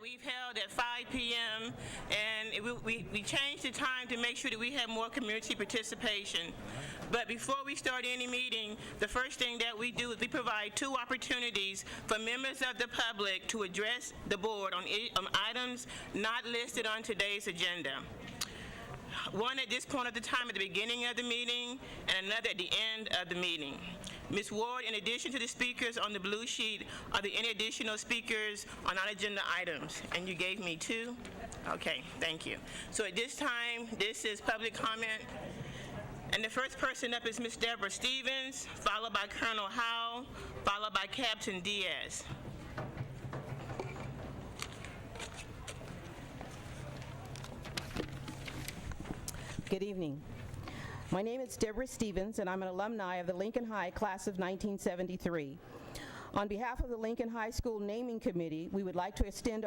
we've held at 5 p.m. and we changed the time to make sure that we have more community participation. But before we start any meeting, the first thing that we do is we provide 2 opportunities for members of the public to address the board on items not listed on today's agenda. One at this point of the time at the beginning of the meeting, and another at the end of the meeting. Ms. Ward, in addition to the speakers on the blue sheet, are there any additional speakers on non-agenda items? And you gave me 2? Okay, thank you. So at this time, this is public comment. And the first person up is Ms. Deborah Stevens, followed by Colonel Howell, followed by Captain Diaz. Good evening. My name is Deborah Stevens, and I'm an alumni of the Lincoln High class of 1973. On behalf of the Lincoln High School Naming Committee, we would like to extend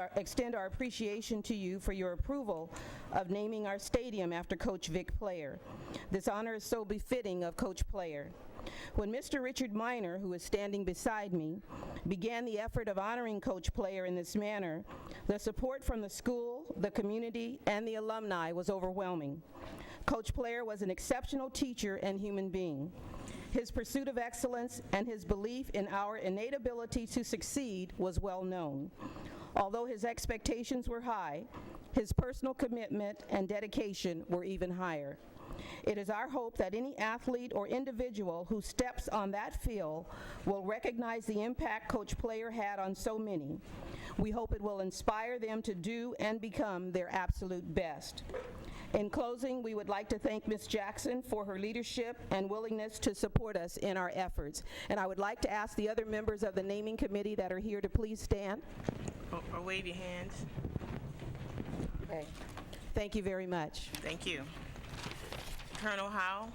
our appreciation to you for your approval of naming our stadium after Coach Vic Player. This honor is so befitting of Coach Player. When Mr. Richard Miner, who is standing beside me, began the effort of honoring Coach Player in this manner, the support from the school, the community, and the alumni was overwhelming. Coach Player was an exceptional teacher and human being. His pursuit of excellence and his belief in our innate ability to succeed was well known. Although his expectations were high, his personal commitment and dedication were even higher. It is our hope that any athlete or individual who steps on that field will recognize the impact Coach Player had on so many. We hope it will inspire them to do and become their absolute best. In closing, we would like to thank Ms. Jackson for her leadership and willingness to support us in our efforts. And I would like to ask the other members of the naming committee that are here to please stand. Or wave your hands. Okay. Thank you very much. Thank you. Colonel Howell.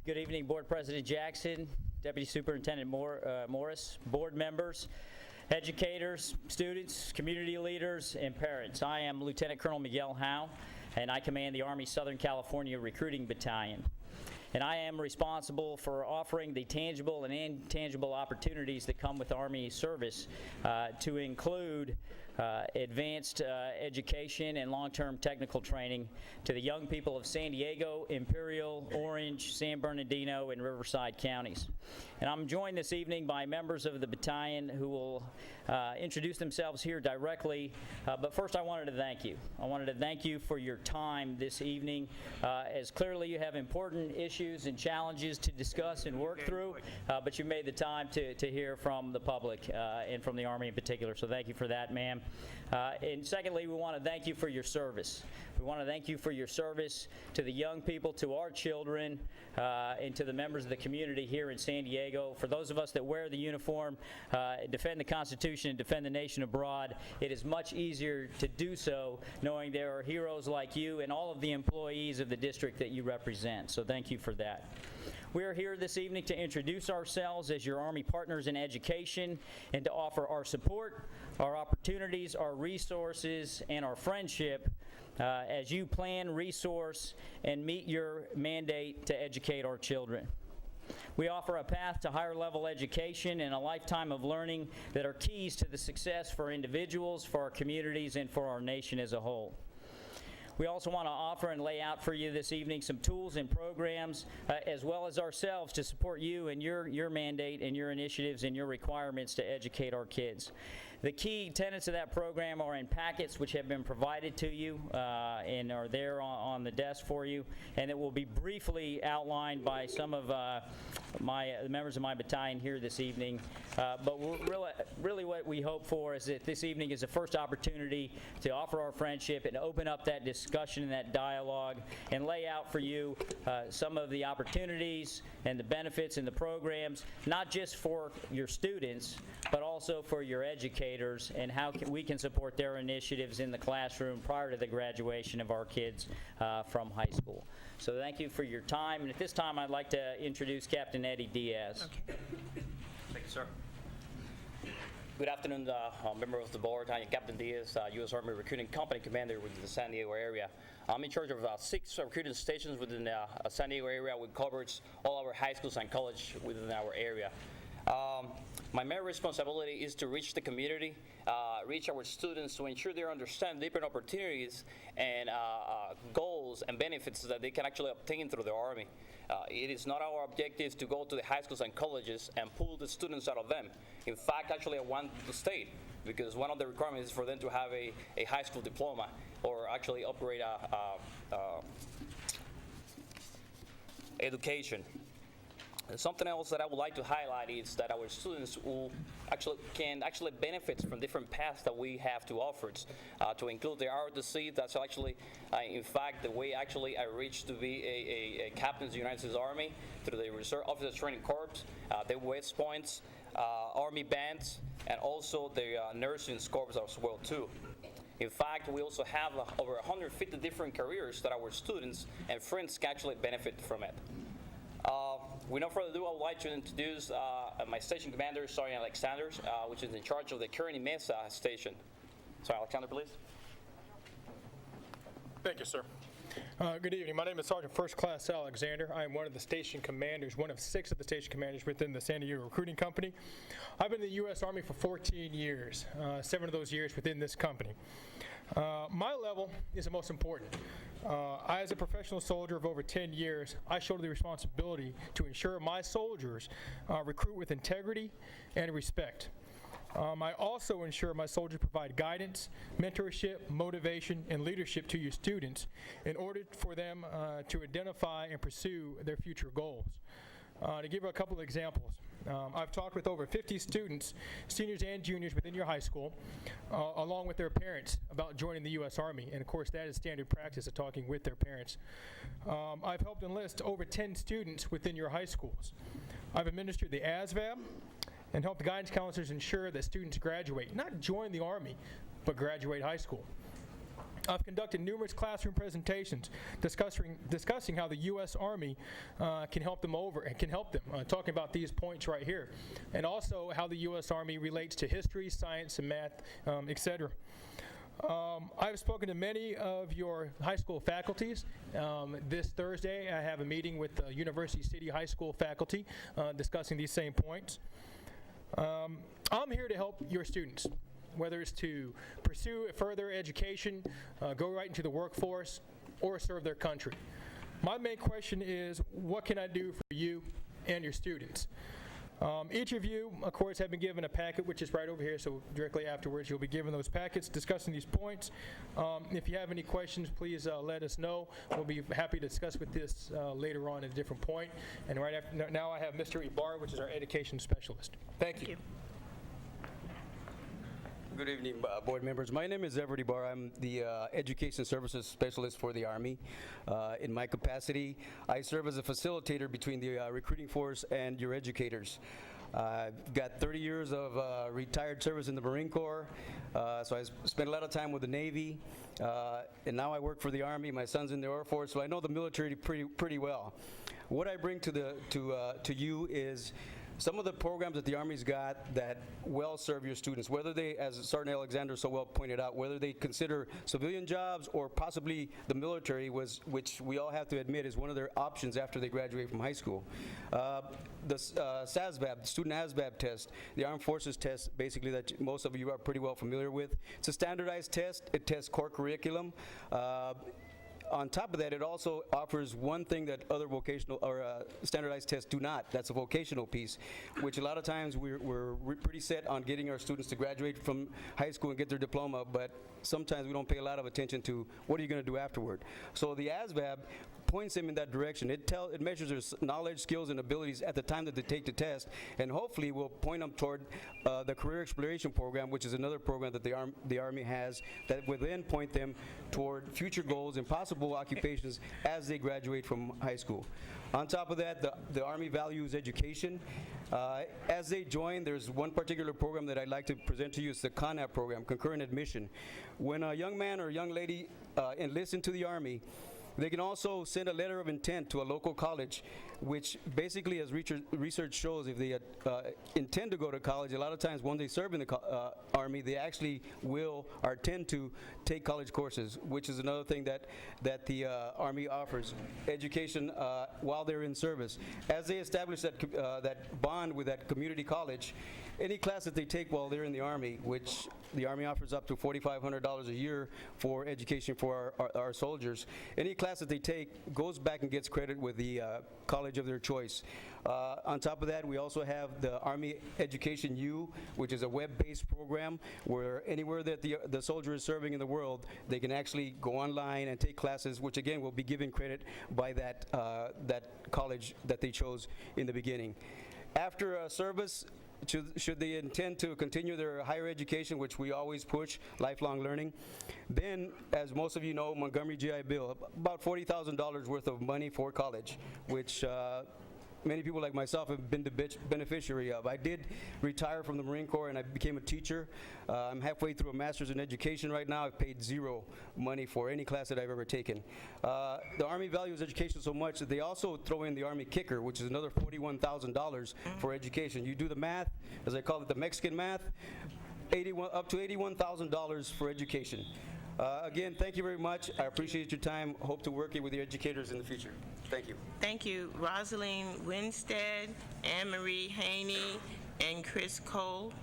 Good evening, Board President Jackson, Deputy Superintendent Morris, board members, educators, students, community leaders, and parents. I am Lieutenant Colonel Miguel Howe, and I command the Army Southern California Recruiting Battalion. And I am responsible for offering the tangible and intangible opportunities that come with Army service to include advanced education and long-term technical training to the young people of San Diego, Imperial, Orange, San Bernardino, and Riverside counties. And I'm joined this evening by members of the battalion who will introduce themselves here directly. But first I wanted to thank you. I wanted to thank you for your time this evening, as clearly you have important issues and challenges to discuss and work through, but you made the time to hear from the public and from the Army in particular, so thank you for that, ma'am. And secondly, we want to thank you for your service. We want to thank you for your service to the young people, to our children, and to the members of the community here in San Diego. For those of us that wear the uniform, defend the Constitution, and defend the nation abroad, it is much easier to do so knowing there are heroes like you and all of the employees of the district that you represent. So thank you for that. We are here this evening to introduce ourselves as your Army partners in education and to offer our support, our opportunities, our resources, and our friendship as you plan, resource, and meet your mandate to educate our children. We offer a path to higher level education and a lifetime of learning that are keys to the success for individuals, for our communities, and for our nation as a whole. We also want to offer and lay out for you this evening some tools and programs, as well as ourselves, to support you and your mandate and your initiatives and your requirements to educate our kids. The key tenets of that program are in packets which have been provided to you and are there on the desk for you, and it will be briefly outlined by some of the members of my battalion here this evening. But really what we hope for is that this evening is the first opportunity to offer our friendship and open up that discussion and that dialogue and lay out for you some of the opportunities and the benefits and the programs, not just for your students, but also for your educators, and how we can support their initiatives in the classroom prior to the graduation of our kids from high school. So thank you for your time, and at this time I'd like to introduce Captain Eddie Diaz. Okay. Thank you, sir. Good afternoon, member of the board. I am Captain Diaz, U.S. Army Recruiting Company Commander within the San Diego area. I'm in charge of 6 recruiting stations within the San Diego area, which covers all our high schools and college within our area. My main responsibility is to reach the community, reach our students to ensure they understand different opportunities and goals and benefits that they can actually obtain through the Army. It is not our objective to go to the high schools and colleges and pull the students out of them. In fact, actually, I want to stay because one of the requirements is for them to have a high school diploma or actually upgrade education. And something else that I would like to highlight is that our students can actually benefit from different paths that we have to offer, to include the ROTC. That's actually, in fact, the way actually I reached to be a captain of the United States Army through the Reserve Officers Training Corps, the West Points, Army bands, and also the nursing corps as well too. In fact, we also have over 150 different careers that our students and friends can actually benefit from it. With no further ado, I would like to introduce my station commander, Sergeant Alexander, which is in charge of the Kearney Mesa station. Sergeant Alexander, please. Thank you, sir. Good evening. My name is Sergeant First Class Alexander. I am one of the station commanders, one of 6 of the station commanders within the San Diego Recruiting Company. I've been in the U.S. Army for 14 years, 7 of those years within this company. My level is the most important. I, as a professional soldier of over 10 years, I shoulder the responsibility to ensure my soldiers recruit with integrity and respect. I also ensure my soldiers provide guidance, mentorship, motivation, and leadership to your students in order for them to identify and pursue their future goals. To give you a couple of examples, I've talked with over 50 students, seniors and juniors within your high school, along with their parents about joining the U.S. Army. And of course, that is standard practice of talking with their parents. I've helped enlist over 10 students within your high schools. I've administered the ASVAB and helped the guidance counselors ensure that students graduate, not join the Army, but graduate high school. I've conducted numerous classroom presentations discussing how the U.S. Army can help them talking about these points right here, and also how the U.S. Army relates to history, science, and math, etc. I've spoken to many of your high school faculties. This Thursday, I have a meeting with the University City High School faculty discussing these same points. I'm here to help your students, whether it's to pursue further education, go right into the workforce, or serve their country. My main question is, what can I do for you and your students? Each of you, of course, have been given a packet, which is right over here, so directly afterwards you'll be given those packets discussing these points. If you have any questions, please let us know. We'll be happy to discuss with this later on at a different point. And right after, now I have Mr. Ibarra, which is our education specialist. Thank you. Good evening, board members. My name is Everett Ibarra. I'm the Education Services Specialist for the Army. In my capacity, I serve as a facilitator between the recruiting force and your educators. I've got 30 years of retired service in the Marine Corps, so I spent a lot of time with the Navy, and now I work for the Army. My son's in the Air Force, so I know the military pretty well. What I bring to you is some of the programs that the Army's got that well serve your students, whether they, as Sergeant Alexander so well pointed out, whether they consider civilian jobs or possibly the military, which we all have to admit is one of their options after they graduate from high school. The SASVAB, the Student ASVAB test, the Armed Forces test, basically that most of you are pretty well familiar with. It's a standardized test. It tests core curriculum. On top of that, it also offers one thing that other vocational or standardized tests do not. That's a vocational piece, which a lot of times we're pretty set on getting our students to graduate from high school and get their diploma, but sometimes we don't pay a lot of attention to what are you going to do afterward. So the ASVAB points them in that direction. It measures their knowledge, skills, and abilities at the time that they take the test, and hopefully will point them toward the Career Exploration Program, which is another program that the Army has that will then point them toward future goals and possible occupations as they graduate from high school. On top of that, the Army values education. As they join, there's one particular program that I'd like to present to you. It's the CONAP program, Concurrent Admission. When a young man or young lady enlists into the Army, They can also send a letter of intent to a local college, which basically, as research shows, if they intend to go to college, a lot of times when they serve in the Army, they actually will or tend to take college courses, which is another thing that the Army offers, education while they're in service. As they establish that bond with that community college, any class that they take while they're in the Army, which the Army offers up to $4,500 a year for education for our soldiers, any class that they take goes back and gets credit with the college of their choice. On top of that, we also have the Army Education U, which is a web-based program where anywhere that the soldier is serving in the world, they can actually go online and take classes, which again will be given credit by that college that they chose in the beginning. After service, should they intend to continue their higher education, which we always push, lifelong learning, then, as most of you know, Montgomery GI Bill, about $40,000 worth of money for college, which many people like myself have been the beneficiary of. I did retire from the Marine Corps and I became a teacher. I'm halfway through a master's in education right now. I've paid zero money for any class that I've ever taken. The Army values education so much that they also throw in the Army Kicker, which is another $41,000 for education. You do the math, as I call it, the Mexican math, up to $81,000 for education. Again, thank you very much. I appreciate your time. Hope to work with your educators in the future. Thank you. Thank you. Rosalind Winstead, Anne Marie Haney, and Chris Cole.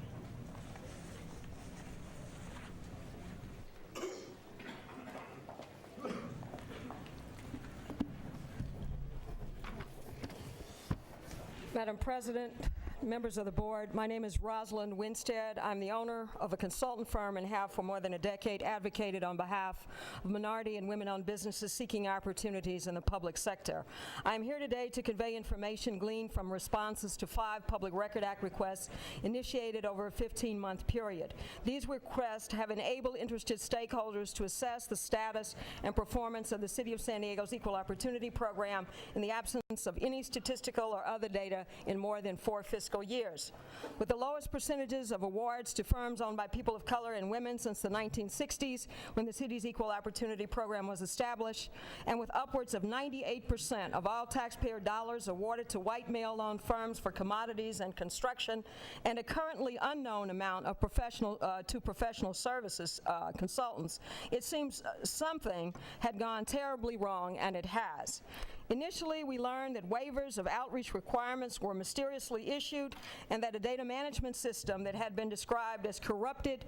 Madam President, members of the board, my name is Rosalind Winstead. I'm the owner of a consultant firm and have for more than a decade advocated on behalf of minority and women-owned businesses seeking opportunities in the public sector. I'm here today to convey information gleaned from responses to 5 Public Record Act requests initiated over a 15-month period. These requests have enabled interested stakeholders to assess the status and performance of the City of San Diego's Equal Opportunity Program in the absence of any statistical or other data in more than 4 fiscal years. With the lowest percentages of awards to firms owned by people of color and women since the 1960s, when the city's Equal Opportunity Program was established, and with upwards of 98% of all taxpayer dollars awarded to white male-owned firms for commodities and construction, and a currently unknown amount of professional services consultants, it seems something had gone terribly wrong, and it has. Initially, we learned that waivers of outreach requirements were mysteriously issued and that a data management system that had been described as corrupted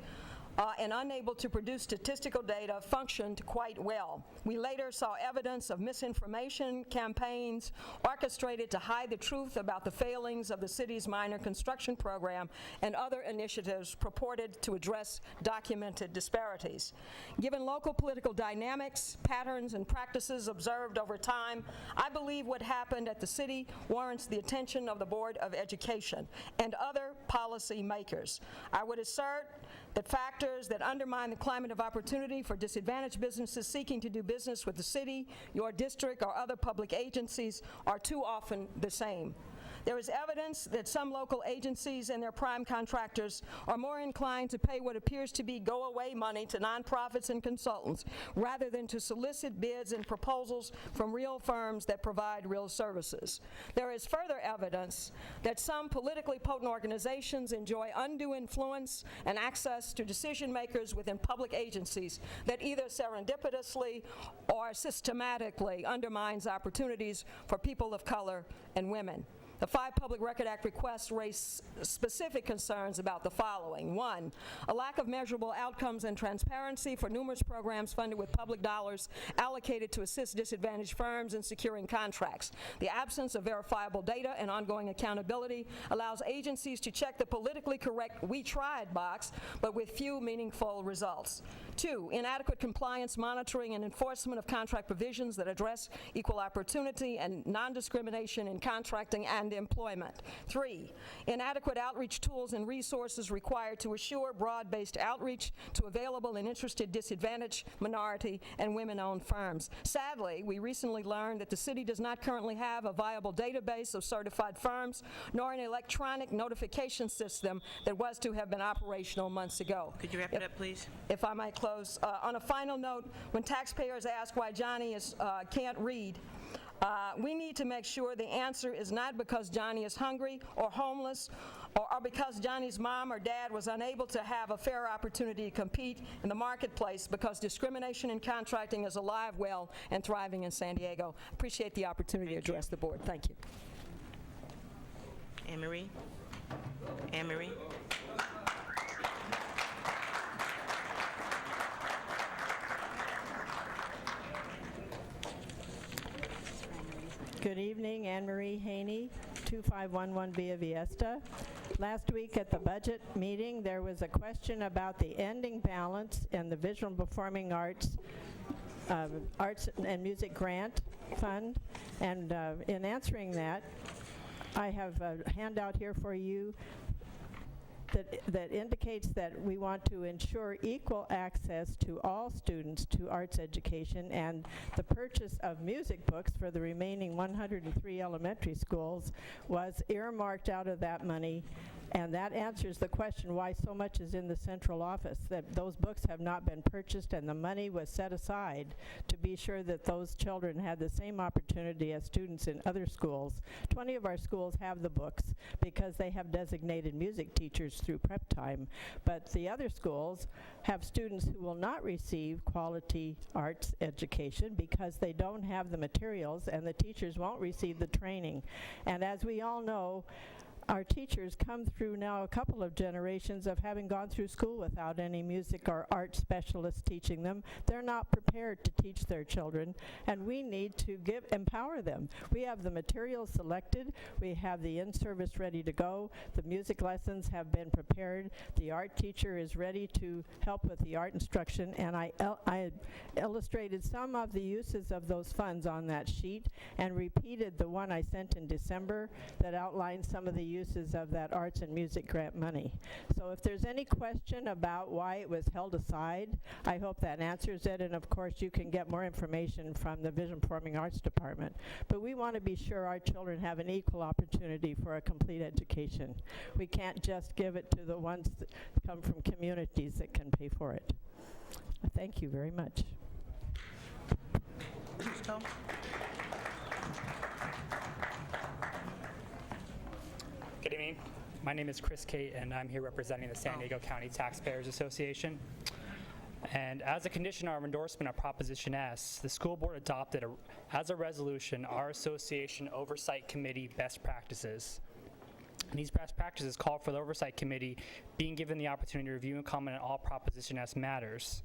and unable to produce statistical data functioned quite well. We later saw evidence of misinformation campaigns orchestrated to hide the truth about the failings of the city's minor construction program and other initiatives purported to address documented disparities. Given local political dynamics, patterns, and practices observed over time, I believe what happened at the city warrants the attention of the Board of Education and other policy makers. I would assert that factors that undermine the climate of opportunity for disadvantaged businesses seeking to do business with the city, your district, or other public agencies are too often the same. There is evidence that some local agencies and their prime contractors are more inclined to pay what appears to be go-away money to nonprofits and consultants rather than to solicit bids and proposals from real firms that provide real services. There is further evidence that some politically potent organizations enjoy undue influence and access to decision makers within public agencies that either serendipitously or systematically undermines opportunities for people of color and women. The 5 Public Record Act requests raise specific concerns about the following. 1, a lack of measurable outcomes and transparency for numerous programs funded with public dollars allocated to assist disadvantaged firms in securing contracts. The absence of verifiable data and ongoing accountability allows agencies to check the politically correct "we tried" box, but with few meaningful results. 2, inadequate compliance, monitoring, and enforcement of contract provisions that address equal opportunity and non-discrimination in contracting and and employment. 3, inadequate outreach tools and resources required to assure broad-based outreach to available and interested disadvantaged, minority, and women-owned firms. Sadly, we recently learned that the city does not currently have a viable database of certified firms, nor an electronic notification system that was to have been operational months ago. Could you wrap it up, please? If I might close, on a final note, when taxpayers ask why Johnny can't read, we need to make sure the answer is not because Johnny is hungry or homeless or because Johnny's mom or dad was unable to have a fair opportunity to compete in the marketplace, because discrimination in contracting is alive, well, and thriving in San Diego. Appreciate the opportunity to address the board. Thank you. Anne Marie? Anne Marie? Good evening, Anne Marie Haney, 2511 Via Viesta. Last week at the budget meeting, there was a question about the ending balance in the Visual and Performing Arts and Music Grant Fund. And in answering that, I have a handout here for you that indicates that we want to ensure equal access to all students to arts education, and the purchase of music books for the remaining 103 elementary schools was earmarked out of that money. And that answers the question why so much is in the central office, that those books have not been purchased and the money was set aside to be sure that those children had the same opportunity as students in other schools. 20 of our schools have the books because they have designated music teachers through prep time, but the other schools have students who will not receive quality arts education because they don't have the materials and the teachers won't receive the training. And as we all know, our teachers come through now a couple of generations of having gone through school without any music or art specialists teaching them. They're not prepared to teach their children, and we need to empower them. We have the materials selected, we have the in-service ready to go, the music lessons have been prepared, the art teacher is ready to help with the art instruction, and I illustrated some of the uses of those funds on that sheet and repeated the one I sent in December that outlined some of the uses of that arts and music grant money. So if there's any question about why it was held aside, I hope that answers it, and of course you can get more information from the Visual and Performing Arts Department. But we want to be sure our children have an equal opportunity for a complete education. We can't just give it to the ones that come from communities that can pay for it. Thank you very much. Good evening. My name is Chris Cate, and I'm here representing the San Diego County Taxpayers Association. And as a condition of our endorsement of Proposition S, the school board adopted as a resolution our association oversight committee best practices. And these best practices call for the oversight committee being given the opportunity to review and comment on all Proposition S matters.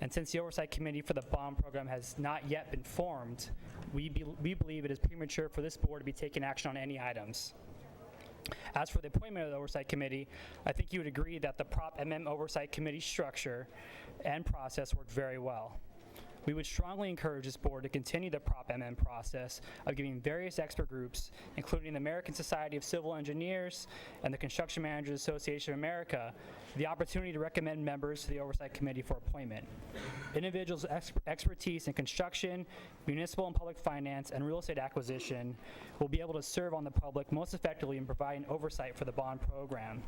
And since the oversight committee for the bond program has not yet been formed, we believe it is premature for this board to be taking action on any items. As for the appointment of the Oversight Committee, I think you would agree that the Prop MM Oversight Committee structure and process worked very well. We would strongly encourage this board to continue the Prop MM process of giving various expert groups, including the American Society of Civil Engineers and the Construction Managers Association of America, the opportunity to recommend members to the Oversight Committee for appointment. Individuals' expertise in construction, municipal and public finance, and real estate acquisition will be able to serve on the public most effectively in providing oversight for the bond program.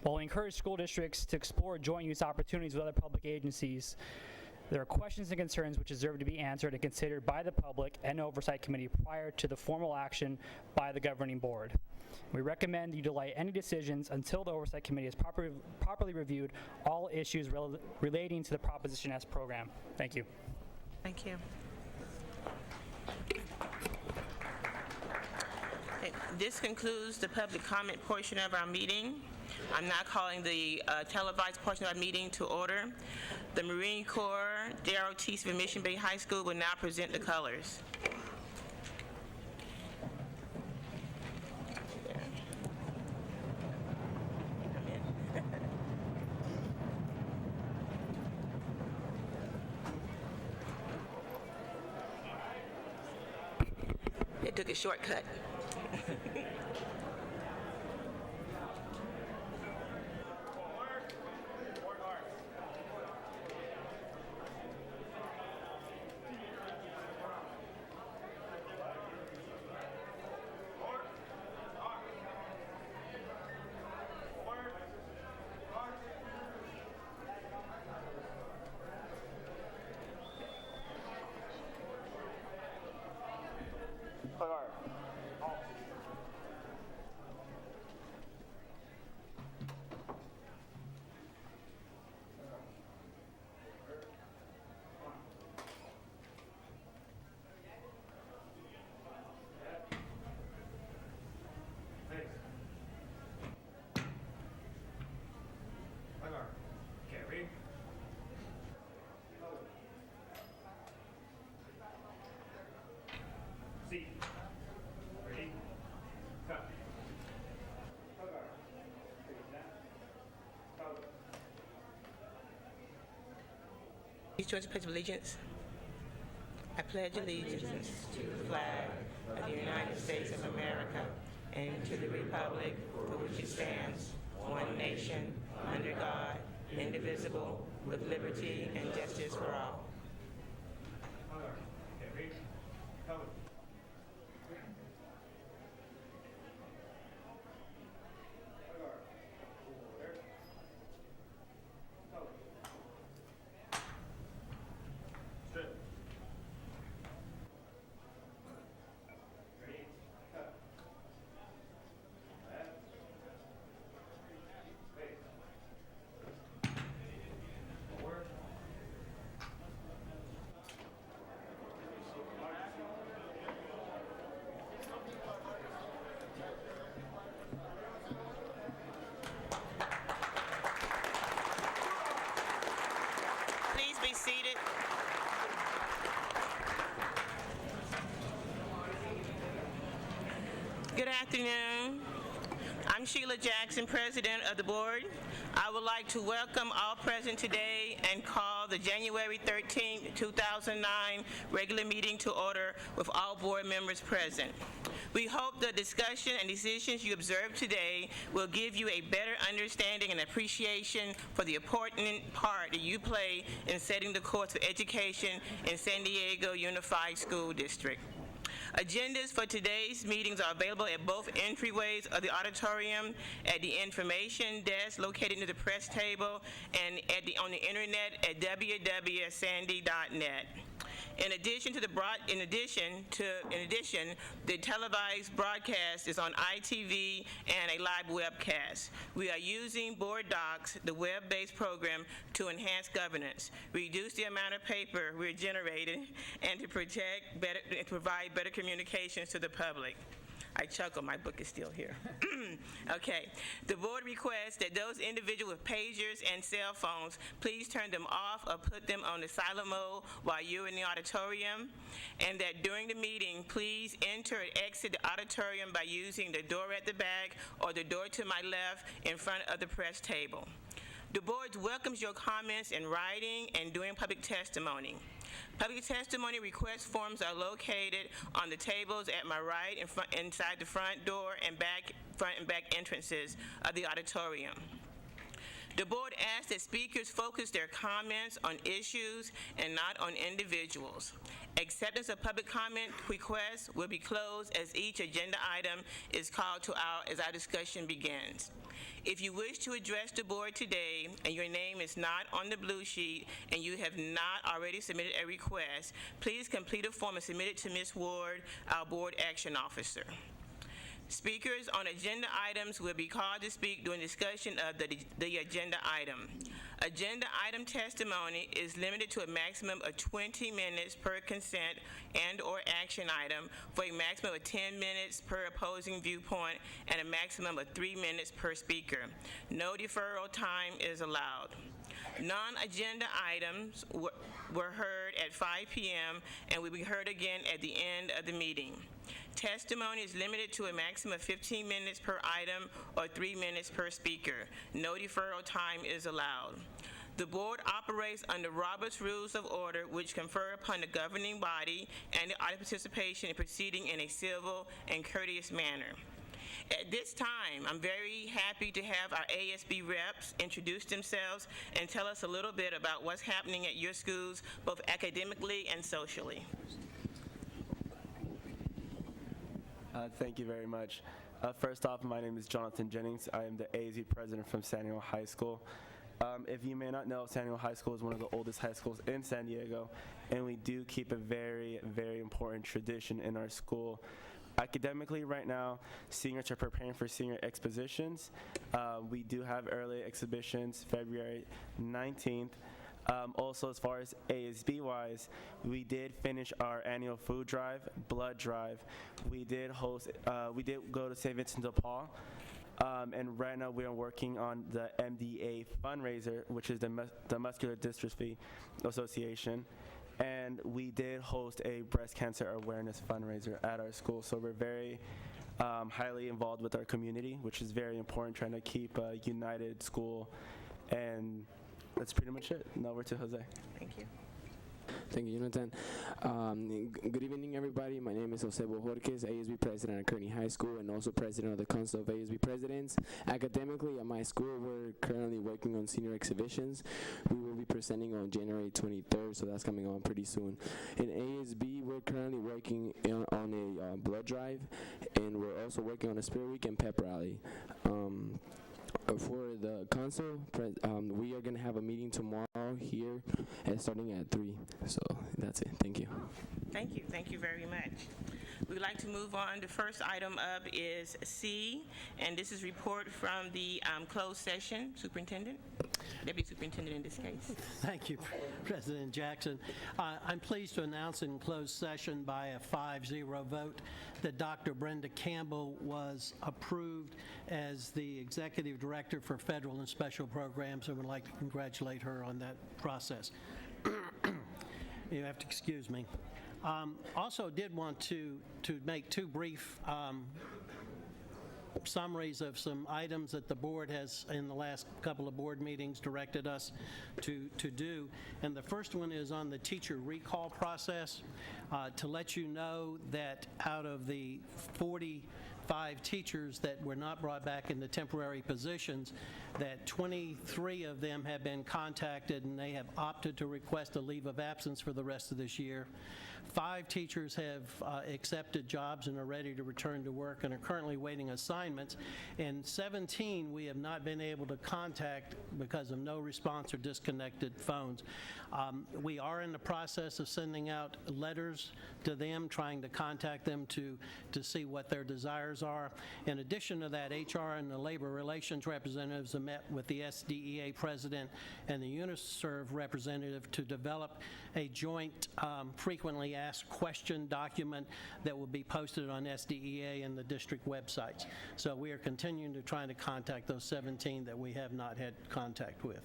While we encourage school districts to explore joint use opportunities with other public agencies, there are questions and concerns which deserve to be answered and considered by the public and Oversight Committee prior to the formal action by the governing board. We recommend you delay any decisions until the Oversight Committee has properly reviewed all issues relating to the Proposition S program. Thank you. Thank you. Okay, this concludes the public comment portion of our meeting. I'm now calling the televised portion of our meeting to order. The Marine Corps DROTC of Mission Bay High School will now present the colors. They took a shortcut. Seat. Ready? Cut. Please join the Pledge of Allegiance. I pledge allegiance to the flag of the United States of America and to the republic for which it stands, one nation, under God, indivisible, with liberty and justice for all. Please be seated. Good afternoon. I'm Sheila Jackson, President of the Board. I would like to welcome all present today and call the January 13, 2009 regular meeting to order with all board members present. We hope the discussion and decisions you observe today will give you a better understanding and appreciation for the important part that you play in setting the course for education in San Diego Unified School District. Agendas for today's meetings are available at both entryways of the auditorium, at the information desk located near the press table, and on the internet at www.sandy.net. In addition, the televised broadcast is on ITV and a live webcast. We are using Board Docs, the web-based program, to enhance governance, reduce the amount of paper we're generating, and to provide better communications to the public. I chuckle, my book is still here. Okay. The board requests that those individuals with pagers and cell phones please turn them off or put them on the silent mode while you're in the auditorium, and that during the meeting, please enter and exit the auditorium by using the door at the back or the door to my left in front of the press table. The board welcomes your comments in writing and during public testimony. Public testimony request forms are located on the tables at my right inside the front door and front and back entrances of the auditorium. The board asks that speakers focus their comments on issues and not on individuals. Acceptance of public comment requests will be closed as each agenda item is called to as our discussion begins. If you wish to address the board today and your name is not on the blue sheet and you have not already submitted a request, please complete a form and submit it to Ms. Ward, our board action officer. Speakers on agenda items will be called to speak during discussion of the agenda item. Agenda item testimony is limited to a maximum of 20 minutes per consent and/or action item, for a maximum of 10 minutes per opposing viewpoint and a maximum of 3 minutes per speaker. No deferral time is allowed. Non-agenda items were heard at 5 p.m. and will be heard again at the end of the meeting. Testimony is limited to a maximum of 15 minutes per item or 3 minutes per speaker. No deferral time is allowed. The board operates under Robert's Rules of Order, which confer upon the governing body and the audience participation in proceeding in a civil and courteous manner. At this time, I'm very happy to have our ASB reps introduce themselves and tell us a little bit about what's happening at your schools, both academically and socially. Thank you very much. First off, my name is Jonathan Jennings. I am the ASB president from San Diego High School. If you may not know, San Diego High School is one of the oldest high schools in San Diego, and we do keep a very, very important tradition in our school. Academically, right now, seniors are preparing for senior expositions. We do have early exhibitions February 19th. Also, as far as ASB-wise, we did finish our annual food drive, blood drive. We did go to St. Vincent de Paul. And right now we are working on the MDA fundraiser, which is the Muscular Dystrophy Association. and we did host a breast cancer awareness fundraiser at our school. So we're very highly involved with our community, which is very important, trying to keep a united school. And that's pretty much it. Now over to Jose. Thank you. Thank you, Jonathan. Good evening, everybody. My name is Jose Bojorquez, ASB president at Kearney High School and also president of the Council of ASB Presidents. Academically, at my school, we're currently working on senior exhibitions. We will be presenting on January 23rd, so that's coming on pretty soon. In ASB, we're currently working on a blood drive, and we're also working on a Spirit Week and pep rally. For the council, we are going to have a meeting tomorrow here starting at 3. So that's it. Thank you. Thank you. Thank you very much. We'd like to move on. The first item up is C, and this is report from the closed session. Superintendent? Deputy Superintendent in this case. Thank you, President Jackson. I'm pleased to announce in closed session by a 5-0 vote that Dr. Brenda Campbell was approved as the Executive Director for Federal and Special Programs, and would like to congratulate her on that process. You have to excuse me. Also did want to make 2 brief summaries of some items that the board has, in the last couple of board meetings, directed us to do. And the first one is on the teacher recall process. To let you know that out of the 45 teachers that were not brought back into temporary positions, that 23 of them have been contacted and they have opted to request a leave of absence for the rest of this year. 5 teachers have accepted jobs and are ready to return to work and are currently waiting assignments. And 17 we have not been able to contact because of no response or disconnected phones. We are in the process of sending out letters to them, trying to contact them to see what their desires are. In addition to that, HR and the labor relations representatives have met with the SDEA president and the UNISERV representative to develop a joint frequently asked question document that will be posted on SDEA and the district websites. So we are continuing to try to contact those 17 that we have not had contact with.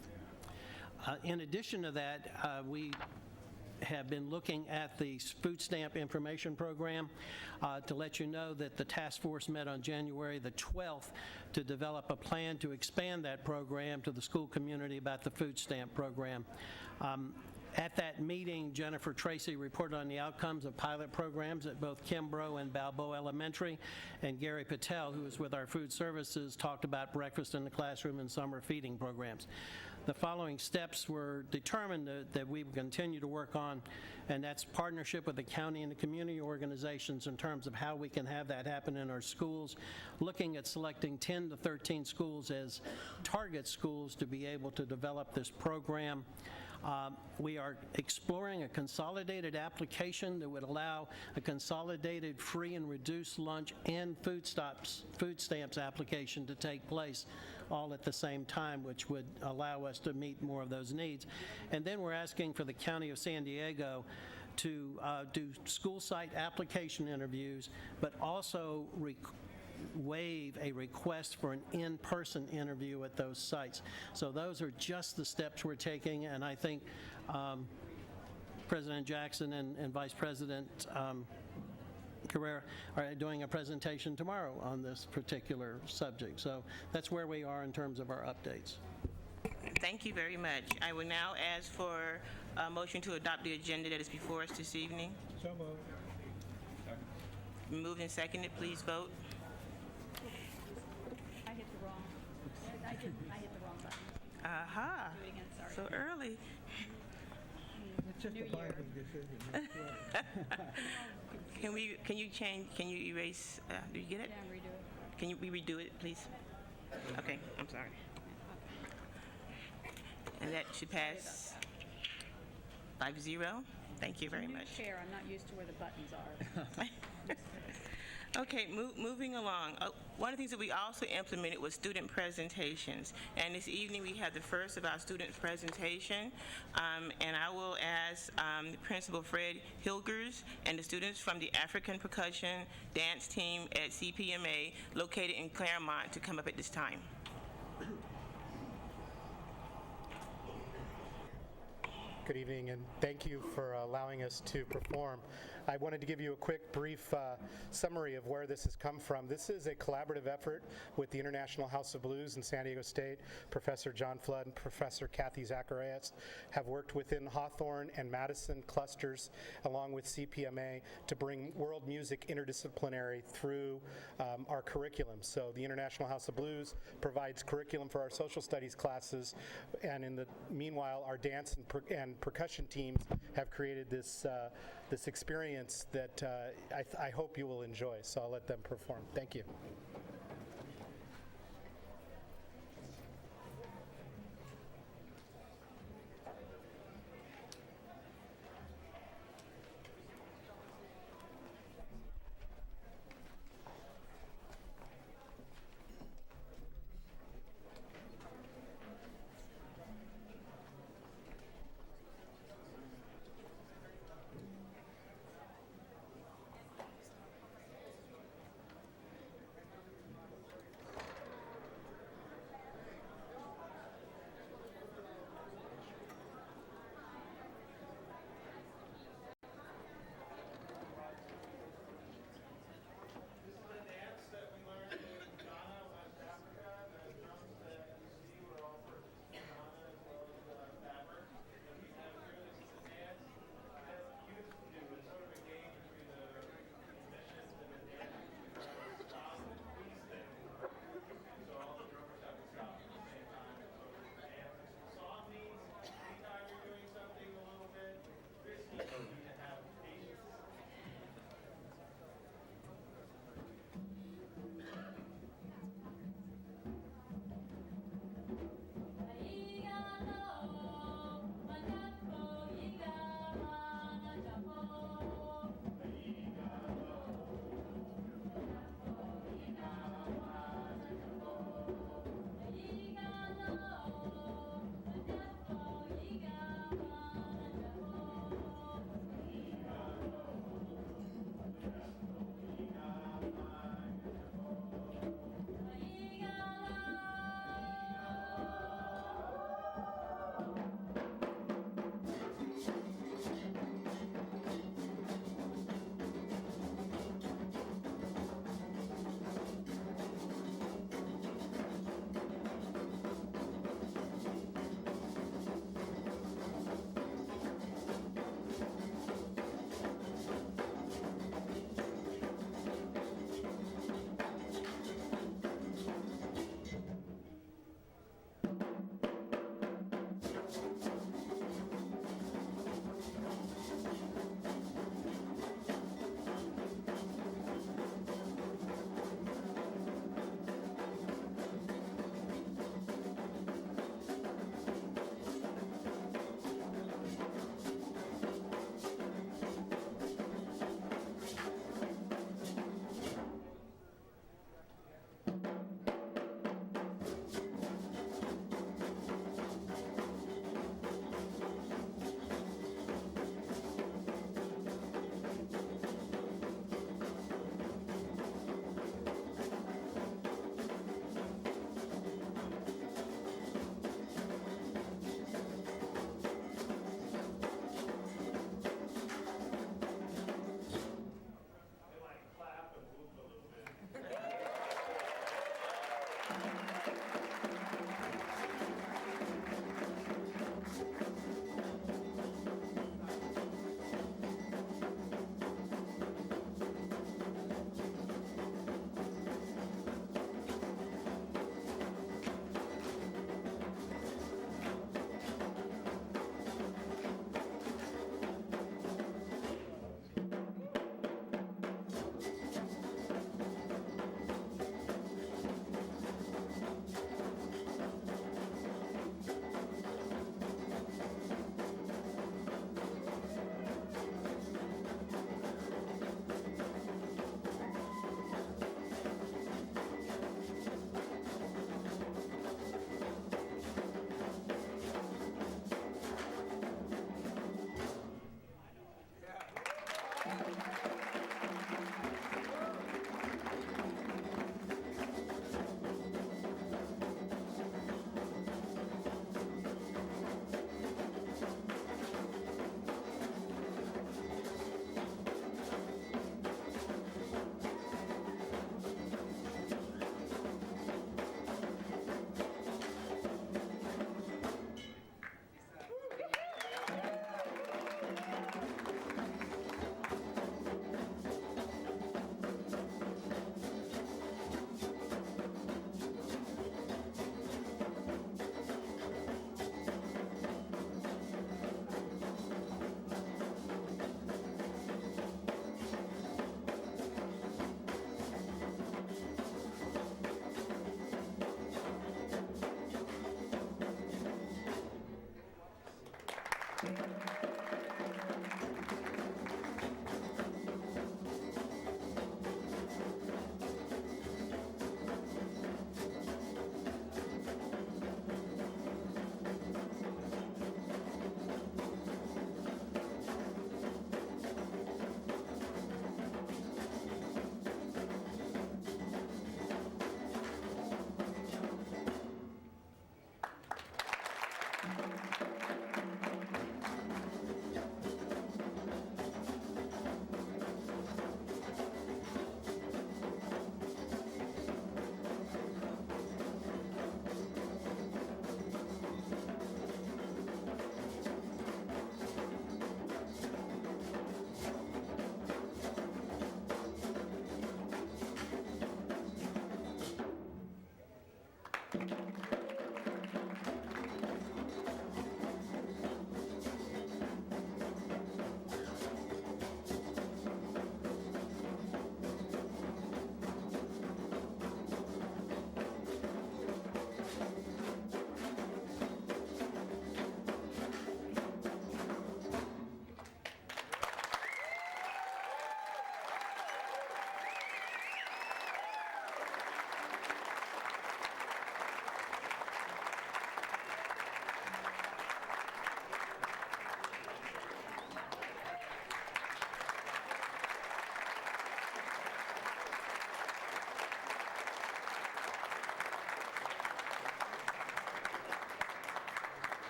In addition to that, we have been looking at the food stamp information program to let you know that the task force met on January the 12th to develop a plan to expand that program to the school community about the food stamp program. At that meeting, Jennifer Tracy reported on the outcomes of pilot programs at both Kimbrough and Balboa Elementary, and Gary Patel, who is with our food services, talked about breakfast in the classroom and summer feeding programs. The following steps were determined that we would continue to work on, and that's partnership with the county and the community organizations in terms of how we can have that happen in our schools, looking at selecting 10 to 13 schools as target schools to be able to develop this program. We are exploring a consolidated application that would allow a consolidated free and reduced lunch and food stamps application to take place all at the same time, which would allow us to meet more of those needs. And then we're asking for the County of San Diego to do school site application interviews, but also waive a request for an in-person interview at those sites. So those are just the steps we're taking, and I think President Jackson and Vice President Carrera are doing a presentation tomorrow on this particular subject. So that's where we are in terms of our updates. Thank you very much. I will now ask for a motion to adopt the agenda that is before us this evening. So moved. Moved and seconded, please vote. I hit the wrong button. Aha. Do it again, sorry. So early. It's just New a year. Bible decision. Can you erase, do you get it? Yeah, redo it. Can we redo it, please? Okay, I'm sorry. And that should pass 5-0. Thank you very New much. chair, I'm not used to where the buttons are. Okay, moving along. One of the things that we also implemented was student presentations. And this evening, we have the first of our student presentation. And I will ask Principal Fred Hilgers and the students from the African Percussion Dance Team at CPMA, located in Claremont, to come up at this time. Good evening, and thank you for allowing us to perform. I wanted to give you a quick, brief summary of where this has come from. This is a collaborative effort with the International House of Blues in San Diego State. Professor John Flood and Professor Kathy Zacharias have worked within Hawthorne and Madison clusters, along with CPMA, to bring world music interdisciplinary through our curriculum. So the International House of Blues provides curriculum for our social studies classes, and in the meanwhile, our dance and percussion teams have created this this experience that I hope you will enjoy. So I'll let them perform. Thank you.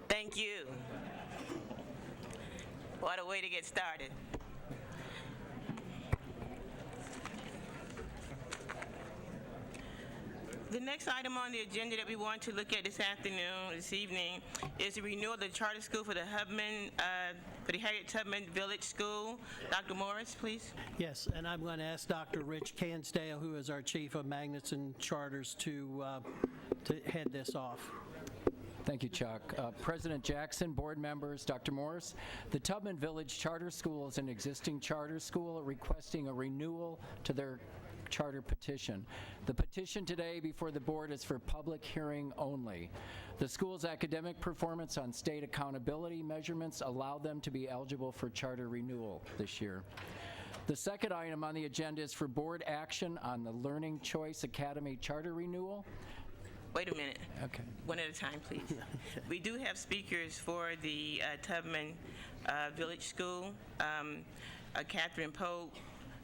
Thank you. What a way to get started. The next item on the agenda that we want to look at this evening, is the renewal of the charter school for the Harriet Tubman Village School. Dr. Morris, please. Yes, and I'm going to ask Dr. Rich Cansdale, who is our Chief of Magnuson Charters, to head this off. Thank you, Chuck. President Jackson, board members, Dr. Morris, the Tubman Village Charter School is an existing charter school requesting a renewal to their charter petition. The petition today before the board is for public hearing only. The school's academic performance on state accountability measurements allow them to be eligible for charter renewal this year. The second item on the agenda is for board action on the Learning Choice Academy charter renewal. Wait a minute. Okay. One at a time, please. We do have speakers for the Tubman Village School. Catherine Pope,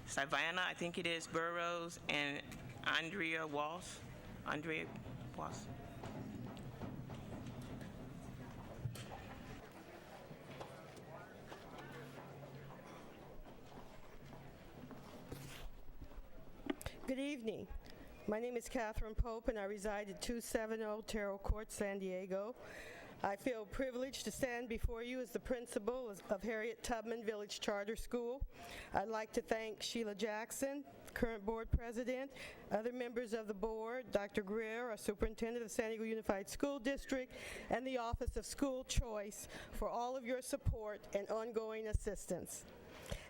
Savannah, I think it is, Burrows, and Andrea Walsh. Good evening. My name is Catherine Pope, and I reside at 270 Terrell Court, San Diego. I feel privileged to stand before you as the principal of Harriet Tubman Village Charter School. I'd like to thank Sheila Jackson, current board president, other members of the board, Dr. Greer, our superintendent of San Diego Unified School District, and the Office of School Choice for all of your support and ongoing assistance.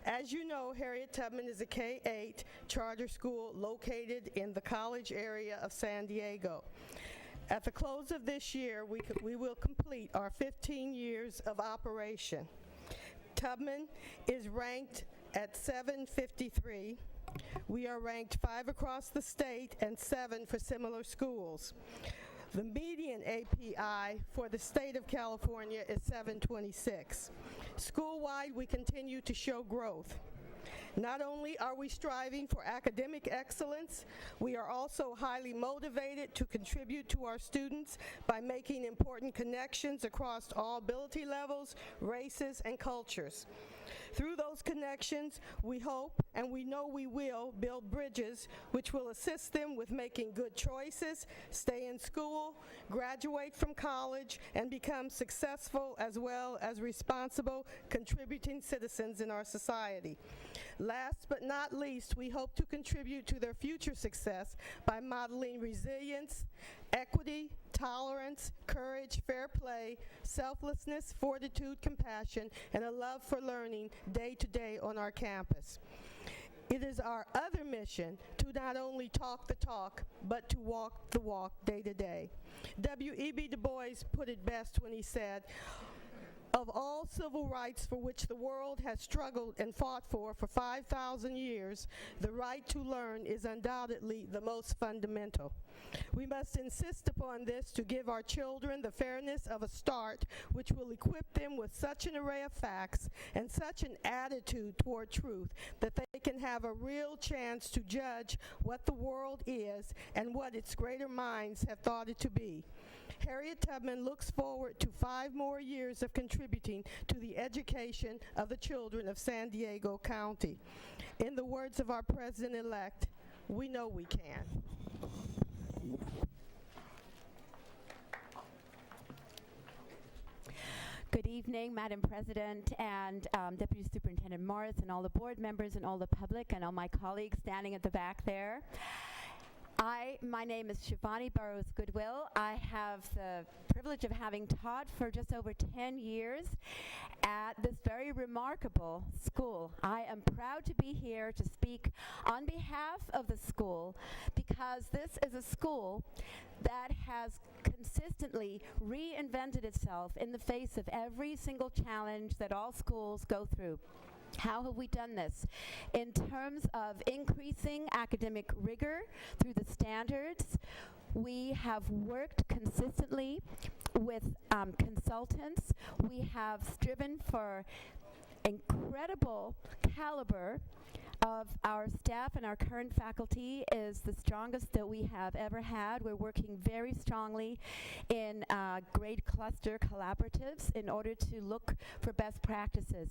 As you know, Harriet Tubman is a K-8 charter school located in the college area of San Diego. At the close of this year, we will complete our 15 years of operation. Tubman is ranked at 753. We are ranked 5 across the state and 7 for similar schools. The median API for the state of California is 726. School-wide, we continue to show growth. Not only are we striving for academic excellence, we are also highly motivated to contribute to our students by making important connections across all ability levels, races, and cultures. Through those connections, we hope, and we know we will, build bridges which will assist them with making good choices, stay in school, graduate from college, and become successful as well as responsible, contributing citizens in our society. Last but not least, we hope to contribute to their future success by modeling resilience, equity, tolerance, courage, fair play, selflessness, fortitude, compassion, and a love for learning day to day on our campus. It is our other mission to not only talk the talk, but to walk the walk day to day. W.E.B. Du Bois put it best when he said, "Of all civil rights for which the world has struggled and fought for 5,000 years, the right to learn is undoubtedly the most fundamental. We must insist upon this to give our children the fairness of a start which will equip them with such an array of facts and such an attitude toward truth that they can have a real chance to judge what the world is and what its greater minds have thought it to be." Harriet Tubman looks forward to 5 more years of contributing to the education of the children of San Diego County. In the words of our president-elect, we know we can. Good evening, Madam President and Deputy Superintendent Morris and all the board members and all the public and all my colleagues standing at the back there. My name is Shivani Burrows Goodwill. I have the privilege of having taught for just over 10 years at this very remarkable school. I am proud to be here to speak on behalf of the school because this is a school that has consistently reinvented itself in the face of every single challenge that all schools go through. How have we done this? In terms of increasing academic rigor through the standards, we have worked consistently with consultants. We have striven for incredible caliber of our staff, and our current faculty is the strongest that we have ever had. We're working very strongly in grade cluster collaboratives in order to look for best practices.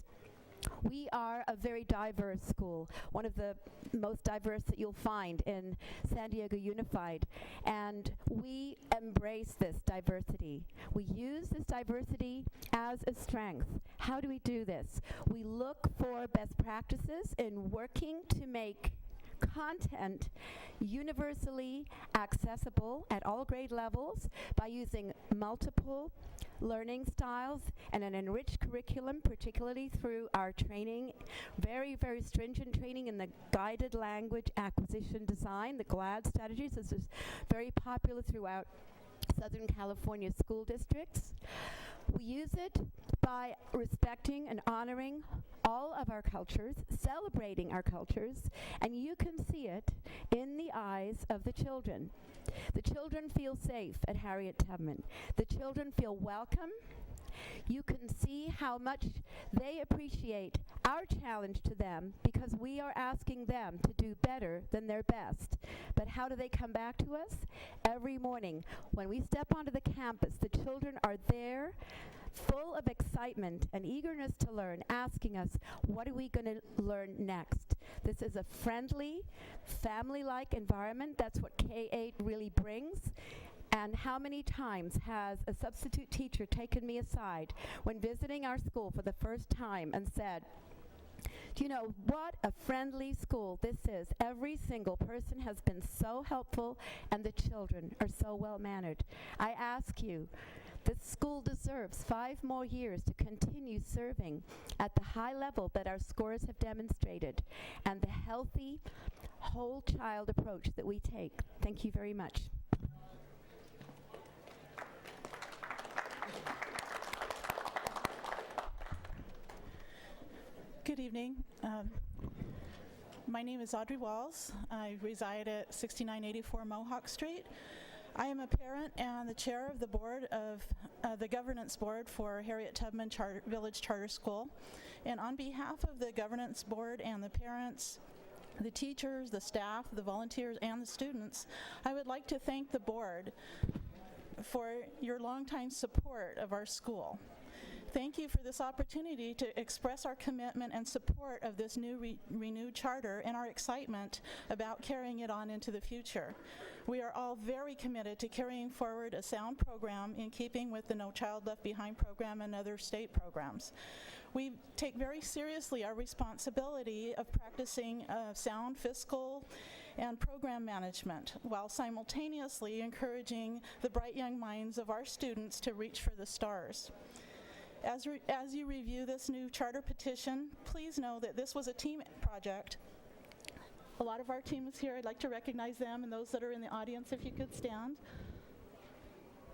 We are a very diverse school, one of the most diverse that you'll find in San Diego Unified, and we embrace this diversity. We use this diversity as a strength. How do we do this? We look for best practices in working to make content universally accessible at all grade levels by using multiple learning styles and an enriched curriculum, particularly through our training, very, very stringent training in the guided language acquisition design, the GLAD strategies. This is very popular throughout Southern California school districts. We use it by respecting and honoring all of our cultures, celebrating our cultures, and you can see it in the eyes of the children. The children feel safe at Harriet Tubman. The children feel welcome. You can see how much they appreciate our challenge to them because we are asking them to do better than their best. But how do they come back to us? Every morning. When we step onto the campus, the children are there full of excitement and eagerness to learn, asking us, what are we going to learn next? This is a friendly, family-like environment. That's what K-8 really brings. And how many times has a substitute teacher taken me aside when visiting our school for the first time and said, do you know what a friendly school this is? Every single person has been so helpful and the children are so well-mannered. I ask you, this school deserves 5 more years to continue serving at the high level that our scores have demonstrated and the healthy, whole child approach that we take. Thank you very much. Good evening. My name is Audrey Walls. I reside at 6984 Mohawk Street. I am a parent and the chair of the board of the governance board for Harriet Tubman Village Charter School. And on behalf of the governance board and the parents, the teachers, the staff, the volunteers, and the students, I would like to thank the board for your longtime support of our school. Thank you for this opportunity to express our commitment and support of this new renewed charter and our excitement about carrying it on into the future. We are all very committed to carrying forward a sound program in keeping with the No Child Left Behind program and other state programs. We take very seriously our responsibility of practicing sound fiscal and program management while simultaneously encouraging the bright young minds of our students to reach for the stars. As you review this new charter petition, please know that this was a team project a lot of our team is here. I'd like to recognize them and those that are in the audience, if you could stand.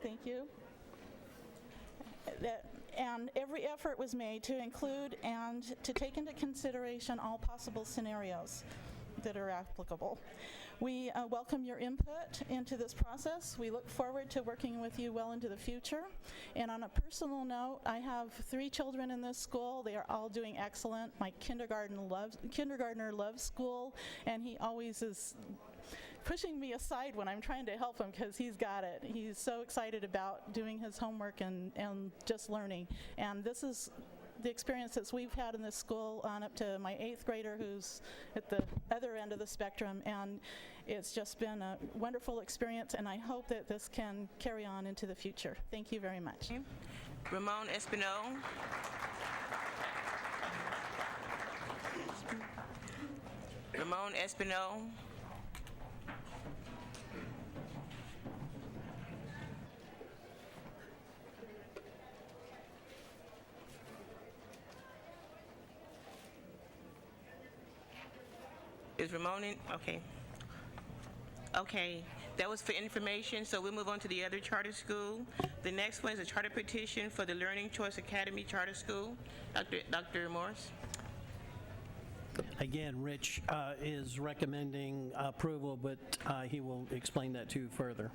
Thank you. And every effort was made to include and to take into consideration all possible scenarios that are applicable. We welcome your input into this process. We look forward to working with you well into the future. And on a personal note, I have 3 children in this school. They are all doing excellent. My kindergartner loves school, and he always is pushing me aside when I'm trying to help him because he's got it. He's so excited about doing his homework and just learning. And this is the experiences we've had in this school on up to my 8th grader who's at the other end of the spectrum, and it's just been a wonderful experience, and I hope that this can carry on into the future. Thank you very much. Ramon Espinal. Ramon Espinal. Is Ramon in? Okay. Okay, that was for information, so we'll move on to the other charter school. The next one is a charter petition for the Learning Choice Academy Charter School. Dr. Morris? Again, Rich is recommending approval, but he will explain that to you further.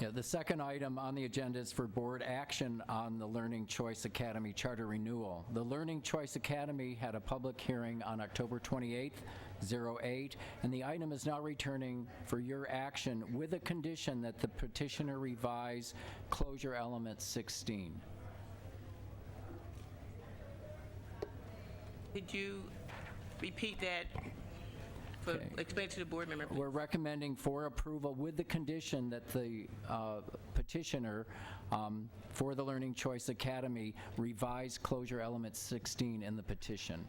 Yeah, the second item on the agenda is for board action on the Learning Choice Academy charter renewal. The Learning Choice Academy had a public hearing on October 28th, 08, and the item is now returning for your action with a condition that the petitioner revise closure element 16. Did you repeat that? Explain to the board member, please. We're recommending for approval with the condition that the petitioner for the Learning Choice Academy revise closure element 16 in the petition.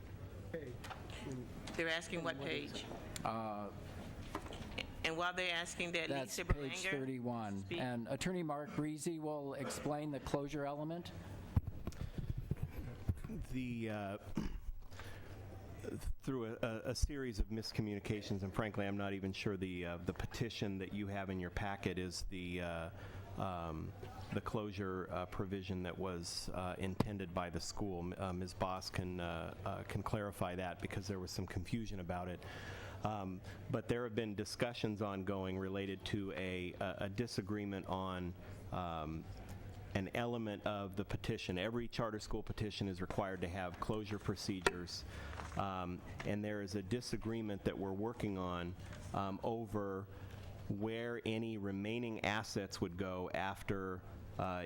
They're asking what page? And while they're asking that, That's Lisa page Berlanger 31. speak. And Attorney Mark Breezy will explain the closure element. Through a series of miscommunications, and frankly, I'm not even sure the petition that you have in your packet is the closure provision that was intended by the school. Ms. Boss can clarify that because there was some confusion about it. But there have been discussions ongoing related to a disagreement on an element of the petition. Every charter school petition is required to have closure procedures. And there is a disagreement that we're working on over where any remaining assets would go after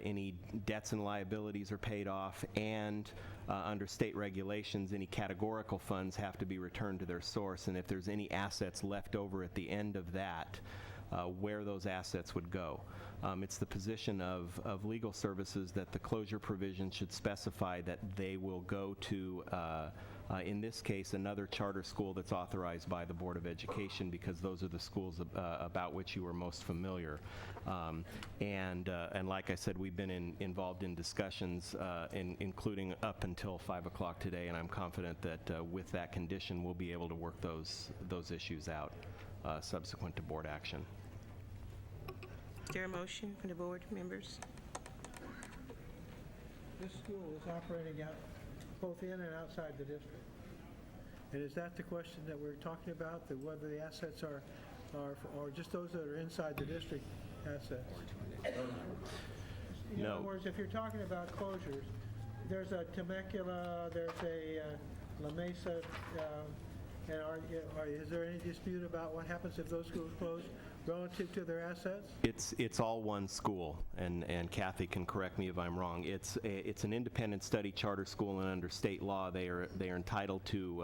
any debts and liabilities are paid off, and under state regulations, any categorical funds have to be returned to their source, and if there's any assets left over at the end of that, where those assets would go. It's the position of legal services that the closure provision should specify that they will go to in this case, another charter school that's authorized by the Board of Education, because those are the schools about which you are most familiar. And like I said, we've been involved in discussions, including up until 5 o'clock today, and I'm confident that with that condition, we'll be able to work those issues out subsequent to board action. Is there a motion from the board members? This school is operating out both in and outside the district. And is that the question that we're talking about, that whether the assets are or just those that are inside the district assets? In other words, if you're talking about closures, there's a Temecula, there's a La Mesa, and is there any dispute about what happens if those schools close relative to their assets? It's all one school, and Kathy can correct me if I'm wrong. It's an independent study charter school, and under state law, they are entitled to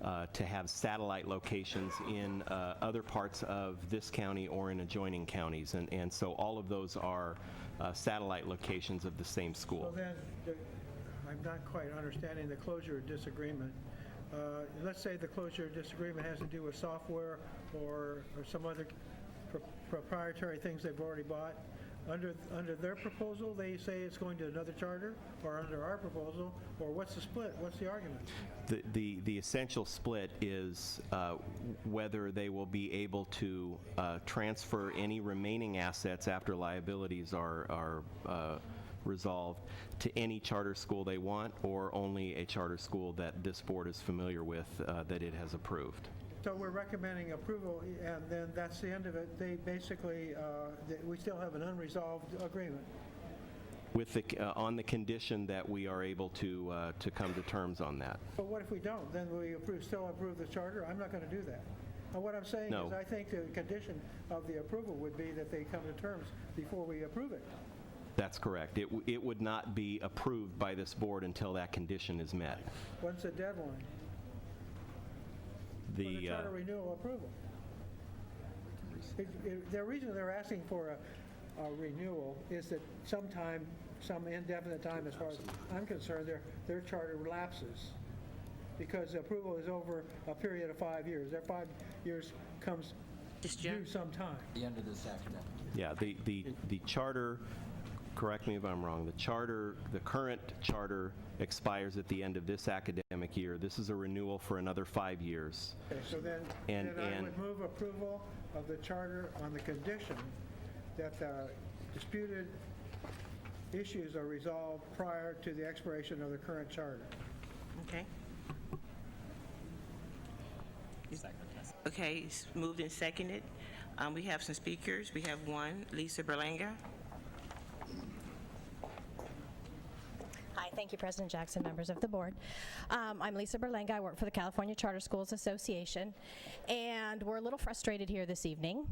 have satellite locations in other parts of this county or in adjoining counties, and so all of those are satellite locations of the same school. So then, I'm not quite understanding the closure disagreement. Let's say the closure disagreement has to do with software or some other proprietary things they've already bought. Under their proposal, they say it's going to another charter, or under our proposal, or what's the split? What's the argument? The essential split is whether they will be able to transfer any remaining assets after liabilities are resolved to any charter school they want, or only a charter school that this board is familiar with that it has approved. So we're recommending approval, and then that's the end of it. They basically, we still have an unresolved agreement. With the, on the condition that we are able to come to terms on that. But what if we don't? Then we still approve the charter? I'm not going to do that. What I'm saying No. is I think the condition of the approval would be that they come to terms before we approve it. That's correct. It would not be approved by this board until that condition is met. What's the deadline for the charter renewal approval? The reason they're asking for a renewal is that sometime, some indefinite time, as far as I'm concerned, their charter lapses because the approval is over a period of 5 years. Their 5 years comes due sometime. The end of this academic year. Yeah, the charter, correct me if I'm wrong, the current charter expires at the end of this academic year. This is a renewal for another 5 years. Okay, so then I would move approval of the charter on the condition that the disputed issues are resolved prior to the expiration of the current charter. Okay. Okay, it's moved and seconded. We have some speakers. We have one, Lisa Berlanga. Hi, thank you, President Jackson, members of the board. I'm Lisa Berlanga. I work for the California Charter Schools Association, and we're a little frustrated here this evening.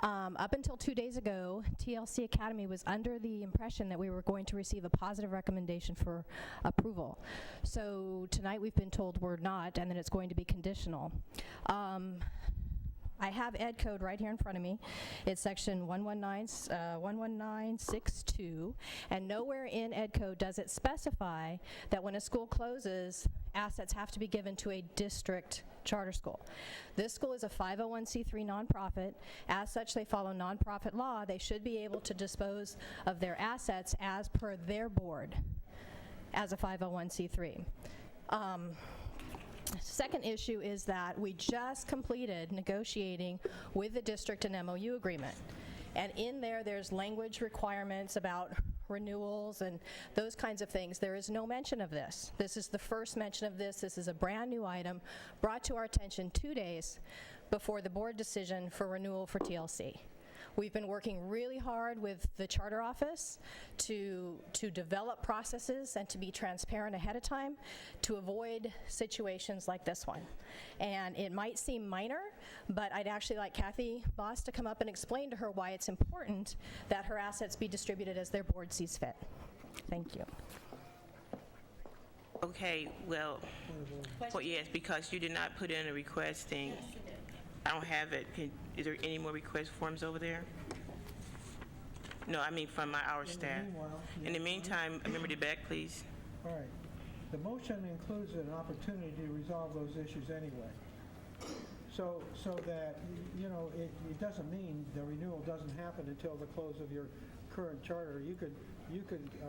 Up until 2 days ago, TLC Academy was under the impression that we were going to receive a positive recommendation for approval. So tonight we've been told we're not, and that it's going to be conditional. I have Ed Code right here in front of me. It's section 11962, and nowhere in Ed Code does it specify that when a school closes, assets have to be given to a district charter school. This school is a 501c3 nonprofit. As such, they follow nonprofit law. They should be able to dispose of their assets as per their board as a 501c3. Second issue is that we just completed negotiating with the district an MOU agreement. And in there's language requirements about renewals and those kinds of things. There is no mention of this. This is the first mention of this. This is a brand new item brought to our attention 2 days before the board decision for renewal for TLC. We've been working really hard with the charter office to develop processes and to be transparent ahead of time to avoid situations like this one. And it might seem minor, but I'd actually like Kathy Boss to come up and explain to her why it's important that her assets be distributed as their board sees fit. Thank you. Okay, well, yes, because you did not put in a request thing. I don't have it. Is there any more request forms over there? No, I mean from our staff. In the meantime, Member DeBeck, please. All right. The motion includes an opportunity to resolve those issues anyway. So that, it doesn't mean the renewal doesn't happen until the close of your current charter. You could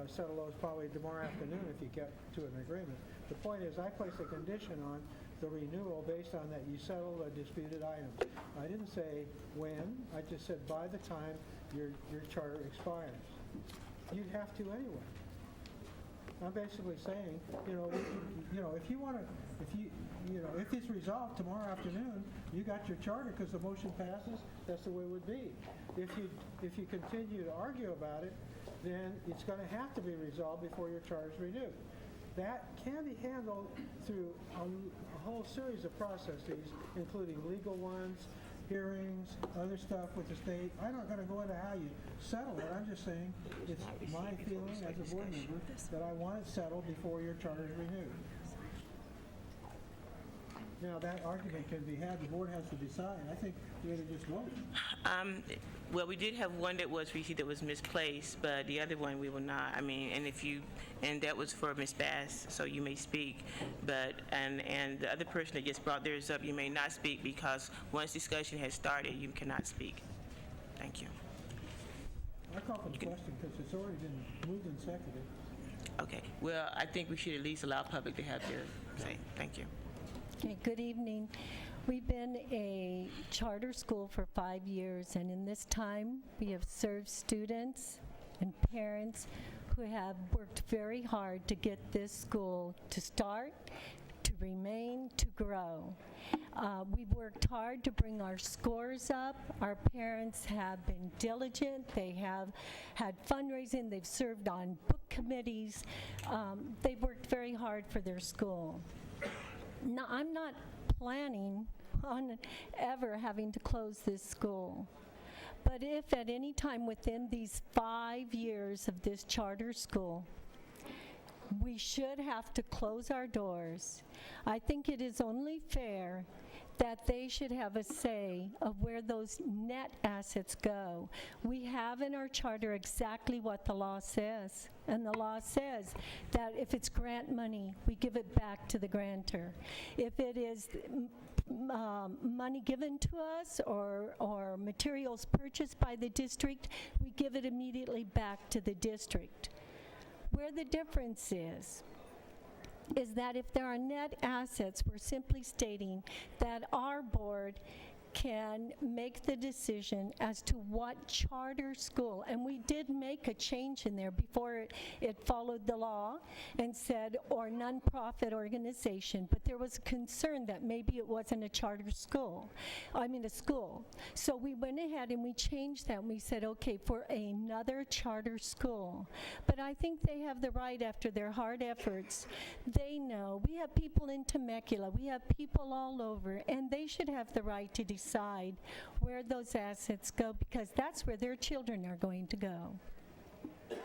settle those probably tomorrow afternoon if you get to an agreement. The point is, I place a condition on the renewal based on that you settle the disputed items. I didn't say when, I just said by the time your charter expires. You'd have to anyway. I'm basically saying, if it's resolved tomorrow afternoon, you got your charter because the motion passes, that's the way it would be. If you continue to argue about it, then it's going to have to be resolved before your charter is renewed. That can be handled through a whole series of processes, including legal ones, hearings, other stuff with the state. I'm not going to go into how you settle it. I'm just saying it's my feeling as a board member that I want it settled before your charter is renewed. Now, that argument can be had. The board has to decide. I think we ought to just vote. Well, we did have one that was received that was misplaced, but the other one we will not. I mean, and that was for Ms. Bass, so you may speak. But and the other person that just brought theirs up, you may not speak because once discussion has started, you cannot speak. Thank you. I call for the question because it's already been moved and seconded. Okay, well, I think we should at least allow public to have their say. Thank you. Okay, good evening. We've been a charter school for 5 years, and in this time, we have served students and parents who have worked very hard to get this school to start, to remain, to grow. We've worked hard to bring our scores up. Our parents have been diligent. They have had fundraising. They've served on book committees. They've worked very hard for their school. Now, I'm not planning on ever having to close this school. But if at any time within these 5 years of this charter school, we should have to close our doors, I think it is only fair that they should have a say of where those net assets go. We have in our charter exactly what the law says. And the law says that if it's grant money, we give it back to the grantor. If it is money given to us or materials purchased by the district, we give it immediately back to the district. Where the difference is that if there are net assets, we're simply stating that our board can make the decision as to what charter school, and we did make a change in there before it followed the law and said, or nonprofit organization, but there was a concern that maybe it wasn't a charter school, a school. So we went ahead and we changed that and we said, okay, for another charter school. But I think they have the right, after their hard efforts, they know. We have people in Temecula, we have people all over, and they should have the right to decide where those assets go, because that's where their children are going to go.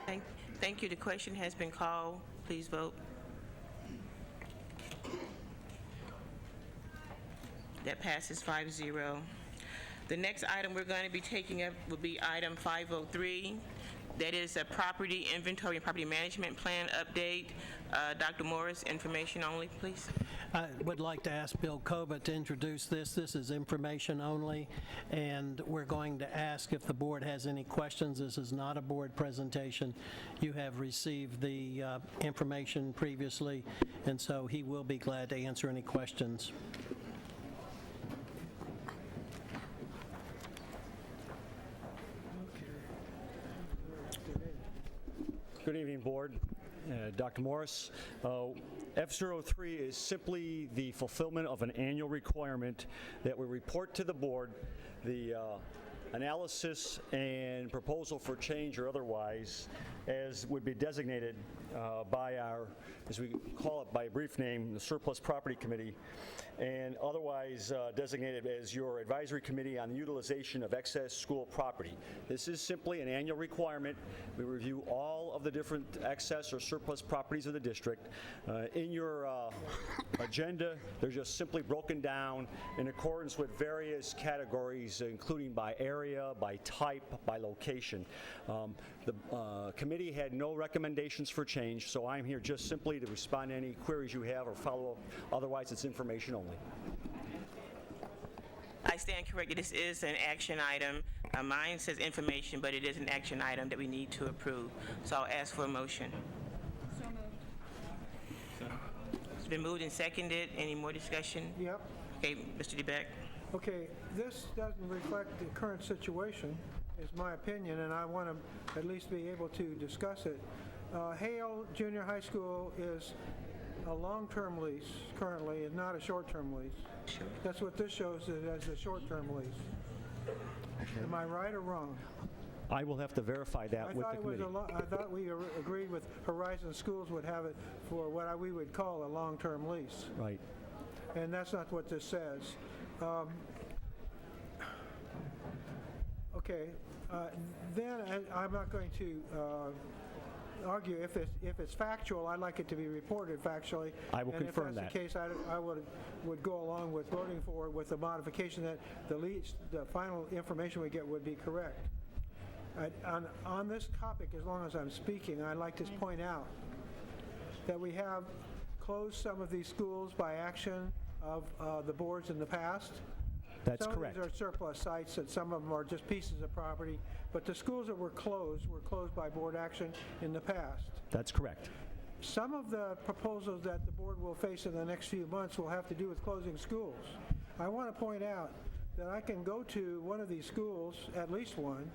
Thank you. The question has been called. Please vote. That passes 5-0. The next item we're going to be taking up will be item 503. That is a property inventory and property management plan update. Dr. Morris, information only, please. I would like to ask Bill Kova to introduce this. This is information only, and we're going to ask if the board has any questions. This is not a board presentation. You have received the information previously, and so he will be glad to answer any questions. Good evening, Board. Dr. Morris. F03 is simply the fulfillment of an annual requirement that we report to the Board the analysis and proposal for change or otherwise, as would be designated by our, as we call it by a brief name, the Surplus Property Committee, and otherwise designated as your advisory committee on the utilization of excess school property. This is simply an annual requirement. We review all of the different excess or surplus properties of the district. In your agenda, they're just simply broken down in accordance with various categories, including by area, by type, by location. The committee had no recommendations for change, so I'm here just simply to respond to any queries you have or follow up. Otherwise, it's information only. I stand corrected. This is an action item. Mine says information, but it is an action item that we need to approve. So I'll ask for a motion. So moved. It's been moved and seconded. Any more discussion? Yep. Okay, Mr. DeBeck. Okay, this doesn't reflect the current situation, is my opinion, and I want to at least be able to discuss it. Hale Junior High School is a long-term lease currently, is not a short-term lease. Sure. That's what this shows it as a short-term lease. Am I right or wrong? I will have to verify that with the committee. I thought we agreed with Horizon Schools would have it for what we would call a long-term lease. Right. And that's not what this says. Okay, then I'm not going to argue if it's factual. I'd like it to be reported factually. I will confirm that. that. And if that's the case, I would go along with voting for it with the modification that the final information we get would be correct. On this topic, as long as I'm speaking, I'd like to point out that we have closed some of these schools by action of the boards in the past. That's correct. Some of these are surplus sites, and some of them are just pieces of property, but the schools that were closed by board action in the past. That's correct. Some of the proposals that the board will face in the next few months will have to do with closing schools. I want to point out that I can go to one of these schools, at least one,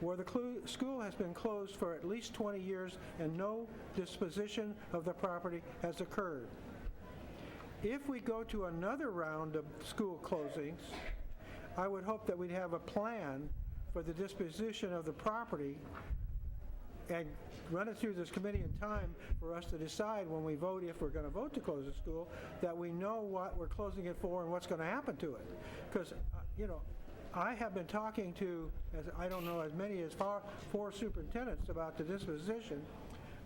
where the school has been closed for at least 20 years and no disposition of the property has occurred. If we go to another round of school closings, I would hope that we'd have a plan for the disposition of the property and run it through this committee in time for us to decide when we vote, if we're going to vote to close the school, that we know what we're closing it for and what's going to happen to it. Because, I have been talking to, I don't know, as many as 4 superintendents about the disposition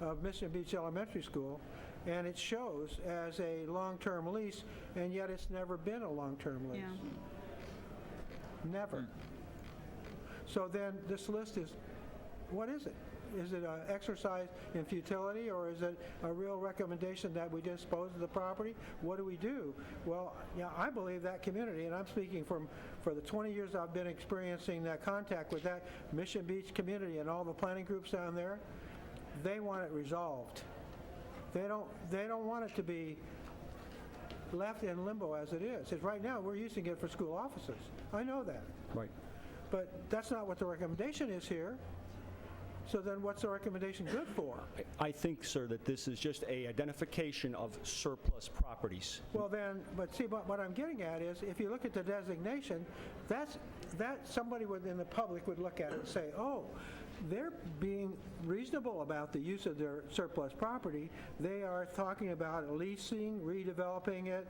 of Mission Beach Elementary School, and it shows as a long-term lease, and yet it's never been a long-term lease. Never. So then this list is, what is it? Is it an exercise in futility, or is it a real recommendation that we dispose of the property? What do we do? Well, I believe that community, and I'm speaking for the 20 years I've been experiencing that contact with that Mission Beach community and all the planning groups down there, they want it resolved. They don't want it to be left in limbo as it is. Right now, we're using it for school offices. I know that. Right. But that's not what the recommendation is here. So then what's the recommendation good for? I think, sir, that this is just a identification of surplus properties. Well then, but see, what I'm getting at is, if you look at the designation, that somebody within the public would look at it and say, oh, they're being reasonable about the use of their surplus property. They are talking about leasing, redeveloping it,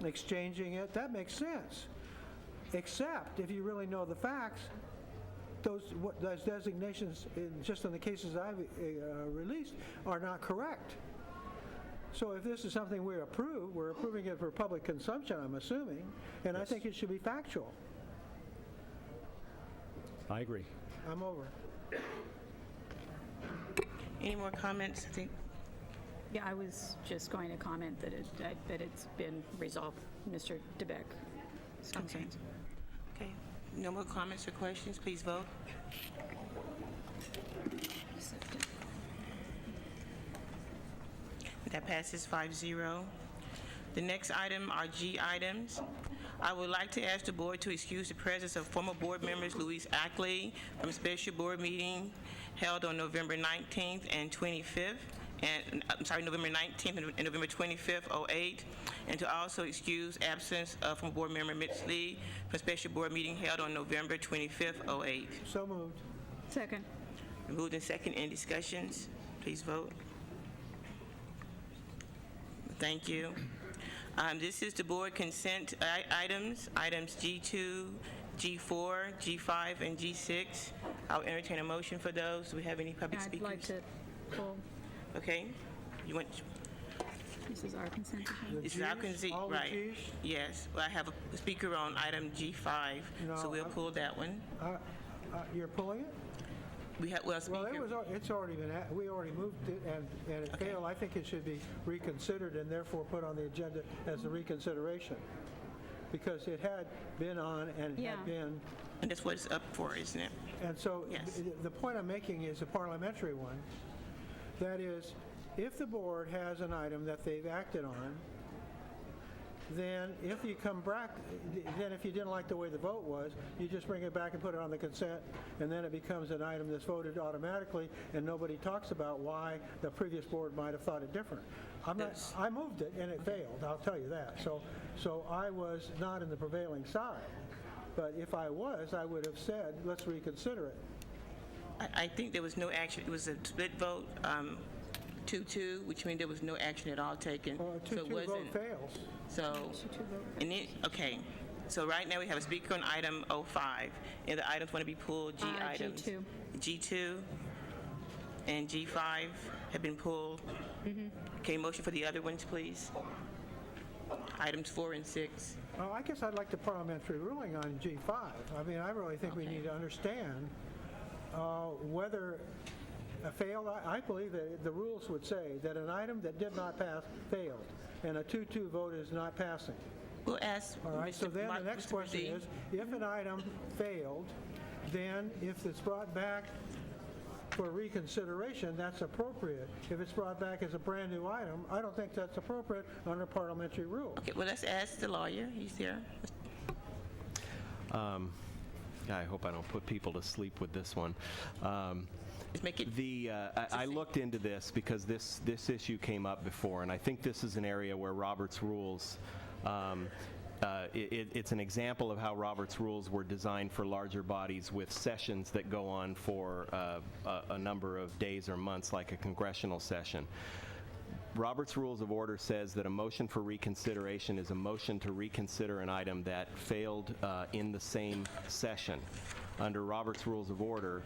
exchanging it. That makes sense. Except, if you really know the facts, those designations, just in the cases I've released, are not correct. So if this is something we approve, we're approving it for public consumption, I'm assuming, and I think it should be factual. I agree. I'm over. Any more comments? I think. Yeah, I was just going to comment that it's been resolved, Mr. DeBeck. Okay. Okay. No more comments or questions? Please vote. That passes 5-0. The next item are G items. I would like to ask the board to excuse the presence of former board members Louise Ackley from special board meeting held on November 19th and 25th. November 19th and November 25th, 08, and to also excuse absence from board member Mitch Lee from special board meeting held on November 25th, 08. So moved. Second. Moved and second. Any discussions? Please vote. Thank you. This is the board consent items G2, G4, G5, and G6. I'll entertain a motion for those. Do we have any public speakers? I'd like to pull. Okay. You want? This is our consent agenda. This is our consent, all the right? Gs? Yes. Well, I have a speaker on item G5, so we'll pull that one. You're pulling it? We have speaker. Well, it's already been. We already moved it, and it failed. I think it should be reconsidered and therefore put on the agenda as a reconsideration, because it had been on and had been. And that's what it's up for, isn't it? And so Yes. the point I'm making is a parliamentary one. That is, if the board has an item that they've acted on, then if you come back, then if you didn't like the way the vote was, you just bring it back and put it on the consent, and then it becomes an item that's voted automatically, and nobody talks about why the previous board might have thought it different. I moved it, and it failed, I'll tell you that. So I was not in the prevailing side. But if I was, I would have said, let's reconsider it. I think there was no action. It was a split vote, 2-2, which means there was no action at all taken. So it vote fails. So, and then, okay. So right now we have a speaker on item 05, and the items want to be pulled. G items. G2. G2 and G5 have been pulled. Okay, motion for the other ones, please. Items 4 and 6. Well, I guess I'd like the parliamentary ruling on G5. I mean, I really think we need to understand whether a failed. I believe that the rules would say that an item that did not pass failed, and a 2-2 vote is not passing. We'll ask All right, so then the next question is, if an item failed, then if it's brought back for reconsideration, that's appropriate. If it's brought back as a brand-new item, I don't think that's appropriate under parliamentary rules. Okay, well, let's ask the lawyer. He's here. I hope I don't put people to sleep with this one. Make it I looked into this because this issue came up before, and I think this is an area where Robert's Rules, it's an example of how Robert's Rules were designed for larger bodies with sessions that go on for a number of days or months, like a congressional session. Robert's Rules of Order says that a motion for reconsideration is a motion to reconsider an item that failed in the same session. Under Robert's Rules of Order,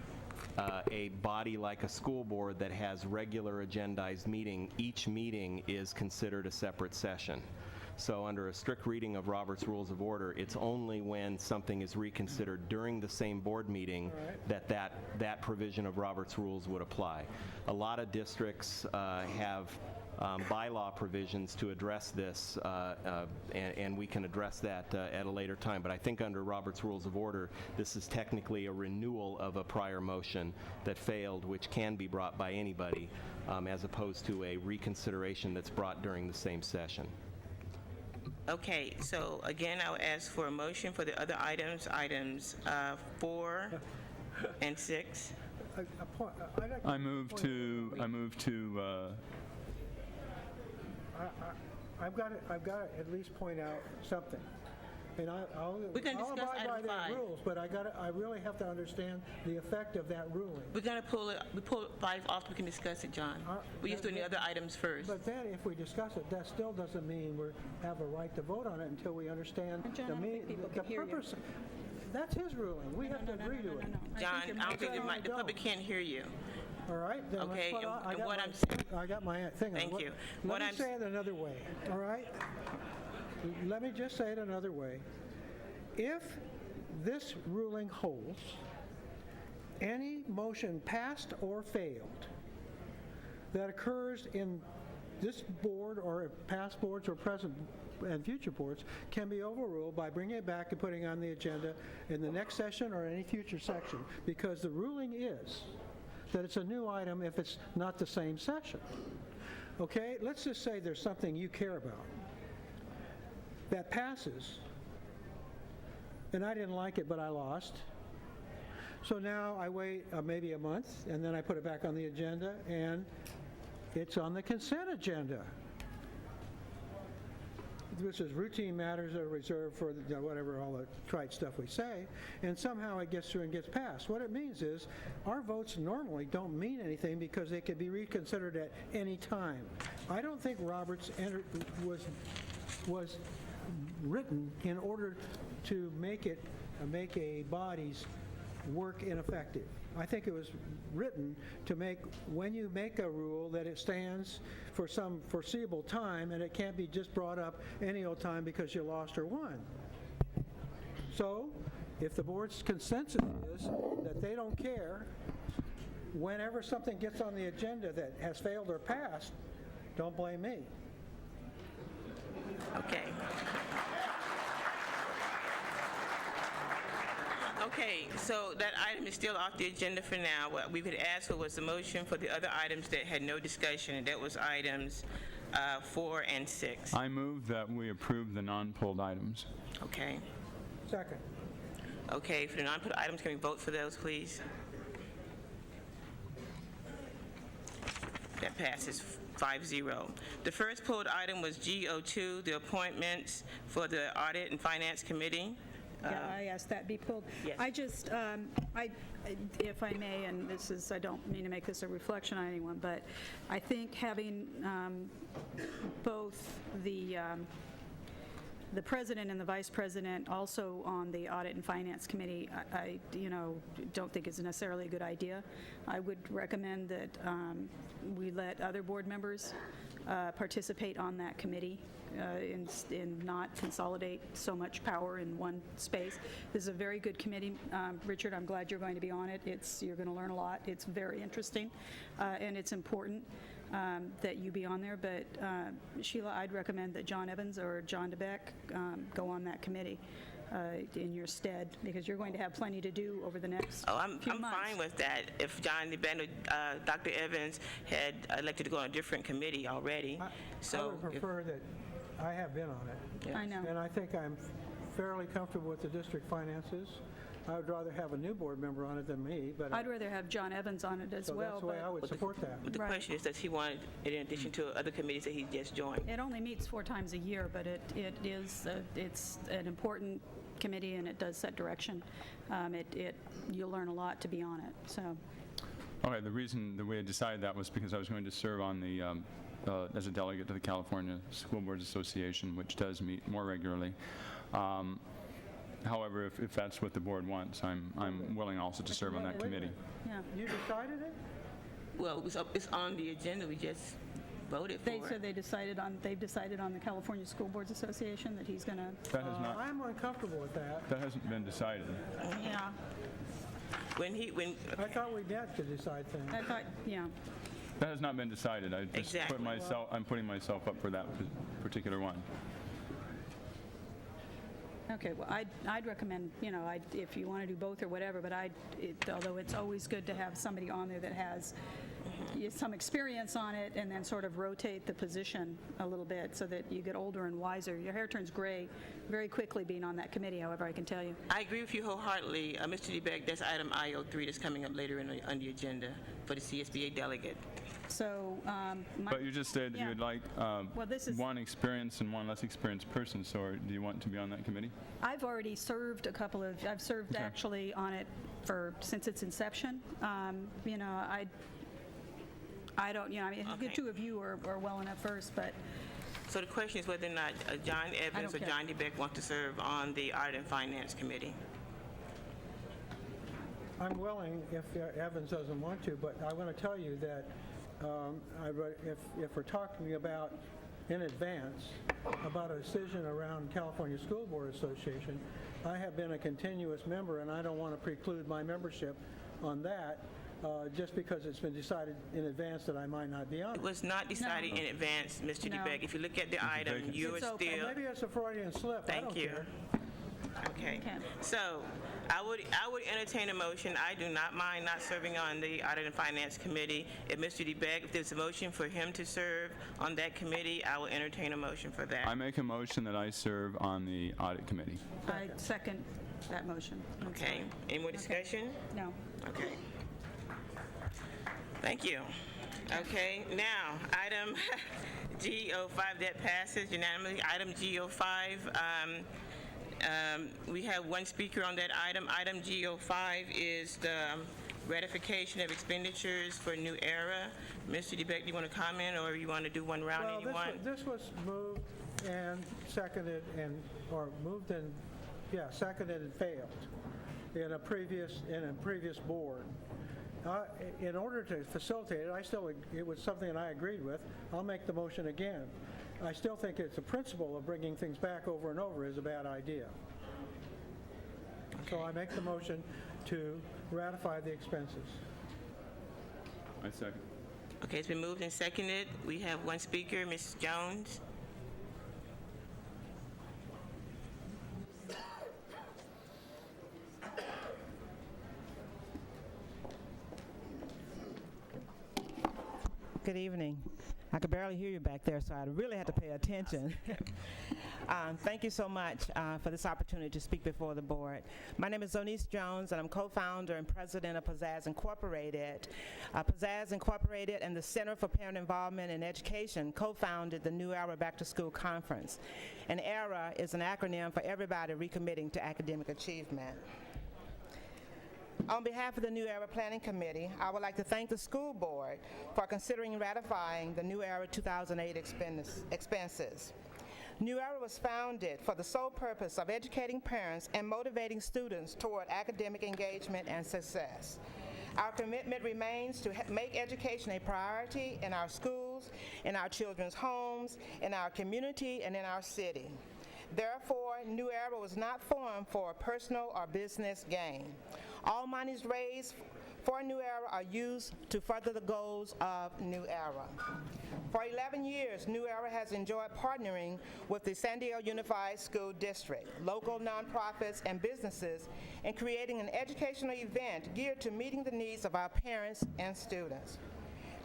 a body like a school board that has regular agendized meeting, each meeting is considered a separate session. So under a strict reading of Robert's Rules of Order, it's only when something is reconsidered during the same board meeting that provision of Robert's Rules would apply. A lot of districts have bylaw provisions to address this, and we can address that at a later time. But I think under Robert's Rules of Order, this is technically a renewal of a prior motion that failed, which can be brought by anybody, as opposed to a reconsideration that's brought during the same session. Okay, so again, I'll ask for a motion for the other items, items 4 and 6. I move to I've got to at least point out something. And I'll discuss abide by item their 5. rules, but I really have to understand the effect of that ruling. We're going to pull 5 off so we can discuss it, John. We're just doing the other items first. But then if we discuss it, that still doesn't mean we have a right to vote on it until we understand the purpose. That's his ruling. We have to agree to it. John, I don't think the public can't hear you. All right, then Okay, let's and what I'm I got my thing on. Thank you. Let me say it another way, all right? Let me just say it another way. If this ruling holds, any motion passed or failed that occurs in this board or past boards or present and future boards can be overruled by bringing it back and putting it on the agenda in the next session or any future section, because the ruling is that it's a new item if it's not the same session. Okay, let's just say there's something you care about that passes, and I didn't like it, but I lost. So now I wait maybe a month, and then I put it back on the agenda, and it's on the consent agenda. Which is routine matters that are reserved for whatever, all the trite stuff we say, and somehow it gets through and gets passed. What it means is our votes normally don't mean anything because they can be reconsidered at any time. I don't think Roberts was written in order to make a body's work ineffective. I think it was written to make, when you make a rule, that it stands for some foreseeable time and it can't be just brought up any old time because you lost or won. So, if the board's consensus is that they don't care, whenever something gets on the agenda that has failed or passed, don't blame me. Okay. Okay, so that item is still off the agenda for now. What we could ask for was a motion for the other items that had no discussion, and that was items 4 and 6. I move that we approve the non-pulled items. Okay. Second. Okay, for the non-pulled items, can we vote for those, please? That passes 5-0. The first pulled item was GO2, the appointments for the Audit and Finance Committee. Yeah, I asked that be pulled. Yes. I just, if I may, and this is, I don't mean to make this a reflection on anyone, but I think having both the president and the vice president also on the Audit and Finance Committee, I don't think is necessarily a good idea. I would recommend that we let other board members participate on that committee and not consolidate so much power in one space. This is a very good committee. Richard, I'm glad you're going to be on it. You're going to learn a lot. It's very interesting and it's important. that you be on there, but Sheila, I'd recommend that John Evans or John DeBeck go on that committee in your stead, because you're going to have plenty to do over the next I'm few months. fine with that. If John DeBeck or Dr. Evans had elected to go on a different committee already. I would prefer that I have been on it. I know. And I think I'm fairly comfortable with the district finances. I would rather have a new board member on it than me, but I'd rather have John Evans on it as so well. that's the way I would support that. But the question is, does he want it in addition to other committees that he just joined? It only meets 4 times a year, but it's an important committee, and it does set direction. You'll learn a lot to be on it. So. Okay, the reason the way I decided that was because I was going to serve on the as a delegate to the California School Boards Association, which does meet more regularly. However, if that's what the board wants, I'm willing also to serve on that committee. Yeah. You decided it? Well, it's on the agenda. We just voted for it. So they've decided on the California School Boards Association that he's going to. That has not. I'm uncomfortable with that. That hasn't been decided. Yeah. I thought we met to decide things. I thought, yeah. That has not been decided. I just Exactly. I'm putting myself up for that particular one. Okay, well, I'd recommend, if you want to do both or whatever, but although it's always good to have somebody on there that has some experience on it, and then sort of rotate the position a little bit so that you get older and wiser. Your hair turns gray very quickly being on that committee, however, I can tell you. I agree with you wholeheartedly. Mr. DeBeck, that's item IO3 that's coming up later on the agenda for the CSBA delegate. So, But you just said you would like Well, this is- one experienced and one less experienced person, so do you want to be on that committee? I've already served I've served Okay. actually on it since its inception. I don't, the two of you are well enough first, but. So the question is whether or not John Evans or care. John DeBeck want to serve on the Audit and Finance Committee. I'm willing if Evans doesn't want to, but I want to tell you that if we're talking about in advance about a decision around California School Board Association, I have been a continuous member, and I don't want to preclude my membership on that just because it's been decided in advance that I might not be on it. It was not decided in advance, Mr. No. DeBeck. If you look at the item, you are It's still... okay. Maybe it's a Freudian slip. I Thank don't you. care. Okay. Okay. So I would entertain a motion. I do not mind not serving on the Audit and Finance Committee. If Mr. DeBeck, if there's a motion for him to serve on that committee, I will entertain a motion for that. I make a motion that I serve on the Audit Committee. I second that motion. Okay. Any more discussion? No. Okay. Thank you. Okay, now, item G05, that passes unanimously. Item G05, we have one speaker on that item. Item G05 is the ratification of expenditures for New Era. Mr. DeBeck, do you want to comment, or you want to do one round and you want? This was moved and seconded seconded and failed in a previous board. In order to facilitate it, it was something that I agreed with. I'll make the motion again. I still think it's a principle of bringing things back over and over is a bad idea. So I make the motion to ratify the expenses. I second. Okay, it's been moved and seconded. We have one speaker, Ms. Jones. Good evening. I could barely hear you back there, so I really had to pay attention. Thank you so much for this opportunity to speak before the board. My name is Zonice Jones, and I'm co-founder and president of Pizzazz Incorporated. Pizzazz Incorporated and the Center for Parent Involvement in Education co-founded the New Era Back to School Conference. And ERA is an acronym for Everybody Recommitting to Academic Achievement. On behalf of the New Era Planning Committee, I would like to thank the school board for considering ratifying the New Era 2008 expenses. New Era was founded for the sole purpose of educating parents and motivating students toward academic engagement and success. Our commitment remains to make education a priority in our schools, in our children's homes, in our community, and in our city. Therefore, New Era was not formed for personal or business gain. All monies raised for New Era are used to further the goals of New Era. For 11 years, New Era has enjoyed partnering with the San Diego Unified School District, local nonprofits, and businesses in creating an educational event geared to meeting the needs of our parents and students.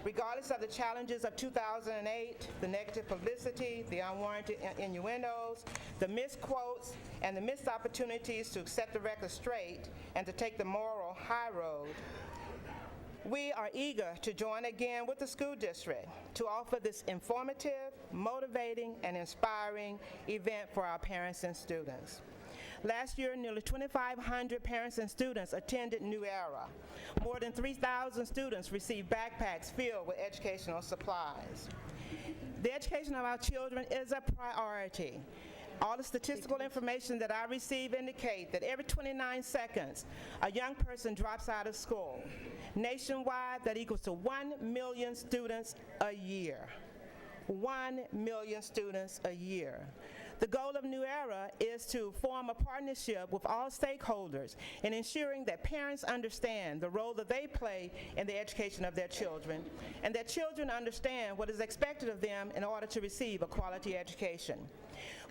Regardless of the challenges of 2008, the negative publicity, the unwarranted innuendos, the misquotes, and the missed opportunities to set the record straight and to take the moral high road, we are eager to join again with the school district to offer this informative, motivating, and inspiring event for our parents and students. Last year, nearly 2,500 parents and students attended New Era. More than 3,000 students received backpacks filled with educational supplies. The education of our children is a priority. All the statistical information that I receive indicate that every 29 seconds, a young person drops out of school. Nationwide, that equals to 1 million students a year. 1 million students a year. The goal of New Era is to form a partnership with all stakeholders in ensuring that parents understand the role that they play in the education of their children, and that children understand what is expected of them in order to receive a quality education.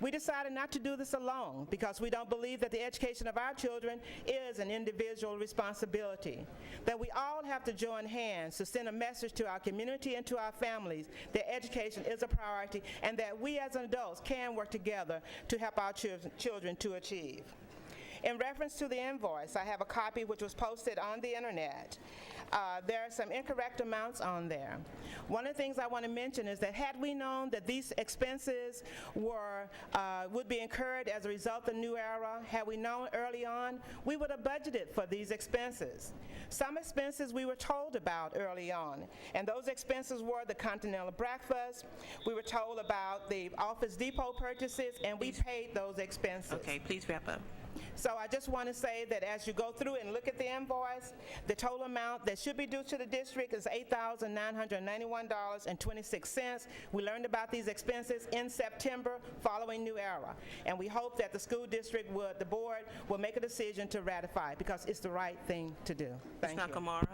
We decided not to do this alone because we don't believe that the education of our children is an individual responsibility, that we all have to join hands to send a message to our community and to our families that education is a priority and that we as adults can work together to help our children to achieve. In reference to the invoice, I have a copy which was posted on the internet. There are some incorrect amounts on there. One of the things I want to mention is that had we known that these expenses would be incurred as a result of New Era, had we known early on, we would have budgeted for these expenses. Some expenses we were told about early on, and those expenses were the Continental breakfast, we were told about the Office Depot purchases, and we paid those expenses. Okay, please wrap up. So I just want to say that as you go through and look at the invoice, the total amount that should be due to the district is $8,991.26. We learned about these expenses in September following New Era, and we hope that the school district the board will make a decision to ratify because it's the right thing to do. Thank you. Ms. Nakamura?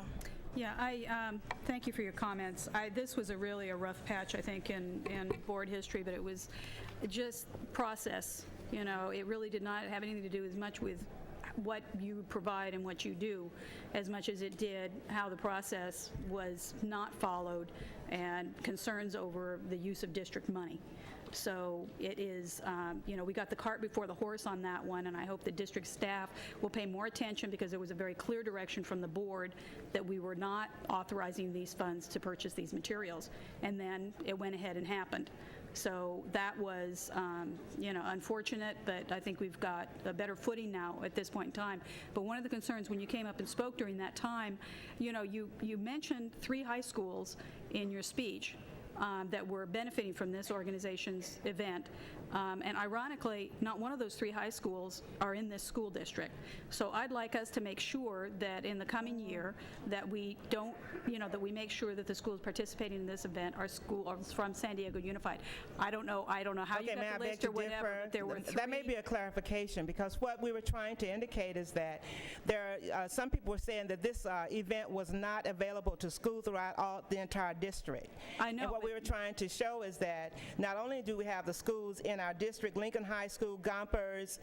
Yeah, I thank you for your comments. This was really a rough patch, I think, in board history, but it was just process. You know, it really did not have anything to do as much with what you provide and what you do as much as it did how the process was not followed and concerns over the use of district money. So it is, you know, we got the cart before the horse on that one, and I hope the district staff will pay more attention because there was a very clear direction from the board that we were not authorizing these funds to purchase these materials, and then it went ahead and happened. So that was, you know, unfortunate, but I think we've got a better footing now at this point in time. But one of the concerns when you came up and spoke during that time, you know, you mentioned 3 high schools in your speech that were benefiting from this organization's event. And ironically, not one of those 3 high schools are in this school district. So I'd like us to make sure that in the coming year that we don't, you know, that we make sure that the schools participating in this event are schools from San Diego Unified. I don't know how you got the list or whatever, but there were 3. That may be a clarification because what we were trying to indicate is that there some people were saying that this event was not available to schools throughout the entire district. I know. And what we were trying to show is that not only do we have the schools in our district, Lincoln High School, Gompers,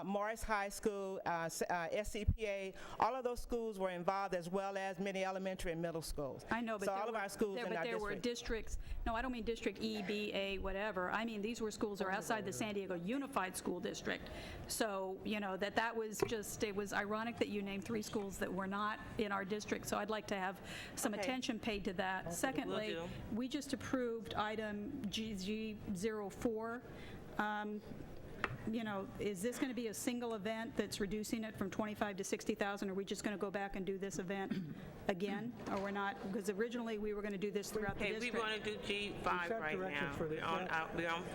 Morris High School, SCPA, all of those schools were involved as well as many elementary and middle schools. I know, but so all of our schools in our there were districts, no, I don't mean District E, B, A, whatever. I mean these were schools that are outside the San Diego Unified School District. So, you know, that was just, it was ironic that you named 3 schools that were not in our district, so I'd like to have some attention paid to that. Secondly, we just approved item G04. You know, is this going to be a single event that's reducing it from 25 to 60,000? Are we just going to go back and do this event again, or we're not? Because originally we were going to do this throughout the district. We want to do G5 right now. We're on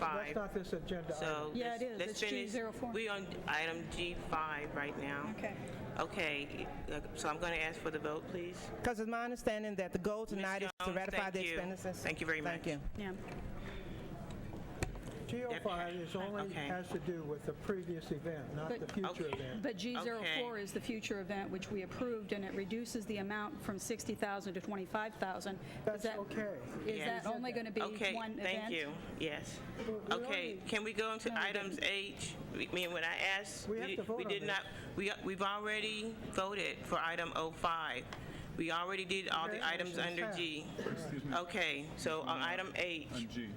5. That's not this agenda So yeah, it is. Let's It's finish. G04. We're on item G5 right now. Okay. Okay, so I'm going to ask for the vote, please. Because it's my understanding that the goal tonight is to ratify the expenditures. Thank you very much. Thank you. Yeah. GO5 is only, Okay. has to do with the previous event, not But- the future event. But G04 is the future event, which we approved, and it reduces the amount from 60,000 to 25,000. That's okay. Is Yeah. that only going to be Okay, one event? thank you, yes. Okay, can we go into items H? I mean, when I asked, We have to vote we on did this. not, we've already voted for item 05. We already did all the Okay, items motion under passed. G. Okay, so on item H, On G.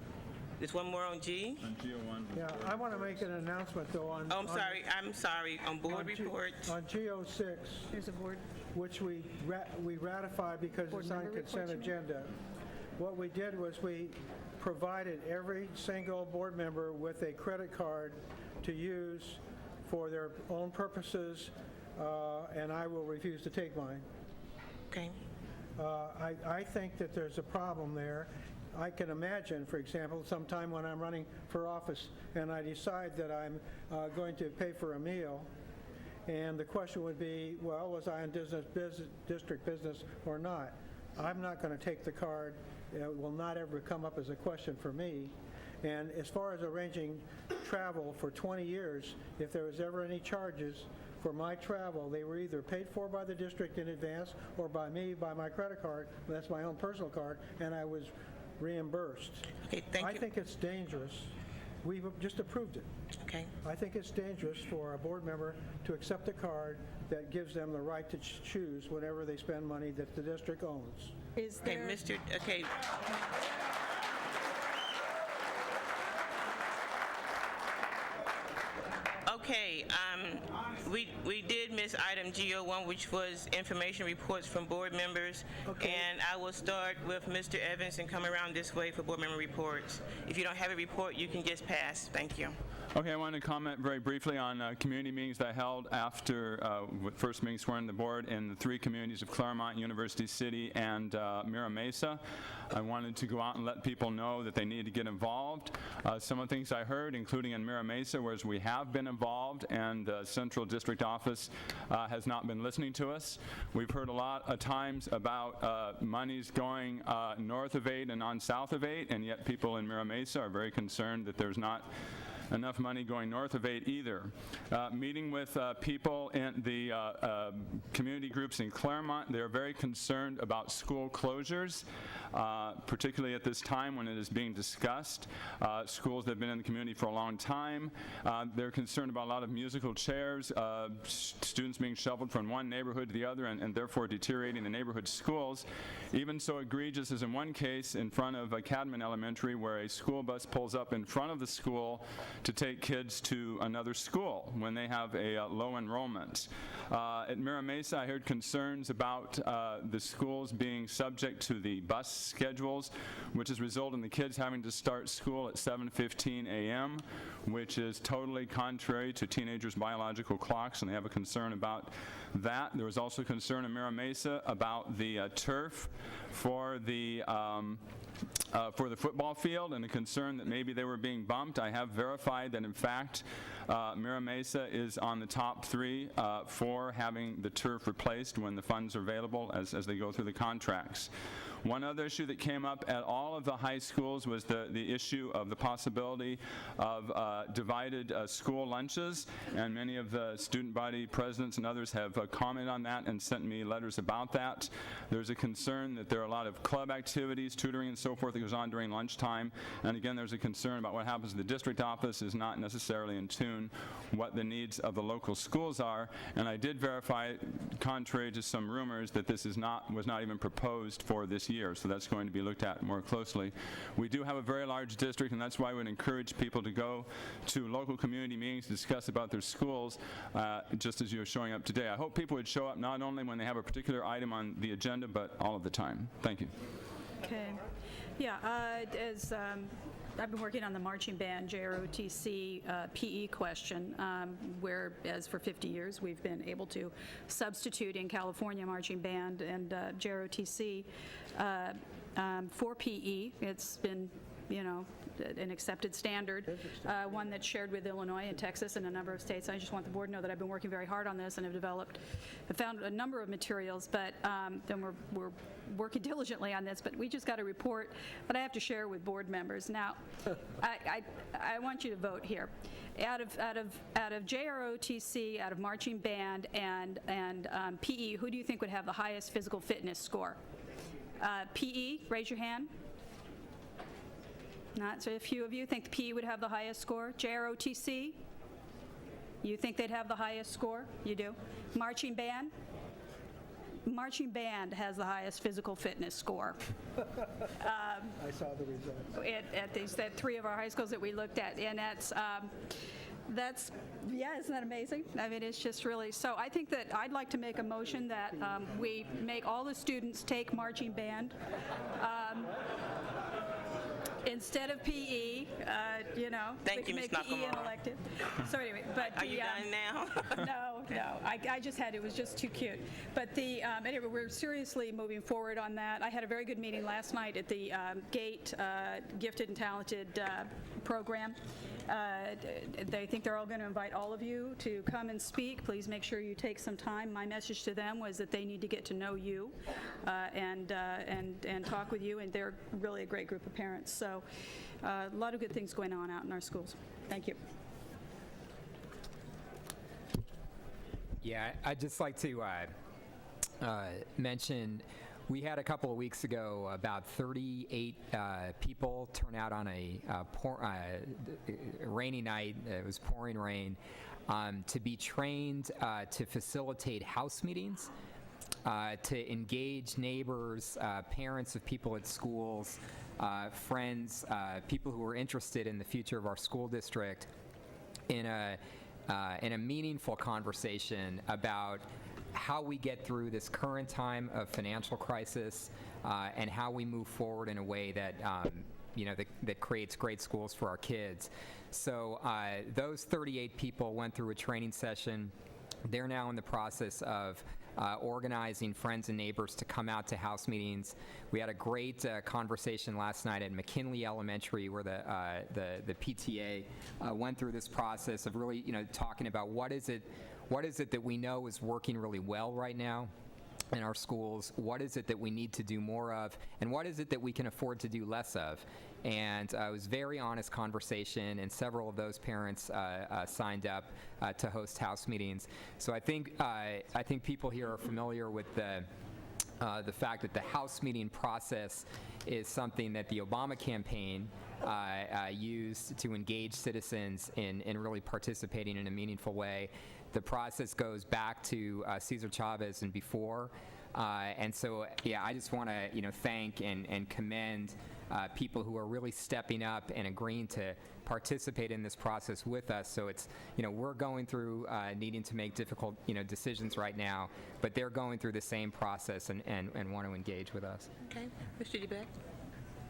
there's one more on G? On GO1. Yeah, I want to make an announcement, though, on... Oh, I'm sorry, on board on G- reports. On GO6, There's a board. which we ratified because Board it's on member consent reports, you mean? agenda. What we did was we provided every single board member with a credit card to use for their own purposes, and I will refuse to take mine. Okay. I think that there's a problem there. I can imagine, for example, sometime when I'm running for office and I decide that I'm going to pay for a meal, and the question would be, well, was I in district business or not? I'm not going to take the card. It will not ever come up as a question for me. And as far as arranging travel for 20 years, if there was ever any charges for my travel, they were either paid for by the district in advance or by me, by my credit card. That's my own personal card, and I was reimbursed. Okay, thank I you. think it's dangerous. We've just approved it. Okay. I think it's dangerous for a board member to accept a card that gives them the right to choose whenever they spend money that the district owns. Is Okay, there... okay. Okay, we did miss item GO1, which was information reports from board members. And I will start with Mr. Evans and come around this way for board member reports. If you don't have a report, you can just pass. Thank you. Okay, I want to comment very briefly on community meetings that I held after first being sworn in the board in the three communities of Claremont, University City, and Mira Mesa. I wanted to go out and let people know that they needed to get involved. Some of the things I heard, including in Mira Mesa, whereas we have been involved and the Central District Office has not been listening to us. We've heard a lot of times about monies going north of 8 and on south of 8, and yet people in Mira Mesa are very concerned that there's not enough money going north of 8 either. Meeting with people in the community groups in Claremont, they're very concerned about school closures, particularly at this time when it is being discussed. Schools that have been in the community for a long time, they're concerned about a lot of musical chairs, students being shuffled from one neighborhood to the other and therefore deteriorating the neighborhood schools. Even so egregious as in one case in front of Cadman Elementary, where a school bus pulls up in front of the school to take kids to another school when they have a low enrollment. At Mira Mesa, I heard concerns about the schools being subject to the bus schedules, which has resulted in the kids having to start school at 7:15 a.m., which is totally contrary to teenagers' biological clocks, and they have a concern about that. There was also concern in Mira Mesa about the turf for the football field, and a concern that maybe they were being bumped. I have verified that, in fact, Mira Mesa is on the top 3 for having the turf replaced when the funds are available as they go through the contracts. One other issue that came up at all of the high schools was the issue of the possibility of divided school lunches, and many of the student body presidents and others have commented on that and sent me letters about that. There's a concern that there are a lot of club activities, tutoring and so forth that goes on during lunchtime, and again there's a concern about what happens. The district office is not necessarily in tune what the needs of the local schools are, and I did verify, contrary to some rumors, that this was not even proposed for this year, so that's going to be looked at more closely. We do have a very large district, and that's why we would encourage people to go to local community meetings to discuss about their schools, just as you're showing up today. I hope people would show up not only when they have a particular item on the agenda, but all of the time. Thank you. Okay. Yeah, as I've been working on the marching band JROTC PE question, where, as for 50 years, we've been able to substitute in California marching band and JROTC for PE. It's been an accepted standard, one that's shared with Illinois and Texas and a number of states. I just want the board to know that I've been working very hard on this and have found a number of materials, but then we're working diligently on this, but we just got a report that I have to share with board members. Now, I want you to vote here. Out of JROTC, out of marching band and PE, who do you think would have the highest physical fitness score? PE, raise your hand. Not so a few of you think the PE would have the highest score. JROTC, you think they'd have the highest score? You do. Marching band? Marching band has the highest physical fitness score. I saw the results. At 3 of our high schools that we looked at, and that's, yeah, isn't that amazing? I mean, it's just really, so I think that I'd like to make a motion that we make all the students take marching band. Instead of PE, Thank you, make Ms. PE an elective. So anyway, but Are you done now? no, I just had, it was just too cute. But anyway, we're seriously moving forward on that. I had a very good meeting last night at the GATE Gifted and Talented program. They think they're all going to invite all of you to come and speak. Please make sure you take some time. My message to them was that they need to get to know you and talk with you, and they're really a great group of parents. So a lot of good things going on out in our schools. Thank you. Yeah, I'd just like to mention we had a couple of weeks ago about 38 people turn out on a rainy night. It was pouring rain to be trained to facilitate house meetings, to engage neighbors, parents of people at schools, friends, people who are interested in the future of our school district in a meaningful conversation about how we get through this current time of financial crisis and how we move forward in a way that that creates great schools for our kids. So those 38 people went through a training session. They're now in the process of organizing friends and neighbors to come out to house meetings. We had a great conversation last night at McKinley Elementary where the PTA went through this process of really talking about what is it that we know is working really well right now in our schools, what is it that we need to do more of, and what is it that we can afford to do less of. And it was a very honest conversation, and several of those parents signed up to host house meetings. So I think people here are familiar with the fact that the house meeting process is something that the Obama campaign used to engage citizens in really participating in a meaningful way. The process goes back to Cesar Chavez and before. And so, yeah, I just want to, thank and commend people who are really stepping up and agreeing to participate in this process with us. So it's, we're going through needing to make difficult, decisions right now, but they're going through the same process and want to engage with us. Okay. Mr. DeBeck?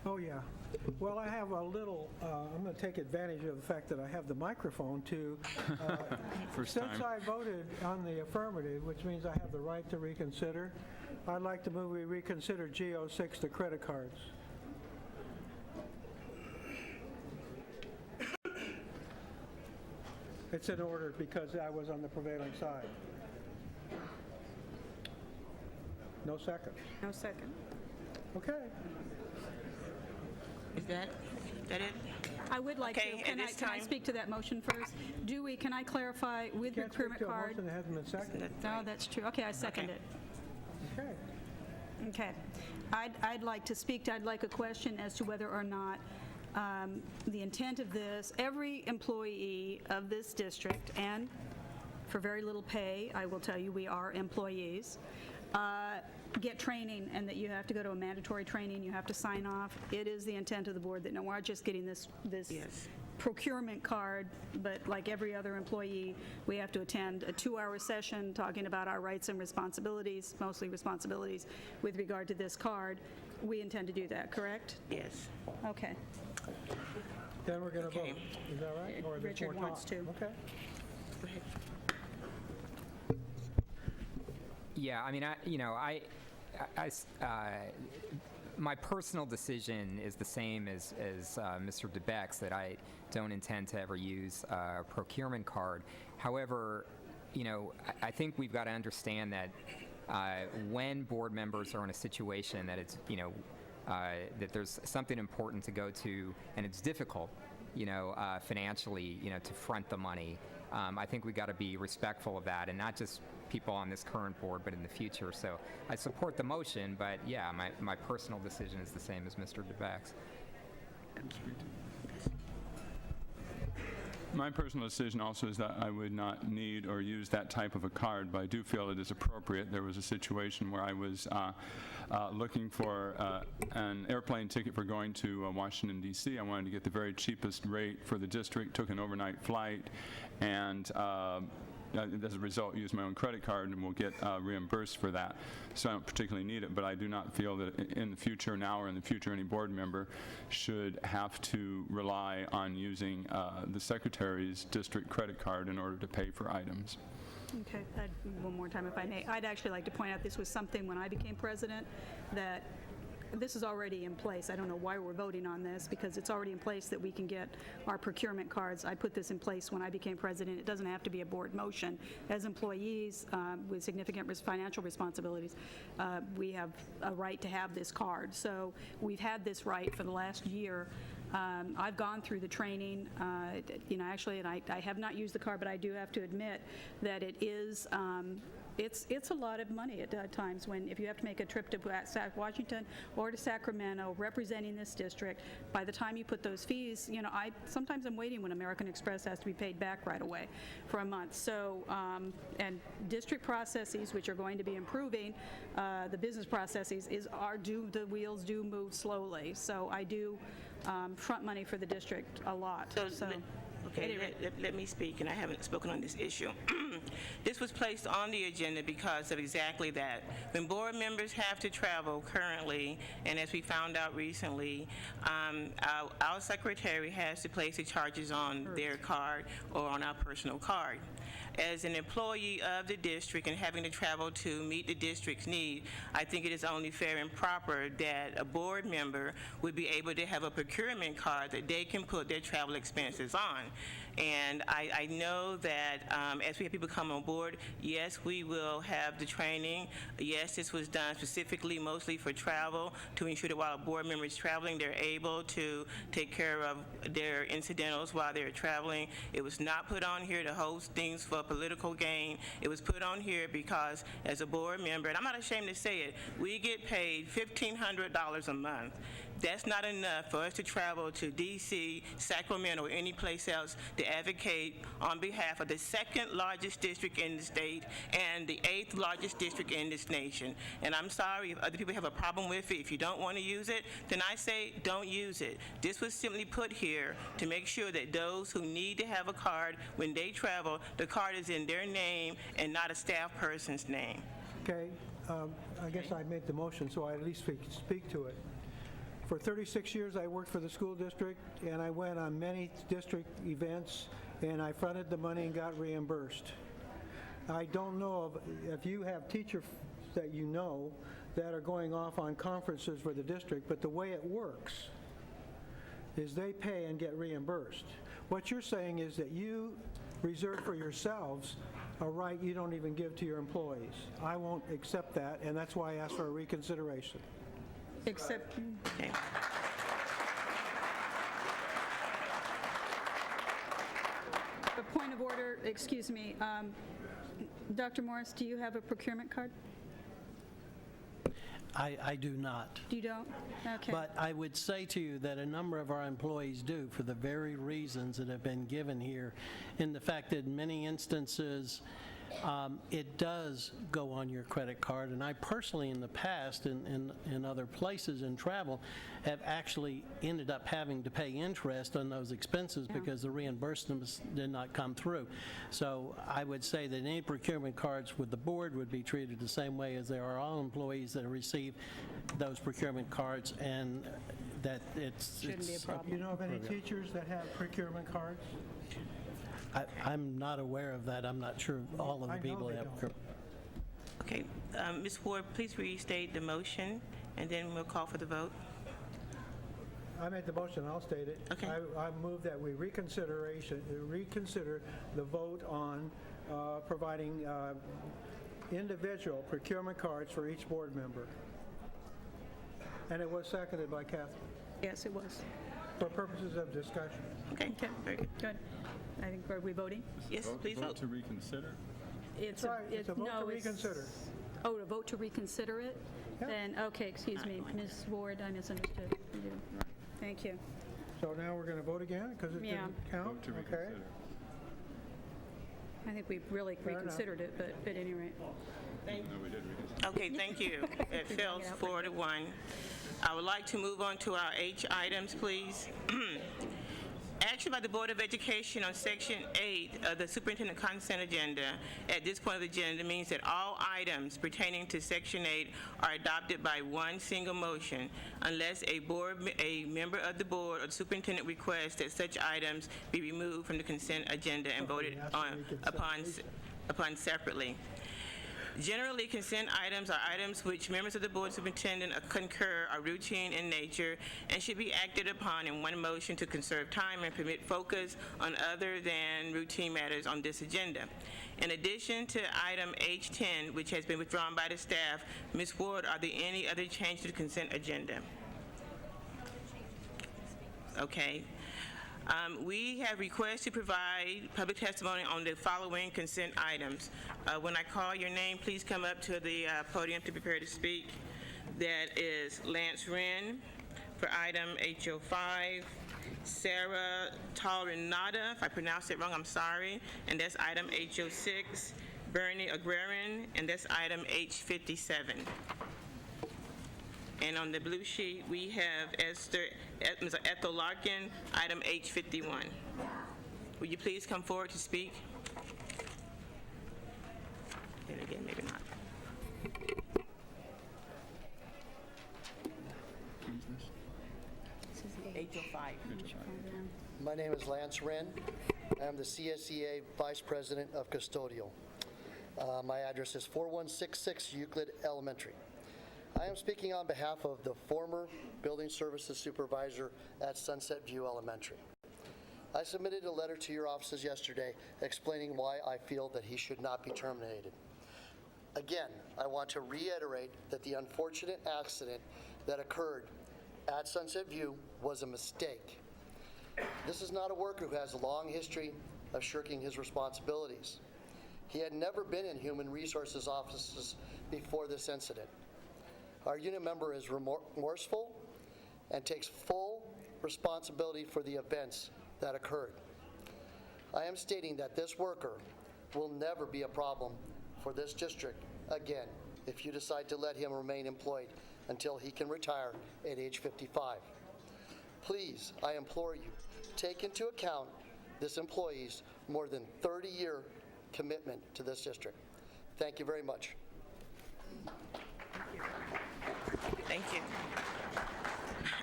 Oh, yeah. Well, I have a little, I'm going to take advantage of the fact that I have the microphone to, since I voted on the affirmative, which means I have the right to reconsider, I'd like to move we reconsider G06, the credit cards. It's in order because I was on the prevailing side. No second. No second. Okay. Is that it? I would like Okay, to. Can I speak to that motion first? Can I clarify with Can't speak procurement to a card? motion that hasn't been seconded. No, that's true. Okay, I second it. Okay. Okay. I'd like to speak I'd like a question as to whether or not the intent of this, every employee of this district, and for very little pay, I will tell you we are employees, get training, and that you have to go to a mandatory training, you have to sign off. It is the intent of the board that no, we're not just getting this Yes. procurement card, but like every other employee, we have to attend a 2-hour session talking about our rights and responsibilities, mostly responsibilities, with regard to this card. We intend to do that, correct? Yes. Okay. Then we're going to vote. Is that right? Or is there Richard more wants talk? to. Okay. Go ahead. Yeah, I mean, my personal decision is the same as Mr. DeBeck's, that I don't intend to ever use a procurement card. However, I think we've got to understand that when board members are in a situation that it's, that there's something important to go to, and it's difficult, financially, to front the money. I think we've got to be respectful of that, and not just people on this current board, but in the future. So I support the motion, but yeah, my personal decision is the same as Mr. DeBeck's. My personal decision also is that I would not need or use that type of a card, but I do feel it is appropriate. There was a situation where I was looking for an airplane ticket for going to Washington, D.C. I wanted to get the very cheapest rate for the district, took an overnight flight, and as a result, use my own credit card and will get reimbursed for that. So I don't particularly need it, but I do not feel that in the future now or in the future any board member should have to rely on using the secretary's district credit card in order to pay for items. Okay, one more time if I may. I'd actually like to point out this was something when I became president that this is already in place. I don't know why we're voting on this, because it's already in place that we can get our procurement cards. I put this in place when I became president. It doesn't have to be a board motion. As employees with significant financial responsibilities, we have a right to have this card. So we've had this right for the last year. I've gone through the training, actually, and I have not used the card, but I do have to admit that it is, it's a lot of money at times if you have to make a trip to Washington or to Sacramento representing this district. By the time you put those fees, sometimes I'm waiting when American Express has to be paid back right away for a month. So, and district processes, which are going to be improving, the business processes the wheels do move slowly. So I do front money for the district a lot. Okay, let me speak, and I haven't spoken on this issue. This was placed on the agenda because of exactly that. When board members have to travel currently, and as we found out recently, our secretary has to place the charges on their card or on our personal card. As an employee of the district and having to travel to meet the district's need, I think it is only fair and proper that a board member would be able to have a procurement card that they can put their travel expenses on. And I know that as we have people come on board, yes, we will have the training. Yes, this was done specifically mostly for travel to ensure that while a board member is traveling, they're able to take care of their incidentals while they're traveling. It was not put on here to host things for political gain. It was put on here because as a board member, and I'm not ashamed to say it, we get paid $1,500 a month. That's not enough for us to travel to D.C., Sacramento, or any place else to advocate on behalf of the second largest district in the state and the 8th largest district in this nation. And I'm sorry if other people have a problem with it. If you don't want to use it, then I say don't use it. This was simply put here to make sure that those who need to have a card when they travel, the card is in their name and not a staff person's name. Okay, I guess I made the motion, so I at least speak to it. For 36 years, I worked for the school district, and I went on many district events, and I fronted the money and got reimbursed. I don't know if you have teachers that you know that are going off on conferences for the district, but the way it works is they pay and get reimbursed. What you're saying is that you reserve for yourselves a right you don't even give to your employees. I won't accept that, and that's why I asked for a reconsideration. Except, okay. A point of order, excuse me. Dr. Morris, do you have a procurement card? I do not. You don't? Okay. But I would say to you that a number of our employees do for the very reasons that have been given here, in the fact that in many instances it does go on your credit card. And I personally, in the past, in other places in travel, have actually ended up having to pay interest on those expenses because the reimbursements did not come through. So I would say that any procurement cards with the board would be treated the same way as there are all employees that receive those procurement cards, and that shouldn't be a problem. You know of any teachers that have procurement cards? I'm not aware of that. I'm not sure all of the people have. Okay, Ms. Ward, please restate the motion and then we'll call for the vote. I made the motion, I'll state it. Okay. I move that we reconsider the vote on providing individual procurement cards for each board member. And it was seconded by Catherine. Yes, it was. For purposes of discussion. Okay, very good. Good. I think, are we voting? Yes, please vote. to reconsider? It's Right, it's a vote to no, it's- reconsider. Oh, to vote to reconsider it? Then, okay, excuse me, Ms. Ward, I misunderstood. You. Thank you. So now we're going to vote again because it Yeah. didn't count? Vote to Okay. reconsider. I think we really Fair enough. reconsidered it, but at any rate. No, we did reconsider. Okay, thank you. It fails 4-1. I would like to move on to our H items, please. Action by the Board of Education on Section 8 of the Superintendent Consent Agenda at this point of the agenda means that all items pertaining to Section 8 are adopted by one single motion unless a member of the board or the superintendent requests that such items be removed from the consent agenda and voted on upon separately. Generally, consent items are items which members of the board superintendent concur are routine in nature and should be acted upon in one motion to conserve time and permit focus on other than routine matters on this agenda. In addition to item H10, which has been withdrawn by the staff, Ms. Ward, are there any other changes to the consent agenda? Okay. We have requests to provide public testimony on the following consent items. When I call your name, please come up to the podium to prepare to speak. That is Lance Wren for item H05, Sarah Talrenada, if I pronounced it wrong, I'm sorry, and that's item H06, Bernie Agrarian, and that's item H57. And on the blue sheet, we have Ms. Ethel Larkin, item H51. Will you please come forward to speak? And again, maybe not. H05. My name is Lance Wren. I'm the CSEA Vice President of Custodial. My address is 4166 Euclid Elementary. I am speaking on behalf of the former Building Services Supervisor at Sunset View Elementary. I submitted a letter to your offices yesterday explaining why I feel that he should not be terminated. Again, I want to reiterate that the unfortunate accident that occurred at Sunset View was a mistake. This is not a worker who has a long history of shirking his responsibilities. He had never been in Human Resources offices before this incident. Our unit member is remorseful and takes full responsibility for the events that occurred. I am stating that this worker will never be a problem for this district again if you decide to let him remain employed until he can retire at age 55. Please, I implore you, take into account this employee's more than 30-year commitment to this district. Thank you very much. Thank you.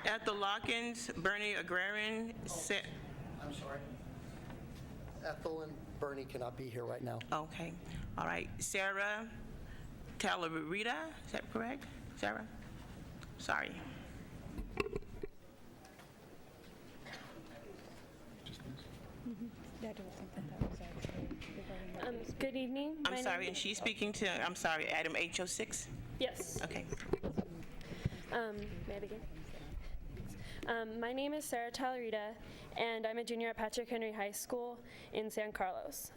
Ethel Larkins, Bernie Agrarian, I'm sorry. Ethel and Bernie cannot be here right now. Okay, all right. Sarah Talarita, is that correct? Sarah? Sorry. Good evening. I'm sorry, and she's speaking to, I'm sorry, Adam H06? Yes. Okay. May I begin? My name is Sarah Talarita, and I'm a junior at Patrick Henry High School in San Carlos.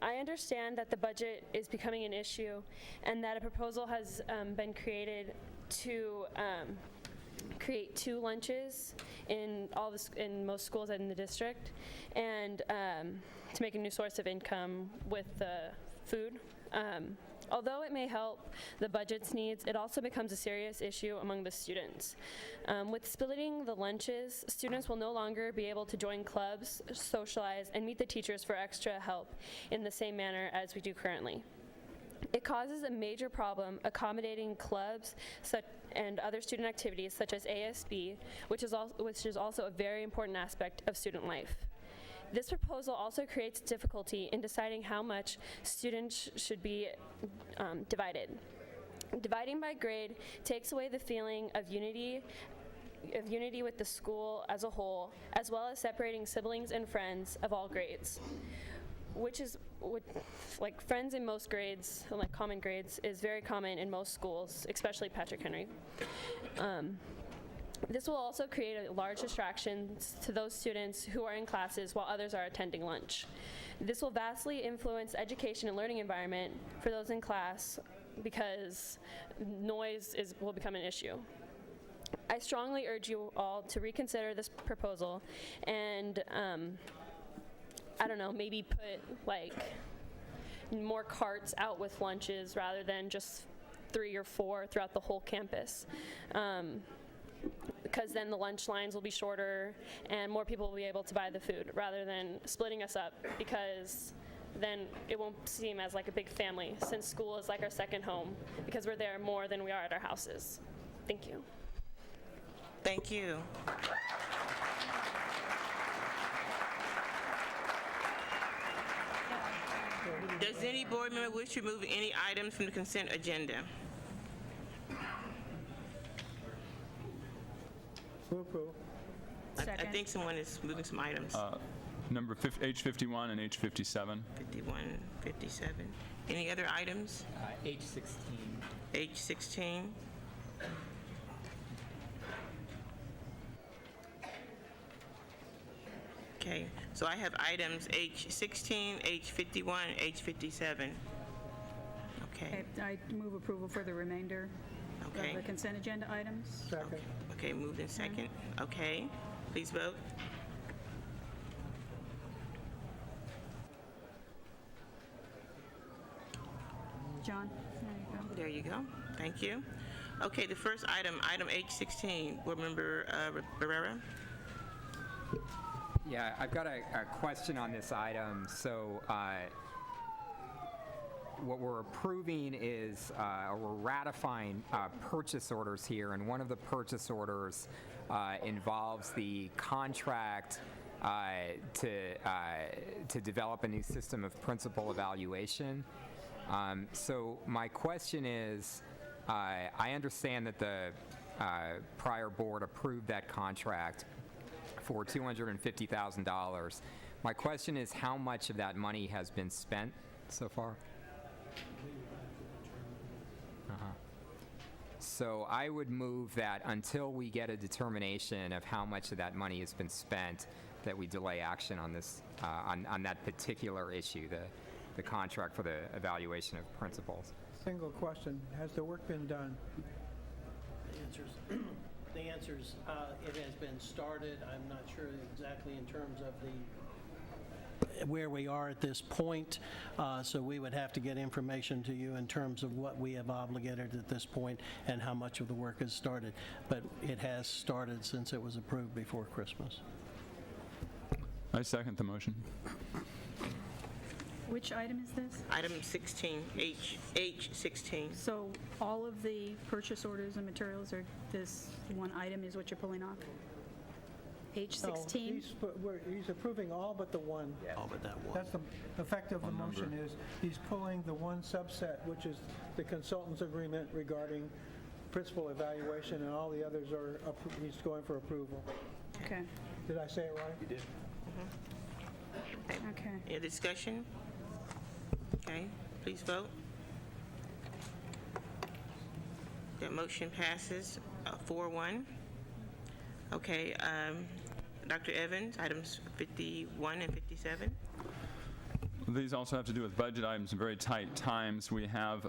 I understand that the budget is becoming an issue and that a proposal has been created to create 2 lunches in most schools in the district, and to make a new source of income with the food. Although it may help the budget's needs, it also becomes a serious issue among the students. With splitting the lunches, students will no longer be able to join clubs, socialize, and meet the teachers for extra help in the same manner as we do currently. It causes a major problem accommodating clubs and other student activities such as ASB, which is also a very important aspect of student life. This proposal also creates difficulty in deciding how much students should be divided. Dividing by grade takes away the feeling of unity with the school as a whole, as well as separating siblings and friends of all grades, which is like friends in most grades, like common grades, is very common in most schools, especially Patrick Henry. This will also create a large distractions to those students who are in classes while others are attending lunch. This will vastly influence education and learning environment for those in class because noise will become an issue. I strongly urge you all to reconsider this proposal and, I don't know, maybe put like more carts out with lunches rather than just 3 or 4 throughout the whole campus. Because then the lunch lines will be shorter and more people will be able to buy the food rather than splitting us up, because then it won't seem as like a big family, since school is like our second home because we're there more than we are at our houses. Thank you. Thank you. Does any board member wish to remove any items from the consent agenda? I think someone is moving some items. Number H51 and H57. 51, 57. Any other items? H16. H16. Okay, so I have items H16, H51, H57. Okay. I move approval for the remainder Okay. of the consent agenda items. Second. Okay, moved in second. Okay, please vote. John, There you go. Thank you. Okay, the first item, item H16, Board Member Barrera. Yeah, I've got a question on this item. So what we're approving is, or we're ratifying purchase orders here, and one of the purchase orders involves the contract to develop a new system of principal evaluation. So my question is, I understand that the prior board approved that contract for $250,000. My question is, how much of that money has been spent so far? So I would move that until we get a determination of how much of that money has been spent, that we delay action on this, on that particular issue, the contract for the evaluation of principals. Single question, has the work been done? The answer's, it has been started. I'm not sure exactly in terms of where we are at this point, so we would have to get information to you in terms of what we have obligated at this point and how much of the work has started. But it has started since it was approved before Christmas. I second the motion. which item is this? Item 16, H16. So all of the purchase orders and materials, or this one item is what you're pulling off? H16? No, he's approving all but the one. All but that one. That's the effect of the motion is, he's pulling the one subset, which is the consultant's agreement regarding principal evaluation, and all the others are, he's going for approval. Okay. Did I say it right? You did. Okay. Any discussion? Okay, please vote. That motion passes 4-1. Okay, Dr. Evans, items 51 and 57. These also have to do with budget items in very tight times. We have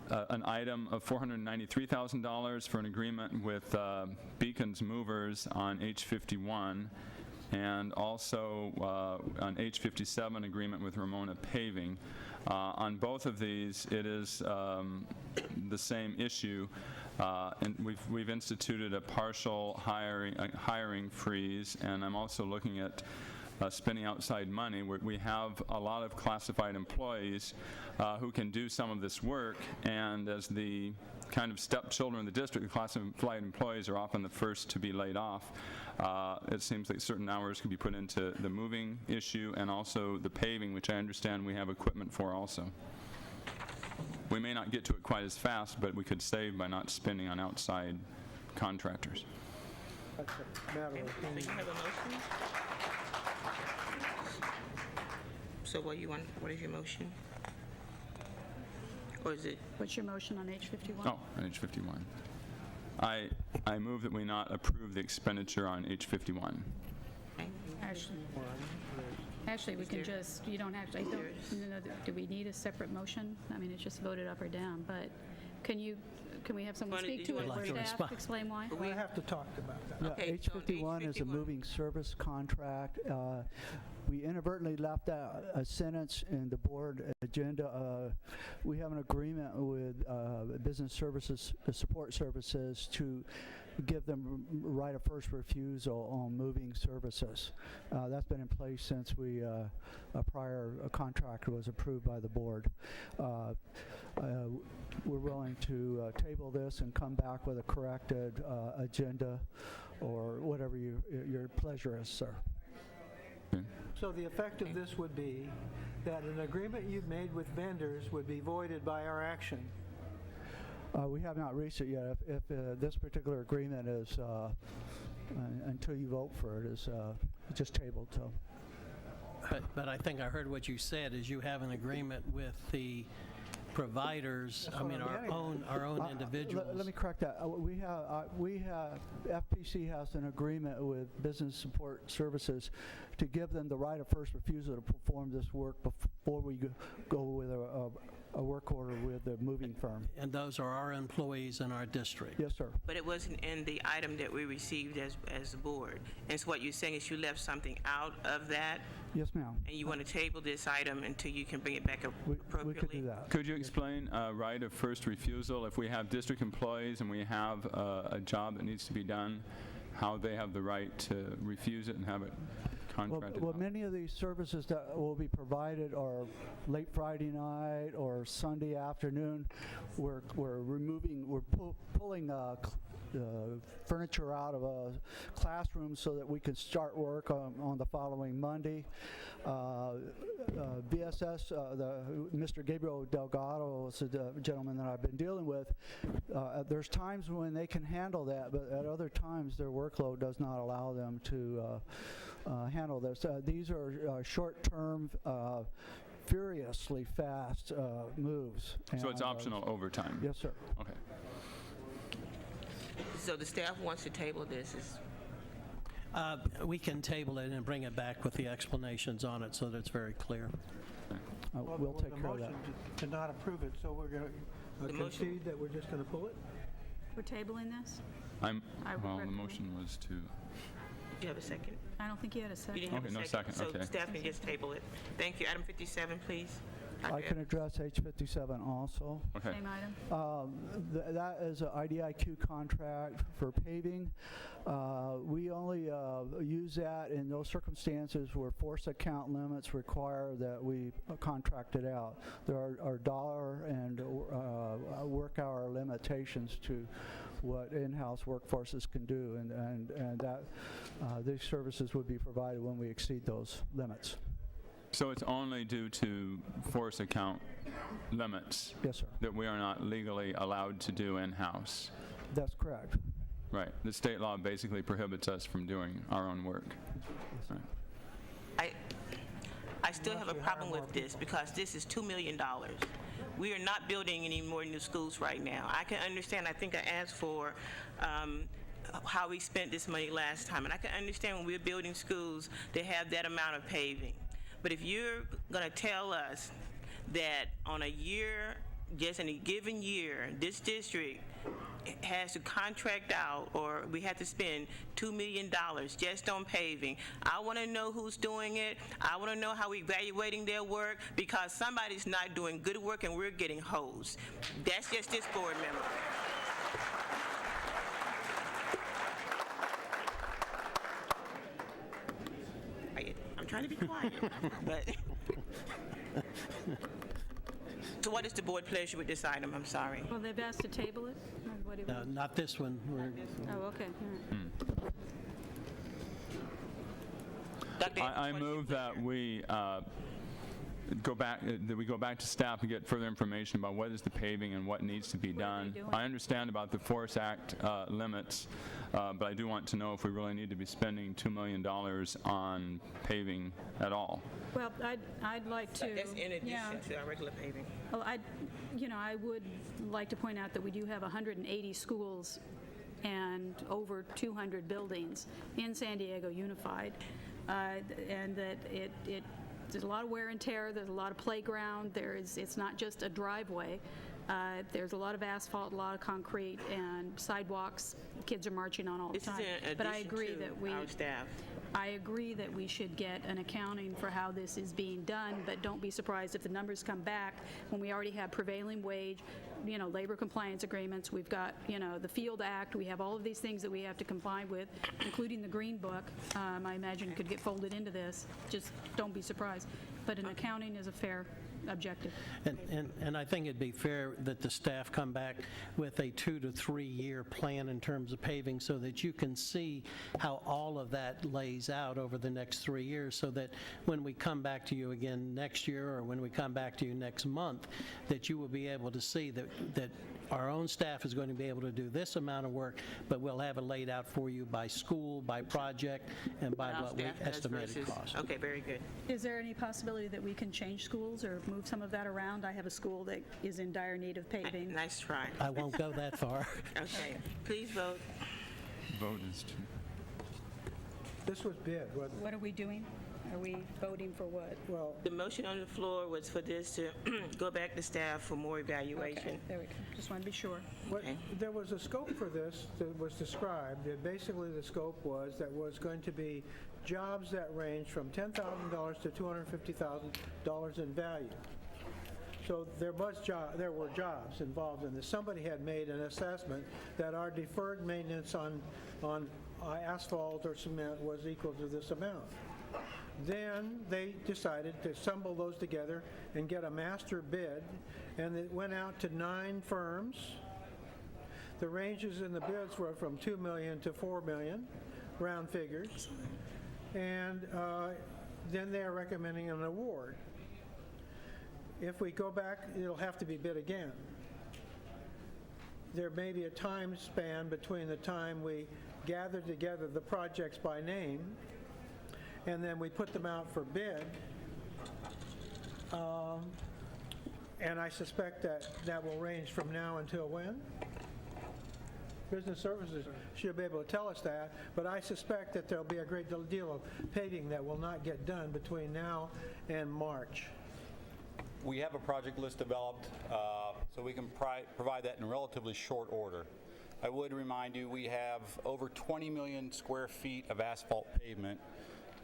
an item of $493,000 for an agreement with Beacons Movers on H51, and also on H57 agreement with Ramona Paving. On both of these, it is the same issue. And we've instituted a partial hiring freeze, and I'm also looking at spending outside money. We have a lot of classified employees who can do some of this work, and as the kind of stepchildren of the district, the classified employees are often the first to be laid off. It seems like certain hours can be put into the moving issue and also the paving, which I understand we have equipment for also. We may not get to it quite as fast, but we could save by not spending on outside contractors. That's a matter of So you opinion. have a motion? So what is your motion? Or is it? What's your motion on H51? Oh, on H51. I move that we not approve the expenditure on H51. Actually, we can just, you don't have to, do we need a separate motion? I mean, it's just voted up or down, but can we have someone speak to it, or staff explain why? We have to talk about that. Okay, so H51 is a moving service contract. We inadvertently left out a sentence in the board agenda. We have an agreement with business services, support services, to give them right of first refusal on moving services. That's been in place since a prior contract was approved by the board. We're willing to table this and come back with a corrected agenda, or whatever your pleasure is, sir. So the effect of this would be that an agreement you've made with vendors would be voided by our action. We have not reached it yet. If this particular agreement is, until you vote for it, is just tabled. So. But I think I heard what you said, is you have an agreement with the providers, I mean, our own individuals. Let me correct that. We have FPC has an agreement with business support services to give them the right of first refusal to perform this work before we go with a work order with the moving firm. And those are our employees in our district. Yes, sir. But it wasn't in the item that we received as a board. And so what you're saying is you left something out of that? Yes, ma'am. And you want to table this item until you can bring it back appropriately? We could do that. Could you explain right of first refusal? If we have district employees and we have a job that needs to be done, how they have the right to refuse it and have it contracted? Well, many of these services that will be provided are late Friday night or Sunday afternoon. We're pulling furniture out of a classroom so that we can start work on the following Monday. BSS, Mr. Gabriel Delgado is the gentleman that I've been dealing with. There's times when they can handle that, but at other times their workload does not allow them to handle this. These are short-term, furiously fast moves. So it's optional overtime? Yes, sir. Okay. So the staff wants to table this. We can table it and bring it back with the explanations on it so that it's very clear. We'll take care of that. The motion to not approve it, so we're going to concede that we're just going to pull it? We're tabling this? Well, the motion was to... Do you have a second? I don't think you had a second. You didn't have Okay, a no second. second, okay. So staff can just table it. Thank you. Item 57, please. I can address H57 also. Okay. Same item. That is an IDIQ contract for paving. We only use that in those circumstances where force account limits require that we contract it out. There are dollar and work hour limitations to what in-house workforces can do, and that these services would be provided when we exceed those limits. So it's only due to force account limits? Yes, sir. That we are not legally allowed to do in-house? That's correct. Right. The state law basically prohibits us from doing our own work. Right. I still have a problem with this because this is $2 million. We are not building any more new schools right now. I can understand, I think I asked for how we spent this money last time, and I can understand when we're building schools, they have that amount of paving. But if you're going to tell us that on a year, just in a given year, this district has to contract out, or we have to spend $2 million just on paving, I want to know who's doing it. I want to know how we're evaluating their work, because somebody's not doing good work and we're getting hosed. That's just this board member. I'm trying to be quiet, but... So what is the board pleasure with this item? I'm sorry. Well, they've asked to table it? What do you No, want? not this one. Oh, okay. All right. I move that we that we go back to staff and get further information about what is the paving and what needs to be done. I understand about the Forest Act limits, but I do want to know if we really need to be spending $2 million on paving at all. Well, I'd like to. That's in addition yeah. to our regular paving. Well, I would like to point out that we do have 180 schools and over 200 buildings in San Diego Unified, and that there's a lot of wear and tear. There's a lot of playground. It's not just a driveway. There's a lot of asphalt, a lot of concrete, and sidewalks. Kids are marching on all the time. This is in but I addition agree to that our staff. I agree that we should get an accounting for how this is being done, but don't be surprised if the numbers come back when we already have prevailing wage, labor compliance agreements. We've got, the Field Act. We have all of these things that we have to comply with, including the Green Book. I imagine could get folded into this. Just don't be surprised. But an accounting is a fair objective. And I think it'd be fair that the staff come back with a 2 to 3 year plan in terms of paving so that you can see how all of that lays out over the next 3 years, so that when we come back to you again next year or when we come back to you next month, that you will be able to see that our own staff is going to be able to do this amount of work, but we'll have it laid out for you by school, by project, and by what we estimated cost. Okay, very good. Is there any possibility that we can change schools or move some of that around? I have a school that is in dire need of paving. Nice try. I won't go that far. Okay, please vote. Vote is to. This was bid, wasn't it? What are we doing? Are we voting for what? Well, The motion on the floor was for this to go back to staff for more evaluation. Okay, there we go. Just want to be sure. there was a scope for this that was described. Basically, the scope was going to be jobs that range from $10,000 to $250,000 in value. So there were jobs involved in this. Somebody had made an assessment that our deferred maintenance on asphalt or cement was equal to this amount. Then they decided to assemble those together and get a master bid, and it went out to 9 firms. The ranges in the bids were from $2 million to $4 million, round figures, and then they are recommending an award. If we go back, it'll have to be bid again. There may be a time span between the time we gather together the projects by name and then we put them out for bid. And I suspect that will range from now until when? Business Services should be able to tell us that, but I suspect that there'll be a great deal of paving that will not get done between now and March. We have a project list developed, so we can provide that in relatively short order. I would remind you, we have over 20 million square feet of asphalt pavement.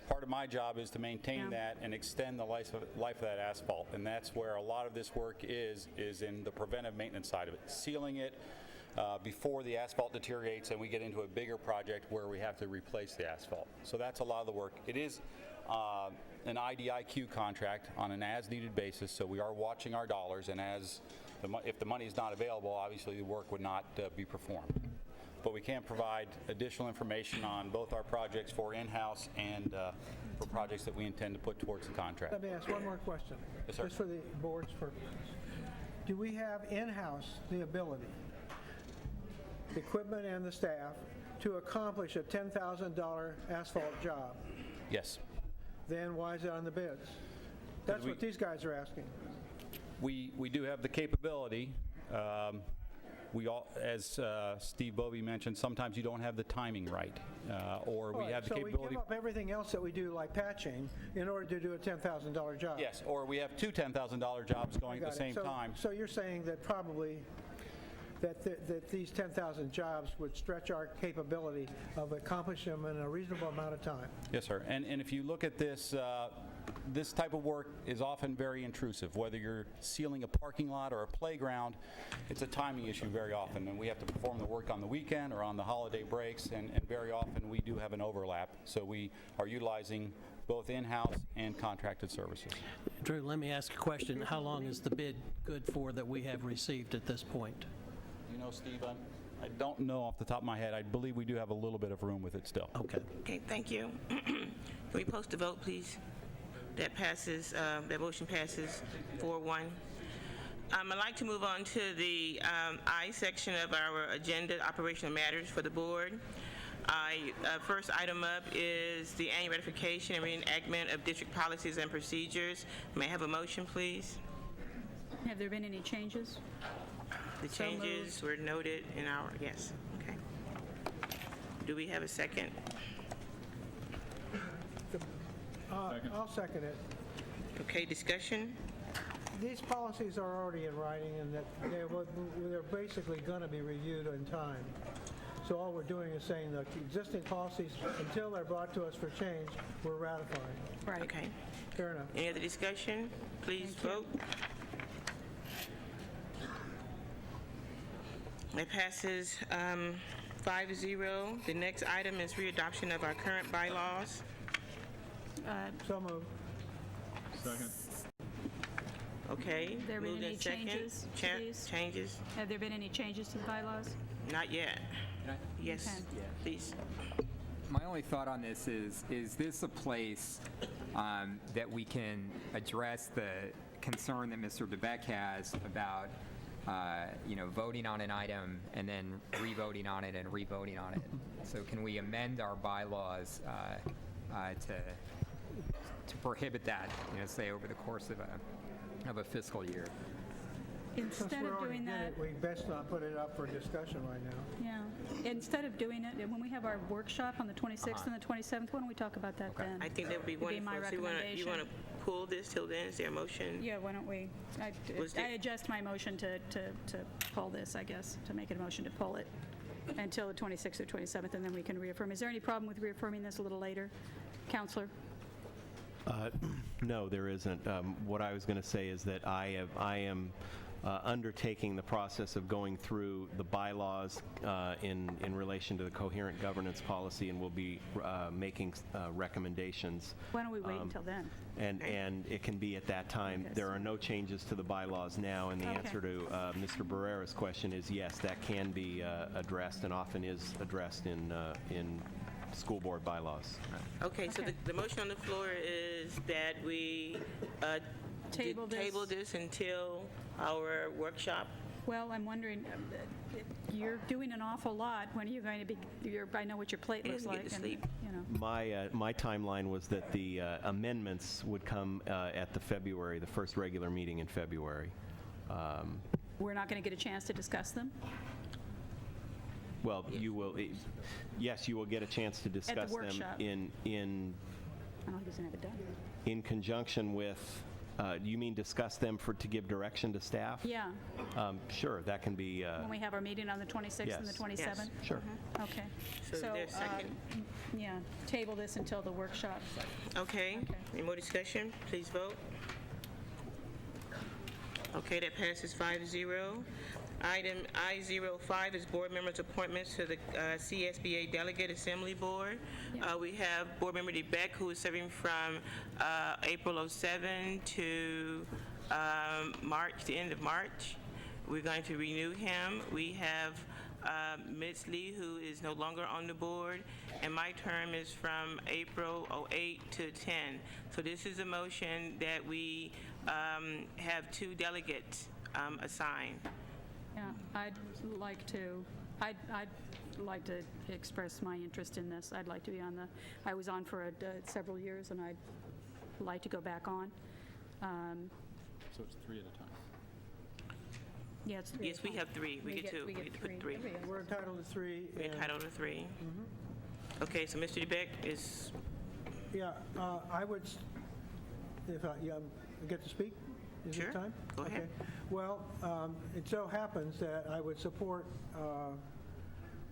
Part of my job is to maintain that and extend the life of that asphalt, and that's where a lot of this work is in the preventive maintenance side of it, sealing it before the asphalt deteriorates and we get into a bigger project where we have to replace the asphalt. So that's a lot of the work. It is an IDIQ contract on an as-needed basis, so we are watching our dollars, and if the money is not available, obviously the work would not be performed. But we can provide additional information on both our projects for in-house and for projects that we intend to put towards the contract. Let me ask one more question. Yes, sir. Just for the board's purpose. Do we have in-house the ability, the equipment and the staff, to accomplish a $10,000 asphalt job? Yes. Then why is it on the bids? That's what these guys are asking. We do have the capability. We all, as Steve Bovee mentioned, sometimes you don't have the timing right, or we have the capability. So we give up everything else that we do, like patching, in order to do a $10,000 job. Yes, or we have 2 $10,000 jobs going at the same time. So you're saying that probably that these 10,000 jobs would stretch our capability of accomplishing them in a reasonable amount of time. Yes, sir. And if you look at this, this type of work is often very intrusive. Whether you're sealing a parking lot or a playground, it's a timing issue very often, and we have to perform the work on the weekend or on the holiday breaks, and very often we do have an overlap. So we are utilizing both in-house and contracted services. Drew, let me ask a question. How long is the bid good for that we have received at this point? You know, Steve, I don't know off the top of my head. I believe we do have a little bit of room with it still. Okay. Okay, thank you. Can we post the vote, please? That passes, that motion passes 4-1. I'd like to move on to the I section of our agenda, operational matters for the board. First item up is the annual ratification and reenactment of district policies and procedures. May I have a motion, please? Have there been any changes? The changes were noted in our, yes, okay. Do we have a second? I'll second it. Okay, discussion? These policies are already in writing, and that they're basically going to be reviewed in time. So all we're doing is saying that the existing policies, until they're brought to us for change, we're ratifying. Right. Okay. Fair enough. Any other discussion? Please vote. It passes 5-0. The next item is readoption of our current bylaws. So moved. Second. Okay. There been moved any and second. changes to these? Changes? Have there been any changes to the bylaws? Not yet. Yes, Okay. please. My only thought on this is this a place that we can address the concern that Mr. DeBeck has about, voting on an item and then re-voting on it and re-voting on it? So can we amend our bylaws to prohibit that, say, over the course of a fiscal year? Instead of doing that, we best not put it up for discussion right now. yeah, instead of doing it, when we have our workshop on the 26th and the 27th, why don't we talk about that then? I think that would be Would wonderful. my So you recommendation. want to pull this till then? Is there a motion? Yeah, why don't we, I adjust my motion to pull this, I guess, to make it a motion to pull it until the 26th or 27th, and then we can reaffirm. Is there any problem with reaffirming this a little later? Counselor? No, there isn't. What I was going to say is that I am undertaking the process of going through the bylaws in relation to the coherent governance policy, and will be making recommendations. Why don't we wait until then? And it can be at that time. There are no changes to the bylaws now, and the answer to Mr. Barrera's question is yes, that can be addressed, and often is addressed in school board bylaws. Okay, so the motion on the floor is that we Table this until our workshop. Well, I'm wondering, you're doing an awful lot. When are you going to be, I know what your plate looks like. Get to sleep. My timeline was that the amendments would come at the first regular meeting in February. We're not going to get a chance to discuss them? Well, you will, yes, you will get a chance to discuss them workshop. in I don't think he's going to have it done. in conjunction with, you mean discuss them to give direction to staff? Yeah, Sure, that can be, when we have our meeting on the 26th and the Yes. 27th? Sure. Okay. So there's second. Yeah, table this until the workshop. Okay. Any more discussion? Please vote. Okay, that passes 5-0. Item I-05 is board members' appointments to the CSBA Delegate Assembly Board. We have Board Member DeBeck, who is serving from April 07 to March, the end of March. We're going to renew him. We have Ms. Lee, who is no longer on the board, and my term is from April 08 to 10. So this is a motion that we have 2 delegates assigned. Yeah, I'd like to express my interest in this. I'd like to be on I was on for several years, and I'd like to go back on. So it's 3 at a time. Yeah, it's 3. Yes, we have 3. We get 2. We get to put 3. We're entitled to 3. We're entitled to 3. Okay, so Mr. DeBeck is... Yeah, I would, if I get to speak? Is Sure. it time? Go ahead. Okay. Well, it so happens that I would support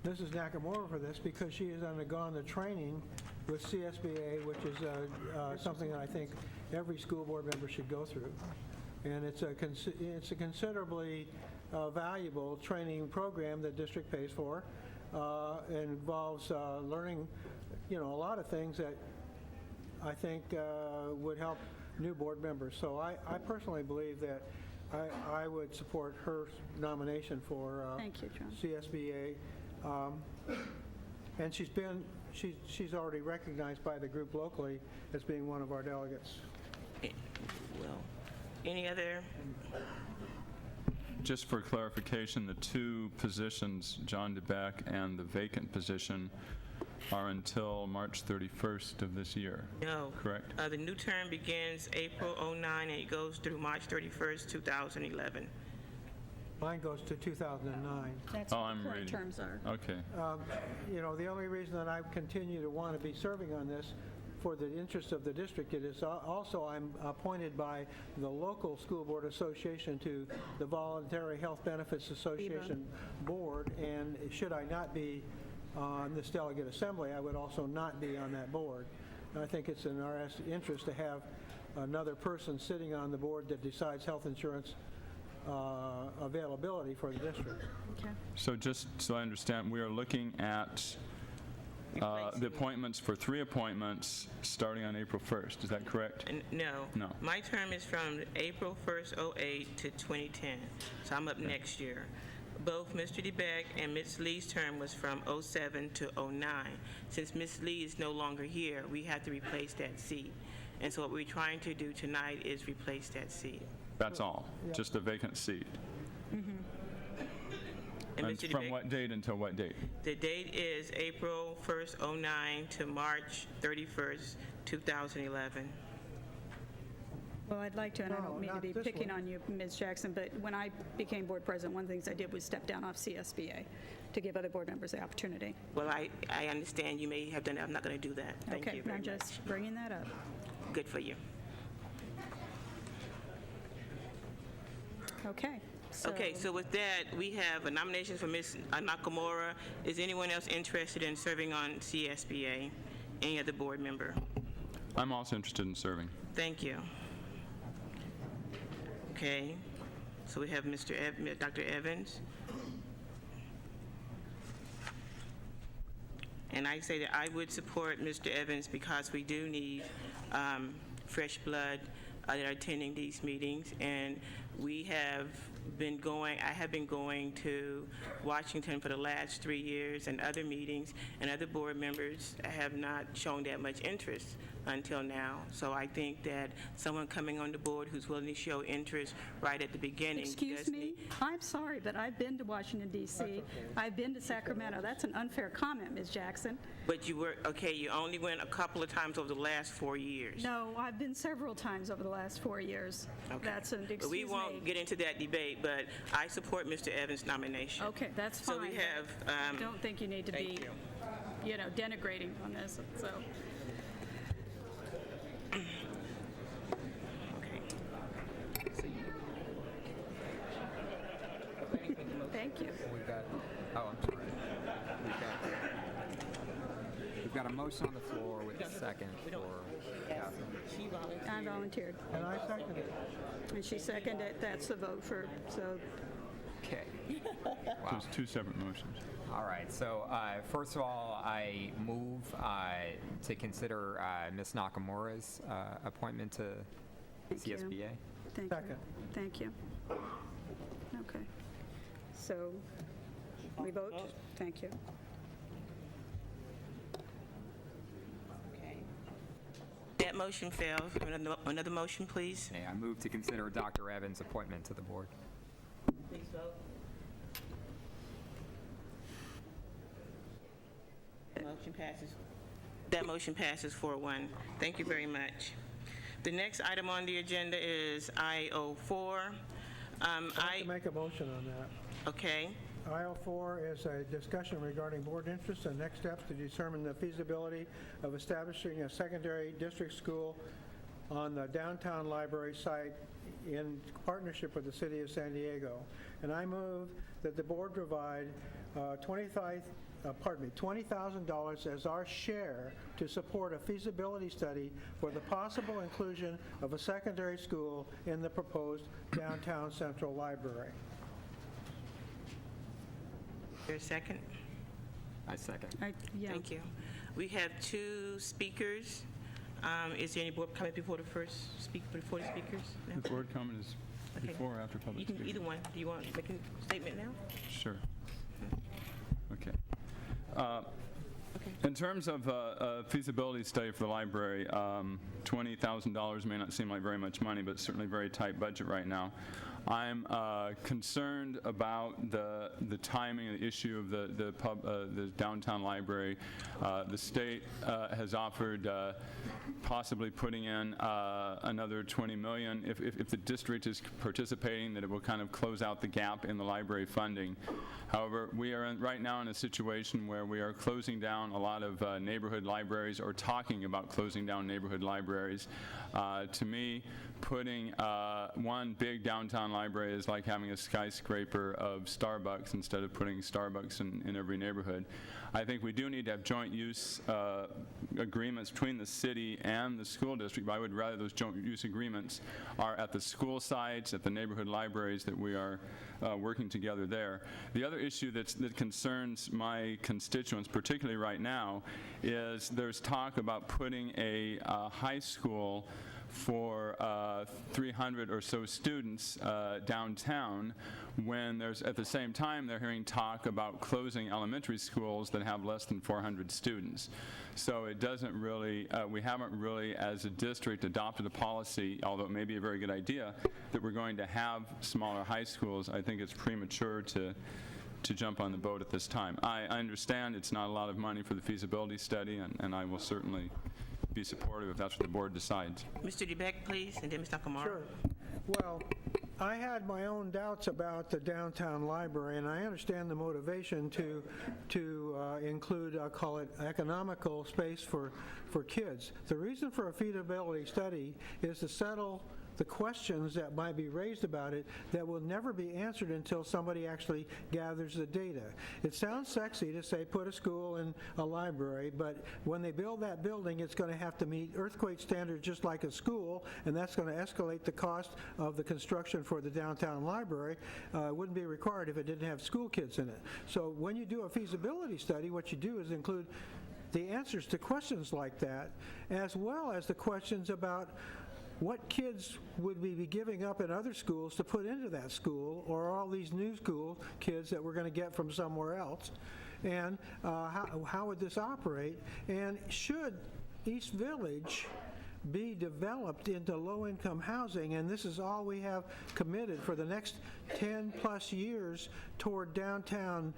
Mrs. Nakamura for this because she has undergone the training with CSBA, which is something that I think every school board member should go through. And it's a considerably valuable training program that district pays for. It involves learning, a lot of things that I think would help new board members. So I personally believe that I would support her nomination for Thank you, John. CSBA. And she's already recognized by the group locally as being one of our delegates. will. Any other? Just for clarification, the two positions, John DeBeck and the vacant position, are until March 31st of this year. No. Correct? The new term begins April '09 and it goes through March 31st, 2011. Mine goes to 2009. That's Oh, what I'm the current reading. terms are. Okay. You know, the only reason that I continue to want to be serving on this for the interest of the district, it is also I'm appointed by the local school board association to the Voluntary Health Benefits Association board, and should I not be on this delegate assembly, I would also not be on that board. And I think it's in our interest to have another person sitting on the board that decides health insurance availability for the district. Okay. So just so I understand, we are looking at the appointments for 3 appointments starting on April 1st. Is that correct? No. No. My term is from April 1st, '08 to 2010, so I'm up next year. Both Mr. DeBeck and Ms. Lee's term was from '07 to '09. Since Ms. Lee is no longer here, we have to replace that seat. And so what we're trying to do tonight is replace that seat. That's all? Just a vacant seat? And And Mr. from DeBeck- what date until what date? The date is April 1st, '09 to March 31st, 2011. Well, I'd like to, and I No, don't mean to not be this picking one. on you, Ms. Jackson, but when I became board president, one of the things I did was step down off CSBA to give other board members the opportunity. Well, I understand you may have done that. I'm not going to do that. Thank Okay, you very I'm much. just bringing that up. Good for you. Okay. Okay, so with that, we have a nomination for Ms. Nakamura. Is anyone else interested in serving on CSBA? Any other board member? I'm also interested in serving. Thank you. Okay, so we have Dr. Evans. And I say that I would support Mr. Evans because we do need fresh blood that are attending these meetings. And we have I have been going to Washington for the last 3 years and other meetings, and other board members have not shown that much interest until now. So I think that someone coming on the board who's willing to show interest right at the beginning. Excuse me? I'm sorry, but I've been to Washington, D.C. I've been to Sacramento. That's an unfair comment, Ms. Jackson. But you only went a couple of times over the last 4 years. No, I've been several times over the last 4 years. Okay. That's an excuse But we won't get into that debate, but I support Mr. Evans' nomination. Okay, that's fine. So we have, I don't think you need to thank be, you. denigrating on this, so. Thank you. We've got, I'm sorry. We've got a motion on the floor with a second for Catherine. I volunteered. And I seconded it. And she seconded it. That's the vote for, so. Okay. There's 2 separate motions. All right, so first of all, I move to consider Ms. Nakamura's appointment to Thank you. CSBA. Thank you. Thank you. Okay. So, we vote? Thank you. That motion fails. Another motion, please. Okay, I move to consider Dr. Evans' appointment to the board. Please vote. That motion passes 4-1. Thank you very much. The next item on the agenda is I-04. I'd like to make a motion on that. Okay. I-04 is a discussion regarding board interest and next steps to determine the feasibility of establishing a secondary district school on the downtown library site in partnership with the city of San Diego. And I move that the board provide $20,000 as our share to support a feasibility study for the possible inclusion of a secondary school in the proposed downtown central library. Is there a second? I second. Thank you. We have 2 speakers. Is there any board comment before the speakers? No? The board comment is Okay. before or after public You can speaking? either one. Do you want to make a statement now? Sure. Okay. In terms of a feasibility study for the library, $20,000 may not seem like very much money, but certainly very tight budget right now. I'm concerned about the timing and the issue of the downtown library. The state has offered possibly putting in another $20 million. If the district is participating, that it will kind of close out the gap in the library funding. However, we are right now in a situation where we are closing down a lot of neighborhood libraries, or talking about closing down neighborhood libraries. To me, putting one big downtown library is like having a skyscraper of Starbucks instead of putting Starbucks in every neighborhood. I think we do need to have joint use agreements between the city and the school district, but I would rather those joint use agreements are at the school sites, at the neighborhood libraries, that we are working together there. The other issue that concerns my constituents, particularly right now, is there's talk about putting a high school for 300 or so students downtown, when there's, at the same time, they're hearing talk about closing elementary schools that have less than 400 students. So it doesn't really, we haven't really, as a district, adopted a policy, although it may be a very good idea, that we're going to have smaller high schools. I think it's premature to jump on the boat at this time. I understand it's not a lot of money for the feasibility study, and I will certainly be supportive if that's what the board decides. Mr. DeBeck, please, and then Ms. Nakamura. Sure. Well, I had my own doubts about the downtown library, and I understand the motivation to include, I'll call it, economical space for kids. The reason for a feasibility study is to settle the questions that might be raised about it that will never be answered until somebody actually gathers the data. It sounds sexy to say put a school in a library, but when they build that building, it's going to have to meet earthquake standards just like a school, and that's going to escalate the cost of the construction for the downtown library. It wouldn't be required if it didn't have school kids in it. So when you do a feasibility study, what you do is include the answers to questions like that, as well as the questions about what kids would we be giving up in other schools to put into that school, or all these new school kids that we're going to get from somewhere else, and how would this operate, and should East Village be developed into low-income housing, and this is all we have committed for the next 10-plus years toward downtown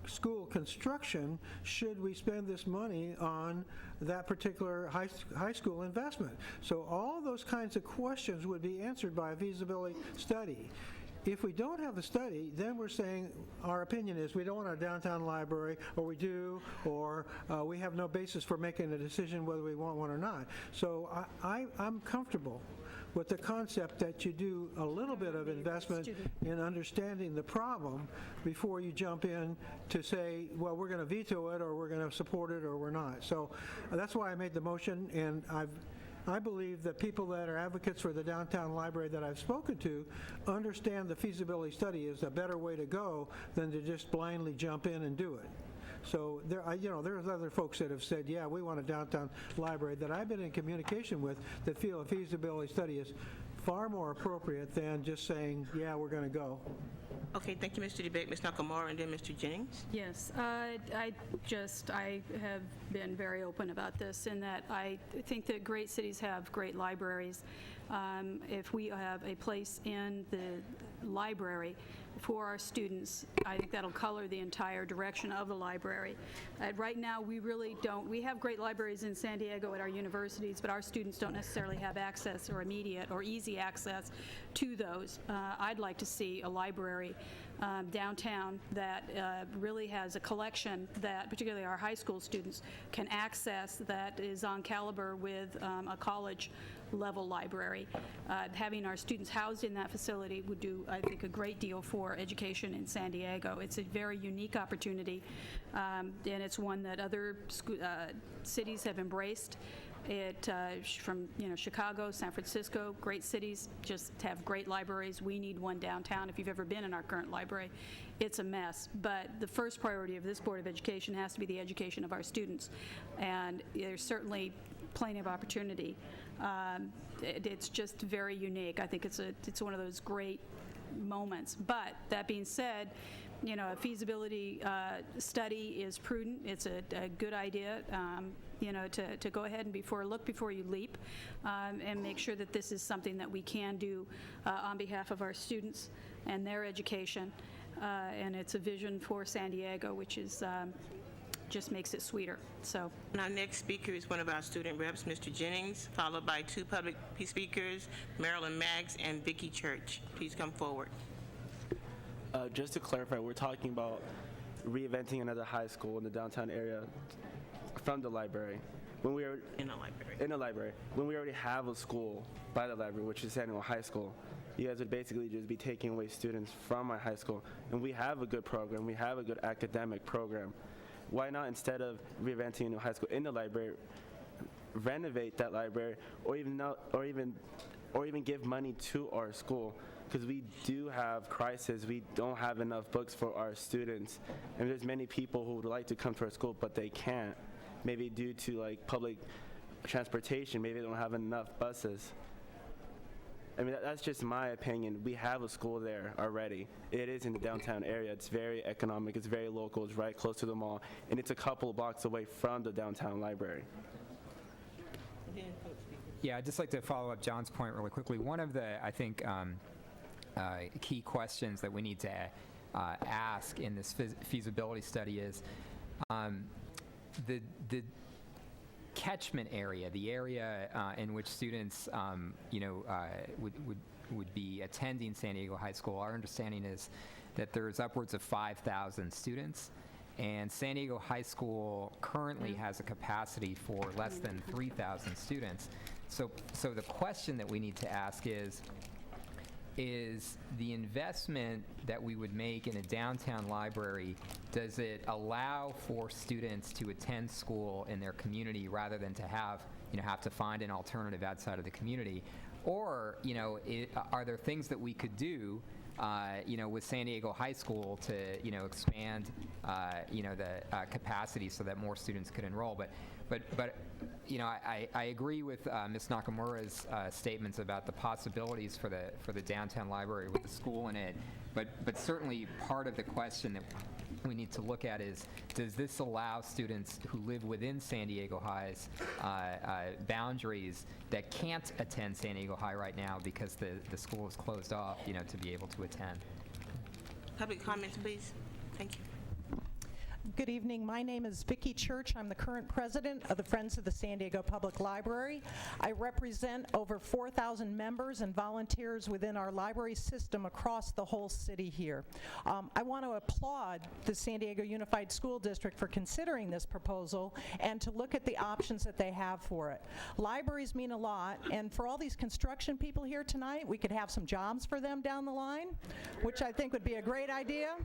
school construction. Should we spend this money on that particular high school investment? So all those kinds of questions would be answered by a feasibility study. If we don't have the study, then we're saying our opinion is we don't want our downtown library, or we do, or we have no basis for making a decision whether we want one or not. So I'm comfortable with the concept that you do a little bit of investment in understanding the problem before you jump in to say, well, we're going to veto it, or we're going to support it, or we're not. So that's why I made the motion, and I believe that people that are advocates for the downtown library that I've spoken to understand the feasibility study is a better way to go than to just blindly jump in and do it. So there's other folks that have said, yeah, we want a downtown library that I've been in communication with that feel a feasibility study is far more appropriate than just saying, yeah, we're going to go. Okay, thank you, Mr. DeBeck. Ms. Nakamura, and then Mr. Jennings. Yes, I have been very open about this, in that I think that great cities have great libraries. If we have a place in the library for our students, I think that'll color the entire direction of the library. Right now, we really don't. We have great libraries in San Diego at our universities, but our students don't necessarily have access, or immediate or easy access to those. I'd like to see a library downtown that really has a collection that particularly our high school students can access, that is on caliber with a college level library. Having our students housed in that facility would do, I think, a great deal for education in San Diego. It's a very unique opportunity, and it's one that other cities have embraced. From Chicago, San Francisco, great cities just have great libraries. We need one downtown. If you've ever been in our current library, it's a mess. But the first priority of this Board of Education has to be the education of our students, and there's certainly plenty of opportunity. It's just very unique. I think it's one of those great moments. But that being said, a feasibility study is prudent. It's a good idea, to go ahead and look before you leap, and make sure that this is something that we can do on behalf of our students and their education. And it's a vision for San Diego, which is just makes it sweeter. So our next speaker is one of our student reps, Mr. Jennings, followed by two public speakers, Marilyn Maggs and Vicki Church. Please come forward. Just to clarify, we're talking about reinventing another high school in the downtown area from the library. When we are in a library. In a library. When we already have a school by the library, which is San Diego High School, you guys would basically just be taking away students from our high school. And we have a good program. We have a good academic program. Why not, instead of reinventing a new high school in the library, renovate that library, or even give money to our school? Because we do have crisis. We don't have enough books for our students, and there's many people who would like to come to our school, but they can't. Maybe due to like public transportation. Maybe they don't have enough buses. I mean, that's just my opinion. We have a school there already. It is in the downtown area. It's very economic. It's very local. It's right close to the mall. And it's a couple of blocks away from the downtown library. Yeah, I'd just like to follow up John's point really quickly. One of the, I think, key questions that we need to ask in this feasibility study is the catchment area, the area in which students, would be attending San Diego High School. Our understanding is that there's upwards of 5,000 students, and San Diego High School currently has a capacity for less than 3,000 students. So the question that we need to ask is the investment that we would make in a downtown library, does it allow for students to attend school in their community rather than to have to find an alternative outside of the community? Or, are there things that we could do, with San Diego High School to, expand, the capacity so that more students could enroll? But I agree with Ms. Nakamura's statements about the possibilities for the downtown library with the school in it. But certainly part of the question that we need to look at is, does this allow students who live within San Diego High's boundaries that can't attend San Diego High right now because the school is closed off, to be able to attend? Public comments, please. Thank you. Good evening. My name is Vicki Church. I'm the current president of the Friends of the San Diego Public Library. I represent over 4,000 members and volunteers within our library system across the whole city here. I want to applaud the San Diego Unified School District for considering this proposal and to look at the options that they have for it. Libraries mean a lot, and for all these construction people here tonight, we could have some jobs for them down the line, which I think would be a great idea.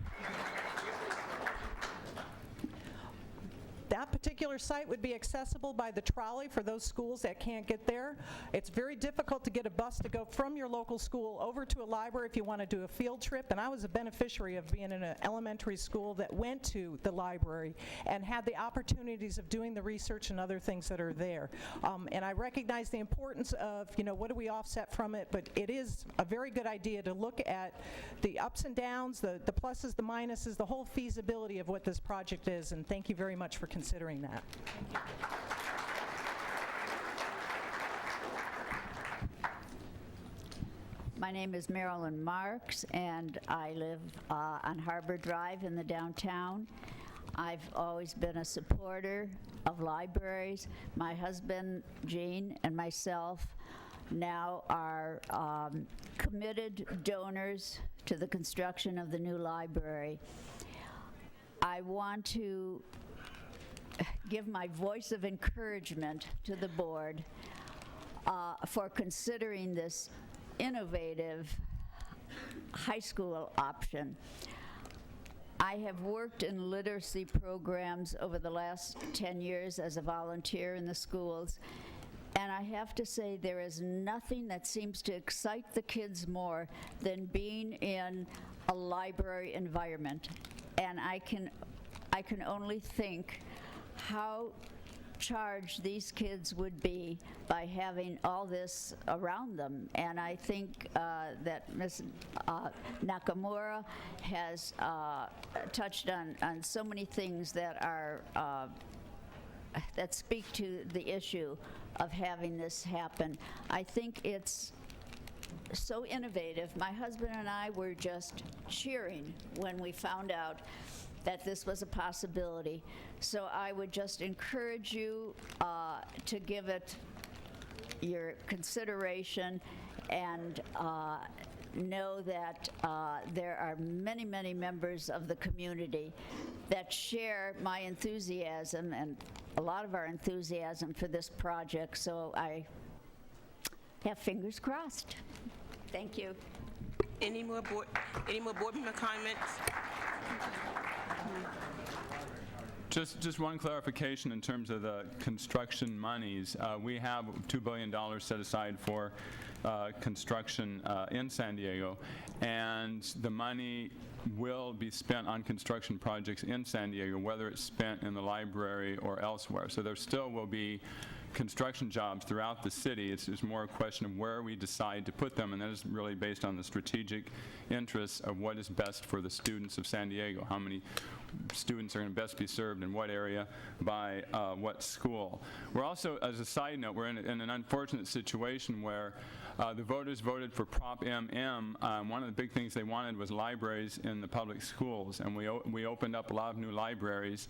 That particular site would be accessible by the trolley for those schools that can't get there. It's very difficult to get a bus to go from your local school over to a library if you want to do a field trip. And I was a beneficiary of being in an elementary school that went to the library and had the opportunities of doing the research and other things that are there. And I recognize the importance of, what do we offset from it, but it is a very good idea to look at the ups and downs, the pluses, the minuses, the whole feasibility of what this project is. And thank you very much for considering that. My name is Marilyn Marks, and I live on Harbor Drive in the downtown. I've always been a supporter of libraries. My husband, Gene, and myself now are committed donors to the construction of the new library. I want to give my voice of encouragement to the board for considering this innovative high school option. I have worked in literacy programs over the last 10 years as a volunteer in the schools, and I have to say there is nothing that seems to excite the kids more than being in a library environment. And I can only think how charge these kids would be by having all this around them. And I think that Ms. Nakamura has touched on so many things that are that speak to the issue of having this happen. I think it's so innovative. My husband and I were just cheering when we found out that this was a possibility. So I would just encourage you to give it your consideration and know that there are many, many members of the community that share my enthusiasm and a lot of our enthusiasm for this project. So I have fingers crossed. Thank you. Any more board member comments? Just one clarification in terms of the construction monies. We have $2 billion set aside for construction in San Diego, and the money will be spent on construction projects in San Diego, whether it's spent in the library or elsewhere. So there still will be construction jobs throughout the city. It's just more a question of where we decide to put them, and that is really based on the strategic interests of what is best for the students of San Diego. How many students are going to best be served in what area by what school. We're also, as a side note, we're in an unfortunate situation where the voters voted for Prop MM. One of the big things they wanted was libraries in the public schools, and we opened up a lot of new libraries.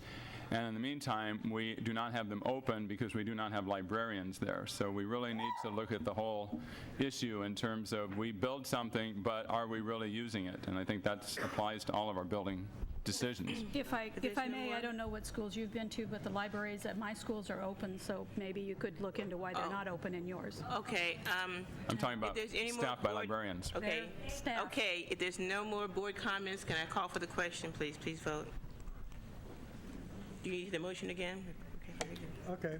And in the meantime, we do not have them open because we do not have librarians there. So we really need to look at the whole issue in terms of we build something, but are we really using it? And I think that applies to all of our building decisions. If I may, I don't know what schools you've been to, but the libraries at my schools are open, so maybe you could look into why they're not open in yours. Okay. I'm talking about if there's any more staff by board- librarians. Okay. Staff. Okay, if there's no more board comments, can I call for the question, please? Please vote. Do you need the motion again? Okay, very good. Okay.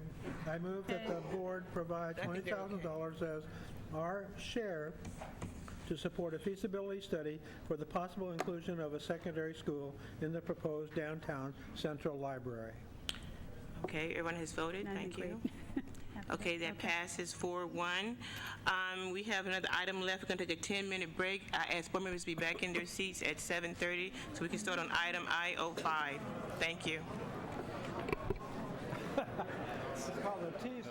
I move that the board provide $20,000 as our share to support a feasibility study for the possible inclusion of a secondary school in the proposed downtown central library. Okay, everyone has voted. Thank you. Okay, that passes 4-1. We have another item left. We're going to take a 10-minute break. I ask board members to be back in their seats at 7:30 so we can start on item I-05. Thank you. This is called a teaser.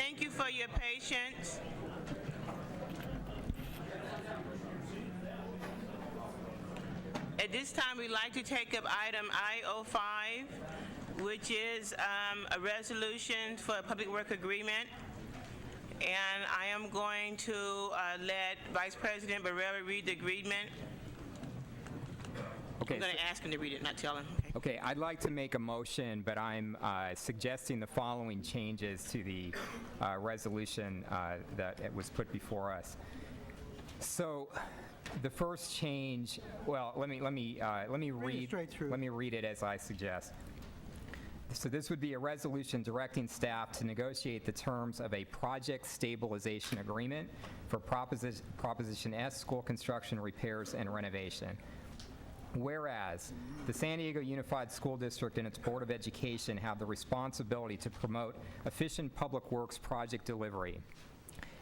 Thank you for your patience. At this time, we'd like to take up item I-05, which is a resolution for a public work agreement. And I am going to let Vice President Barrera read the agreement. Okay, I'm going to ask him to read it, not tell him. Okay, I'd like to make a motion, but I'm suggesting the following changes to the resolution that it was put before us. So, the first change. Well, let me read. straight through. Let me read it as I suggest. So this would be a resolution directing staff to negotiate the terms of a project stabilization agreement for Proposition S, school construction, repairs, and renovation. Whereas the San Diego Unified School District and its Board of Education have the responsibility to promote efficient public works project delivery.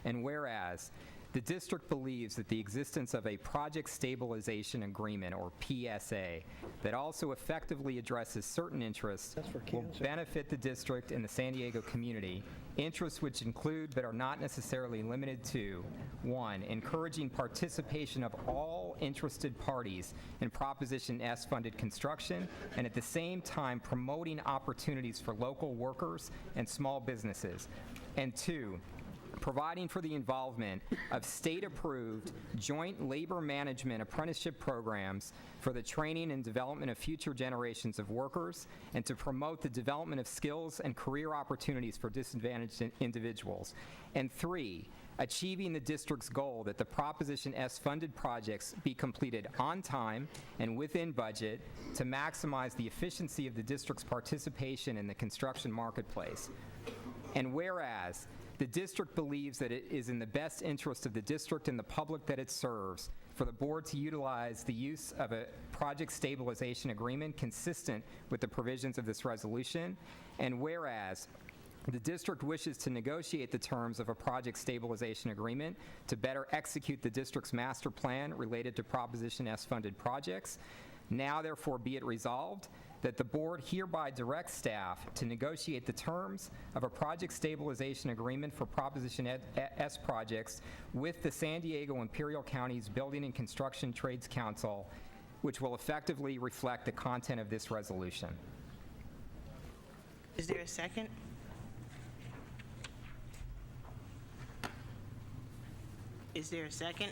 And whereas the district believes that the existence of a project stabilization agreement, or PSA, that also effectively addresses certain interests will benefit the district and the San Diego community, interests which include but are not necessarily limited to: 1, encouraging participation of all interested parties in Proposition S funded construction, and at the same time promoting opportunities for local workers and small businesses; and 2, providing for the involvement of state-approved joint labor management apprenticeship programs for the training and development of future generations of workers, and to promote the development of skills and career opportunities for disadvantaged individuals; and 3, achieving the district's goal that the Proposition S funded projects be completed on time and within budget to maximize the efficiency of the district's participation in the construction marketplace. And whereas the district believes that it is in the best interest of the district and the public that it serves for the board to utilize the use of a project stabilization agreement consistent with the provisions of this resolution, and whereas the district wishes to negotiate the terms of a project stabilization agreement to better execute the district's master plan related to Proposition S funded projects, now therefore be it resolved that the board hereby directs staff to negotiate the terms of a project stabilization agreement for Proposition S projects with the San Diego Imperial County's Building and Construction Trades Council, which will effectively reflect the content of this resolution. Is there a second? Is there a second?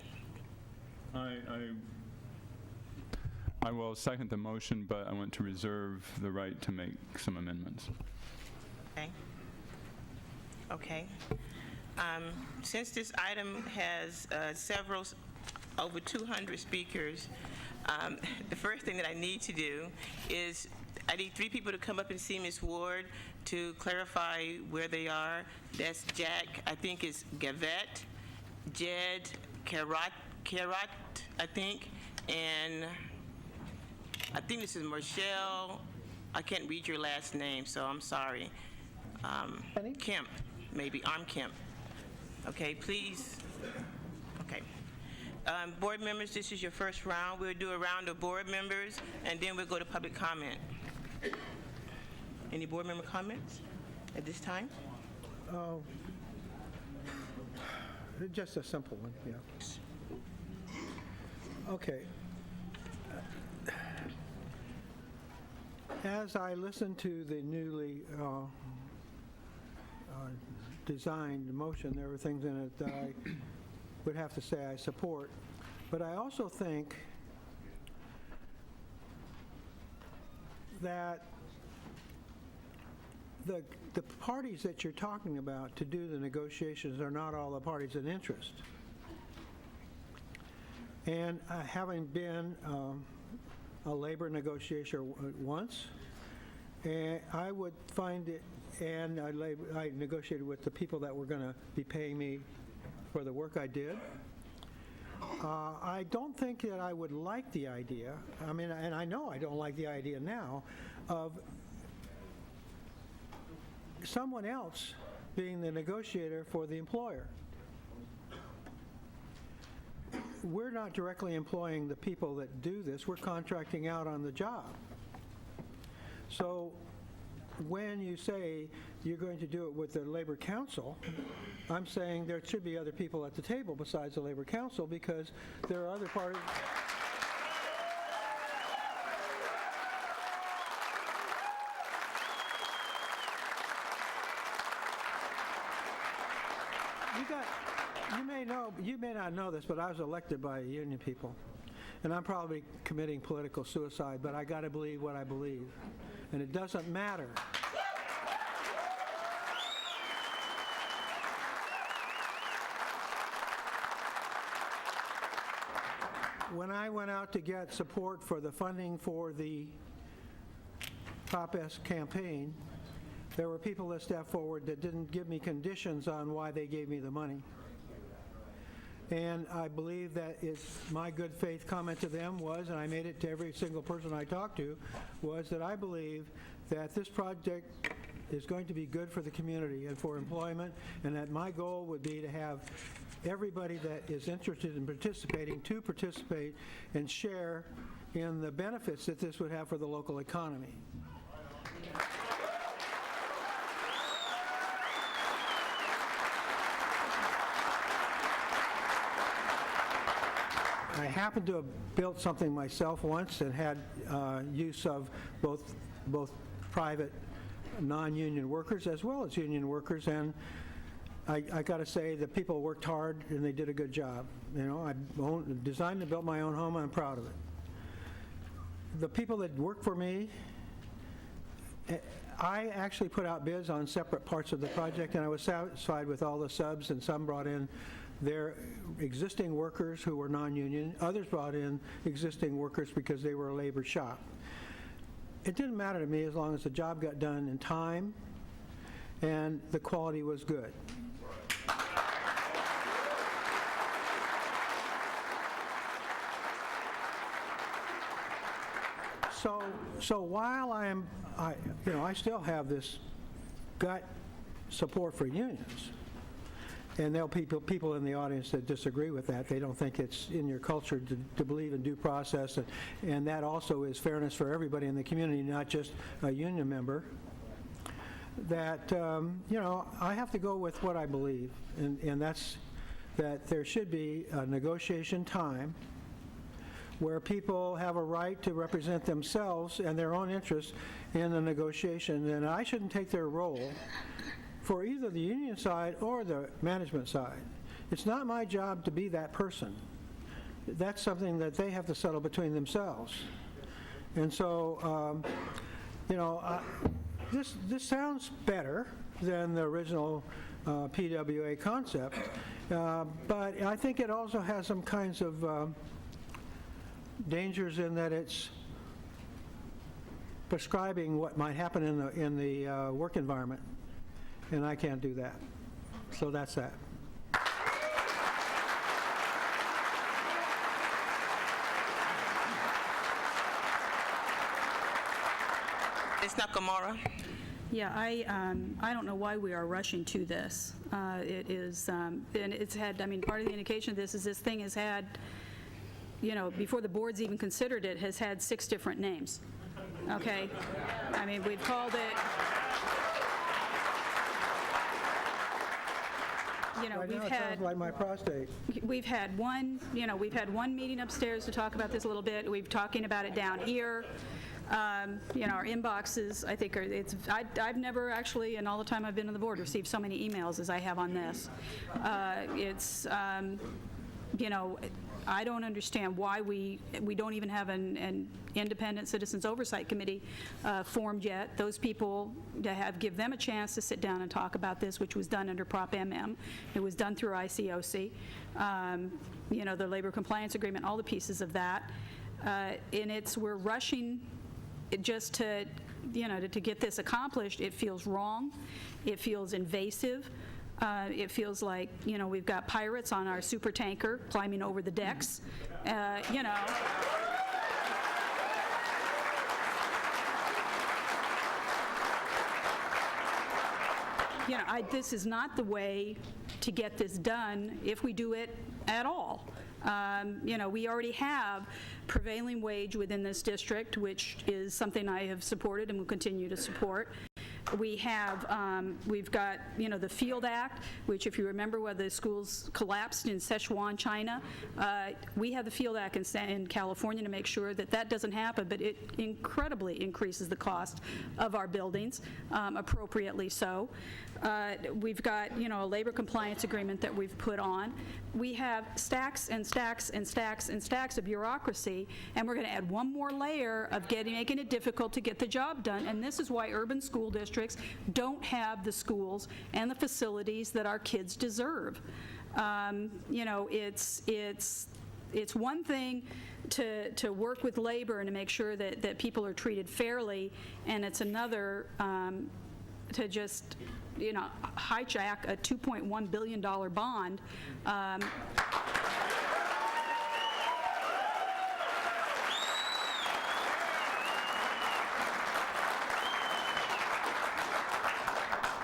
I will second the motion, but I want to reserve the right to make some amendments. Okay. Okay. Since this item has over 200 speakers, the first thing that I need to do is I need 3 people to come up and see Ms. Ward to clarify where they are. That's Jack, I think it's Gavette, Jed Karat, I think, and I think this is Marshall. I can't read your last name, so I'm sorry. Kemp, maybe. I'm Kemp. Okay, please. Okay. Board members, this is your first round. We'll do a round of board members, and then we'll go to public comment. Any board member comments at this time? Just a simple one, yeah. Okay. As I listen to the newly designed motion, there were things in it that I would have to say I support. But I also think that the parties that you're talking about to do the negotiations are not all the parties in interest. And having been a labor negotiator once, and I would find it, and I negotiated with the people that were going to be paying me for the work I did. I don't think that I would like the idea, I mean, and I know I don't like the idea now, of someone else being the negotiator for the employer. We're not directly employing the people that do this. We're contracting out on the job. So when you say you're going to do it with the Labor Council, I'm saying there should be other people at the table besides the Labor Council, because there are other parties. You may not know this, but I was elected by union people, and I'm probably committing political suicide, but I got to believe what I believe, and it doesn't matter. When I went out to get support for the funding for the Prop S campaign, there were people that stepped forward that didn't give me conditions on why they gave me the money. And I believe that my good faith comment to them was, and I made it to every single person I talked to, was that I believe that this project is going to be good for the community and for employment, and that my goal would be to have everybody that is interested in participating to participate and share in the benefits that this would have for the local economy. I happened to have built something myself once and had use of both private non-union workers as well as union workers, and I got to say that people worked hard and they did a good job. You know, I designed and built my own home, and I'm proud of it. The people that work for me, I actually put out bids on separate parts of the project, and I was satisfied with all the subs, and some brought in their existing workers who were non-union. Others brought in existing workers because they were a labor shop. It didn't matter to me as long as the job got done in time and the quality was good. So while I still have this gut support for unions, and there'll be people in the audience that disagree with that. They don't think it's in your culture to believe in due process, and that also is fairness for everybody in the community, not just a union member. That, I have to go with what I believe, and that's that there should be a negotiation time where people have a right to represent themselves and their own interests in the negotiation, and I shouldn't take their role for either the union side or the management side. It's not my job to be that person. That's something that they have to settle between themselves. And so, this sounds better than the original PWA concept, but I think it also has some kinds of dangers in that it's prescribing what might happen in the work environment. And I can't do that. So that's that. Ms. Nakamura. Yeah, I don't know why we are rushing to this. It is, and it's had, part of the indication of this is this thing has had, before the board's even considered it, has had 6 different names. Okay? We've called it... We've had, sounds like my prostate. We've had one meeting upstairs to talk about this a little bit. We've talking about it down here. Our inboxes, I think, I've never actually, in all the time I've been on the board, received so many emails as I have on this. I don't understand why we don't even have an independent citizens oversight committee formed yet. Those people, give them a chance to sit down and talk about this, which was done under Prop MM. It was done through ICOC. The labor compliance agreement, all the pieces of that. We're rushing just to get this accomplished. It feels wrong. It feels invasive. It feels like, we've got pirates on our super tanker climbing over the decks, This is not the way to get this done if we do it at all. We already have prevailing wage within this district, which is something I have supported and will continue to support. We have, we've got, the Field Act, which if you remember when the schools collapsed in Sichuan, China, we have the Field Act in California to make sure that that doesn't happen, but it incredibly increases the cost of our buildings, appropriately so. We've got, a labor compliance agreement that we've put on. We have stacks and stacks and stacks and stacks of bureaucracy, and we're going to add one more layer of making it difficult to get the job done. And this is why urban school districts don't have the schools and the facilities that our kids deserve. It's one thing to work with labor and to make sure that people are treated fairly, and it's another to just hijack a $2.1 billion bond.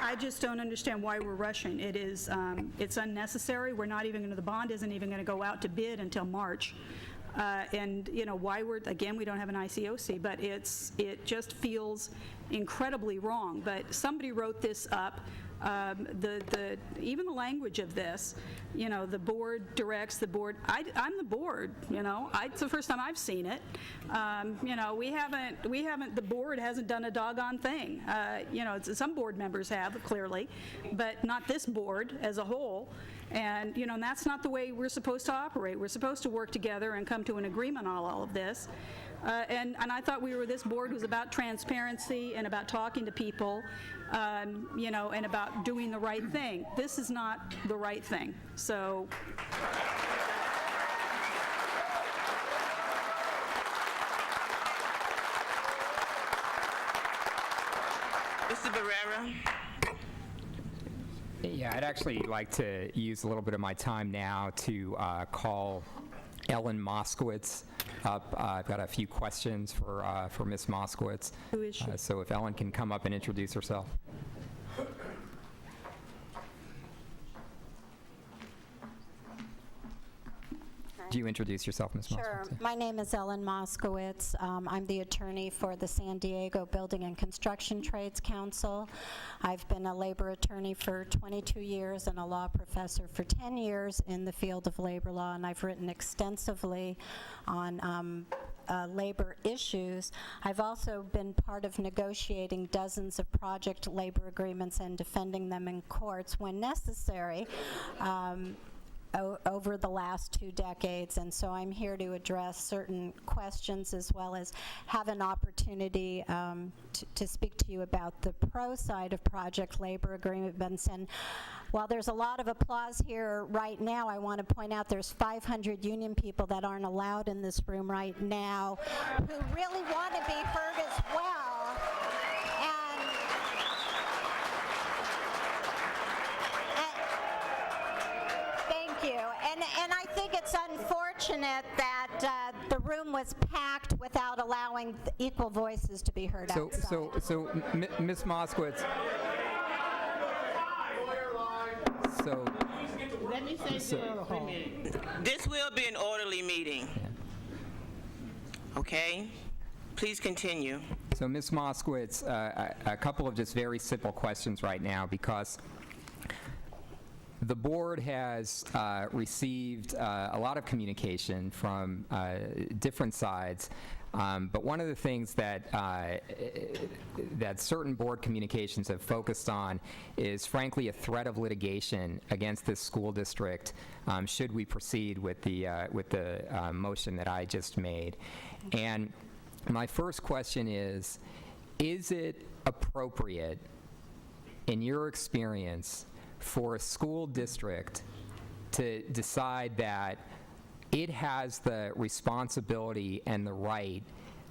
I just don't understand why we're rushing. It is, it's unnecessary. We're not even going to, the bond isn't even going to go out to bid until March. And why again, we don't have an ICOC, but it just feels incredibly wrong. But somebody wrote this up. Even the language of this, the board directs the board. I'm the board, it's the first time I've seen it. We haven't, the board hasn't done a doggone thing. Some board members have, clearly, but not this board as a whole. And, and that's not the way we're supposed to operate. We're supposed to work together and come to an agreement on all of this. And I thought this board was about transparency and about talking to people, and about doing the right thing. This is not the right thing. So. Mr. Barrera. Yeah, I'd actually like to use a little bit of my time now to call Ellen Moskowitz up. I've got a few questions for Ms. Moskowitz. Who is she? So if Ellen can come up and introduce herself. Do you introduce yourself, Ms. Moskowitz? Sure. My name is Ellen Moskowitz. I'm the attorney for the San Diego Building and Construction Trades Council. I've been a labor attorney for 22 years and a law professor for 10 years in the field of labor law, and I've written extensively on labor issues. I've also been part of negotiating dozens of project labor agreements and defending them in courts when necessary. Over the last 2 decades, and so I'm here to address certain questions as well as have an opportunity to speak to you about the pro side of project labor agreements. And while there's a lot of applause here right now, I want to point out there's 500 union people that aren't allowed in this room right now who really want to be heard as well. And I think it's unfortunate that the room was packed without allowing equal voices to be heard outside. So Ms. Moskowitz. So. Let me say this will be an orderly meeting. Okay? Please continue. So Ms. Moskowitz, a couple of just very simple questions right now, because the board has received a lot of communication from different sides, but one of the things that that certain board communications have focused on is, frankly, a threat of litigation against this school district should we proceed with the motion that I just made. And my first question is it appropriate, in your experience, for a school district to decide that it has the responsibility and the right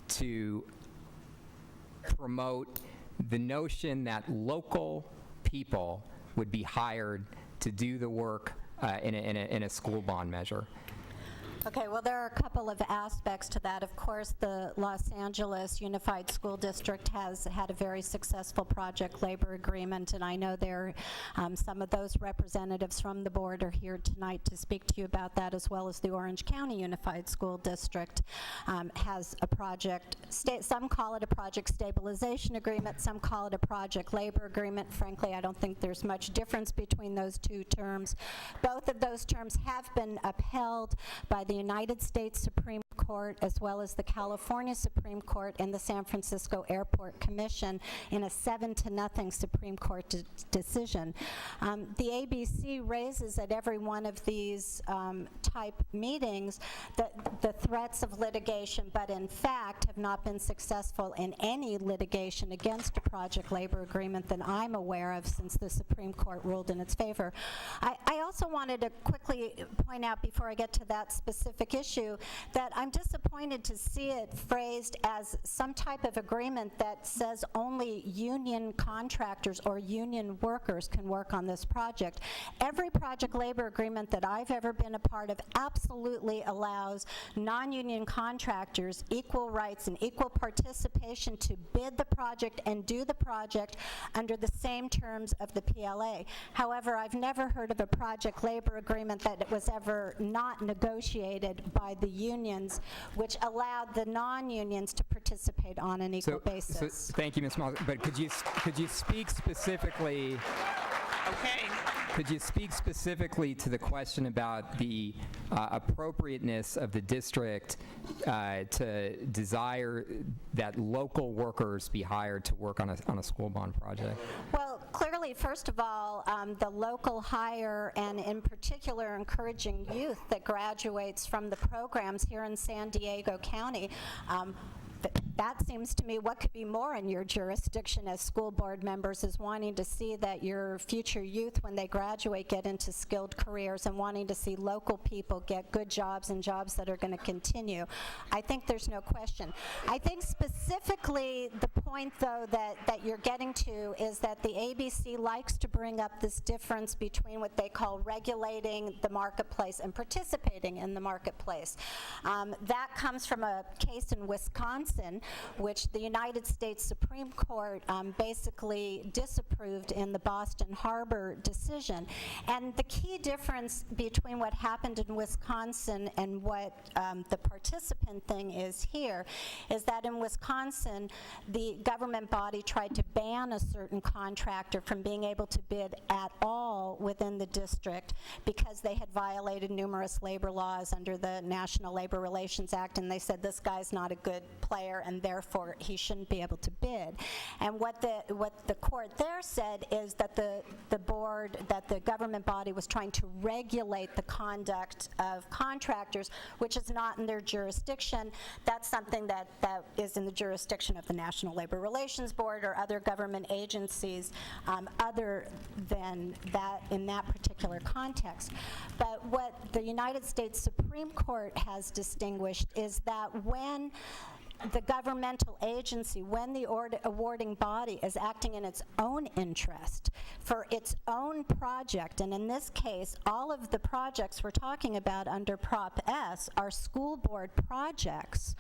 to promote the notion that local people would be hired to do the work in a school bond measure? Okay, well, there are a couple of aspects to that. Of course, the Los Angeles Unified School District has had a very successful project labor agreement, and I know there some of those representatives from the board are here tonight to speak to you about that, as well as the Orange County Unified School District has a project, some call it a project stabilization agreement, some call it a project labor agreement. Frankly, I don't think there's much difference between those two terms. Both of those terms have been upheld by the United States Supreme Court, as well as the California Supreme Court and the San Francisco Airport Commission in a 7-0 Supreme Court decision. The ABC raises at every one of these type meetings the threats of litigation, but in fact have not been successful in any litigation against a project labor agreement that I'm aware of since the Supreme Court ruled in its favor. I also wanted to quickly point out, before I get to that specific issue, that I'm disappointed to see it phrased as some type of agreement that says only union contractors or union workers can work on this project. Every project labor agreement that I've ever been a part of absolutely allows non-union contractors equal rights and equal participation to bid the project and do the project under the same terms of the PLA. However, I've never heard of a project labor agreement that was ever not negotiated by the unions, which allowed the non-unions to participate on an equal basis. So thank you, Ms. Moss. But could you speak specifically? Okay. Could you speak specifically to the question about the appropriateness of the district to desire that local workers be hired to work on a school bond project? Well, clearly, first of all, the local hire, and in particular encouraging youth that graduates from the programs here in San Diego County, that seems to me what could be more in your jurisdiction as school board members is wanting to see that your future youth, when they graduate, get into skilled careers, and wanting to see local people get good jobs and jobs that are going to continue. I think there's no question. I think specifically the point, though, that you're getting to is that the ABC likes to bring up this difference between what they call regulating the marketplace and participating in the marketplace. That comes from a case in Wisconsin, which the United States Supreme Court basically disapproved in the Boston Harbor decision. And the key difference between what happened in Wisconsin and what the participant thing is here is that in Wisconsin, the government body tried to ban a certain contractor from being able to bid at all within the district because they had violated numerous labor laws under the National Labor Relations Act, and they said this guy's not a good player and therefore he shouldn't be able to bid. And what the court there said is that the board, that the government body was trying to regulate the conduct of contractors, which is not in their jurisdiction. That's something that is in the jurisdiction of the National Labor Relations Board or other government agencies other than that in that particular context. But what the United States Supreme Court has distinguished is that when the governmental agency, when the awarding body is acting in its own interest for its own project, and in this case, all of the projects we're talking about under Prop S are school board projects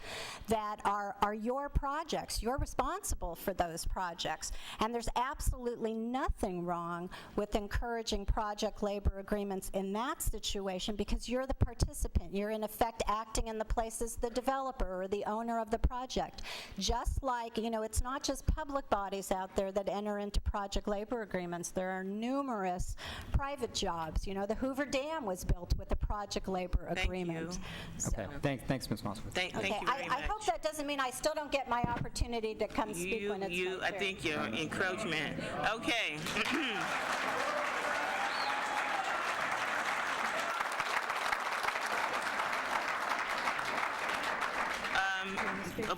that are your projects. You're responsible for those projects. And there's absolutely nothing wrong with encouraging project labor agreements in that situation because you're the participant. You're in effect acting in the place as the developer or the owner of the project. Just like, it's not just public bodies out there that enter into project labor agreements. There are numerous private jobs. The Hoover Dam was built with a project labor agreement. Okay, thanks, Ms. Mossworth. Thank you very much. I hope that doesn't mean I still don't get my opportunity to come speak when it's my I turn. think you're encroachment. Okay.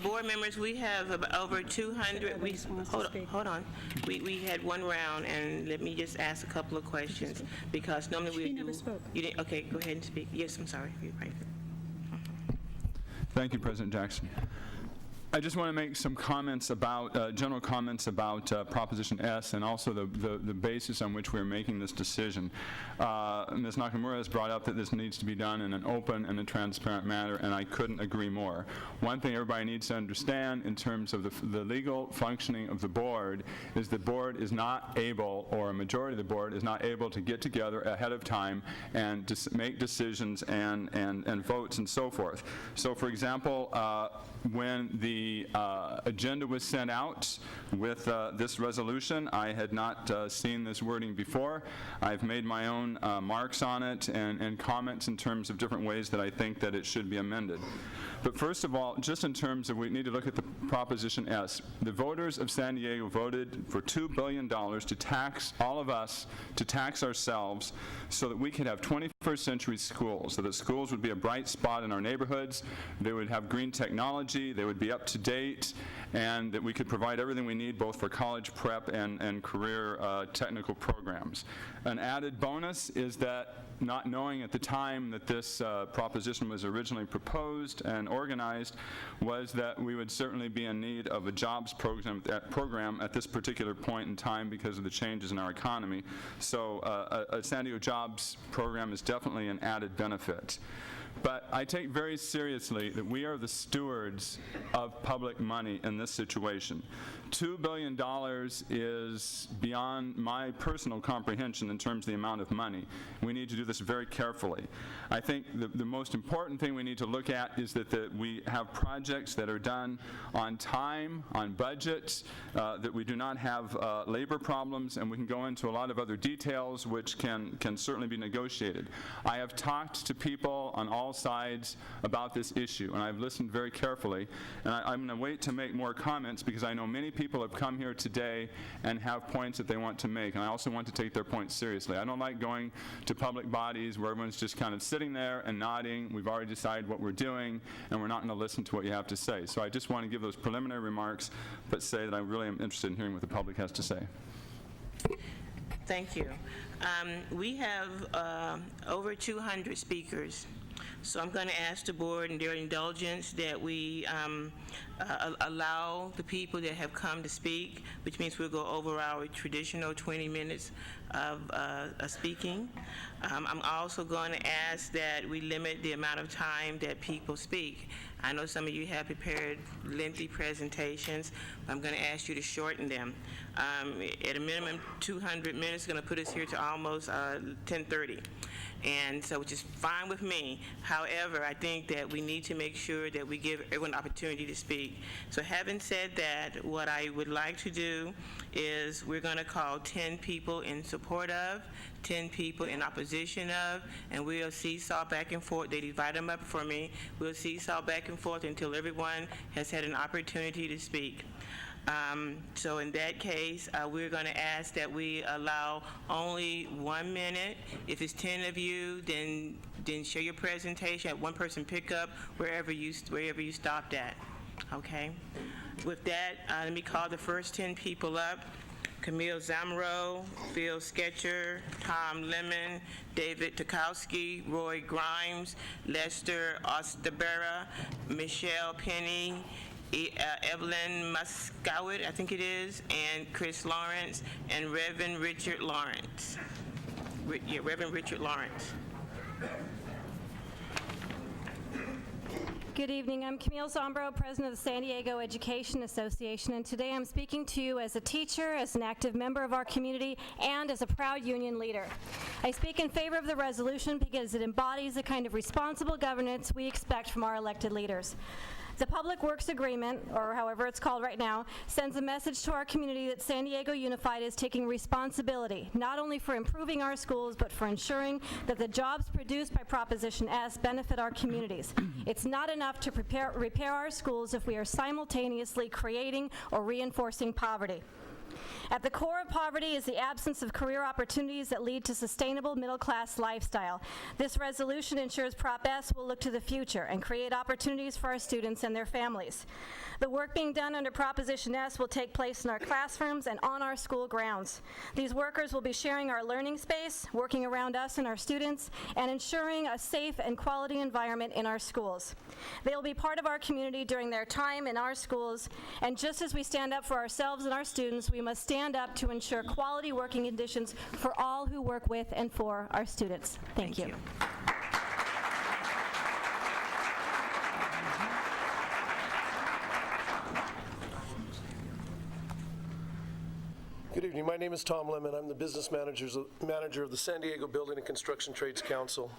Board members, we have over 200. Hold on. We had one round, and let me just ask a couple of questions because normally we do. never spoke. You didn't. Okay, go ahead and speak. Yes, I'm sorry. You're right. Thank you, President Jackson. I just want to make some comments about, general comments about Proposition S and also the basis on which we're making this decision. Ms. Nakamura has brought up that this needs to be done in an open and a transparent manner, and I couldn't agree more. One thing everybody needs to understand in terms of the legal functioning of the board is the board is not able, or a majority of the board is not able to get together ahead of time and make decisions and votes and so forth. So, for example, when the agenda was sent out with this resolution, I had not seen this wording before. I've made my own marks on it and comments in terms of different ways that I think that it should be amended. But first of all, just in terms of, we need to look at the Proposition S. The voters of San Diego voted for $2 billion to tax all of us, to tax ourselves, so that we could have 21st century schools, so that schools would be a bright spot in our neighborhoods, they would have green technology, they would be up to date, and that we could provide everything we need both for college prep and career technical programs. An added bonus is that, not knowing at the time that this proposition was originally proposed and organized, was that we would certainly be in need of a jobs program at this particular point in time because of the changes in our economy. So a San Diego jobs program is definitely an added benefit. But I take very seriously that we are the stewards of public money in this situation. $2 billion is beyond my personal comprehension in terms of the amount of money. We need to do this very carefully. I think the most important thing we need to look at is that we have projects that are done on time, on budget, that we do not have labor problems, and we can go into a lot of other details which can certainly be negotiated. I have talked to people on all sides about this issue, and I've listened very carefully, and I'm going to wait to make more comments because I know many people have come here today and have points that they want to make, and I also want to take their points seriously. I don't like going to public bodies where everyone's just kind of sitting there and nodding. We've already decided what we're doing, and we're not going to listen to what you have to say. So I just want to give those preliminary remarks, but say that I really am interested in hearing what the public has to say. Thank you. We have over 200 speakers. So I'm going to ask the board, in their indulgence, that we allow the people that have come to speak, which means we'll go over our traditional 20 minutes of speaking. I'm also going to ask that we limit the amount of time that people speak. I know some of you have prepared lengthy presentations, but I'm going to ask you to shorten them. At a minimum, 200 minutes is going to put us here to almost 10:30. And so, which is fine with me. However, I think that we need to make sure that we give everyone an opportunity to speak. So having said that, what I would like to do is we're going to call 10 people in support of, 10 people in opposition of, and we'll seesaw back and forth. They divide them up for me. We'll seesaw back and forth until everyone has had an opportunity to speak. So in that case, we're going to ask that we allow only 1 minute. If it's 10 of you, then share your presentation. Have one person pick up wherever you stopped at. Okay. With that, let me call the first 10 people up. Camille Zamro, Phil Sketcher, Tom Lemon, David Tukowski, Roy Grimes, Lester Osterbera, Michelle Penny, Evelyn Muskowit, I think it is, and Chris Lawrence, and Reverend Richard Lawrence. Reverend Richard Lawrence. Good evening. I'm Camille Zombro, president of the San Diego Education Association, and today I'm speaking to you as a teacher, as an active member of our community, and as a proud union leader. I speak in favor of the resolution because it embodies the kind of responsible governance we expect from our elected leaders. The Public Works Agreement, or however it's called right now, sends a message to our community that San Diego Unified is taking responsibility, not only for improving our schools, but for ensuring that the jobs produced by Proposition S benefit our communities. It's not enough to repair our schools if we are simultaneously creating or reinforcing poverty. At the core of poverty is the absence of career opportunities that lead to sustainable middle-class lifestyle. This resolution ensures Prop S will look to the future and create opportunities for our students and their families. The work being done under Proposition S will take place in our classrooms and on our school grounds. These workers will be sharing our learning space, working around us and our students, and ensuring a safe and quality environment in our schools. They will be part of our community during their time in our schools, and just as we stand up for ourselves and our students, we must stand up to ensure quality working conditions for all who work with and for our students. Thank you. Good evening. My name is Tom Lemon. I'm the business manager of the San Diego Building and Construction Trades Council,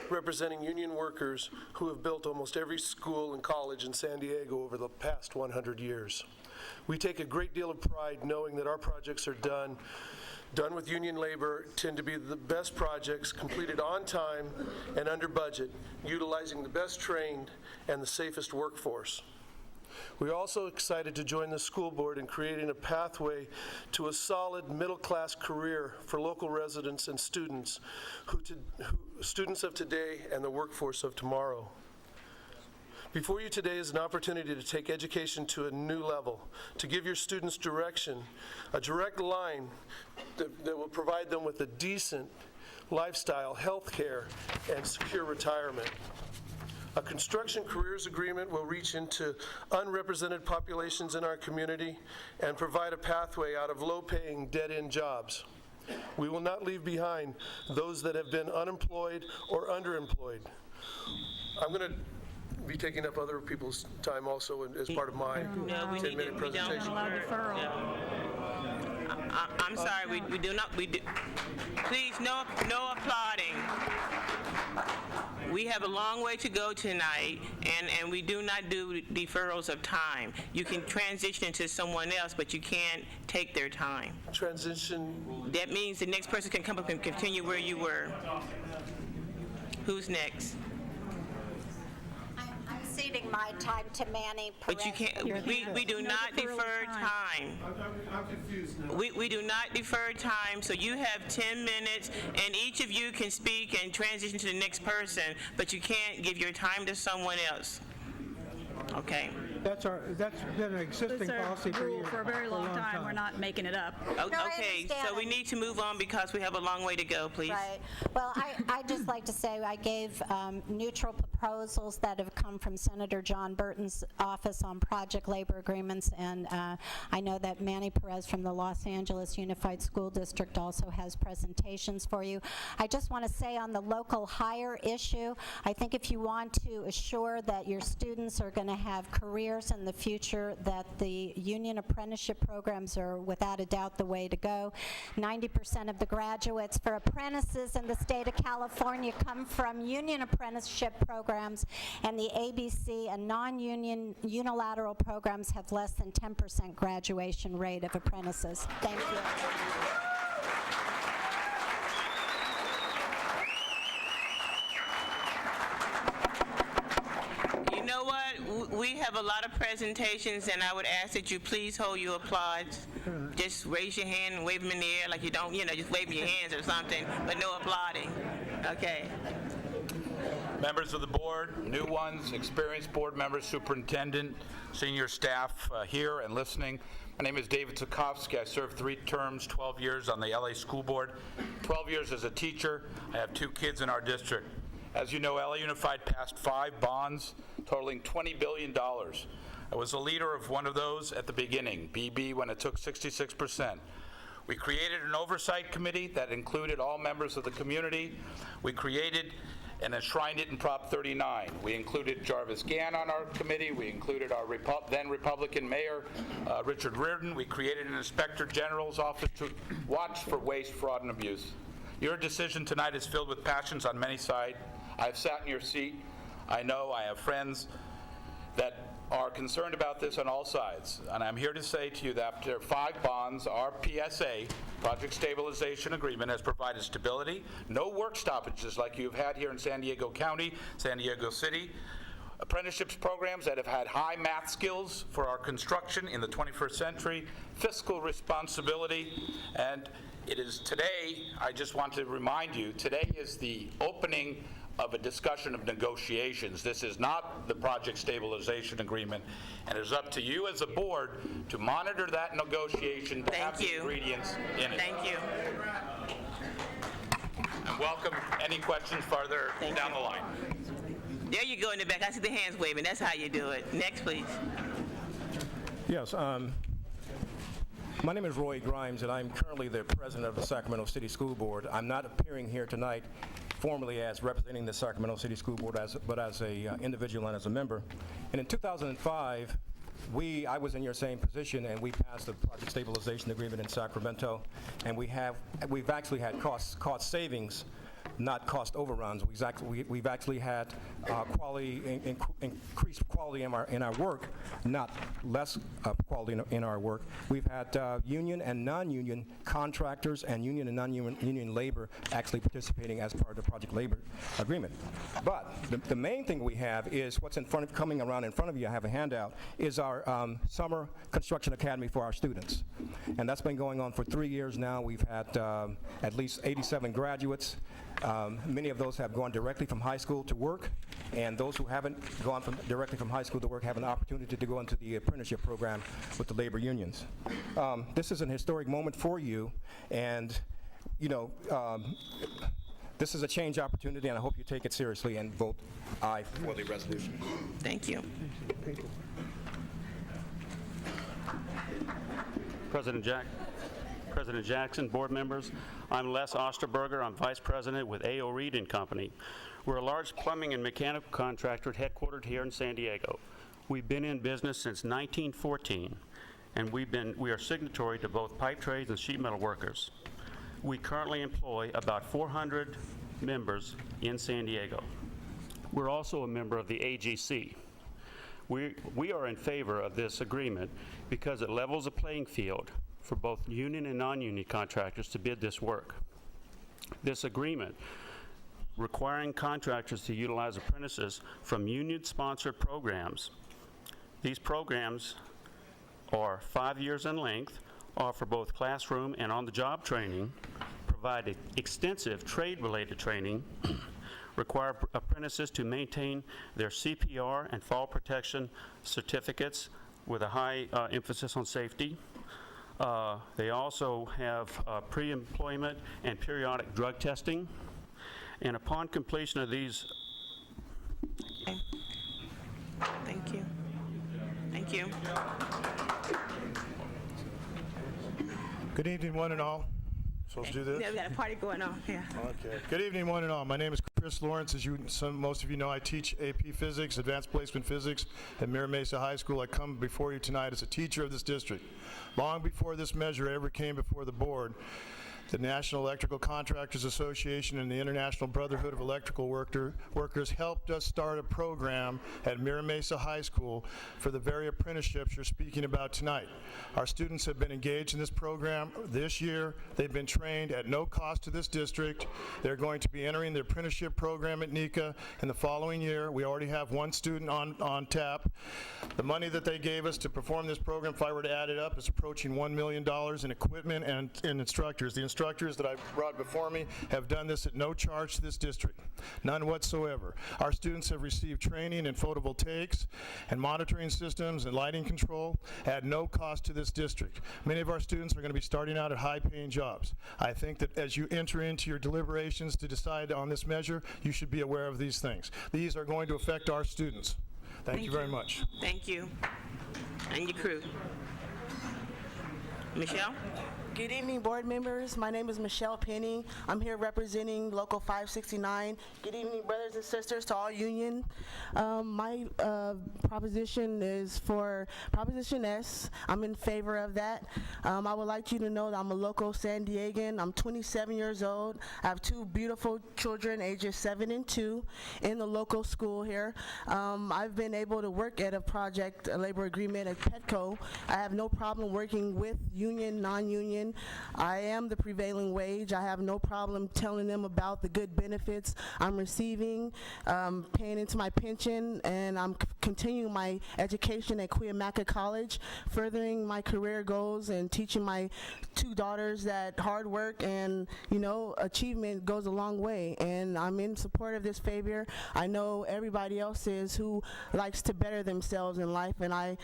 representing union workers who have built almost every school and college in San Diego over the past 100 years. We take a great deal of pride knowing that our projects are done with union labor, tend to be the best projects, completed on time and under budget, utilizing the best trained and the safest workforce. We're also excited to join the school board in creating a pathway to a solid middle-class career for local residents and students, students of today and the workforce of tomorrow. Before you today is an opportunity to take education to a new level, to give your students direction, a direct line that will provide them with a decent lifestyle, health care, and secure retirement. A construction careers agreement will reach into unrepresented populations in our community and provide a pathway out of low-paying, dead-end jobs. We will not leave behind those that have been unemployed or underemployed. I'm going to be taking up other people's time also as part of my 10-minute presentation. I'm sorry, we do, please, no applauding. We have a long way to go tonight, and we do not do deferrals of time. You can transition into someone else, but you can't take their time. Transition? That means the next person can come up and continue where you were. Who's next? I'm ceding my time to Manny Perez. But you can't, we do not defer time. I'm confused now. We do not defer time, so you have 10 minutes, and each of you can speak and transition to the next person, but you can't give your time to someone else. Okay. That's been an existing policy for years. For a very long time. We're not making it up. Okay, so we need to move on because we have a long way to go, please. Right. Well, I'd just like to say I gave neutral proposals that have come from Senator John Burton's office on project labor agreements, and I know that Manny Perez from the Los Angeles Unified School District also has presentations for you. I just want to say on the local hire issue, I think if you want to assure that your students are going to have careers in the future, that the union apprenticeship programs are without a doubt the way to go. 90% of the graduates for apprentices in the state of California come from union apprenticeship programs, and the ABC and non-union unilateral programs have less than 10% graduation rate of apprentices. Thank you. You know what? We have a lot of presentations, and I would ask that you please hold your applause. Just raise your hand and wave them in the air like you don't, just wave your hands or something, but no applauding. Okay. Members of the board, new ones, experienced board members, superintendent, senior staff here and listening. My name is David Zukovsky. I served 3 terms, 12 years on the LA School Board, 12 years as a teacher. I have 2 kids in our district. As you know, LA Unified passed 5 bonds totaling $20 billion. I was a leader of one of those at the beginning, BB, when it took 66%. We created an oversight committee that included all members of the community. We created and enshrined it in Prop 39. We included Jarvis Gann on our committee. We included our then Republican Mayor, Richard Reardon. We created an Inspector General's office to watch for waste, fraud, and abuse. Your decision tonight is filled with passions on many sides. I've sat in your seat. I know I have friends that are concerned about this on all sides. And I'm here to say to you that after 5 bonds, our PSA, Project Stabilization Agreement, has provided stability, no work stoppages like you've had here in San Diego County, San Diego City. apprenticeships programs that have had high math skills for our construction in the 21st century, fiscal responsibility, and it is today, I just want to remind you, today is the opening of a discussion of negotiations. This is not the project stabilization agreement, and it is up to you as a board to monitor that negotiation, to have the ingredients in it. Thank you. And welcome any questions farther down the line. There you go in the back. I see the hands waving. That's how you do it. Next, please. Yes, my name is Roy Grimes, and I'm currently the president of the Sacramento City School Board. I'm not appearing here tonight formally as representing the Sacramento City School Board, but as a individual and as a member. And in 2005, I was in your same position, and we passed the project stabilization agreement in Sacramento, and we've actually had cost savings, not cost overruns. We've actually had increased quality in our work, not less quality in our work. We've had union and non-union contractors and union and non-union labor actually participating as part of the project labor agreement. But the main thing we have is what's coming around in front of you. I have a handout. Is our summer construction academy for our students, and that's been going on for 3 years now. We've had at least 87 graduates. Many of those have gone directly from high school to work, and those who haven't gone directly from high school to work have an opportunity to go into the apprenticeship program with the labor unions. This is an historic moment for you, and this is a change opportunity, and I hope you take it seriously and vote aye for the resolution. Thank you. President Jackson, board members, I'm Les Osterberger. I'm Vice President with A.O. Reed & Company. We're a large plumbing and mechanical contractor headquartered here in San Diego. We've been in business since 1914, and we are signatory to both pipe trades and sheet metal workers. We currently employ about 400 members in San Diego. We're also a member of the AGC. We are in favor of this agreement because it levels the playing field for both union and non-union contractors to bid this work. This agreement, requiring contractors to utilize apprentices from union-sponsored programs. These programs are 5 years in length, offer both classroom and on-the-job training, provide extensive trade-related training, require apprentices to maintain their CPR and fall protection certificates with a high emphasis on safety. They also have pre-employment and periodic drug testing. And upon completion of these... Okay. Thank you. Thank you. Good evening, one and all. Supposed to do this? Yeah, we got a party going on. Yeah. Okay. Good evening, one and all. My name is Chris Lawrence. As most of you know, I teach AP Physics, Advanced Placement Physics at Mira Mesa High School. I come before you tonight as a teacher of this district. Long before this measure ever came before the board, the National Electrical Contractors Association and the International Brotherhood of Electrical Workers helped us start a program at Mira Mesa High School for the very apprenticeships you're speaking about tonight. Our students have been engaged in this program this year. They've been trained at no cost to this district. They're going to be entering the apprenticeship program at NECA in the following year. We already have one student on tap. The money that they gave us to perform this program, if I were to add it up, is approaching $1 million in equipment and instructors. The instructors that I brought before me have done this at no charge to this district, none whatsoever. Our students have received training in photovoltaics and monitoring systems and lighting control at no cost to this district. Many of our students are going to be starting out at high-paying jobs. I think that as you enter into your deliberations to decide on this measure, you should be aware of these things. These are going to affect our students. Thank you very much. Thank you. And your crew. Michelle? Good evening, board members. My name is Michelle Penny. I'm here representing Local 569. Good evening, brothers and sisters, to all union. My proposition is for Proposition S. I'm in favor of that. I would like you to know that I'm a local San Diegan. I'm 27 years old. I have two beautiful children, ages 7 and 2, in the local school here. I've been able to work at a labor agreement at Petco. I have no problem working with union, non-union, union. I am the prevailing wage. I have no problem telling them about the good benefits I'm receiving, paying into my pension, and I'm continuing my education at Cuyamaca College, furthering my career goals and teaching my 2 daughters that hard work and, achievement goes a long way. And I'm in support of this favor. I know everybody else is who likes to better themselves in life, and I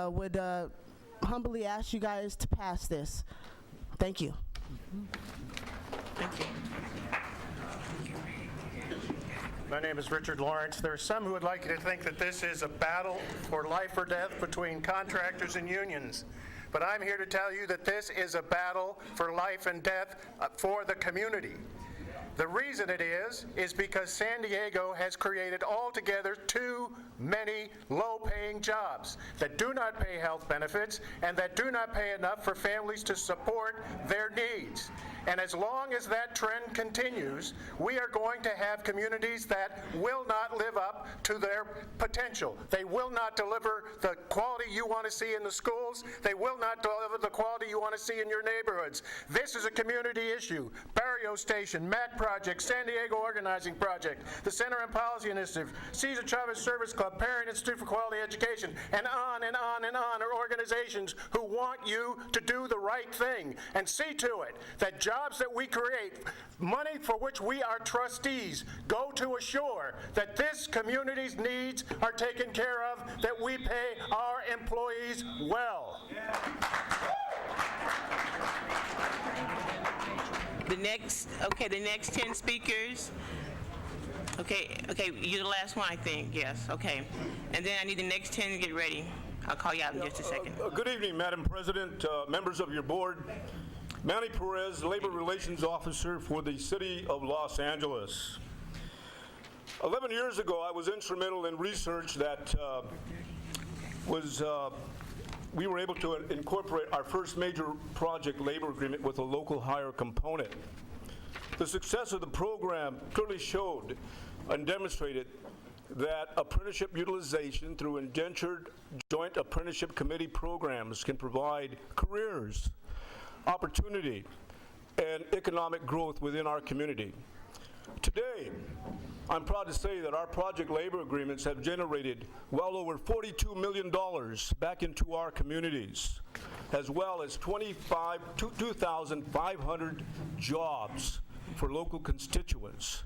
would humbly ask you guys to pass this. Thank you. Thank you. My name is Richard Lawrence. There are some who would like you to think that this is a battle for life or death between contractors and unions. But I'm here to tell you that this is a battle for life and death for the community. The reason it is because San Diego has created altogether too many low-paying jobs that do not pay health benefits and that do not pay enough for families to support their needs. And as long as that trend continues, we are going to have communities that will not live up to their potential. They will not deliver the quality you want to see in the schools. They will not deliver the quality you want to see in your neighborhoods. This is a community issue. Barrio Station, MAC Project, San Diego Organizing Project, the Center on Policy Initiative, Cesar Chavez Service Club, Parent Institute for Quality Education, and on and on and on are organizations who want you to do the right thing and see to it that jobs that we create, money for which we are trustees, go to assure that this community's needs are taken care of, that we pay our employees well. The next 10 speakers. Okay, you're the last one, I think, yes, okay. And then I need the next 10 to get ready. I'll call you out in just a second. Good evening, Madam President, members of your board. Manny Perez, Labor Relations Officer for the City of Los Angeles. 11 years ago, I was instrumental in research that we were able to incorporate our first major project labor agreement with a local hire component. The success of the program clearly showed and demonstrated that apprenticeship utilization through indentured joint apprenticeship committee programs can provide careers, opportunity, and economic growth within our community. Today, I'm proud to say that our project labor agreements have generated well over $42 million back into our communities, as well as 2,500 jobs for local constituents.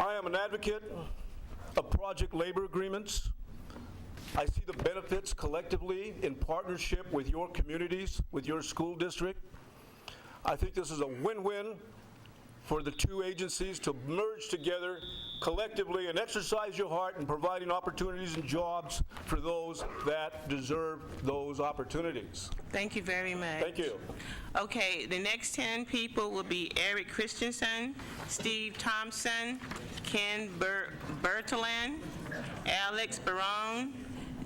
I am an advocate of project labor agreements. I see the benefits collectively in partnership with your communities, with your school district. I think this is a win-win for the two agencies to merge together collectively and exercise your heart in providing opportunities and jobs for those that deserve those opportunities. Thank you very much. Thank you. Okay, the next 10 people will be Eric Christensen, Steve Thompson, Ken Bertolan, Alex Barone,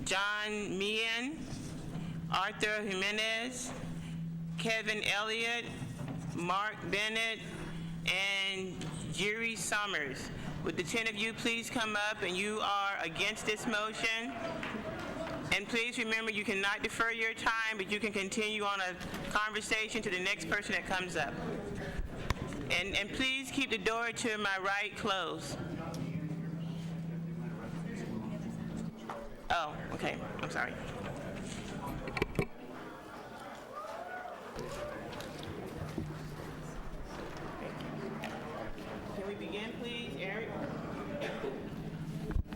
John Meehan, Arthur Jimenez, Kevin Elliott, Mark Bennett, and Jerry Summers. Would the 10 of you please come up, and you are against this motion? And please remember, you cannot defer your time, but you can continue on a conversation to the next person that comes up. And please keep the door to my right closed. Oh, okay, I'm sorry. Can we begin, please, Eric?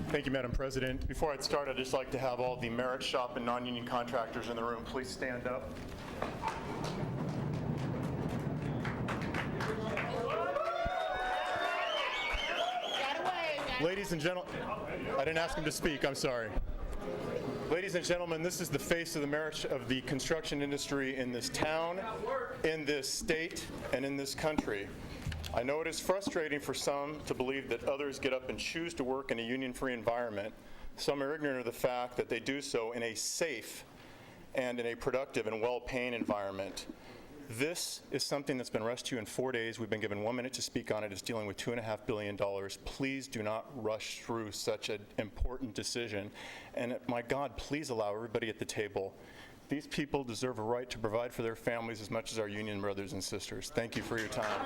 Thank you, Madam President. Before I start, I'd just like to have all the merit shop and non-union contractors in the room please stand up. Ladies and gentlemen, I didn't ask him to speak, I'm sorry. Ladies and gentlemen, this is the face of the merit of the construction industry in this town, in this state, and in this country. I know it is frustrating for some to believe that others get up and choose to work in a union-free environment. Some are ignorant of the fact that they do so in a safe and in a productive and well-paying environment. This is something that's been rushed to you in 4 days. We've been given 1 minute to speak on it. It's dealing with $2.5 billion. Please do not rush through such an important decision. And my God, please allow everybody at the table These people deserve a right to provide for their families as much as our union brothers and sisters. Thank you for your time.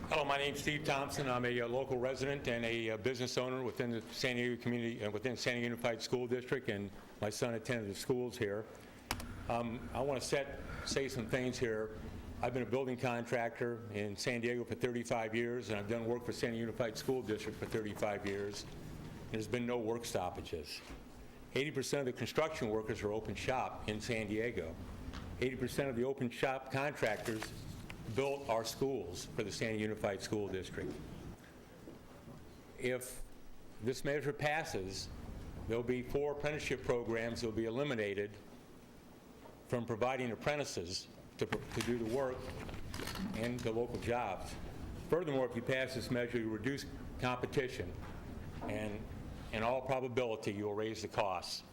Hello, my name's Steve Thompson. I'm a local resident and a business owner within the San Diego community, within San Diego Unified School District, and my son attended the schools here. I want to say some things here. I've been a building contractor in San Diego for 35 years, and I've done work for San Diego Unified School District for 35 years. There's been no work stoppages. 80% of the construction workers are open shop in San Diego. 80% of the open shop contractors built our schools for the San Diego Unified School District. If this measure passes, there'll be 4 apprenticeship programs that will be eliminated from providing apprentices to do the work and the local jobs. Furthermore, if you pass this measure, you reduce competition, and in all probability, you'll raise the costs,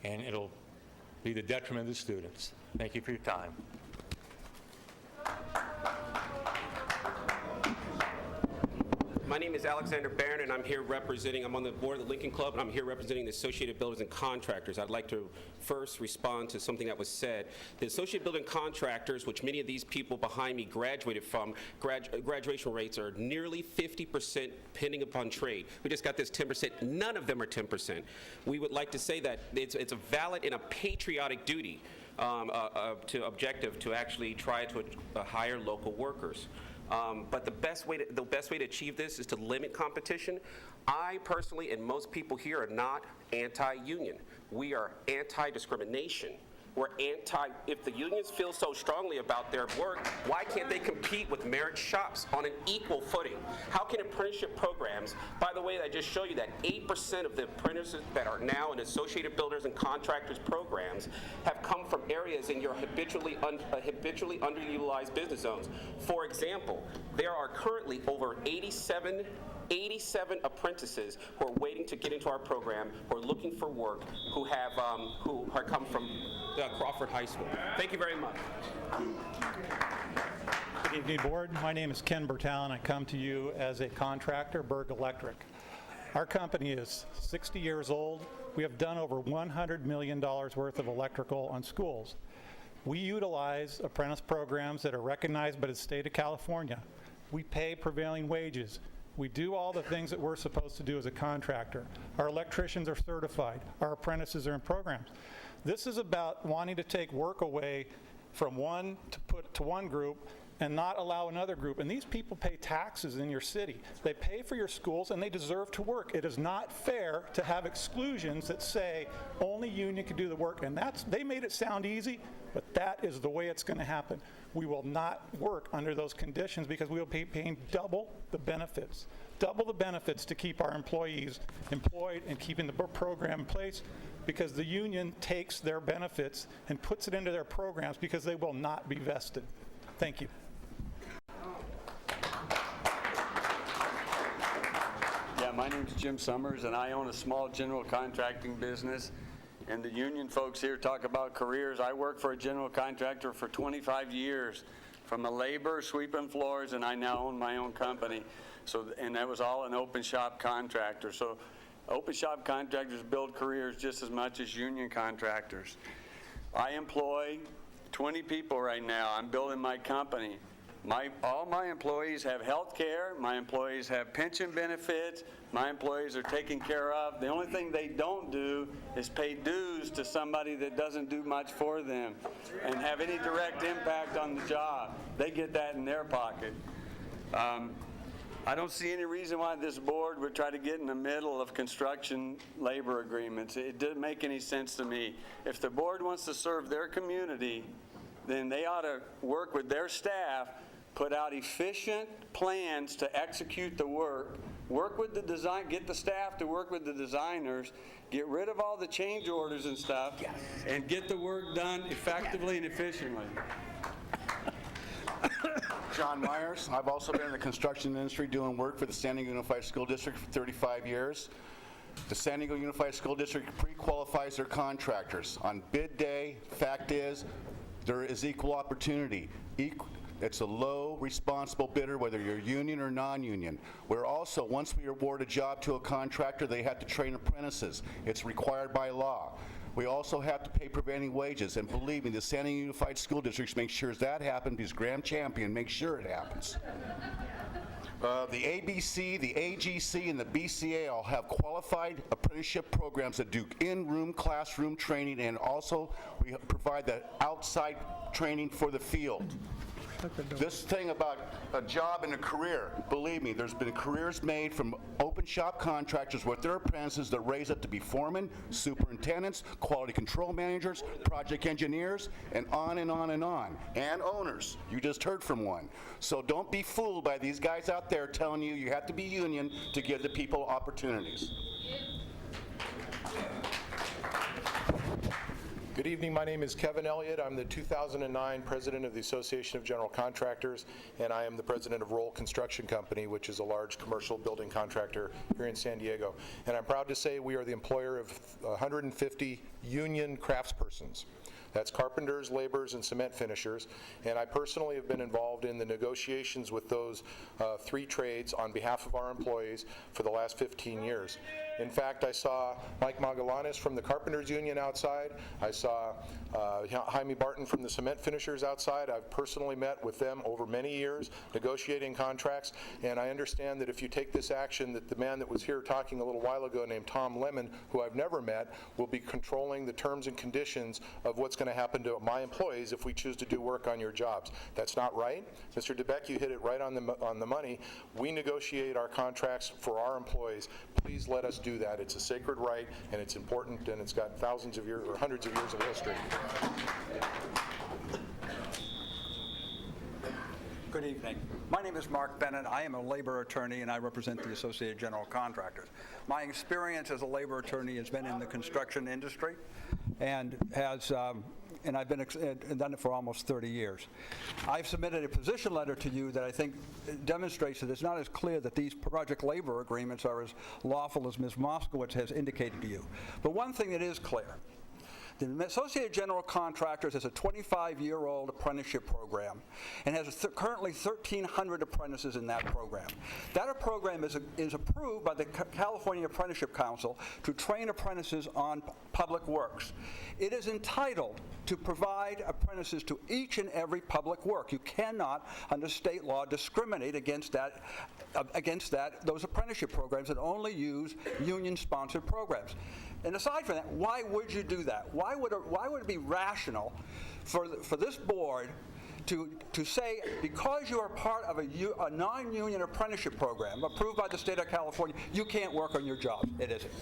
and it'll be the detriment of the students. Thank you for your time. My name is Alexander Barron, and I'm on the board of the Lincoln Club, and I'm here representing the Associated Builders and Contractors. I'd like to first respond to something that was said. The Associated Builders and Contractors, which many of these people behind me graduated from, graduation rates are nearly 50% depending upon trade. We just got this 10%. None of them are 10%. We would like to say that it's a valid and a patriotic duty objective to actually try to hire local workers. But the best way to achieve this is to limit competition. I personally, and most people here, are not anti-union. We are anti-discrimination. We're if the unions feel so strongly about their work, why can't they compete with merit shops on an equal footing? How can apprenticeship programs, by the way, I just showed you that 8% of the apprentices that are now in Associated Builders and Contractors programs have come from areas in your habitually underutilized business zones. For example, there are currently over 87 apprentices who are waiting to get into our program, who are looking for work, who are come from Crawford High School. Thank you very much. Good evening, board. My name is Ken Bertal, and I come to you as a contractor, Berg Electric. Our company is 60 years old. We have done over $100 million worth of electrical on schools. We utilize apprentice programs that are recognized by the state of California. We pay prevailing wages. We do all the things that we're supposed to do as a contractor. Our electricians are certified. Our apprentices are in programs. This is about wanting to take work away from one to put to one group and not allow another group. And these people pay taxes in your city. They pay for your schools, and they deserve to work. It is not fair to have exclusions that say only union can do the work. And they made it sound easy, but that is the way it's going to happen. We will not work under those conditions because we will be paying double the benefits to keep our employees employed and keeping the program in place, because the union takes their benefits and puts it into their programs because they will not be vested. Thank you. Yeah, my name's Jim Summers, and I own a small general contracting business. And the union folks here talk about careers. I worked for a general contractor for 25 years, from a laborer, sweeping floors, and I now own my own company. And that was all an open shop contractor. So open shop contractors build careers just as much as union contractors. I employ 20 people right now. I'm building my company. All my employees have health care. My employees have pension benefits. My employees are taken care of. The only thing they don't do is pay dues to somebody that doesn't do much for them and have any direct impact on the job. They get that in their pocket. I don't see any reason why this board would try to get in the middle of construction labor agreements. It doesn't make any sense to me. If the board wants to serve their community, then they ought to work with their staff, put out efficient plans to execute the work with the design, get the staff to work with the designers, get rid of all the change orders and stuff, and get the work done effectively and efficiently. John Myers. I've also been in the construction industry doing work for the San Diego Unified School District for 35 years. The San Diego Unified School District pre-qualifies their contractors. On bid day, fact is, there is equal opportunity. It's a low responsible bidder, whether you're union or non-union. We're also, once we award a job to a contractor, they have to train apprentices. It's required by law. We also have to pay prevailing wages, and believe me, the San Diego Unified School Districts make sure that happens because Graham Champion makes sure it happens. The ABC, the AGC, and the BCA all have qualified apprenticeship programs that do in-room classroom training, and also we provide the outside training for the field. This thing about a job and a career, believe me, there's been careers made from open shop contractors with their apprentices that raise up to be foremen, superintendents, quality control managers, project engineers, and on and on and on. And owners. You just heard from one. So don't be fooled by these guys out there telling you you have to be union to give the people opportunities. Good evening. My name is Kevin Elliott. I'm the 2009 president of the Association of General Contractors, and I am the president of Roll Construction Company, which is a large commercial building contractor here in San Diego. And I'm proud to say we are the employer of 150 union craftspersons. That's carpenters, laborers, and cement finishers. And I personally have been involved in the negotiations with those three trades on behalf of our employees for the last 15 years. In fact, I saw Mike Magallanes from the Carpenters Union outside. I saw Jaime Barton from the cement finishers outside. I've personally met with them over many years negotiating contracts, and I understand that if you take this action, that the man that was here talking a little while ago named Tom Lemon, who I've never met, will be controlling the terms and conditions of what's going to happen to my employees if we choose to do work on your jobs. That's not right. Mr. DeBeck, you hit it right on the money. We negotiate our contracts for our employees. Please let us do that. It's a sacred right, and it's important, and it's got thousands of years or hundreds of years of history. Good evening. My name is Mark Bennett. I am a labor attorney, and I represent the Associated General Contractors. My experience as a labor attorney has been in the construction industry, and I've done it for almost 30 years. I've submitted a position letter to you that I think demonstrates that it's not as clear that these project labor agreements are as lawful as Ms. Moskowitz has indicated to you. But one thing that is clear, the Associated General Contractors has a 25-year-old apprenticeship program and has currently 1,300 apprentices in that program. That program is approved by the California Apprenticeship Council to train apprentices on public works. It is entitled to provide apprentices to each and every public work. You cannot, under state law, discriminate against those apprenticeship programs that only use union-sponsored programs. And aside from that, why would you do that? Why would it be rational for this board to say, because you are part of a non-union apprenticeship program approved by the state of California, you can't work on your job? It isn't.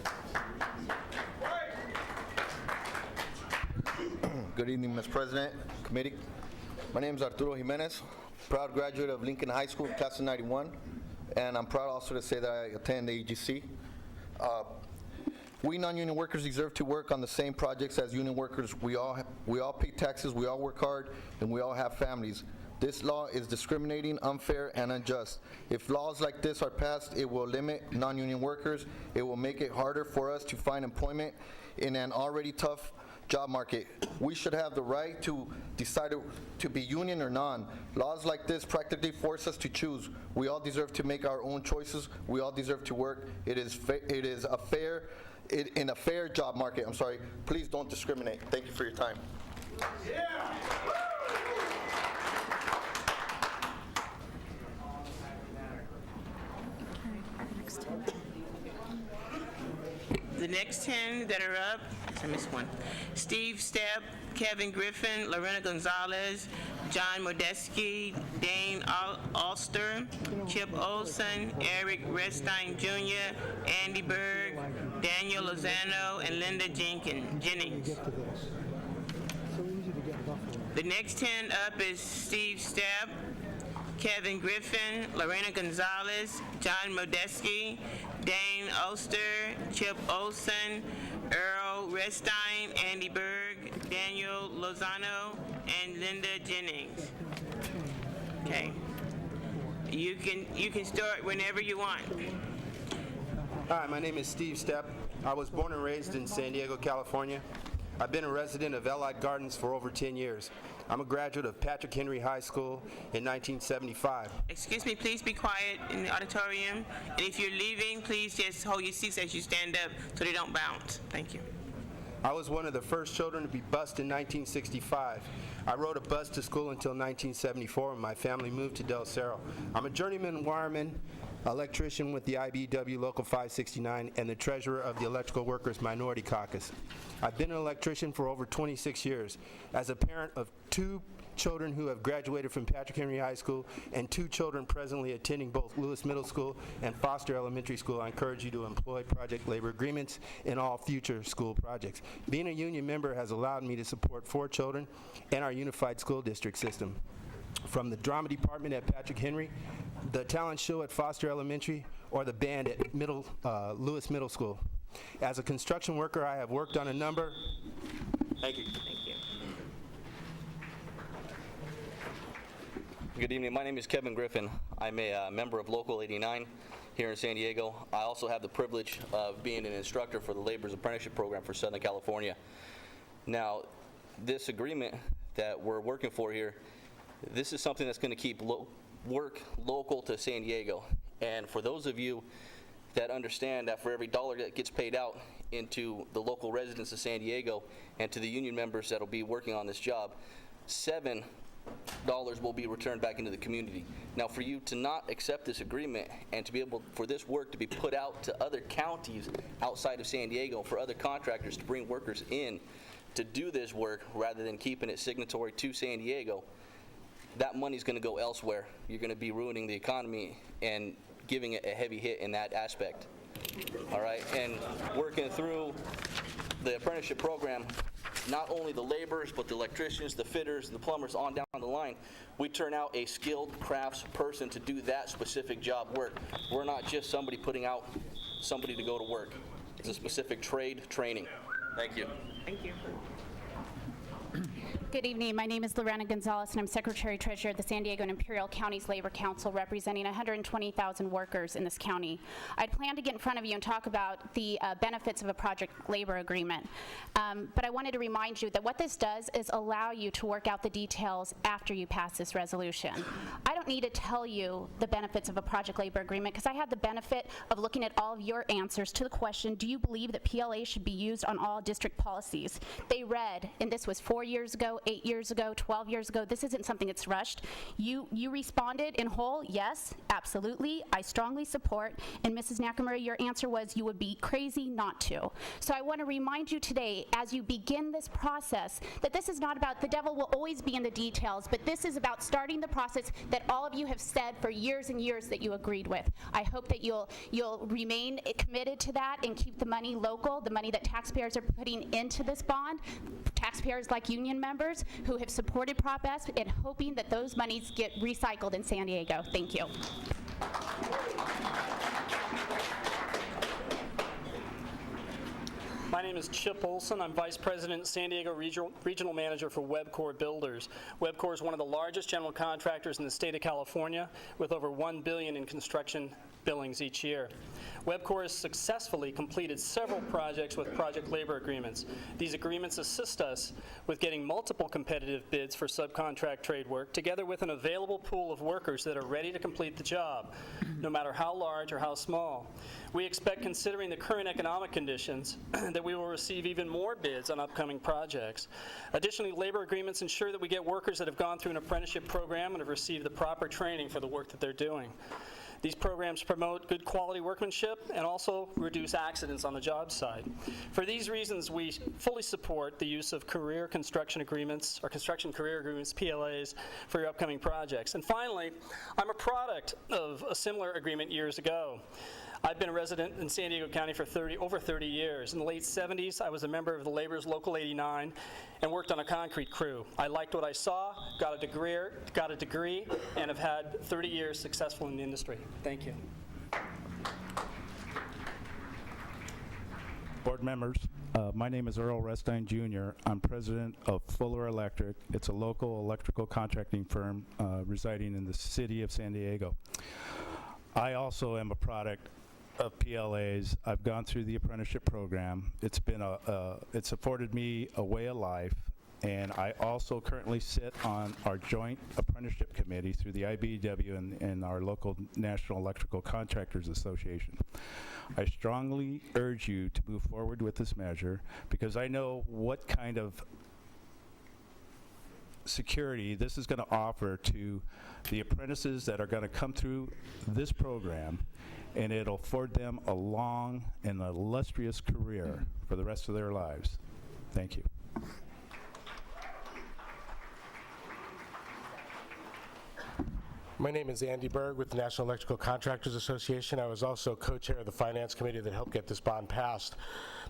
Good evening, Mr. President, committee. My name is Arturo Jimenez, proud graduate of Lincoln High School, class of 91, and I'm proud also to say that I attend the AGC. We non-union workers deserve to work on the same projects as union workers. We all pay taxes, we all work hard, and we all have families. This law is discriminating, unfair, and unjust. If laws like this are passed, it will limit non-union workers. It will make it harder for us to find employment in an already tough job market. We should have the right to decide to be union or non. Laws like this practically force us to choose. We all deserve to make our own choices. We all deserve to work. It is a fair in a fair job market. Please don't discriminate. Thank you for your time. The next 10 that are up, I missed one. Steve Stepp, Kevin Griffin, Lorena Gonzalez, John Modeski, Dane Alster, Chip Olson, Eric Redstein Jr., Andy Berg, Daniel Lozano, and Linda Jennings. The next 10 up is Steve Stepp, Kevin Griffin, Lorena Gonzalez, John Modeski, Dane Oster, Chip Olson, Earl Redstein, Andy Berg, Daniel Lozano, and Linda Jennings. Okay. You can start whenever you want. Hi, my name is Steve Stepp. I was born and raised in San Diego, California. I've been a resident of Allied Gardens for over 10 years. I'm a graduate of Patrick Henry High School in 1975. Excuse me, please be quiet in the auditorium. And if you're leaving, please just hold your seats as you stand up so they don't bounce. Thank you. I was one of the first children to be bused in 1965. I rode a bus to school until 1974 when my family moved to Del Cerro. I'm a journeyman wireman, electrician with the IBEW Local 569, and the treasurer of the Electrical Workers Minority Caucus. I've been an electrician for over 26 years. As a parent of 2 children who have graduated from Patrick Henry High School and 2 children presently attending both Lewis Middle School and Foster Elementary School, I encourage you to employ project labor agreements in all future school projects. Being a union member has allowed me to support 4 children and our unified school district system. From the drama department at Patrick Henry, the talent show at Foster Elementary, or the band at Lewis Middle School. As a construction worker, I have worked on a number. Thank you. Good evening. My name is Kevin Griffin. I'm a member of Local 89 here in San Diego. I also have the privilege of being an instructor for the Laborers Apprenticeship Program for Southern California. Now, this agreement that we're working for here, this is something that's going to keep work local to San Diego. And for those of you that understand that for every dollar that gets paid out into the local residents of San Diego and to the union members that will be working on this job, $7 will be returned back into the community. Now, for you to not accept this agreement and to be able for this work to be put out to other counties outside of San Diego, for other contractors to bring workers in to do this work rather than keeping it signatory to San Diego, that money's going to go elsewhere. You're going to be ruining the economy and giving it a heavy hit in that aspect. All right, and working through the apprenticeship program, not only the laborers, but the electricians, the fitters, the plumbers, on down the line, we turn out a skilled crafts person to do that specific job work. We're not just somebody putting out somebody to go to work. It's a specific trade training. Thank you. Thank you. Good evening. My name is Lorena Gonzalez, and I'm Secretary-Treasurer of the San Diego and Imperial Counties Labor Council, representing 120,000 workers in this county. I'd planned to get in front of you and talk about the benefits of a project labor agreement, but I wanted to remind you that what this does is allow you to work out the details after you pass this resolution. I don't need to tell you the benefits of a project labor agreement because I had the benefit of looking at all of your answers to the question, do you believe that PLA should be used on all district policies? They read, and this was 4 years ago, 8 years ago, 12 years ago. This isn't something that's rushed. You responded in whole, yes, absolutely, I strongly support. And Mrs. Nakamura, your answer was you would be crazy not to. So I want to remind you today, as you begin this process, that this is not about, the devil will always be in the details, but this is about starting the process that all of you have said for years and years that you agreed with. I hope that you'll remain committed to that and keep the money local, the money that taxpayers are putting into this bond, taxpayers like union members who have supported Prop S, and hoping that those monies get recycled in San Diego. Thank you. My name is Chip Olson. I'm Vice President, San Diego Regional Manager for Webcor Builders. Webcor is one of the largest general contractors in the state of California, with over $1 billion in construction billings each year. Webcor has successfully completed several projects with project labor agreements. These agreements assist us with getting multiple competitive bids for subcontract trade work, together with an available pool of workers that are ready to complete the job, no matter how large or how small. We expect, considering the current economic conditions, that we will receive even more bids on upcoming projects. Additionally, labor agreements ensure that we get workers that have gone through an apprenticeship program and have received the proper training for the work that they're doing. These programs promote good quality workmanship and also reduce accidents on the job site. For these reasons, we fully support the use of career construction agreements or construction career agreements, PLAs, for your upcoming projects. And finally, I'm a product of a similar agreement years ago. I've been a resident in San Diego County for over 30 years. In the late 70s, I was a member of the Laborers Local 89 and worked on a concrete crew. I liked what I saw, got a degree, and have had 30 years successful in the industry. Thank you. Board members, my name is Earl Restine Jr. I'm president of Fuller Electric. It's a local electrical contracting firm residing in the city of San Diego. I also am a product of PLAs. I've gone through the apprenticeship program. It's been it's afforded me a way of life, and I also currently sit on our joint apprenticeship committee through the IBEW and our local National Electrical Contractors Association. I strongly urge you to move forward with this measure because I know what kind of security this is going to offer to the apprentices that are going to come through this program, and it'll afford them a long and illustrious career for the rest of their lives. Thank you. My name is Andy Berg with the National Electrical Contractors Association. I was also co-chair of the Finance Committee that helped get this bond passed.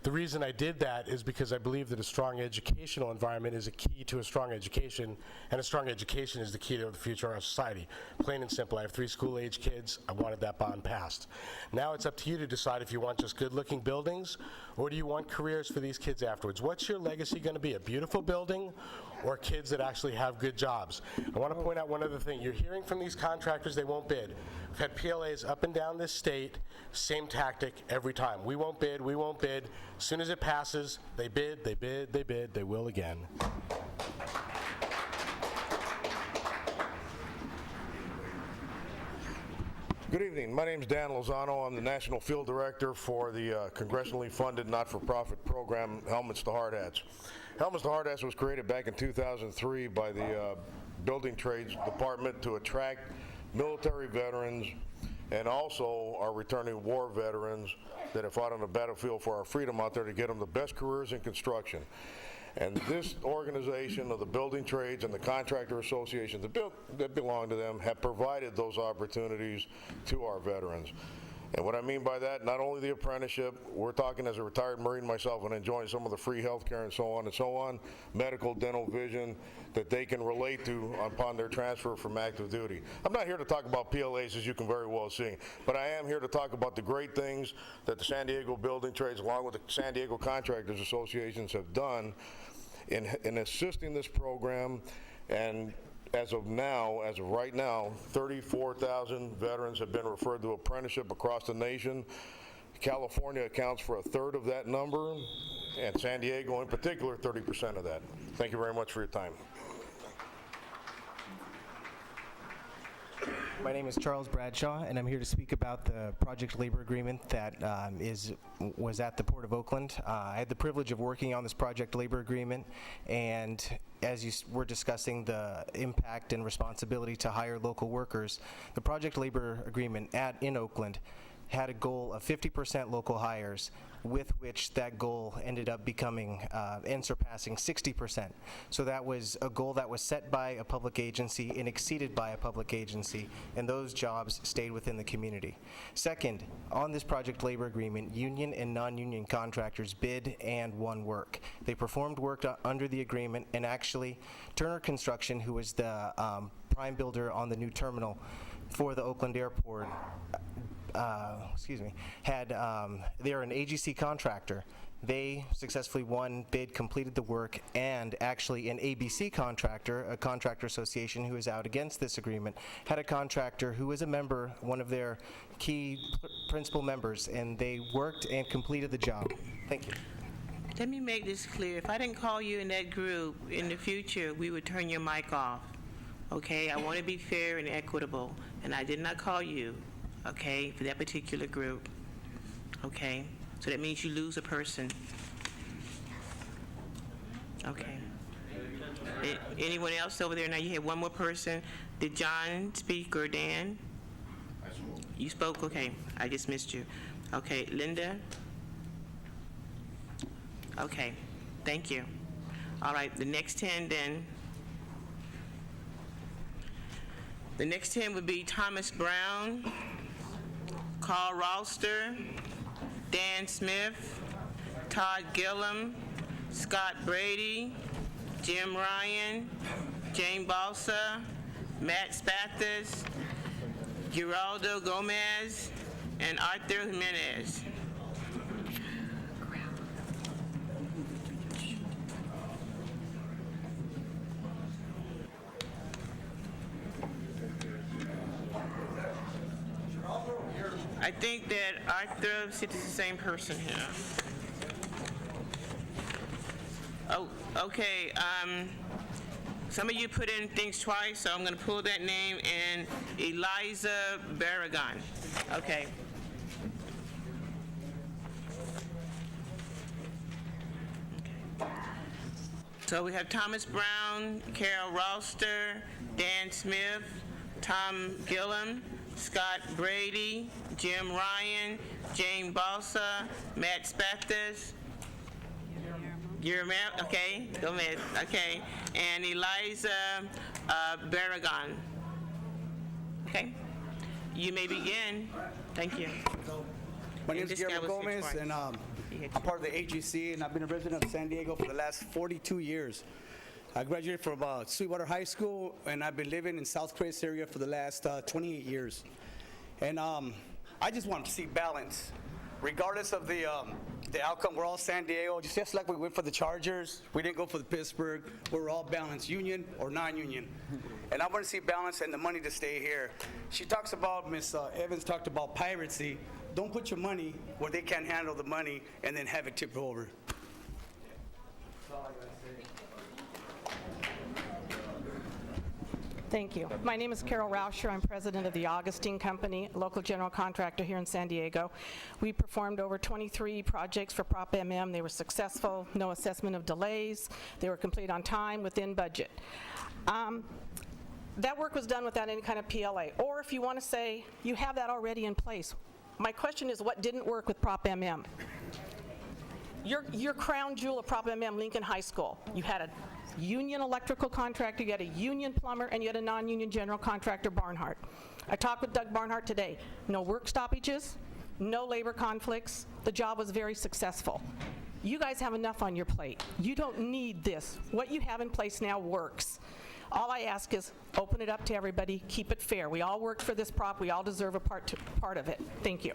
The reason I did that is because I believe that a strong educational environment is a key to a strong education, and a strong education is the key to the future of our society. Plain and simple. I have 3 school-age kids. I wanted that bond passed. Now it's up to you to decide if you want just good-looking buildings, or do you want careers for these kids afterwards? What's your legacy going to be? A beautiful building or kids that actually have good jobs? I want to point out one other thing. You're hearing from these contractors they won't bid. We've had PLAs up and down this state, same tactic every time. We won't bid, we won't bid. As soon as it passes, they bid, they bid, they bid, they will again. Good evening. My name is Dan Lozano. I'm the National Field Director for the congressionally funded not-for-profit program Helmets to Hard Hats. Helmets to Hard Hats was created back in 2003 by the Building Trades Department to attract military veterans and also our returning war veterans that have fought on the battlefield for our freedom out there, to get them the best careers in construction. And this organization of the building trades and the contractor associations that belong to them have provided those opportunities to our veterans. And what I mean by that, not only the apprenticeship, we're talking as a retired Marine myself and enjoying some of the free health care and so on, medical, dental, vision, that they can relate to upon their transfer from active duty. I'm not here to talk about PLAs, as you can very well see, but I am here to talk about the great things that the San Diego Building Trades, along with the San Diego Contractors Associations, have done in assisting this program. And as of right now, 34,000 veterans have been referred to apprenticeship across the nation. California accounts for 1/3 of that number, and San Diego in particular, 30% of that. Thank you very much for your time. My name is Charles Bradshaw, and I'm here to speak about the project labor agreement that was at the Port of Oakland. I had the privilege of working on this project labor agreement, and as you were discussing the impact and responsibility to hire local workers, the project labor agreement in Oakland had a goal of 50% local hires, with which that goal ended up becoming and surpassing 60%. So that was a goal that was set by a public agency and exceeded by a public agency, and those jobs stayed within the community. Second, on this project labor agreement, union and non-union contractors bid and won work. They performed work under the agreement, and actually Turner Construction, who was the prime builder on the new terminal for the Oakland Airport, they're an AGC contractor. They successfully won, bid, completed the work, and actually an ABC contractor, a contractor association who is out against this agreement, had a contractor who was a member, one of their key principal members, and they worked and completed the job. Thank you. Let me make this clear. If I didn't call you in that group, in the future, we would turn your mic off. Okay? I want to be fair and equitable, and I did not call you. Okay, for that particular group. Okay, so that means you lose a person. Okay. Anyone else over there? Now you have one more person. Did John speak or Dan? I spoke. You spoke? Okay, I just missed you. Okay, Linda? Okay, thank you. All right, the next 10 then. The next 10 would be Thomas Brown, Carl Rolster, Dan Smith, Todd Gillum, Scott Brady, Jim Ryan, Jane Balsa, Matt Spathis, Geraldo Gomez, and Arthur Jimenez. I think that Arthur, see, this is the same person here. Oh, okay, some of you put in things twice, so I'm gonna pull that name, and Eliza Barragan. Okay. So we have Thomas Brown, Carol Roster, Dan Smith, Tom Gillum, Scott Brady, Jim Ryan, Jane Balsa, Matt Spathis, okay, go ahead, okay, and Eliza Barragan. Okay, you may begin. Thank you. My name is Guillermo Gomez, and I'm part of the AGC, and I've been a resident of San Diego for the last 42 years. I graduated from Sweetwater High School, and I've been living in South Crest area for the last 28 years. And I just want to see balance. Regardless of the outcome, we're all San Diego, just like we went for the Chargers. We didn't go for the Pittsburgh. We're all balanced, union or non-union. And I want to see balance and the money to stay here. She talks about, Ms. Evans talked about piracy. Don't put your money where they can't handle the money and then have it tip over. Thank you. My name is Carol Rauscher. I'm president of the Augustine Company, local general contractor here in San Diego. We performed over 23 projects for Prop MM. They were successful, no assessment of delays. They were complete on time, within budget. That work was done without any kind of PLA. Or if you want to say you have that already in place, my question is, what didn't work with Prop MM? Your crown jewel of Prop MM, Lincoln High School, you had a union electrical contractor, you had a union plumber, and you had a non-union general contractor, Barnhart. I talked with Doug Barnhart today. No work stoppages, no labor conflicts. The job was very successful. You guys have enough on your plate. You don't need this. What you have in place now works. All I ask is open it up to everybody, keep it fair. We all worked for this prop, we all deserve a part of it. Thank you.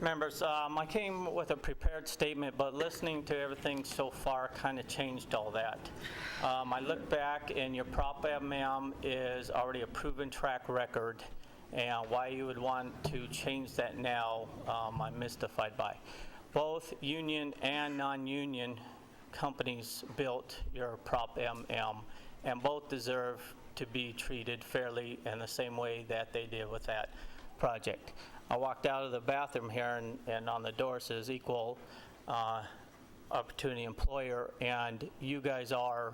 Members, I came with a prepared statement, but listening to everything so far kind of changed all that. I look back, and your Prop MM is already a proven track record, and why you would want to change that now, I'm mystified by. Both union and non-union companies built your Prop MM, and both deserve to be treated fairly in the same way that they did with that project. I walked out of the bathroom here, and on the door says equal opportunity employer, and you guys are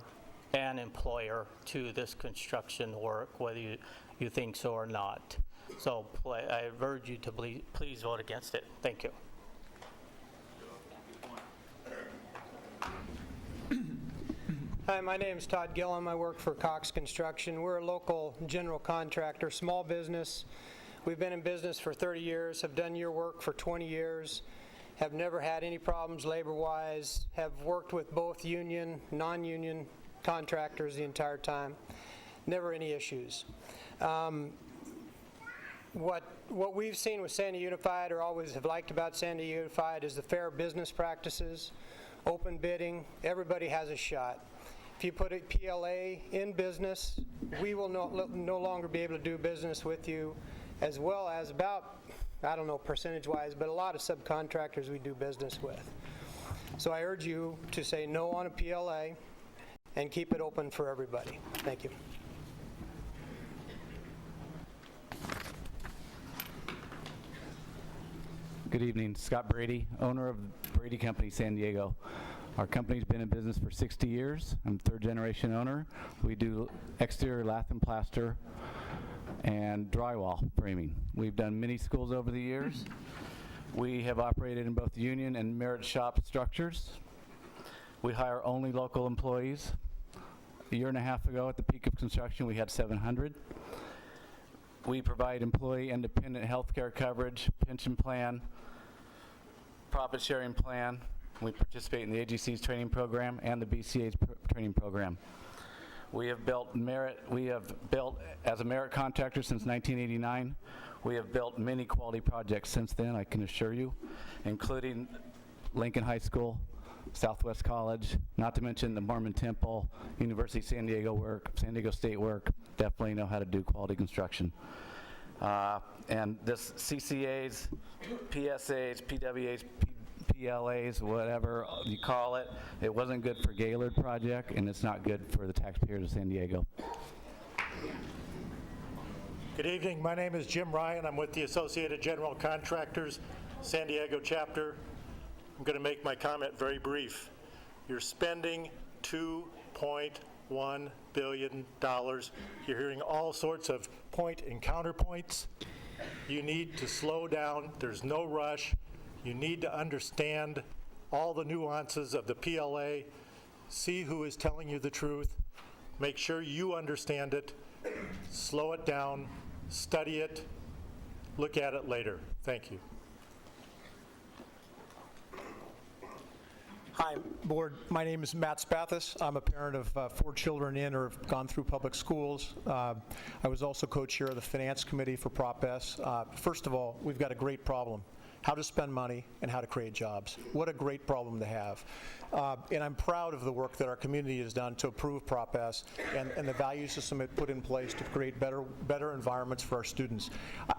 an employer to this construction work, whether you think so or not. So I urge you to please vote against it. Thank you. Hi, my name is Todd Gillum. I work for Cox Construction. We're a local general contractor, small business. We've been in business for 30 years, have done your work for 20 years, have never had any problems labor-wise, have worked with both union, non-union contractors the entire time. Never any issues. What we've seen with Sandy Unified, or always have liked about Sandy Unified, is the fair business practices, open bidding. Everybody has a shot. If you put a PLA in business, we will no longer be able to do business with you, as well as about, I don't know percentage-wise, but a lot of subcontractors we do business with. So I urge you to say no on a PLA and keep it open for everybody. Thank you. Good evening. Scott Brady, owner of Brady Company, San Diego. Our company's been in business for 60 years. I'm third-generation owner. We do exterior lath and plaster and drywall framing. We've done many schools over the years. We have operated in both union and merit shop structures. We hire only local employees. A year and a half ago, at the peak of construction, we had 700. We provide employee independent health care coverage, pension plan, profit sharing plan. We participate in the AGC's training program and the BCA's training program. We have built as a merit contractor since 1989. We have built many quality projects since then, I can assure you, including Lincoln High School, Southwest College, not to mention the Mormon Temple, University of San Diego work, San Diego State work, definitely know how to do quality construction. And this CCAs, PSAs, PWAs, PLAs, whatever you call it, it wasn't good for Gaylord project, and it's not good for the taxpayers of San Diego. Good evening. My name is Jim Ryan. I'm with the Associated General Contractors, San Diego chapter. I'm going to make my comment very brief. You're spending $2.1 billion. You're hearing all sorts of point and counterpoints. You need to slow down. There's no rush. You need to understand all the nuances of the PLA. See who is telling you the truth. Make sure you understand it. Slow it down. Study it. Look at it later. Thank you. Hi, Board. My name is Matt Spathis. I'm a parent of 4 children in or have gone through public schools. I was also co-chair of the Finance Committee for Prop S. First of all, we've got a great problem. How to spend money and how to create jobs. What a great problem to have. And I'm proud of the work that our community has done to approve Prop S and the value system it put in place to create better environments for our students.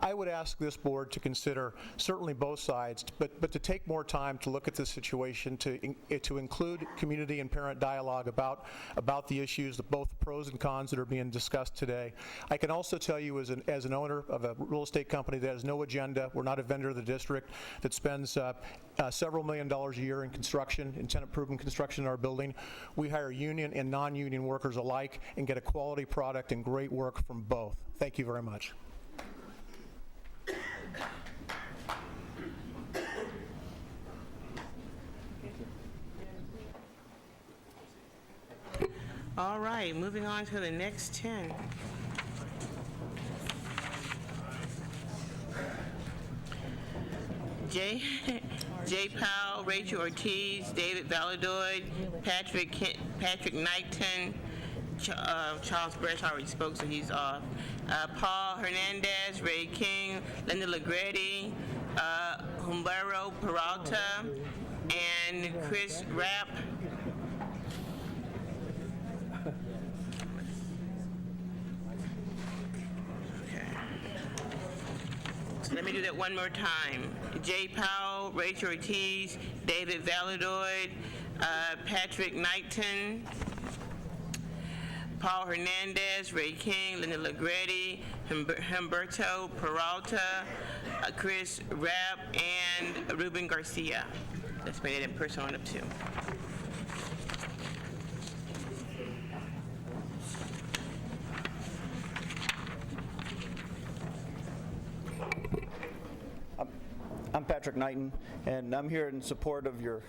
I would ask this board to consider certainly both sides, but to take more time to look at this situation, to include community and parent dialogue about the issues, both pros and cons that are being discussed today. I can also tell you as an owner of a real estate company that has no agenda, we're not a vendor of the district, that spends several $1 million a year in construction, in tenant-proven construction in our building. We hire union and non-union workers alike and get a quality product and great work from both. Thank you very much. All right, moving on to the next 10. Jay Powell, Rachel Ortiz, David Valadoid, Patrick Knighton, Charles Bresch already spoke, so he's off. Paul Hernandez, Ray King, Linda Legretti, Humberto Peralta, and Chris Rapp. Let me do that one more time. Jay Powell, Rachel Ortiz, David Valadoid, Patrick Knighton, Paul Hernandez, Ray King, Linda Legretti, Humberto Peralta, Chris Rapp, and Ruben Garcia. Let's bring it in person on up too. I'm Patrick Knighton, and I'm here in support of your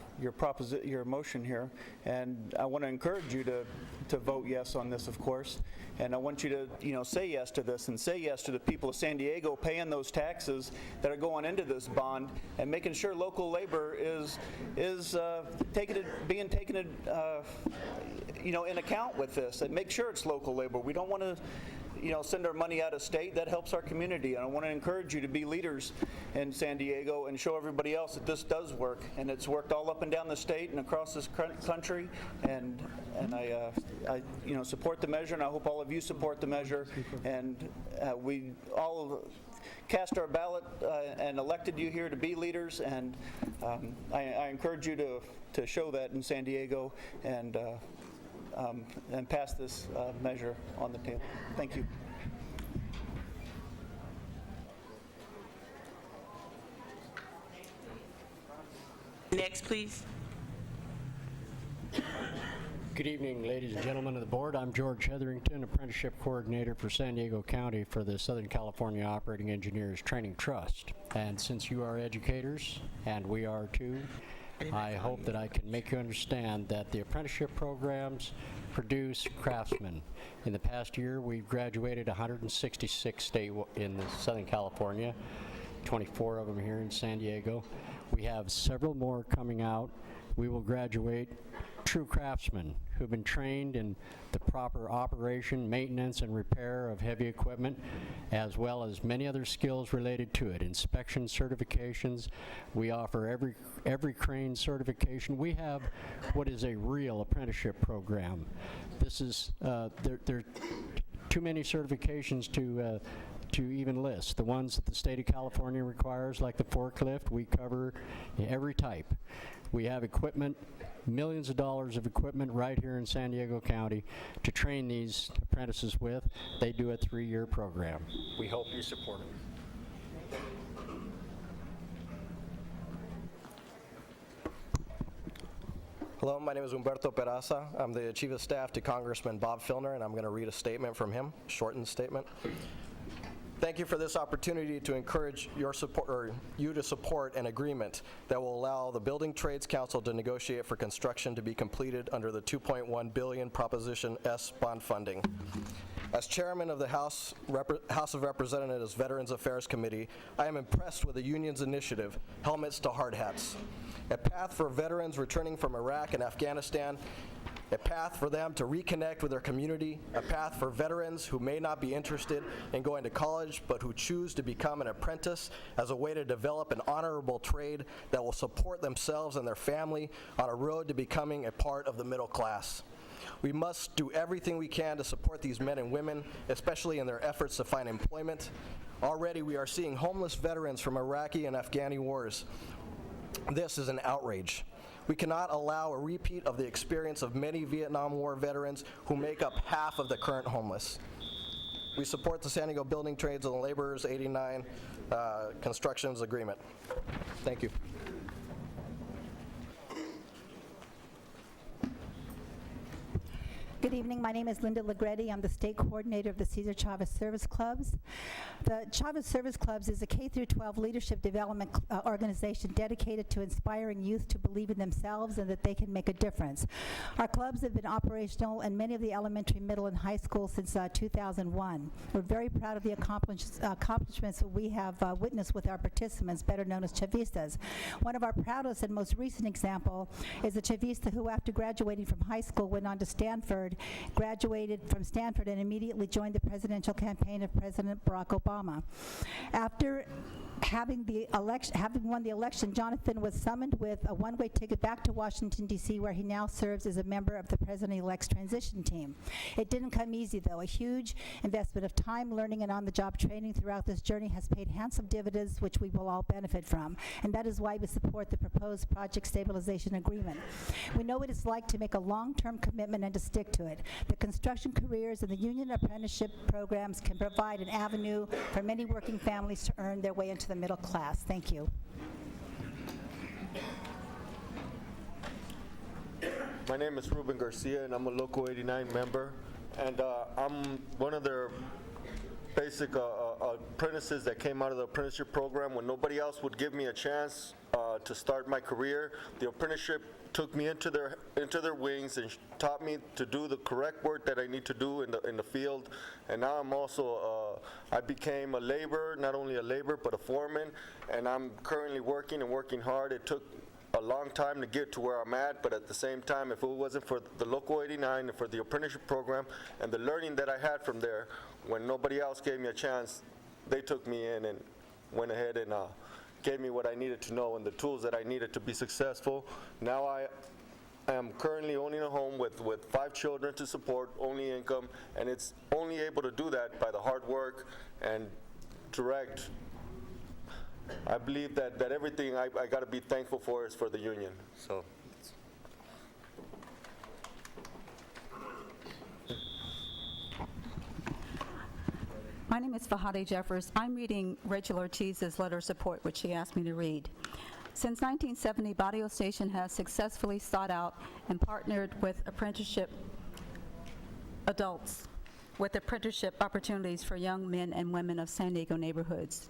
motion here, and I want to encourage you to vote yes on this, of course, and I want you to say yes to this and say yes to the people of San Diego paying those taxes that are going into this bond and making sure local labor is being taken in account with this, and make sure it's local labor. We don't want to send our money out of state. That helps our community. And I want to encourage you to be leaders in San Diego and show everybody else that this does work. And it's worked all up and down the state and across this country. And I support the measure, and I hope all of you support the measure. And we all cast our ballot and elected you here to be leaders. And I encourage you to show that in San Diego and pass this measure on the table. Thank you. Next, please. Good evening, ladies and gentlemen of the board. I'm George Hetherington, Apprenticeship Coordinator for San Diego County for the Southern California Operating Engineers Training Trust. And since you are educators, and we are too, I hope that I can make you understand that the apprenticeship programs produce craftsmen. In the past year, we've graduated 166 in Southern California, 24 of them here in San Diego. We have several more coming out we will graduate true craftsmen who've been trained in the proper operation, maintenance, and repair of heavy equipment, as well as many other skills related to it. Inspection certifications. We offer every crane certification. We have what is a real apprenticeship program. This is, there are too many certifications to even list. The ones that the state of California requires, like the forklift, we cover every type. We have equipment, millions of dollars of equipment right here in San Diego County to train these apprentices with. They do a 3-year program. We hope you support it. Hello, my name is Humberto Peraza. I'm the Chief of Staff to Congressman Bob Filner, and I'm going to read a statement from him, shortened statement. Thank you for this opportunity to encourage you to support an agreement that will allow the Building Trades Council to negotiate for construction to be completed under the $2.1 billion Proposition S bond funding. As chairman of the House of Representatives Veterans Affairs Committee, I am impressed with the union's initiative, Helmets to Hard Hats, a path for veterans returning from Iraq and Afghanistan, a path for them to reconnect with their community, a path for veterans who may not be interested in going to college but who choose to become an apprentice as a way to develop an honorable trade that will support themselves and their family on a road to becoming a part of the middle class. We must do everything we can to support these men and women, especially in their efforts to find employment. Already we are seeing homeless veterans from Iraqi and Afghani wars. This is an outrage. We cannot allow a repeat of the experience of many Vietnam War veterans who make up half of the current homeless. We support the San Diego Building Trades and Laborers 89 Constructions Agreement. Thank you. Good evening. My name is Linda Legretti. I'm the state coordinator of the Cesar Chavez Service Clubs. The Chavez Service Clubs is a K-12 leadership development organization dedicated to inspiring youth to believe in themselves and that they can make a difference. Our clubs have been operational in many of the elementary, middle, and high schools since 2001. We're very proud of the accomplishments that we have witnessed with our participants, better known as Chavistas. One of our proudest and most recent example is a Chavista who, after graduating from high school, went on to Stanford, graduated from Stanford, and immediately joined the presidential campaign of President Barack Obama. After having won the election, Jonathan was summoned with a one-way ticket back to Washington, D.C., where he now serves as a member of the President-elect's transition team. It didn't come easy, though. A huge investment of time, learning, and on-the-job training throughout this journey has paid handsome dividends, which we will all benefit from. And that is why we support the proposed Project Stabilization Agreement. We know what it's like to make a long-term commitment and to stick to it. The construction careers and the union apprenticeship programs can provide an avenue for many working families to earn their way into the middle class. Thank you. My name is Ruben Garcia, and I'm a Local 89 member, and I'm one of their basic apprentices that came out of the apprenticeship program when nobody else would give me a chance to start my career. The apprenticeship took me into their wings and taught me to do the correct work that I need to do in the field. And now I'm also I became a laborer, not only a laborer but a foreman, and I'm currently working and working hard. It took a long time to get to where I'm at, but at the same time, if it wasn't for the Local 89 and for the apprenticeship program and the learning that I had from there, when nobody else gave me a chance, they took me in and went ahead and gave me what I needed to know and the tools that I needed to be successful. Now I am currently owning a home with 5 children to support, only income, and it's only able to do that by the hard work and direct. I believe that everything I got to be thankful for is for the union. So. My name is Fahadi Jeffers. I'm reading Rachel Ortiz's letter of support, which she asked me to read. Since 1970, Barrio Station has successfully sought out and partnered with apprenticeship adults with apprenticeship opportunities for young men and women of San Diego neighborhoods.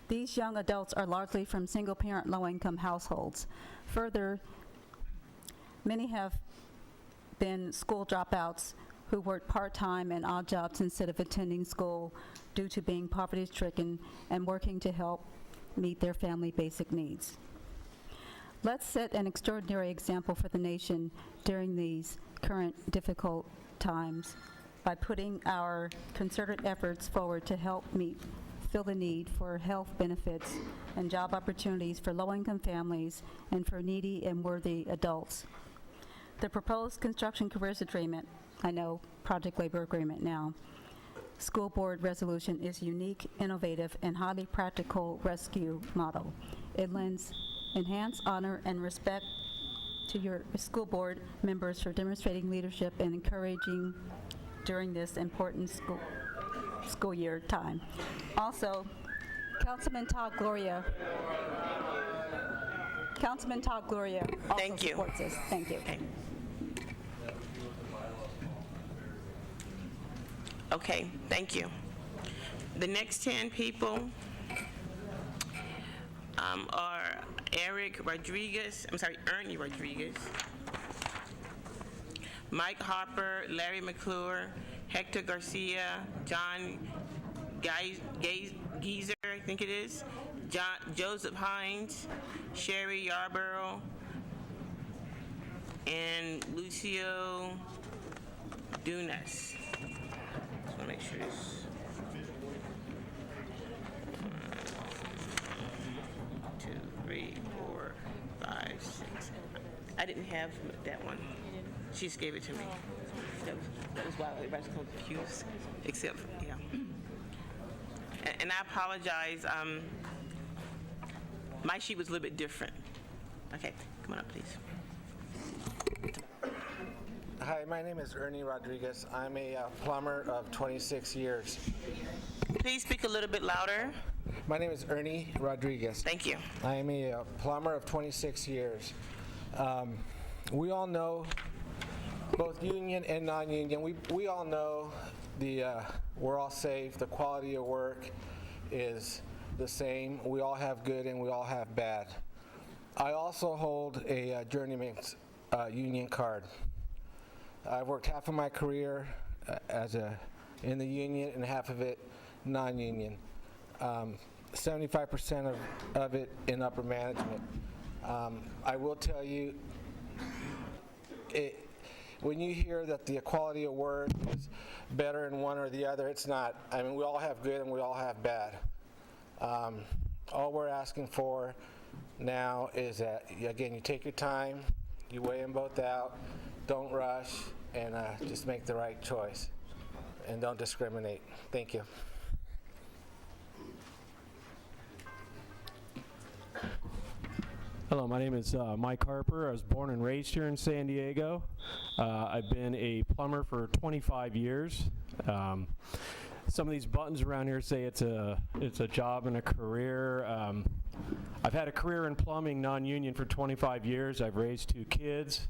These young adults are largely from single-parent, low-income households. Further, many have been school dropouts who work part-time and odd jobs instead of attending school due to being poverty-stricken and working to help meet their family basic needs. Let's set an extraordinary example for the nation during these current difficult times by putting our concerted efforts forward to help fill the need for health benefits and job opportunities for low-income families and for needy and worthy adults. The proposed construction careers agreement, I know project labor agreement now, school board resolution is unique, innovative, and highly practical rescue model. It lends enhanced honor and respect to your school board members for demonstrating leadership and encouraging during this important school year time. Also, Councilman Todd Gloria also supports this. Thank you. Okay, thank you. The next 10 people are Ernie Rodriguez, Mike Harper, Larry McClure, Hector Garcia, John Geiser, I think it is, Joseph Hines, Sherry Yarborough, and Lucio Dunas. Just want to make sure this. 1, 2, 3, 4, 5, 6. I didn't have that one. She just gave it to me. That was why everybody's so confused, except for, yeah. And I apologize. My sheet was a little bit different. Okay, come on up, please. Hi, my name is Ernie Rodriguez. I'm a plumber of 26 years. Please speak a little bit louder. My name is Ernie Rodriguez. Thank you. I am a plumber of 26 years. We all know, both union and non-union, we all know we're all safe, the quality of work is the same. We all have good and we all have bad. I also hold a journeyman's union card. I've worked half of my career in the union and half of it non-union. 75% of it in upper management. I will tell you, when you hear that the quality of work is better in one or the other, it's not. I mean, we all have good and we all have bad. All we're asking for now is that, again, you take your time, you weigh them both out, don't rush, and just make the right choice. And don't discriminate. Thank you. Hello, my name is Mike Harper. I was born and raised here in San Diego. I've been a plumber for 25 years. Some of these buttons around here say it's a job and a career. I've had a career in plumbing, non-union, for 25 years. I've raised 2 kids,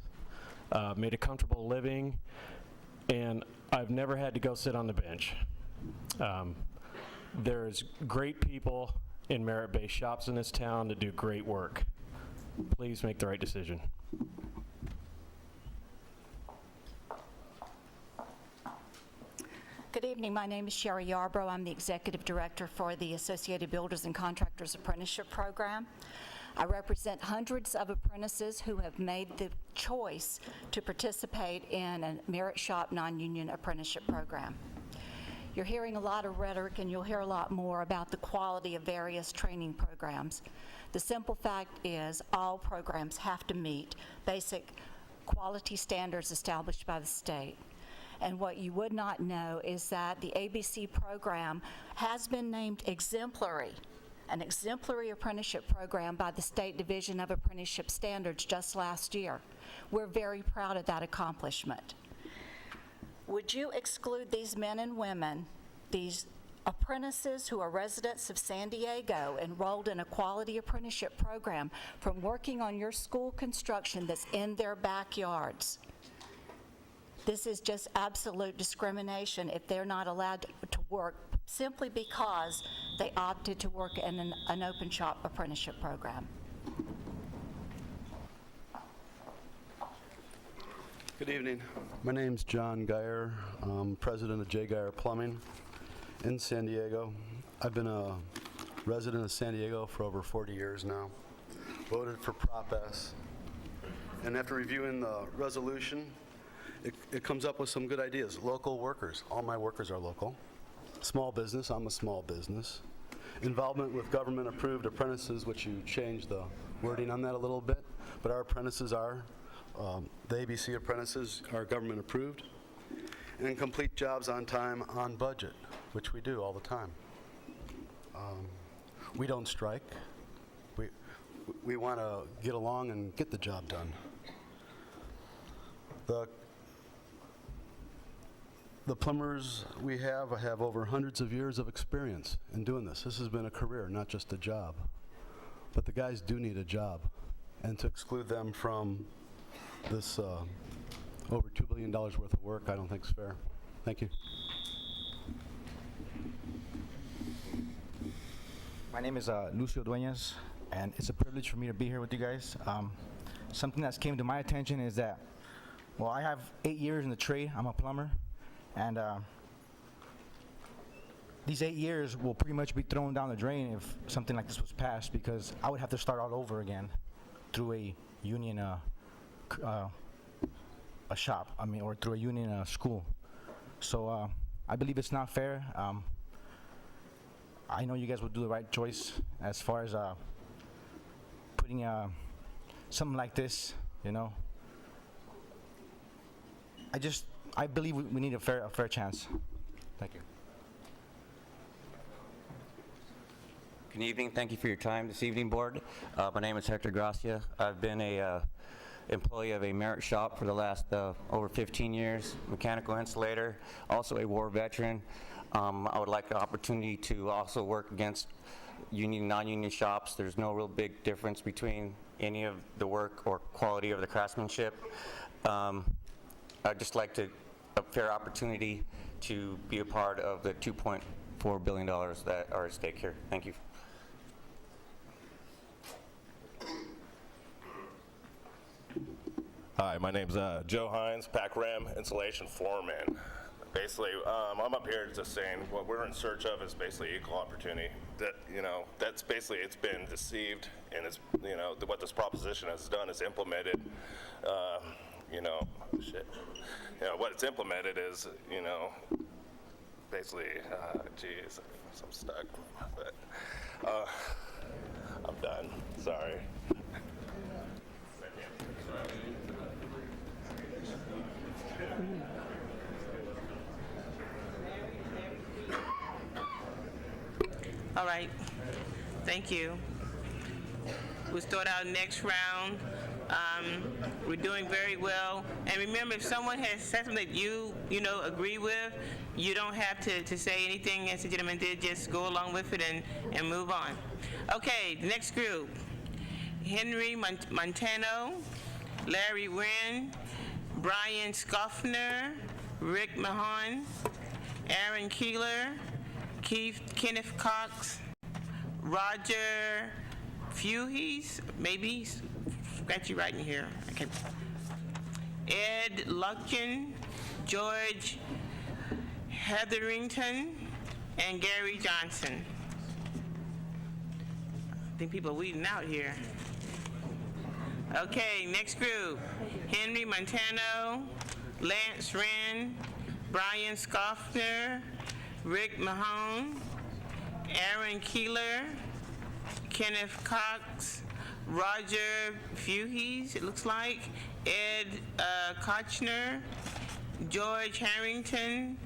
made a comfortable living, and I've never had to go sit on the bench. There's great people in merit-based shops in this town that do great work. Please make the right decision. Good evening. My name is Sherry Yarborough. I'm the Executive Director for the Associated Builders and Contractors Apprenticeship Program. I represent hundreds of apprentices who have made the choice to participate in a merit shop non-union apprenticeship program. You're hearing a lot of rhetoric, and you'll hear a lot more about the quality of various training programs. The simple fact is all programs have to meet basic quality standards established by the state. And what you would not know is that the ABC program has been named exemplary, an exemplary apprenticeship program by the State Division of Apprenticeship Standards just last year. We're very proud of that accomplishment. Would you exclude these men and women, these apprentices who are residents of San Diego enrolled in a quality apprenticeship program, from working on your school construction that's in their backyards? This is just absolute discrimination if they're not allowed to work simply because they opted to work in an open shop apprenticeship program. Good evening. My name's John Geyer. I'm president of J. Geyer Plumbing in San Diego. I've been a resident of San Diego for over 40 years now. voted for Prop S. And after reviewing the resolution, it comes up with some good ideas. Local workers, all my workers are local. Small business, I'm a small business. Involvement with government-approved apprentices, which you changed the wording on that a little bit, but our apprentices are, the ABC apprentices are government-approved. And complete jobs on time, on budget, which we do all the time. We don't strike. We want to get along and get the job done. The plumbers we have over hundreds of years of experience in doing this. This has been a career, not just a job. But the guys do need a job. And to exclude them from this over $2 billion worth of work, I don't think is fair. Thank you. My name is Lucio Dueñas, and it's a privilege for me to be here with you guys. Something that's came to my attention is that, well, I have 8 years in the trade. I'm a plumber, and these 8 years will pretty much be thrown down the drain if something like this was passed, because I would have to start all over again through a union a shop, or through a union school. So I believe it's not fair. I know you guys will do the right choice as far as putting something like this, you know. I believe we need a fair chance. Thank you. Good evening. Thank you for your time this evening, Board. My name is Hector Gracia. I've been a employee of a merit shop for the last over 15 years, mechanical insulator, also a war veteran. I would like the opportunity to also work against union and non-union shops. There's no real big difference between any of the work or quality of the craftsmanship. I'd just like a fair opportunity to be a part of the $2.4 billion that are at stake here. Thank you. Hi, my name's Joe Hines, Pac Rim Insulation Foreman. Basically, I'm up here just saying what we're in search of is basically equal opportunity. That, you know, that's basically, it's been deceived, and it's, you know, what this proposition has done is implemented, you know, what it's implemented is, you know, basically, geez, I'm stuck, but I'm done, sorry. All right, thank you. We'll start our next round. We're doing very well. And remember, if someone has said something that you agree with, you don't have to say anything, as the gentleman did, just go along with it and move on. Okay, the next group. Henry Montano, Larry Wynn, Brian Scoffner, Rick Mahon, Aaron Keeler, Kenneth Cox, Roger Fuhes, maybe, got you right in here. Okay. Ed Lucken, George Hetherington, and Gary Johnson. I think people are weeding out here. Okay, next group. Henry Montano, Lance Wren, Brian Scoffner, Rick Mahone, Aaron Keeler, Kenneth Cox, Roger Fuhes, it looks like, Ed Kochner, George Harrington,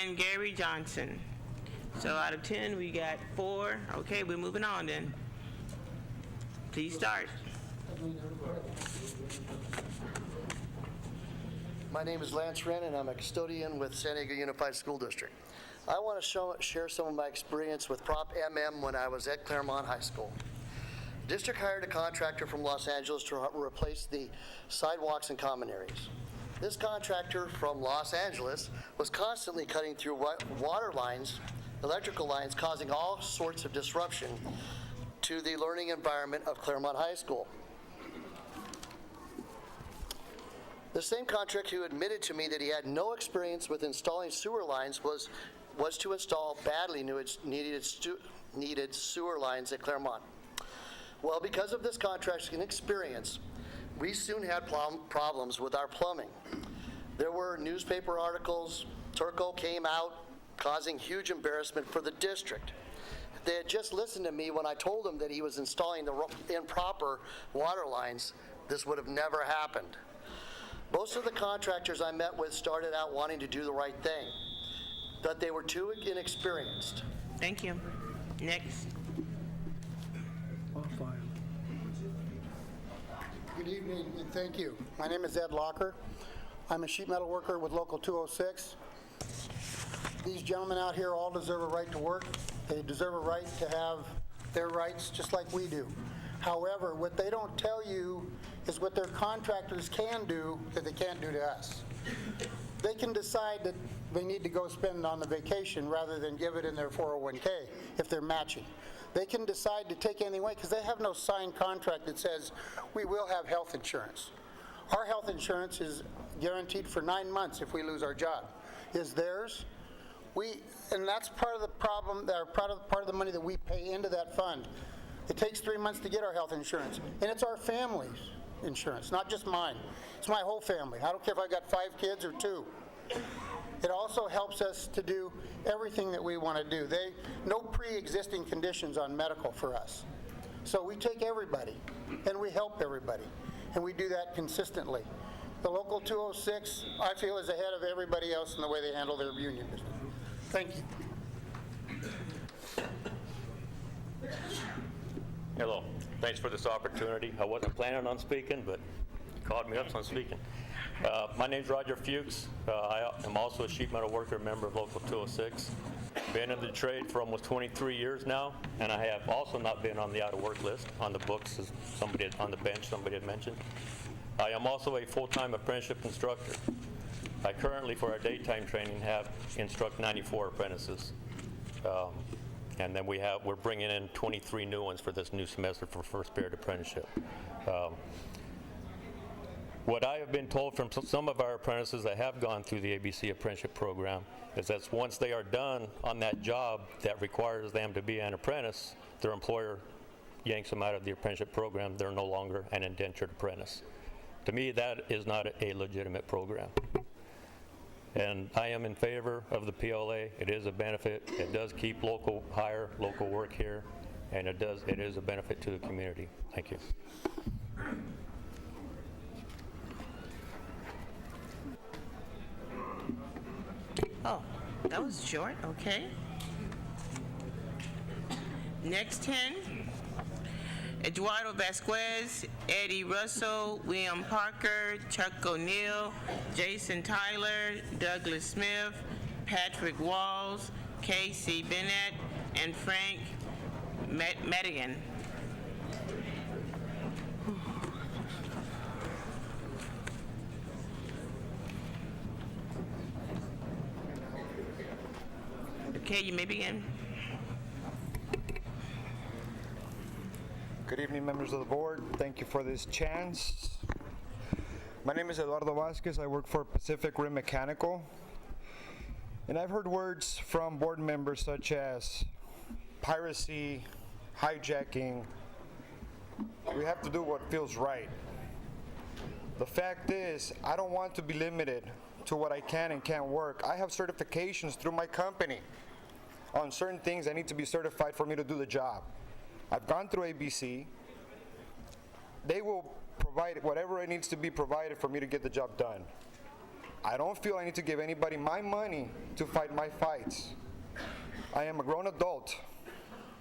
and Gary Johnson. So out of 10, we got 4. Okay, we're moving on then. Please start. My name is Lance Wren, and I'm a custodian with San Diego Unified School District. I want to share some of my experience with Prop MM when I was at Claremont High School. District hired a contractor from Los Angeles to replace the sidewalks and common areas. This contractor from Los Angeles was constantly cutting through water lines, electrical lines, causing all sorts of disruption to the learning environment of Claremont High School. The same contractor who admitted to me that he had no experience with installing sewer lines was to install badly needed sewer lines at Claremont. Well, because of this contracting experience, we soon had problems with our plumbing. There were newspaper articles, Turco came out causing huge embarrassment for the district. If they had just listened to me when I told them that he was installing the improper water lines, this would have never happened. Most of the contractors I met with started out wanting to do the right thing, but they were too inexperienced. Thank you. Next. Good evening and thank you. My name is Ed Locker. I'm a sheet metal worker with Local 206. These gentlemen out here all deserve a right to work. They deserve a right to have their rights just like we do. However, what they don't tell you is what their contractors can do that they can't do to us. They can decide that they need to go spend on the vacation rather than give it in their 401k if they're matching. They can decide to take anything away because they have no signed contract that says we will have health insurance. Our health insurance is guaranteed for 9 months if we lose our job. Is theirs? And that's part of the problem, or part of the money that we pay into that fund. It takes 3 months to get our health insurance, and it's our family's insurance, not just mine. It's my whole family. I don't care if I got 5 kids or 2. It also helps us to do everything that we want to do. No pre-existing conditions on medical for us. So we take everybody, and we help everybody, and we do that consistently. The Local 206, I feel, is ahead of everybody else in the way they handle their union business. Thank you. Hello. Thanks for this opportunity. I wasn't planning on speaking, but you called me up, so I'm speaking. My name's Roger Fuchs. I am also a sheet metal worker, member of Local 206. Been in the trade for almost 23 years now, and I have also not been on the out-of-work list, on the books, as somebody on the bench, somebody had mentioned. I am also a full-time apprenticeship instructor. I currently, for our daytime training, instruct 94 apprentices. And then we're bringing in 23 new ones for this new semester for first period apprenticeship. What I have been told from some of our apprentices that have gone through the ABC apprenticeship program is that once they are done on that job that requires them to be an apprentice, their employer yanks them out of the apprenticeship program. They're no longer an indentured apprentice. To me, that is not a legitimate program. And I am in favor of the PLA. It is a benefit. It does keep local work here, and it is a benefit to the community. Thank you. Oh, that was short. Okay. Next 10. Eduardo Vasquez, Eddie Russell, William Parker, Chuck O'Neill, Jason Tyler, Douglas Smith, Patrick Walls, Casey Bennett, and Frank Madigan. Okay, you may begin. Good evening, members of the board. Thank you for this chance. My name is Eduardo Vasquez. I work for Pacific Rim Mechanical. And I've heard words from board members such as piracy, hijacking. We have to do what feels right. The fact is, I don't want to be limited to what I can and can't work. I have certifications through my company on certain things I need to be certified for me to do the job. I've gone through ABC. They will provide whatever it needs to be provided for me to get the job done. I don't feel I need to give anybody my money to fight my fights. I am a grown adult,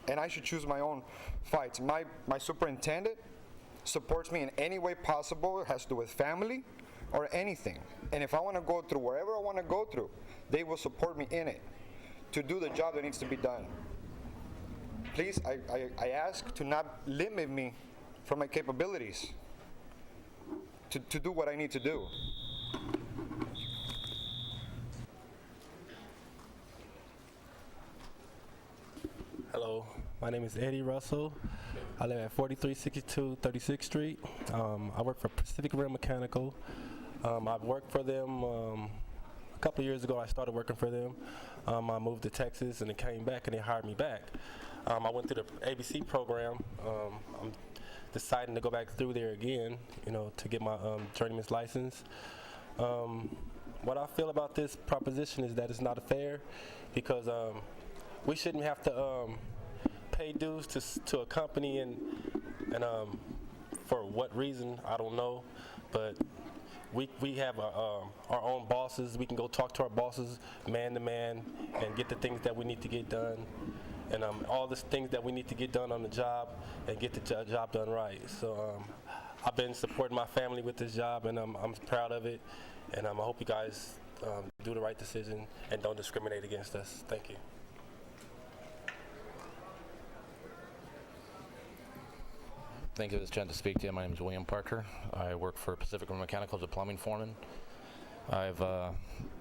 and I should choose my own fights. My superintendent supports me in any way possible. It has to do with family or anything. And if I want to go through wherever I want to go through, they will support me in it to do the job that needs to be done. Please, I ask to not limit me from my capabilities to do what I need to do. Hello, my name is Eddie Russell. I live at 4362 36th Street. I work for Pacific Rim Mechanical. I've worked for them a couple of years ago. I started working for them. I moved to Texas and then came back and they hired me back. I went through the ABC program. I'm deciding to go back through there again, to get my journeyman's license. What I feel about this proposition is that it's not fair because we shouldn't have to pay dues to a company and for what reason, I don't know, but we have our own bosses. We can go talk to our bosses man to man and get the things that we need to get done, and all the things that we need to get done on the job and get the job done right. So I've been supporting my family with this job, and I'm proud of it, and I hope you guys do the right decision and don't discriminate against us. Thank you. Thank you for this chance to speak to you. My name is William Parker. I work for Pacific Rim Mechanical as a plumbing foreman. I've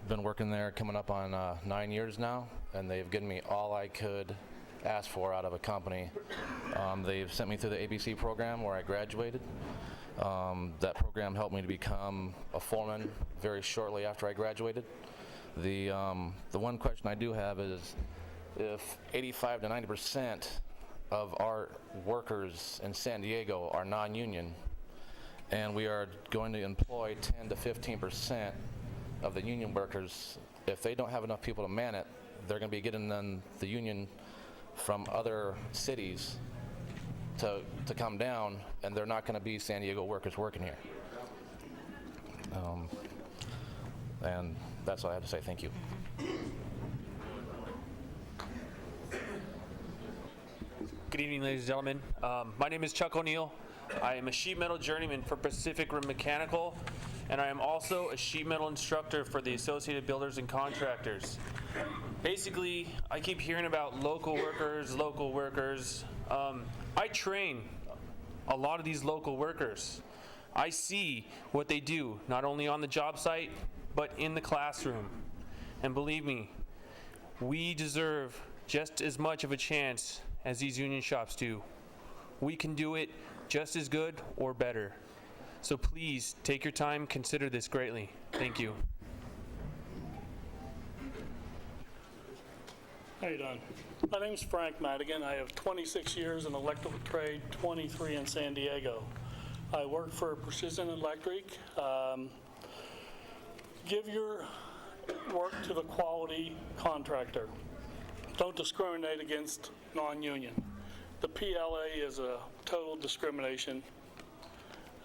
been working there coming up on 9 years now, and they've given me all I could ask for out of a company. They've sent me through the ABC program where I graduated. That program helped me to become a foreman very shortly after I graduated. The one question I do have is if 85 to 90% of our workers in San Diego are non-union, and we are going to employ 10 to 15% of the union workers, if they don't have enough people to man it, they're going to be getting then the union from other cities to come down, and they're not going to be San Diego workers working here. And that's all I have to say. Thank you. Good evening, ladies and gentlemen. My name is Chuck O'Neill. I am a sheet metal journeyman for Pacific Rim Mechanical, and I am also a sheet metal instructor for the Associated Builders and Contractors. Basically, I keep hearing about local workers. I train a lot of these local workers. I see what they do, not only on the job site, but in the classroom. And believe me, we deserve just as much of a chance as these union shops do. We can do it just as good or better. So please take your time, consider this greatly. Thank you. How you doing? My name's Frank Madigan. I have 26 years in electrical trade, 23 in San Diego. I work for Precision Electric. Give your work to the quality contractor. Don't discriminate against non-union. The PLA is a total discrimination,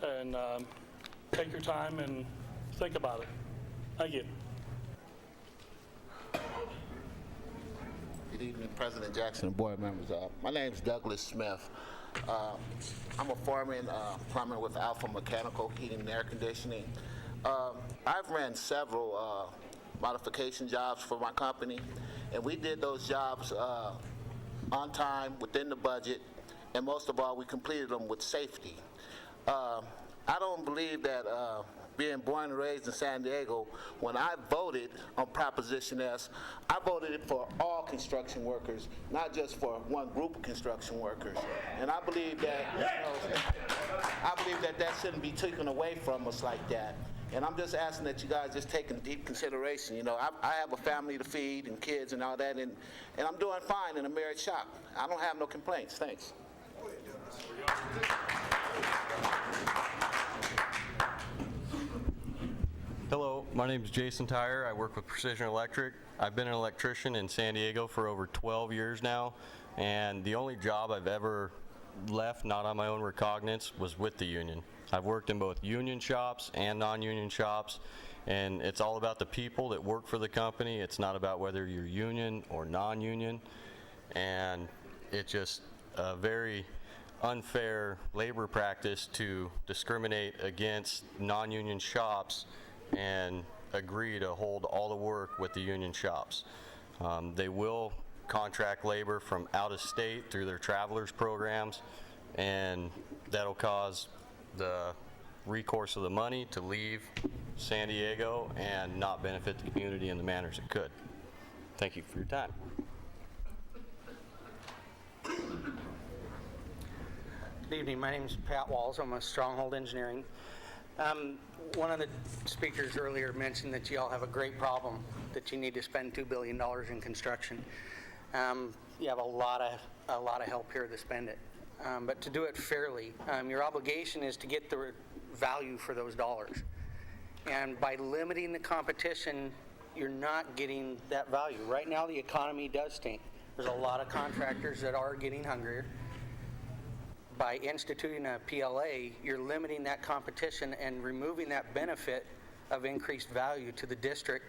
and take your time and think about it. Thank you. Good evening, President Jackson and board members. My name is Douglas Smith. I'm a foreman, plumber with Alpha Mechanical Heating and Air Conditioning. I've ran several modification jobs for my company, and we did those jobs on time, within the budget, and most of all, we completed them with safety. I don't believe that being born and raised in San Diego, when I voted on Proposition S, I voted for all construction workers, not just for one group of construction workers. And I believe that, that shouldn't be taken away from us like that. And I'm just asking that you guys just take in deep consideration. I have a family to feed and kids and all that, and I'm doing fine in a merit shop. I don't have no complaints. Thanks. Hello, my name is Jason Tyre. I work with Precision Electric. I've been an electrician in San Diego for over 12 years now, and the only job I've ever left, not on my own recognizance, was with the union. I've worked in both union shops and non-union shops, and it's all about the people that work for the company. It's not about whether you're union or non-union, and it's just a very unfair labor practice to discriminate against non-union shops and agree to hold all the work with the union shops. They will contract labor from out of state through their travelers programs, and that'll cause the recourse of the money to leave San Diego and not benefit the community in the manners it could. Thank you for your time. Good evening. My name is Pat Walls. I'm with Stronghold Engineering. One of the speakers earlier mentioned that you all have a great problem, that you need to spend $2 billion in construction. You have a lot of help here to spend it. But to do it fairly, your obligation is to get the value for those dollars. And by limiting the competition, you're not getting that value. Right now, the economy does stink. There's a lot of contractors that are getting hungrier. By instituting a PLA, you're limiting that competition and removing that benefit of increased value to the district,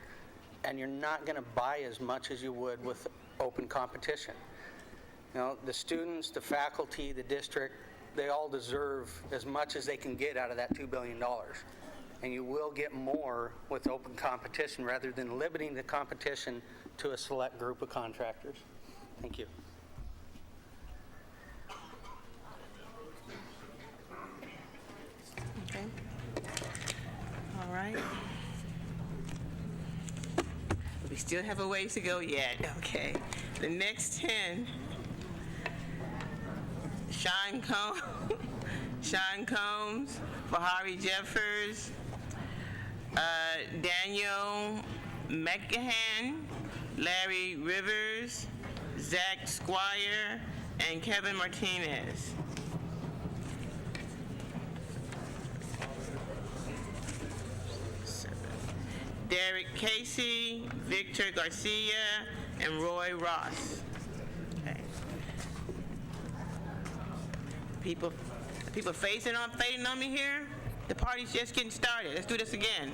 and you're not going to buy as much as you would with open competition. You know, the students, the faculty, the district, they all deserve as much as they can get out of that $2 billion. And you will get more with open competition rather than limiting the competition to a select group of contractors. Thank you. Okay. All right. We still have a ways to go yet. Okay. The next 10. Sean Combs, Bahari Jeffers, Daniel McGahan, Larry Rivers, Zach Squire, and Kevin Martinez. Derek Casey, Victor Garcia, and Roy Ross. Okay. People fading on me here. The party's just getting started. Let's do this again.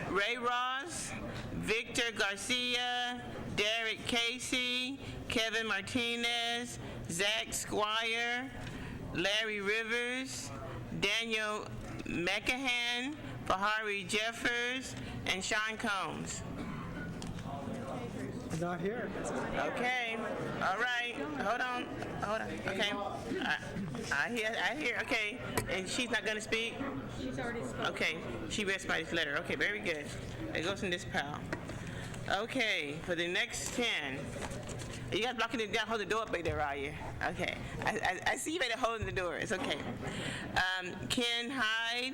Ray Ross, Victor Garcia, Derek Casey, Kevin Martinez, Zach Squire, Larry Rivers, Daniel McGahan, Bahari Jeffers, and Sean Combs. Not here. Okay. All right. Hold on. Okay. I hear. Okay. And she's not going to speak? She's already spoken. Okay. She read somebody's letter. Okay, very good. It goes in this pile. Okay. For the next 10. You guys blocking it down, hold the door up back there, are you? Okay. I see you better holding the door. It's okay. Ken Hyde,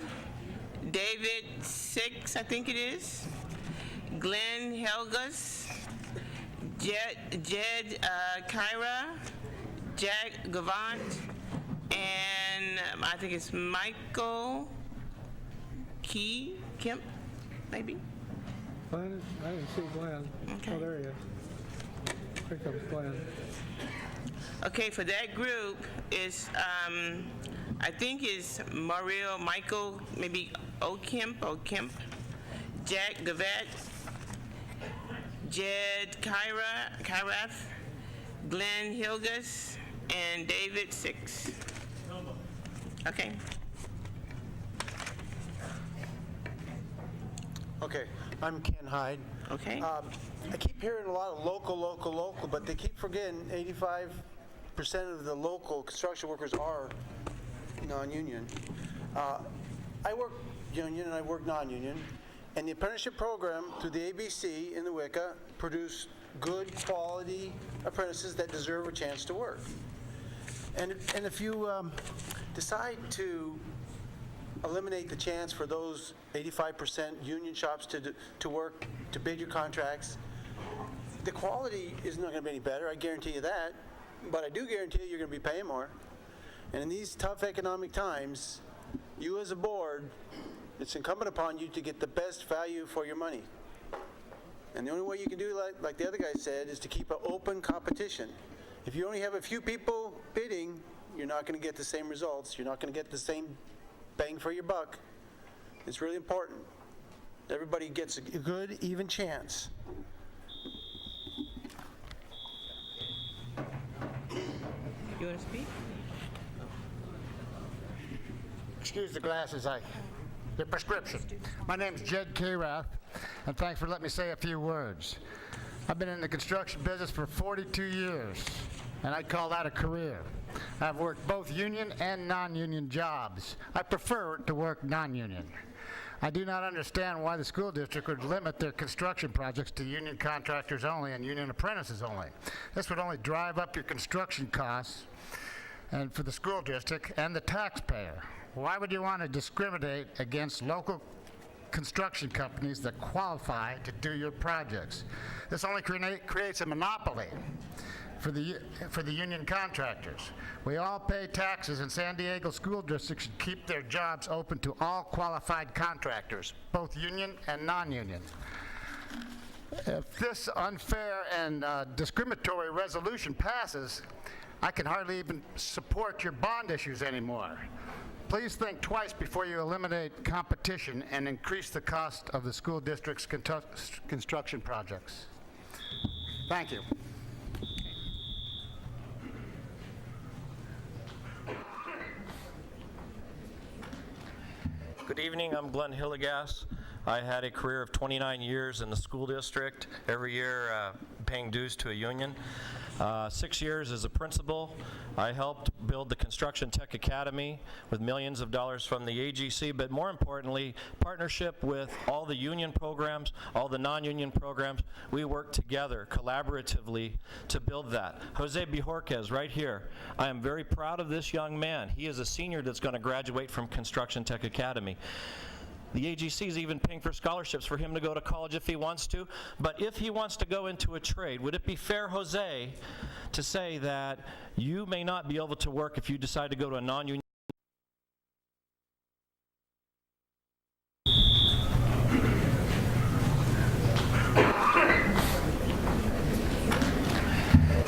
David Six, I think it is. Glenn Helgus, Jed Kyra, Jack Gavant, and I think it's Michael Kemp, maybe? Glenn, I didn't see Glenn. Okay. Oh, there he is. Here comes Glenn. Okay, for that group is, I think is Mario, Michael, maybe Kemp, Jack Gavet, Jed Kyrath, Glenn Hilgus, and David Six. Okay. Okay, I'm Ken Hyde. Okay. I keep hearing a lot of local, but they keep forgetting 85% of the local construction workers are non-union. I work union and I work non-union, and the apprenticeship program through the ABC and the WICA produce good quality apprentices that deserve a chance to work. And if you decide to eliminate the chance for those 85% union shops to work, to bid your contracts, the quality is not going to be any better, I guarantee you that, but I do guarantee you you're going to be paying more. And in these tough economic times, you as a board, it's incumbent upon you to get the best value for your money. And the only way you can do like the other guy said is to keep an open competition. If you only have a few people bidding, you're not going to get the same results. You're not going to get the same bang for your buck. It's really important. Everybody gets a good, even chance. You want to speak? Excuse the glasses, the prescription. My name's Jed Kyrath, and thanks for letting me say a few words. I've been in the construction business for 42 years, and I'd call that a career. I've worked both union and non-union jobs. I prefer to work non-union. I do not understand why the school district would limit their construction projects to union contractors only and union apprentices only. This would only drive up your construction costs and for the school district and the taxpayer. Why would you want to discriminate against local construction companies that qualify to do your projects? This only creates a monopoly. for the union contractors. We all pay taxes, and San Diego school districts should keep their jobs open to all qualified contractors, both union and non-union. If this unfair and discriminatory resolution passes, I can hardly even support your bond issues anymore. Please think twice before you eliminate competition and increase the cost of the school district's construction projects. Thank you. Good evening, I'm Glenn Hillegas. I had a career of 29 years in the school district, every year paying dues to a union. 6 years as a principal. I helped build the Construction Tech Academy with millions of dollars from the AGC, but more importantly, partnership with all the union programs, all the non-union programs. We work together collaboratively to build that. Jose Bajorquez, right here. I am very proud of this young man. He is a senior that's going to graduate from Construction Tech Academy. The AGC is even paying for scholarships for him to go to college if he wants to. But if he wants to go into a trade, would it be fair, Jose, to say that you may not be able to work if you decide to go to a non-union?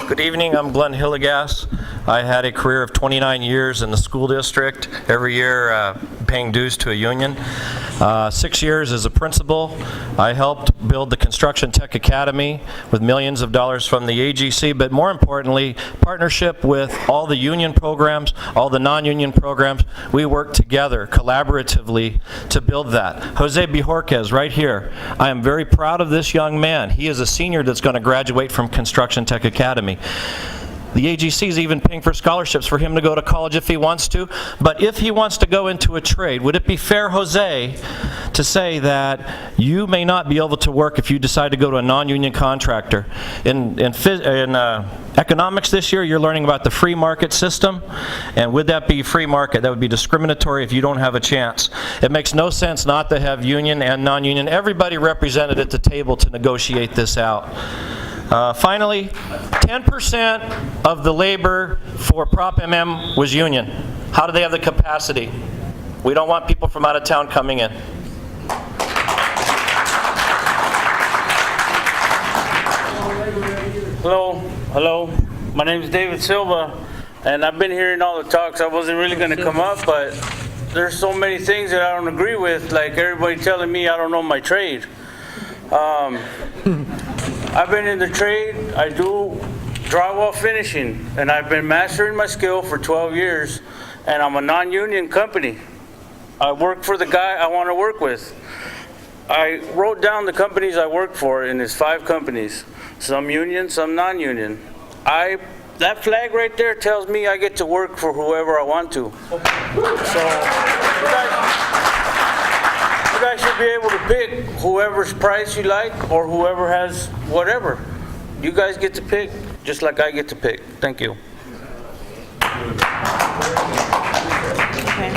Good evening, I'm Glenn Hillegas. I had a career of 29 years in the school district, every year paying dues to a union. 6 years as a principal. I helped build the Construction Tech Academy with millions of dollars from the AGC, but more importantly, partnership with all the union programs, all the non-union programs. We work together collaboratively to build that. Jose Bajorquez, right here. I am very proud of this young man. He is a senior that's going to graduate from Construction Tech Academy. The AGC is even paying for scholarships for him to go to college if he wants to. But if he wants to go into a trade, would it be fair, Jose, to say that you may not be able to work if you decide to go to a non-union contractor? In economics this year, you're learning about the free market system. And would that be free market? That would be discriminatory if you don't have a chance. It makes no sense not to have union and non-union. Everybody represented at the table to negotiate this out. Finally, 10% of the labor for Prop MM was union. How do they have the capacity? We don't want people from out of town coming in. Hello. My name is David Silva, and I've been hearing all the talks. I wasn't really going to come up, but there's so many things that I don't agree with, like everybody telling me I don't know my trade. I've been in the trade. I do drywall finishing, and I've been mastering my skill for 12 years, and I'm a non-union company. I work for the guy I want to work with. I wrote down the companies I work for, and it's 5 companies, some union, some non-union. That flag right there tells me I get to work for whoever I want to. So you guys should be able to pick whoever's price you like or whoever has whatever. You guys get to pick, just like I get to pick. Thank you. Okay.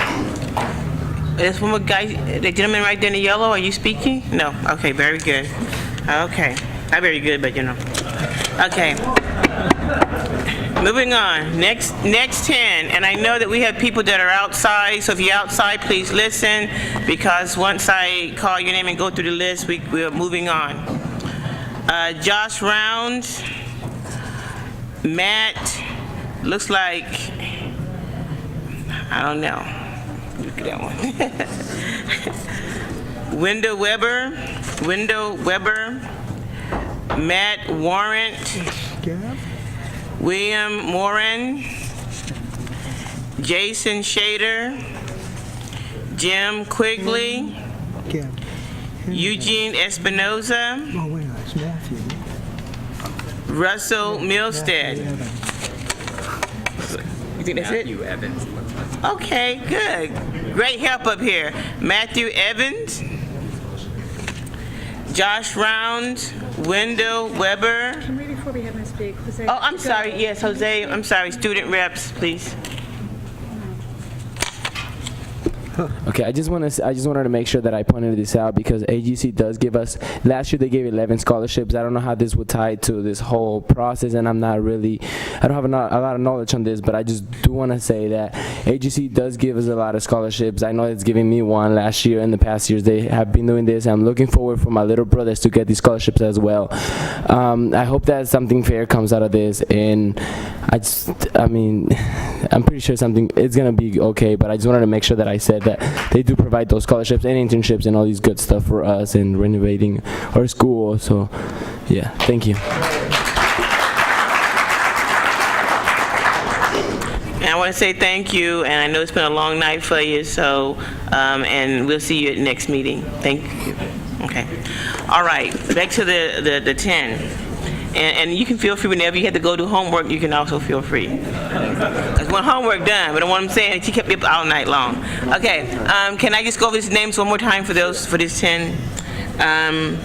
There's one more guy, the gentleman right there in the yellow. Are you speaking? No. Okay, very good. Okay. Not very good, but you know. Okay. Moving on. Next 10, and I know that we have people that are outside, so if you're outside, please listen, because once I call your name and go through the list, we're moving on. Josh Round, Matt, looks like, I don't know. Look at that one. Wendell Weber, Matt Warrant, William Moran, Jason Shader, Jim Quigley, Eugene Espinoza, Russell Milstead. You think that's it? Matthew Evans. Okay, good. Great help up here. Matthew Evans, Josh Round, Wendell Weber. Before we have him speak, Jose. Oh, I'm sorry. Yes, Jose. I'm sorry. Student reps, please. Okay, I just wanted to make sure that I pointed this out because AGC does give us. Last year they gave 11 scholarships. I don't know how this would tie to this whole process, and I don't have a lot of knowledge on this, but I just do want to say that AGC does give us a lot of scholarships. I know it's giving me one last year. In the past years, they have been doing this. I'm looking forward for my little brothers to get these scholarships as well. I hope that something fair comes out of this, and I'm pretty sure it's gonna be okay. But I just wanted to make sure that I said that they do provide those scholarships and internships and all these good stuff for us in renovating our school. So, yeah, thank you. And I want to say thank you, and I know it's been a long night for you, so, and we'll see you at the next meeting. Thank you. Okay. All right, back to the 10. And you can feel free whenever you have to go do homework, you can also feel free. Because when homework done, but what I'm saying, she kept me up all night long. Okay, can I just go over these names one more time for this 10? And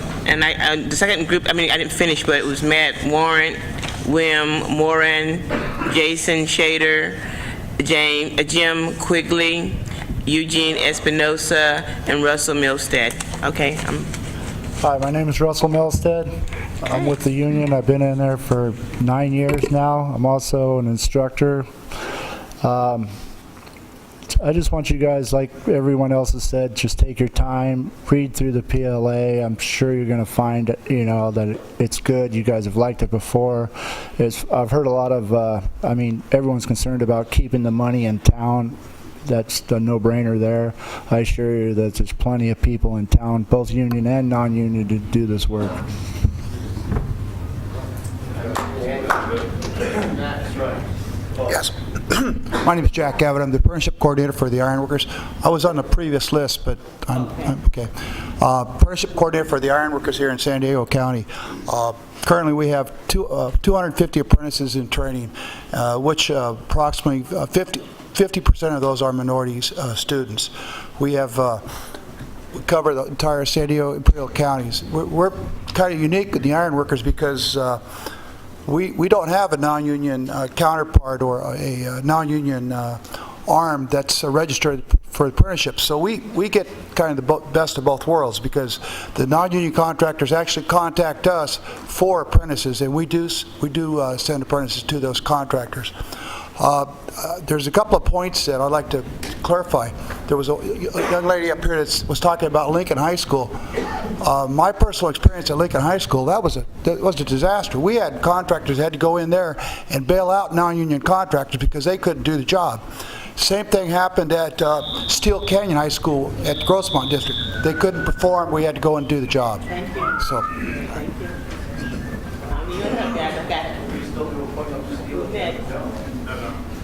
the second group, I didn't finish, but it was Matt Warren, William Moran, Jason Shader, Jim Quigley, Eugene Espinosa, and Russell Milstead. Okay. Hi, my name is Russell Milstead. I'm with the union. I've been in there for 9 years now. I'm also an instructor. I just want you guys, like everyone else has said, just take your time, read through the PLA. I'm sure you're going to find, that it's good. You guys have liked it before. I've heard a lot of, everyone's concerned about keeping the money in town. That's the no-brainer there. I assure you that there's plenty of people in town, both union and non-union, to do this work. Yes. My name is Jack Abbott. I'm the apprenticeship coordinator for the Ironworkers. I was on the previous list, but I'm okay. Apprenticeship coordinator for the Ironworkers here in San Diego County. Currently, we have 250 apprentices in training, which approximately 50% of those are minorities students. We cover the entire San Diego Imperial counties. We're kind of unique with the Ironworkers because we don't have a non-union counterpart or a non-union arm that's registered for apprenticeships. So we get kind of the best of both worlds because the non-union contractors actually contact us for apprentices, and we do send apprentices to those contractors. There's a couple of points that I'd like to clarify. There was a young lady up here that was talking about Lincoln High School. My personal experience at Lincoln High School, that was a disaster. We had contractors that had to go in there and bail out non-union contractors because they couldn't do the job. Same thing happened at Steel Canyon High School at Grossmont District. They couldn't perform. We had to go and do the job. Thank you. So.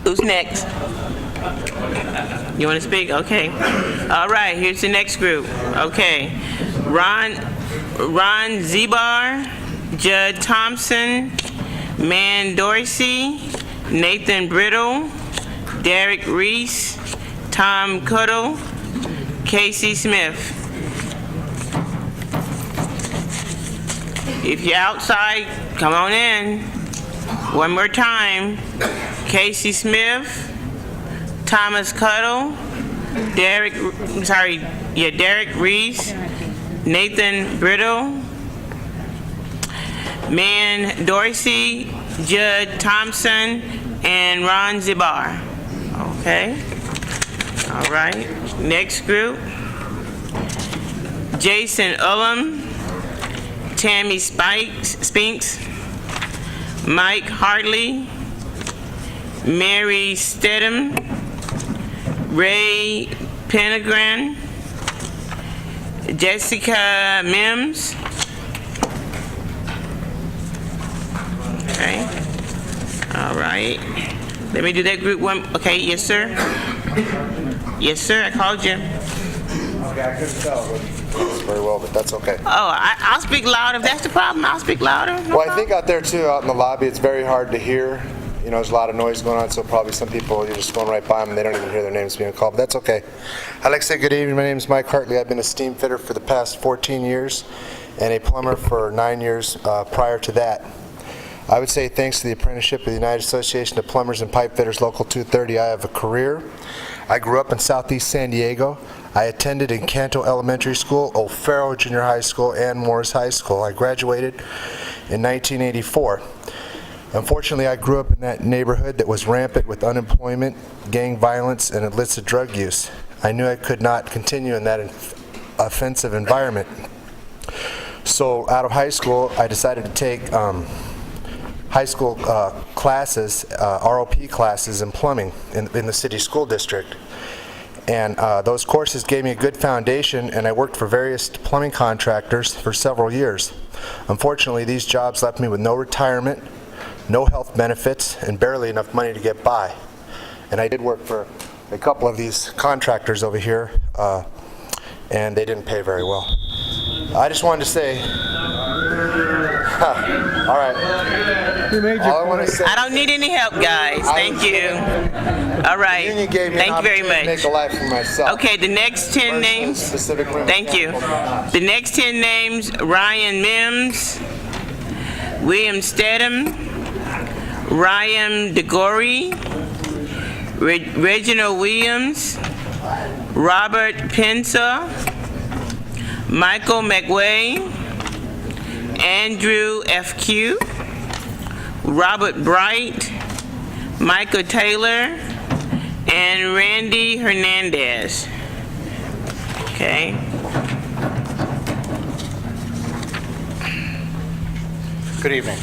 Who's next? You want to speak? Okay. All right, here's the next group. Okay. Ron Zebar, Judd Thompson, Man Dorsey, Nathan Brittle, Derek Reese, Tom Cuddle, Casey Smith. If you're outside, come on in. One more time. Casey Smith, Thomas Cuddle, Derek Reese, Nathan Brittle, Man Dorsey, Judd Thompson, and Ron Zibar. Okay. All right. Next group. Jason Ullum, Tammy Spinks, Mike Hartley, Mary Stedham, Ray Penegran, Jessica Mims. Okay. All right. Let me do that group one. Okay, yes, sir. Yes, sir, I called you. Okay, I couldn't tell very well, but that's okay. Oh, I'll speak louder. If that's the problem, I'll speak louder. No I think out there too, out in the lobby, it's very hard to hear. There's a lot of noise going on, so probably some people, you're just going right by them and they don't even hear their names being called, but that's okay. I'd like to say good evening. My name is Mike Hartley. I've been a steam fitter for the past 14 years and a plumber for 9 years prior to that. I would say thanks to the apprenticeship of the United Association of Plumbers and Pipe Fitters Local 230, I have a career. I grew up in Southeast San Diego. I attended Encanto Elementary School, O'Farrell Junior High School, and Morris High School. I graduated in 1984. Unfortunately, I grew up in that neighborhood that was rampant with unemployment, gang violence, and illicit drug use. I knew I could not continue in that offensive environment. So out of high school, I decided to take high school classes, ROP classes in plumbing in the city school district. And those courses gave me a good foundation, and I worked for various plumbing contractors for several years. Unfortunately, these jobs left me with no retirement, no health benefits, and barely enough money to get by. And I did work for a couple of these contractors over here, and they didn't pay very well. I just wanted to say, all right. All I want to say, I don't need any help, guys. Thank you. All right. The union gave me an Thank you very opportunity to much. make a life for myself. Okay, the next 10 names. Thank you. The next 10 names: Ryan Mims, William Stedham, Ryan DeGory, Reginald Williams, Robert Pensa, Michael McWay, Andrew FQ, Robert Bright, Michael Taylor, and Randy Hernandez. Okay. Good evening.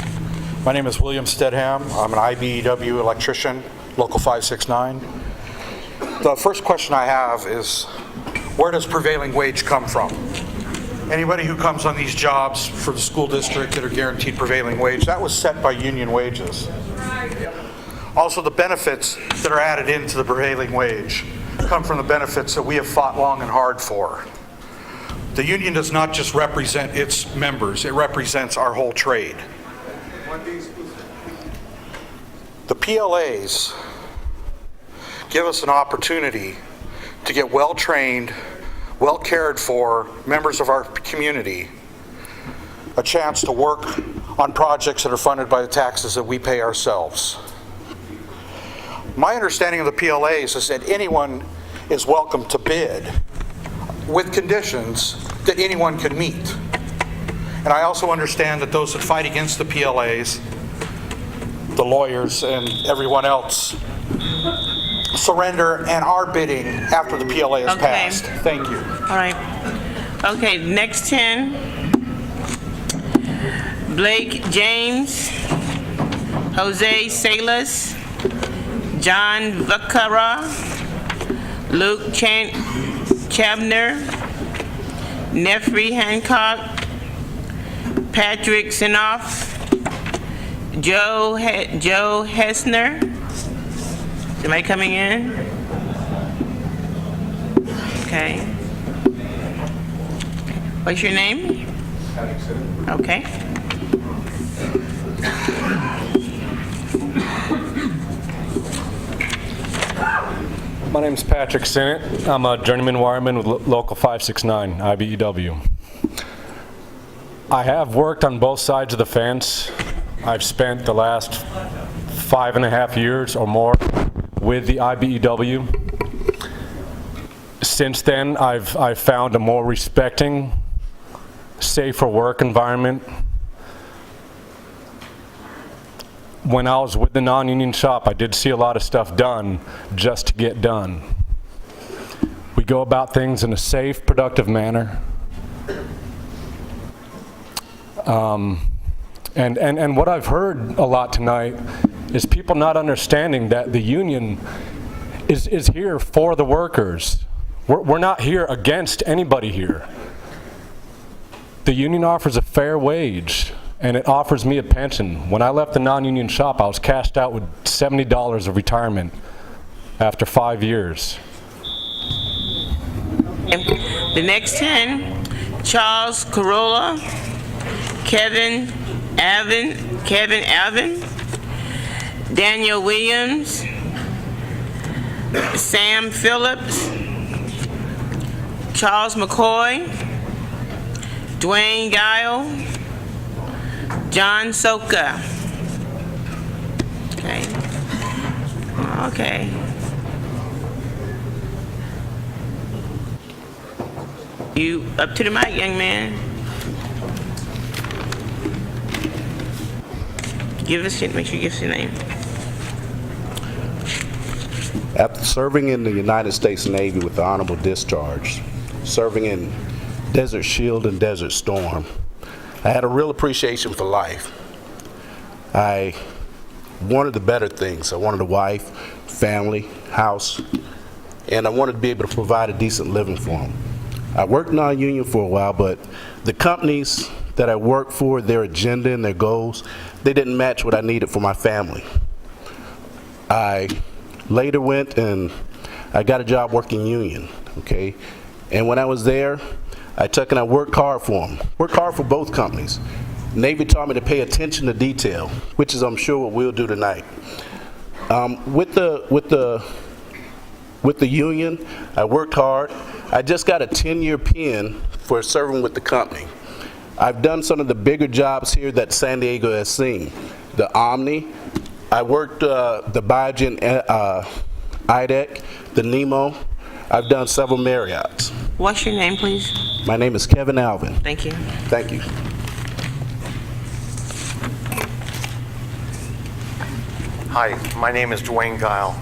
My name is William Stedham. I'm an IBEW electrician, Local 569. The first question I have is, where does prevailing wage come from? Anybody who comes on these jobs for the school district that are guaranteed prevailing wage, that was set by union wages. Also, the benefits that are added into the prevailing wage come from the benefits that we have fought long and hard for. The union does not just represent its members, it represents our whole trade. The PLAs give us an opportunity to get well-trained, well-cared for members of our community a chance to work on projects that are funded by the taxes that we pay ourselves. My understanding of the PLAs is that anyone is welcome to bid with conditions that anyone can meet. And I also understand that those that fight against the PLAs, the lawyers and everyone else, surrender and are bidding after the PLA is passed. Thank you. All right. Okay, next 10. Blake James, Jose Salas, John Vacara, Luke Chabner, Nefri Hancock, Patrick Sinoff, Joe Hessner. Am I coming in? Okay. What's your name? Okay. My name is Patrick Sinnott. I'm a journeyman wireman with Local 569, IBEW. I have worked on both sides of the fence. I've spent the last 5.5 years or more with the IBEW. Since then, I've found a more respecting, safer work environment. When I was with the non-union shop, I did see a lot of stuff done just to get done. We go about things in a safe, productive manner. And what I've heard a lot tonight is people not understanding that the union is here for the workers. We're not here against anybody here. The union offers a fair wage, and it offers me a pension. When I left the non-union shop, I was cashed out with $70 of retirement after 5 years. The next 10, Charles Corolla, Kevin Alvin, Daniel Williams, Sam Phillips, Charles McCoy, Dwayne Guile, John Soka. Okay. You up to the mic, young man. Make sure you give us your name. After serving in the United States Navy with the honorable discharge, serving in Desert Shield and Desert Storm, I had a real appreciation for life. I wanted the better things. I wanted a wife, family, house, and I wanted to be able to provide a decent living for them. I worked non-union for a while, but the companies that I worked for, their agenda and their goals, they didn't match what I needed for my family. I later went and I got a job working union, okay? And when I was there, I took and I worked hard for them. Worked hard for both companies. Navy taught me to pay attention to detail, which is I'm sure what we'll do tonight. With the union, I worked hard. I just got a 10-year pin for serving with the company. I've done some of the bigger jobs here that San Diego has seen. The Omni, I worked the Biogen IDEC, the Nemo. I've done several Marriotts. What's your name, please? My name is Kevin Alvin. Thank you. Thank you. Hi, my name is Dwayne Guile.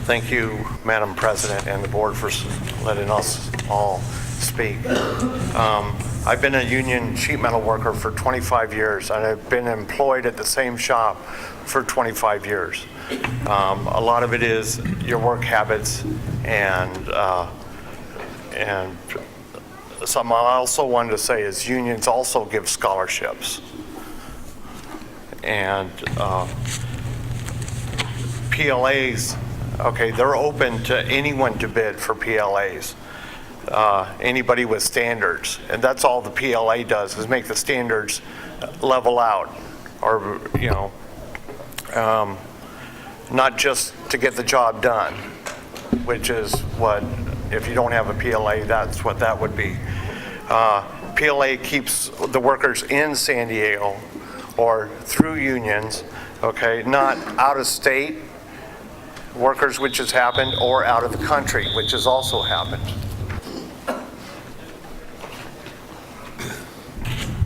Thank you, Madam President and the board for letting us all speak. I've been a union sheet metal worker for 25 years, and I've been employed at the same shop for 25 years. A lot of it is your work habits, and something I also wanted to say is unions also give scholarships. And PLAs, okay, they're open to anyone to bid for PLAs. Anybody with standards, and that's all the PLA does is make the standards level out, or not just to get the job done, which is what, if you don't have a PLA, that's what that would be. PLA keeps the workers in San Diego or through unions, okay, not out of state workers, which has happened, or out of the country, which has also happened.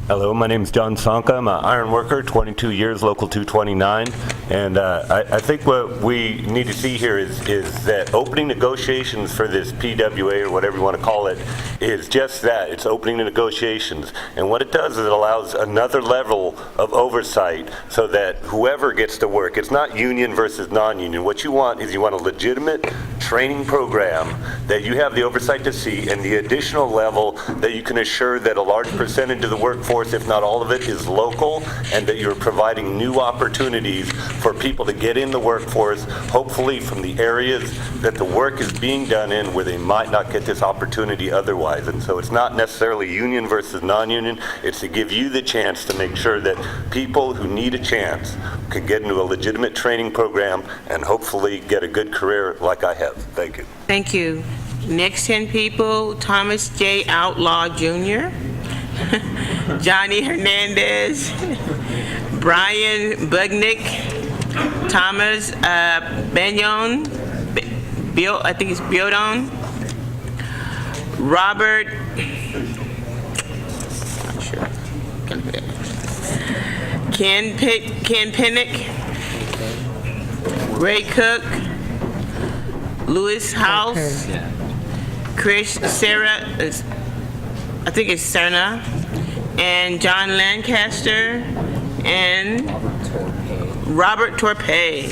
Hello, my name is John Sonka. I'm an iron worker, 22 years, local 229. And I think what we need to see here is that opening negotiations for this PWA, or whatever you want to call it, is just that. It's opening the negotiations. And what it does is it allows another level of oversight so that whoever gets to work, it's not union versus non-union. What you want is you want a legitimate training program that you have the oversight to see, and the additional level that you can assure that a large percentage of the workforce, if not all of it, is local, and that you're providing new opportunities for people to get in the workforce, hopefully from the areas that the work is being done in where they might not get this opportunity otherwise. And so it's not necessarily union versus non-union, it's to give you the chance to make sure that people who need a chance can get into a legitimate training program and hopefully get a good career like I have. Thank you. Thank you. Next 10 people, Thomas J. Outlaw Jr., Johnny Hernandez, Brian Bugnick, Thomas Benyon, I think it's Biodon, Robert, not sure, Ken Pinnick, Ray Cook, Lewis House, Chris Sarah, I think it's Serna, and John Lancaster, and Robert Torpey.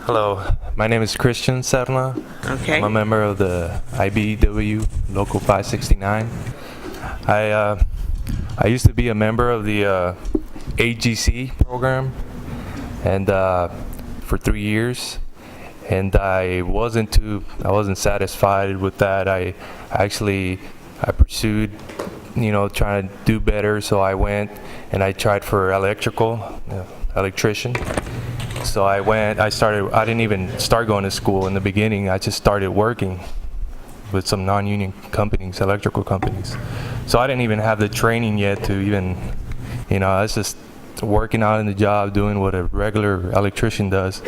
Hello, my name is Christian Serna. Okay. I'm a member of the IBEW Local 569. I used to be a member of the AGC program, and for 3 years, and I wasn't satisfied with that. I pursued, trying to do better. So I went and I tried for electrician. So I didn't even start going to school in the beginning. I just started working with some non-union companies, electrical companies. So I didn't even have the training yet to even, I was just working out in the job, doing what a regular electrician does.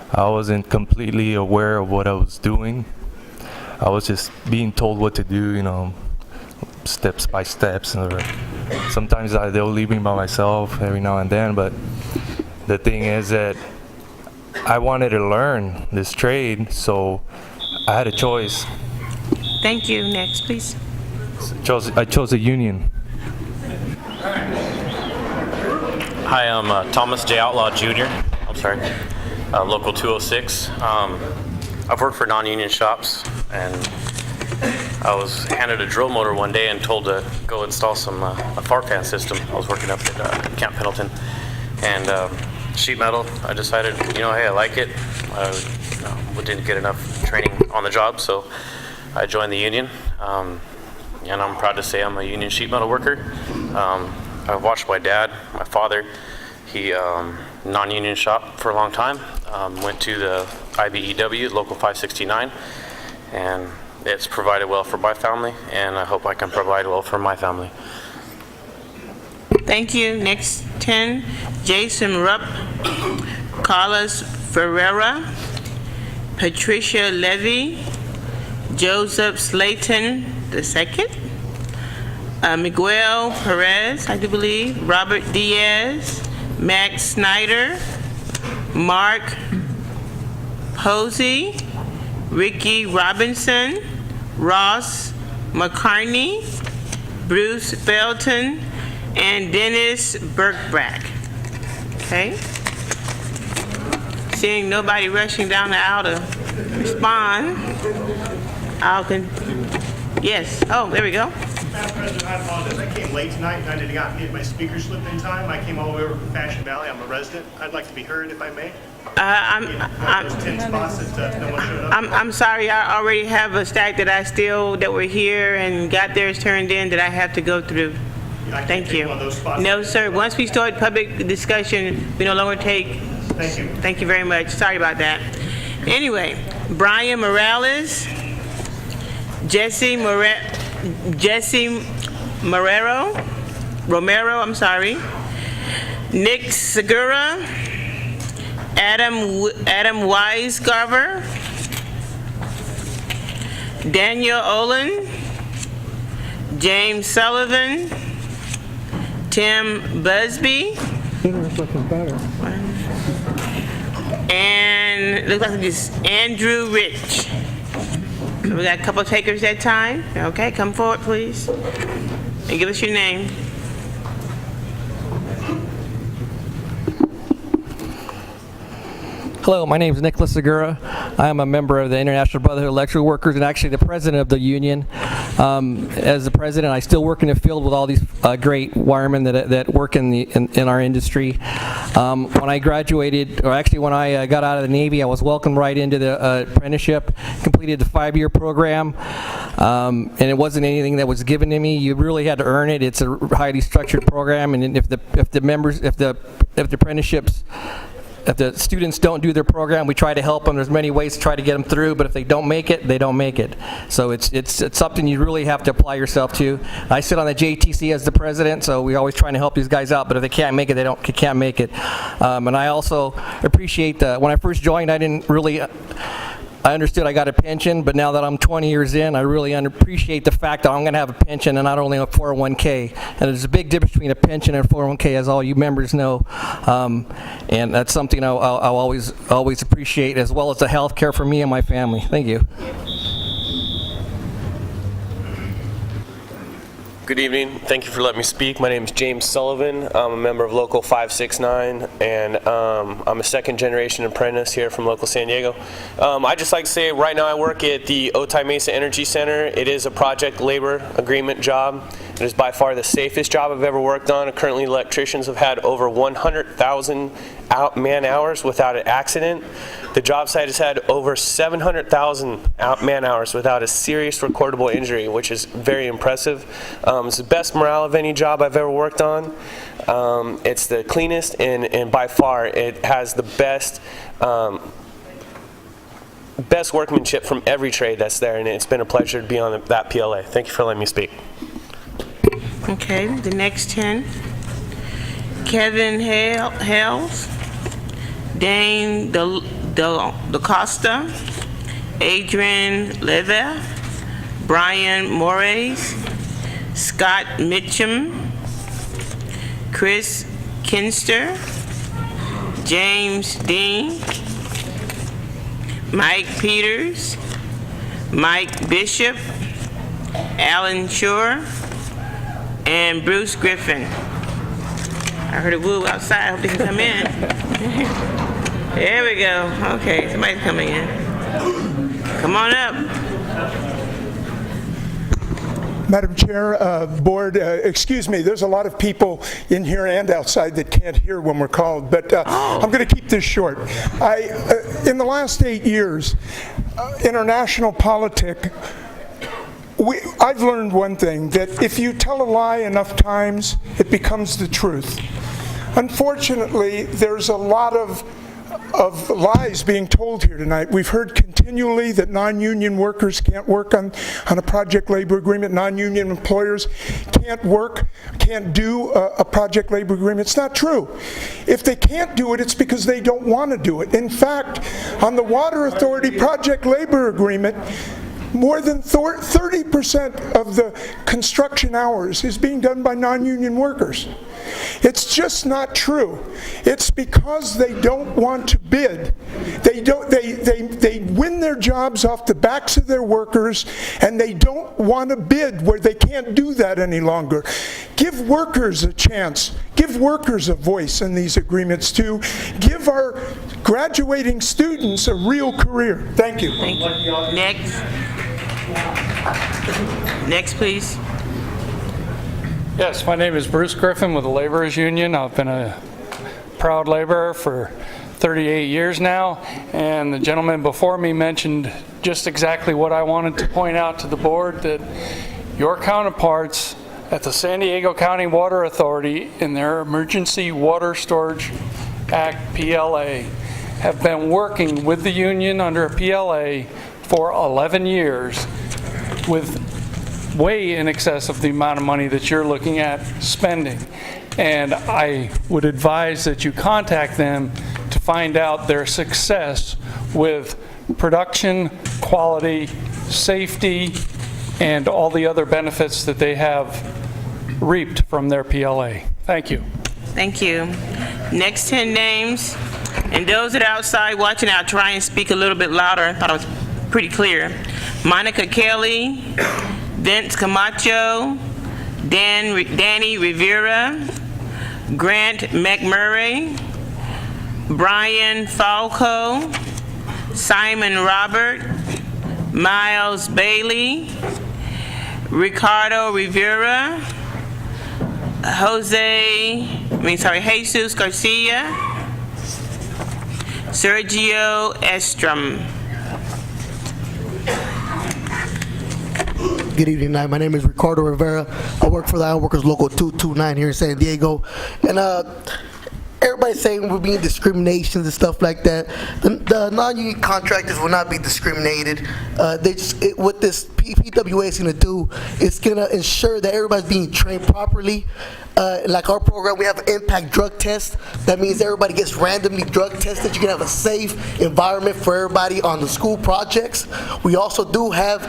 I wasn't completely aware of what I was doing. I was just being told what to do, steps by steps. Or sometimes they'll leave me by myself every now and then, but the thing is that I wanted to learn this trade, so I had a choice. Thank you. Next, please. I chose a union. Hi, I'm Thomas J. Outlaw Jr. I'm sorry, local 206. I've worked for non-union shops, and I was handed a drill motor one day and told to go install a fart fan system. I was working up at Camp Pendleton, and sheet metal. I decided, hey, I like it. I didn't get enough training on the job, so I joined the union, and I'm proud to say I'm a union sheet metal worker. I watched my dad, my father. He non-union shop for a long time. Went to the IBEW, Local 569, and it's provided well for my family, and I hope I can provide well for my family. Thank you. Next 10, Jason Rupp, Carlos Ferreira, Patricia Levy, Joseph Slayton II, Miguel Perez, I do believe, Robert Diaz, Max Snyder, Mark Posey, Ricky Robinson, Ross McCartney, Bruce Belton, and Dennis Burkbrack. Okay? Seeing nobody rushing down the aisle to respond, yes. Oh, there we go. Madam President, I apologize. I came late tonight and I did not get my speaker slip in time. I came all the way over from Fashion Valley. I'm a resident. I'd like to be heard if I may. Those 10 spots that no one showed up. I'm sorry, I already have a stack that were here and got theirs turned in that I have to go through. Thank you. No, sir. Once we start public discussion, we no longer take. Thank you. Thank you very much. Sorry about that. Anyway, Brian Morales, Jesse Romero, I'm sorry, Nick Segura, Adam Weisgarver, Daniel Olin, James Sullivan, Tim Busby, Dinner's looking better. and it looks like it's Andrew Rich. So we got a couple of takers that time. Okay, come forward, please, and give us your name. Hello, my name is Nicholas Segura. I am a member of the International Brotherhood of Electrical Workers and actually the president of the union. As the president, I still work in the field with all these great wiremen that work in our industry. When I graduated, or actually when I got out of the Navy, I was welcomed right into the apprenticeship, completed the 5-year program, and it wasn't anything that was given to me. You really had to earn it. It's a highly structured program, and if the apprenticeships, if the students don't do their program, we try to help them. There's many ways to try to get them through, but if they don't make it, they don't make it. So it's something you really have to apply yourself to. I sit on the JTC as the president, so we're always trying to help these guys out, but if they can't make it, they can't make it. And I also appreciate when I first joined, I understood I got a pension, but now that I'm 20 years in, I really appreciate the fact that I'm going to have a pension and not only a 401k. And there's a big difference between a pension and a 401k, as all you members know. And that's something I'll always appreciate, as well as the health care for me and my family. Thank you. Good evening. Thank you for letting me speak. My name is James Sullivan. I'm a member of Local 569, and I'm a second-generation apprentice here from Local San Diego. I'd just like to say right now I work at the Otay Mesa Energy Center. It is a project labor agreement job. It is by far the safest job I've ever worked on. Currently, electricians have had over 100,000 man-hours without an accident. The job site has had over 700,000 man-hours without a serious recordable injury, which is very impressive. It's the best morale of any job I've ever worked on. It's the cleanest, and by far it has the best workmanship from every trade that's there, and it's been a pleasure to be on that PLA. Thank you for letting me speak. Okay, the next 10. Kevin Hales, Dane DaCosta, Adrian Leve, Brian Moraes, Scott Mitchum, Chris Kinster, James Dean, Mike Peters, Mike Bishop, Alan Shore, and Bruce Griffin. I heard a woo outside. I hope they can come in. There we go. Okay, somebody's coming in. Come on up. Madam Chair, Board, excuse me, there's a lot of people in here and outside that can't hear when we're called, but I'm going to keep this short. In the last 8 years, international politics, I've learned one thing, that if you tell a lie enough times, it becomes the truth. Unfortunately, there's a lot of lies being told here tonight. We've heard continually that non-union workers can't work on a project labor agreement. Non-union employers can't do a project labor agreement. It's not true. If they can't do it, it's because they don't want to do it. In fact, on the Water Authority project labor agreement, more than 30% of the construction hours is being done by non-union workers. It's just not true. It's because they don't want to bid. They win their jobs off the backs of their workers, and they don't want to bid where they can't do that any longer. Give workers a chance. Give workers a voice in these agreements too. Give our graduating students a real career. Thank you. Thank you. Next. Next, please. Yes, my name is Bruce Griffin with the Laborers Union. I've been a proud laborer for 38 years now, and the gentleman before me mentioned just exactly what I wanted to point out to the board, that your counterparts at the San Diego County Water Authority in their Emergency Water Storage Act PLA have been working with the union under a PLA for 11 years with way in excess of the amount of money that you're looking at spending. And I would advise that you contact them to find out their success with production, quality, safety, and all the other benefits that they have reaped from their PLA. Thank you. Thank you. Next 10 names. And those that are outside watching, I'll try and speak a little bit louder. I thought it was pretty clear. Monica Kelly, Vince Camacho, Danny Rivera, Grant McMurray, Brian Falco, Simon Robert, Miles Bailey, Ricardo Rivera, Jesus Garcia, Sergio Estrom. Good evening. My name is Ricardo Rivera. I work for the Iron Workers Local 229 here in San Diego. And everybody's saying we're being discriminations and stuff like that. The non-union contractors will not be discriminated. What this PWA is going to do is going to ensure that everybody's being trained properly. Like our program, we have an impact drug test. That means everybody gets randomly drug tested. You can have a safe environment for everybody on the school projects. We also do have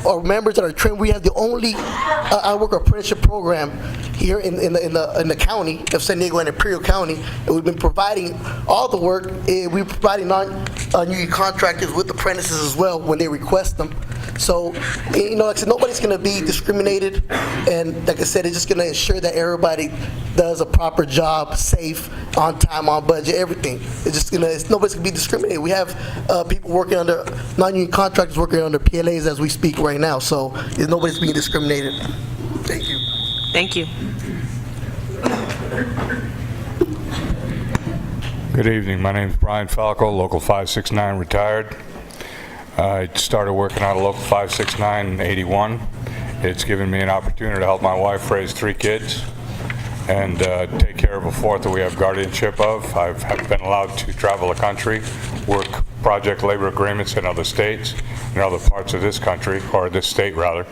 our members that are trained. We have the only Iron Worker apprenticeship program here in the county of San Diego and Imperial County, and we've been providing all the work. We're providing non-union contractors with apprentices as well when they request them. So, like I said, nobody's going to be discriminated, and like I said, it's just going to ensure that everybody does a proper job, safe, on time, on budget, everything. Nobody's going to be discriminated. We have people working under non-union contractors working under PLAs as we speak right now, so nobody's being discriminated. Thank you. Thank you. Good evening. My name is Brian Falco, Local 569, retired. I started working out of Local 569 in '81. It's given me an opportunity to help my wife raise 3 kids and take care of a 4th that we have guardianship of. I've been allowed to travel the country, work project labor agreements in other states, in other parts of this country, or this state rather.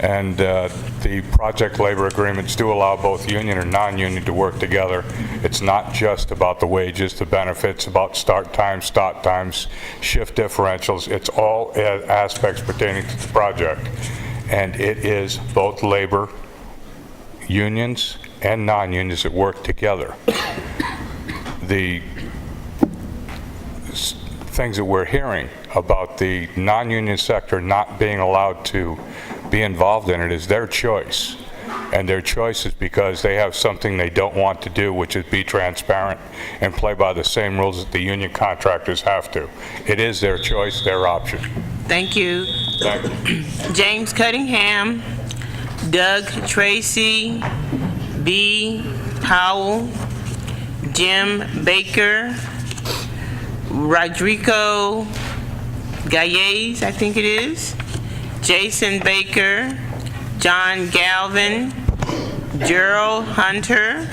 And the project labor agreements do allow both union and non-union to work together. It's not just about the wages, the benefits, about start times, stop times, shift differentials. It's all aspects pertaining to the project. And it is both labor, unions, and non-unions that work together. The things that we're hearing about the non-union sector not being allowed to be involved in it is their choice. And their choice is because they have something they don't want to do, which is be transparent and play by the same rules that the union contractors have to. It is their choice, their option. Thank you. Thank you. James Cunningham, Doug Tracy, B. Howell, Jim Baker, Rodrigo Galles, I think it is, Jason Baker, John Galvin, Gerald Hunter,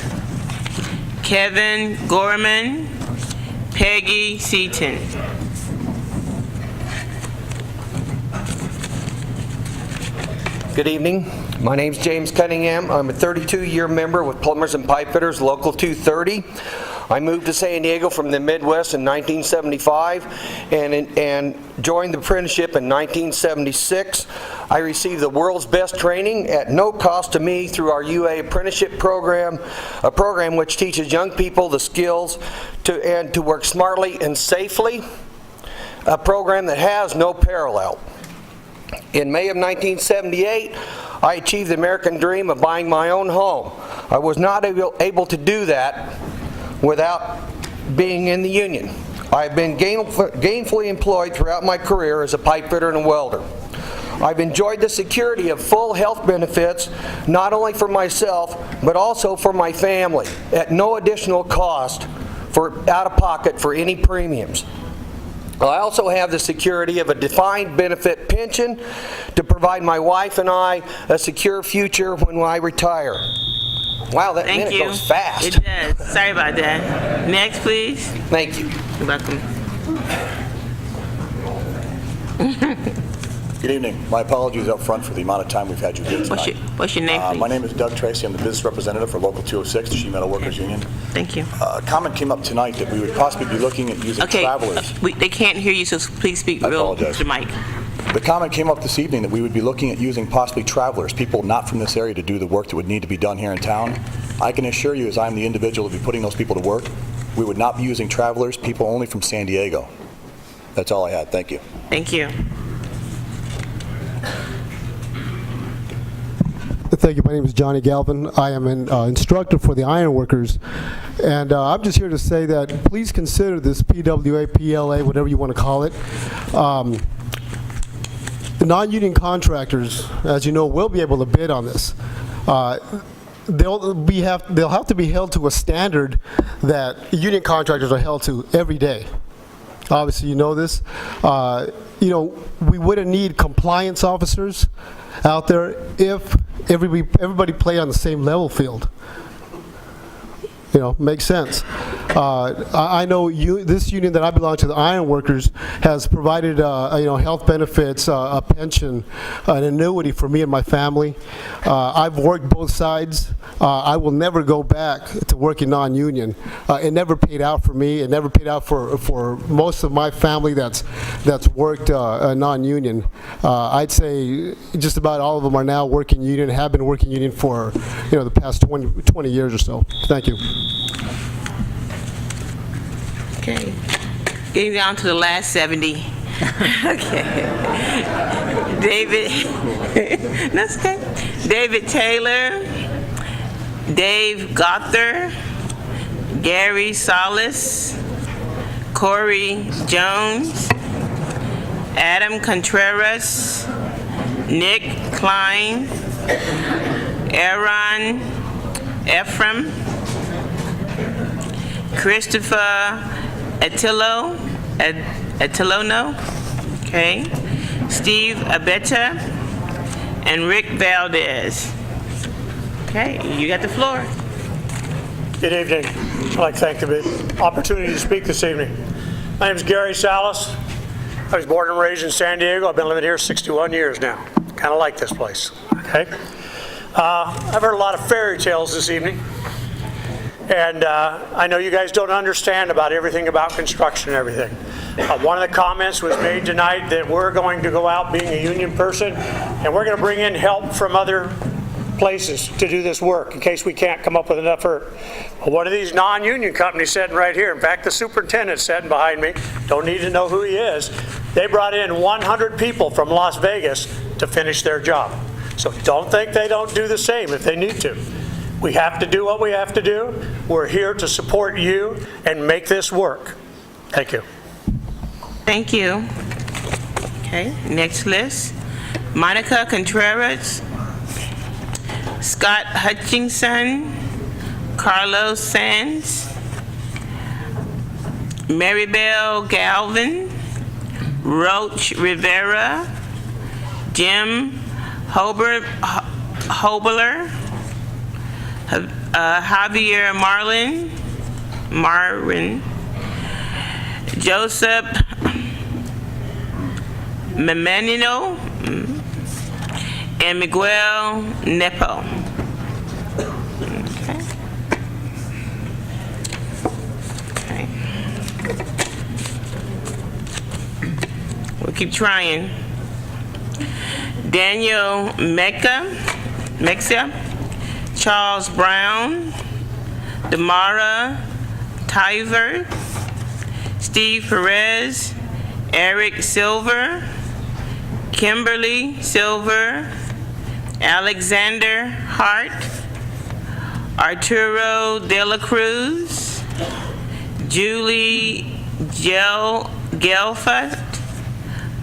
Kevin Gorman, Peggy Seaton. Good evening. My name's James Cunningham. I'm a 32-year member with Plumbers and Pipefitters, Local 230. I moved to San Diego from the Midwest in 1975 and joined the apprenticeship in 1976. I received the world's best training at no cost to me through our UA apprenticeship program, a program which teaches young people the skills to work smartly and safely, a program that has no parallel. In May of 1978, I achieved the American dream of buying my own home. I was not able to do that without being in the union. I've been gainfully employed throughout my career as a pipe fitter and a welder. I've enjoyed the security of full health benefits, not only for myself, but also for my family, at no additional cost out of pocket for any premiums. I also have the security of a defined benefit pension to provide my wife and I a secure future when I retire. Wow, that minute goes fast. It does. Sorry about that. Next, please. Thank you. You're welcome. Good evening. My apologies up front for the amount of time we've had you here tonight. What's your name, please? My name is Doug Tracy. I'm the business representative for Local 206, the Sheet Metal Workers Union. Thank you. A comment came up tonight that we would possibly be looking at using travelers. They can't hear you, so please speak real to the mic. The comment came up this evening that we would be looking at using possibly travelers, people not from this area, to do the work that would need to be done here in town. I can assure you, as I'm the individual to be putting those people to work, we would not be using travelers, people only from San Diego. That's all I had. Thank you. Thank you. Thank you. My name is Johnny Galvin. I am an instructor for the ironworkers, and I'm just here to say that please consider this PWA, PLA, whatever you want to call it. The non-union contractors, as you know, will be able to bid on this. They'll have to be held to a standard that union contractors are held to every day. Obviously, you know this. You know, we wouldn't need compliance officers out there if everybody played on the same level field. You know, makes sense. I know this union that I belong to, the Ironworkers, has provided health benefits, a pension, an annuity for me and my family. I've worked both sides. I will never go back to working non-union. It never paid out for me. It never paid out for most of my family that's worked non-union. I'd say just about all of them are now working union, have been working union for the past 20 years or so. Thank you. Okay. Getting down to the last 70. Okay. David, that's okay. David Taylor, Dave Gother, Gary Solis, Corey Jones, Adam Contreras, Nick Klein, Aaron Ephraim, Christopher Atilono, okay, Steve Abetta, and Rick Valdez. Okay, you got the floor. Good evening. I'd like to thank the opportunity to speak this evening. My name is Gary Salas. I was born and raised in San Diego. I've been living here 61 years now. Kind of like this place. Okay. I've heard a lot of fairy tales this evening. And I know you guys don't understand about everything about construction and everything. One of the comments was made tonight that we're going to go out being a union person and we're going to bring in help from other places to do this work in case we can't come up with enough work. Well, one of these non-union companies sitting right here, in fact the superintendent's sitting behind me, don't need to know who he is, they brought in 100 people from Las Vegas to finish their job. So don't think they don't do the same if they need to. We have to do what we have to do. We're here to support you and make this work. Thank you. Thank you. Okay, next list. Monica Contreras, Scott Hutchinson, Carlos Sands, Maribel Galvin, Roach Rivera, Jim Hobler, Javier Marwin, Joseph Memenino, and Miguel Nepo. Okay. We'll keep trying. Daniel Mexa, Charles Brown, Damara Tyver, Steve Perez, Eric Silver, Kimberly Silver, Alexander Hart, Arturo De La Cruz, Julie Gelfast,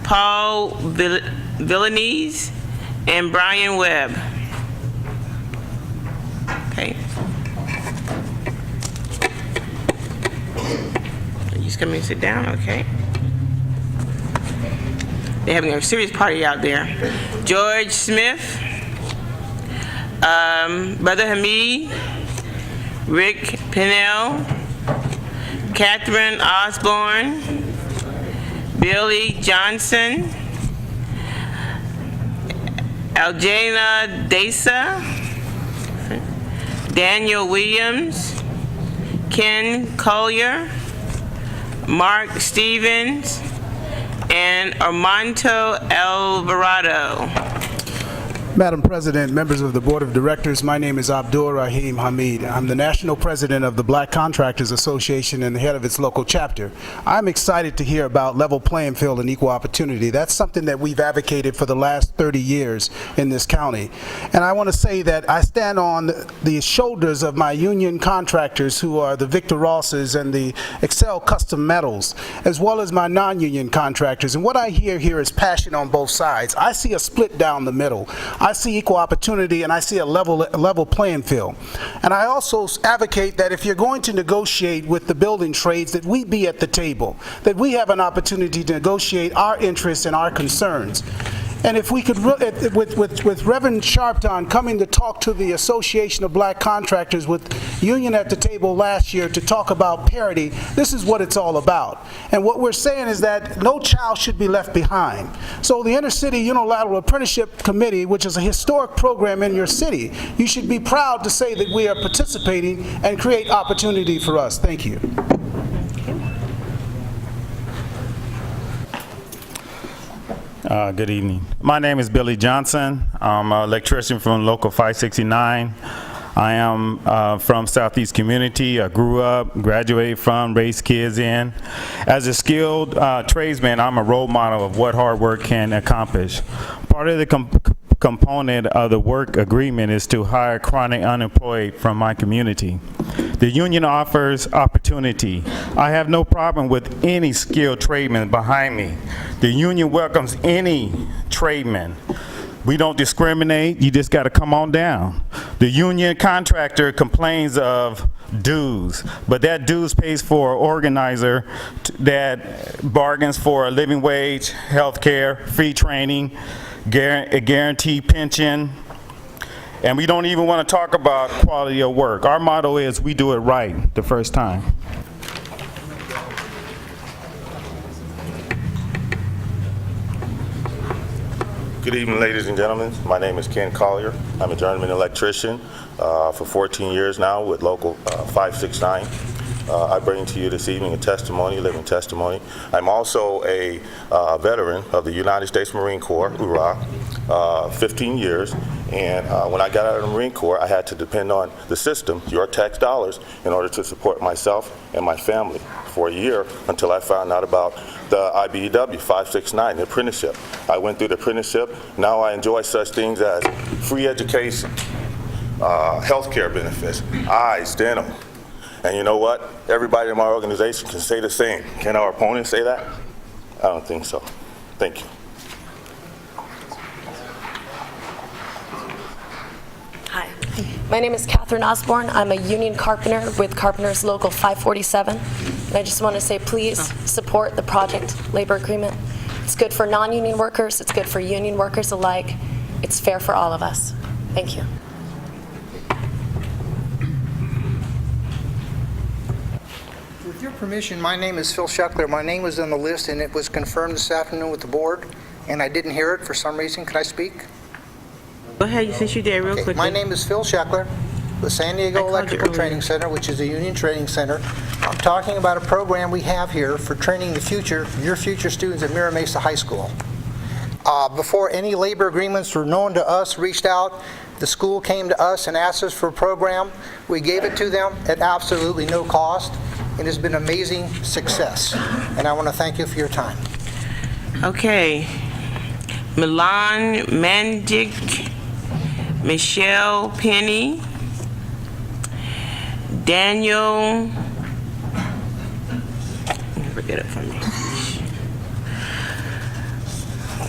Paul Villanese, and Brian Webb. Okay. You just come and sit down, okay? They're having a serious party out there. George Smith, Brother Hamid, Rick Pennell, Catherine Osborne, Billy Johnson, Aljana Desa, Daniel Williams, Ken Collier, Mark Stevens, and Armando Alvarado. Madam President, members of the Board of Directors, my name is Abdul Rahim Hamid. I'm the National President of the Black Contractors Association and the head of its local chapter. I'm excited to hear about level playing field and equal opportunity. That's something that we've advocated for the last 30 years in this county. And I want to say that I stand on the shoulders of my union contractors who are the Victor Rosses and the Excel Custom Metals, as well as my non-union contractors. And what I hear here is passion on both sides. I see a split down the middle. I see equal opportunity and I see a level playing field. And I also advocate that if you're going to negotiate with the building trades, that we be at the table, that we have an opportunity to negotiate our interests and our concerns. And if we could, with Reverend Sharpton coming to talk to the Association of Black Contractors with union at the table last year to talk about parity, this is what it's all about. And what we're saying is that no child should be left behind. So the Inner City Unilateral Apprenticeship Committee, which is a historic program in your city, you should be proud to say that we are participating and create opportunity for us. Thank you. Good evening. My name is Billy Johnson. I'm an electrician from Local 569. I am from Southeast Community. I grew up, graduated from, raised kids in. As a skilled tradesman, I'm a role model of what hard work can accomplish. Part of the component of the work agreement is to hire chronic unemployed from my community. The union offers opportunity. I have no problem with any skilled tradesman behind me. The union welcomes any tradesman. We don't discriminate. You just got to come on down. The union contractor complains of dues, but that dues pays for an organizer that bargains for a living wage, health care, free training, a guaranteed pension, and we don't even want to talk about quality of work. Our motto is we do it right the first time. Good evening, ladies and gentlemen. My name is Ken Collier. I'm a journeyman electrician for 14 years now with Local 569. I bring to you this evening a testimony, living testimony. I'm also a veteran of the United States Marine Corps, URA, 15 years. And when I got out of the Marine Corps, I had to depend on the system, your tax dollars, in order to support myself and my family for a year until I found out about the IBEW 569, the apprenticeship. I went through the apprenticeship. Now I enjoy such things as free education, health care benefits, eyes, dental. And you know what? Everybody in my organization can say the same. Can our opponents say that? I don't think so. Thank you. Hi, my name is Catherine Osborne. I'm a union carpenter with Carpenters Local 547. And I just want to say, please support the project labor agreement. It's good for non-union workers. It's good for union workers alike. It's fair for all of us. Thank you. With your permission, my name is Phil Schuckler. My name was on the list, and it was confirmed this afternoon with the board, and I didn't hear it for some reason. Can I speak? Go ahead, since you're there, real quickly. My name is Phil Schuckler, the San Diego Electrical Training Center, which is a union training center. I'm talking about a program we have here for training the future, your future students at Mira Mesa High School. Before any labor agreements were known to us, reached out, the school came to us and asked us for a program. We gave it to them at absolutely no cost. It has been an amazing success, and I want to thank you for your time. Okay. Milan Mandic, Michelle Penny, Daniel, forget it from me.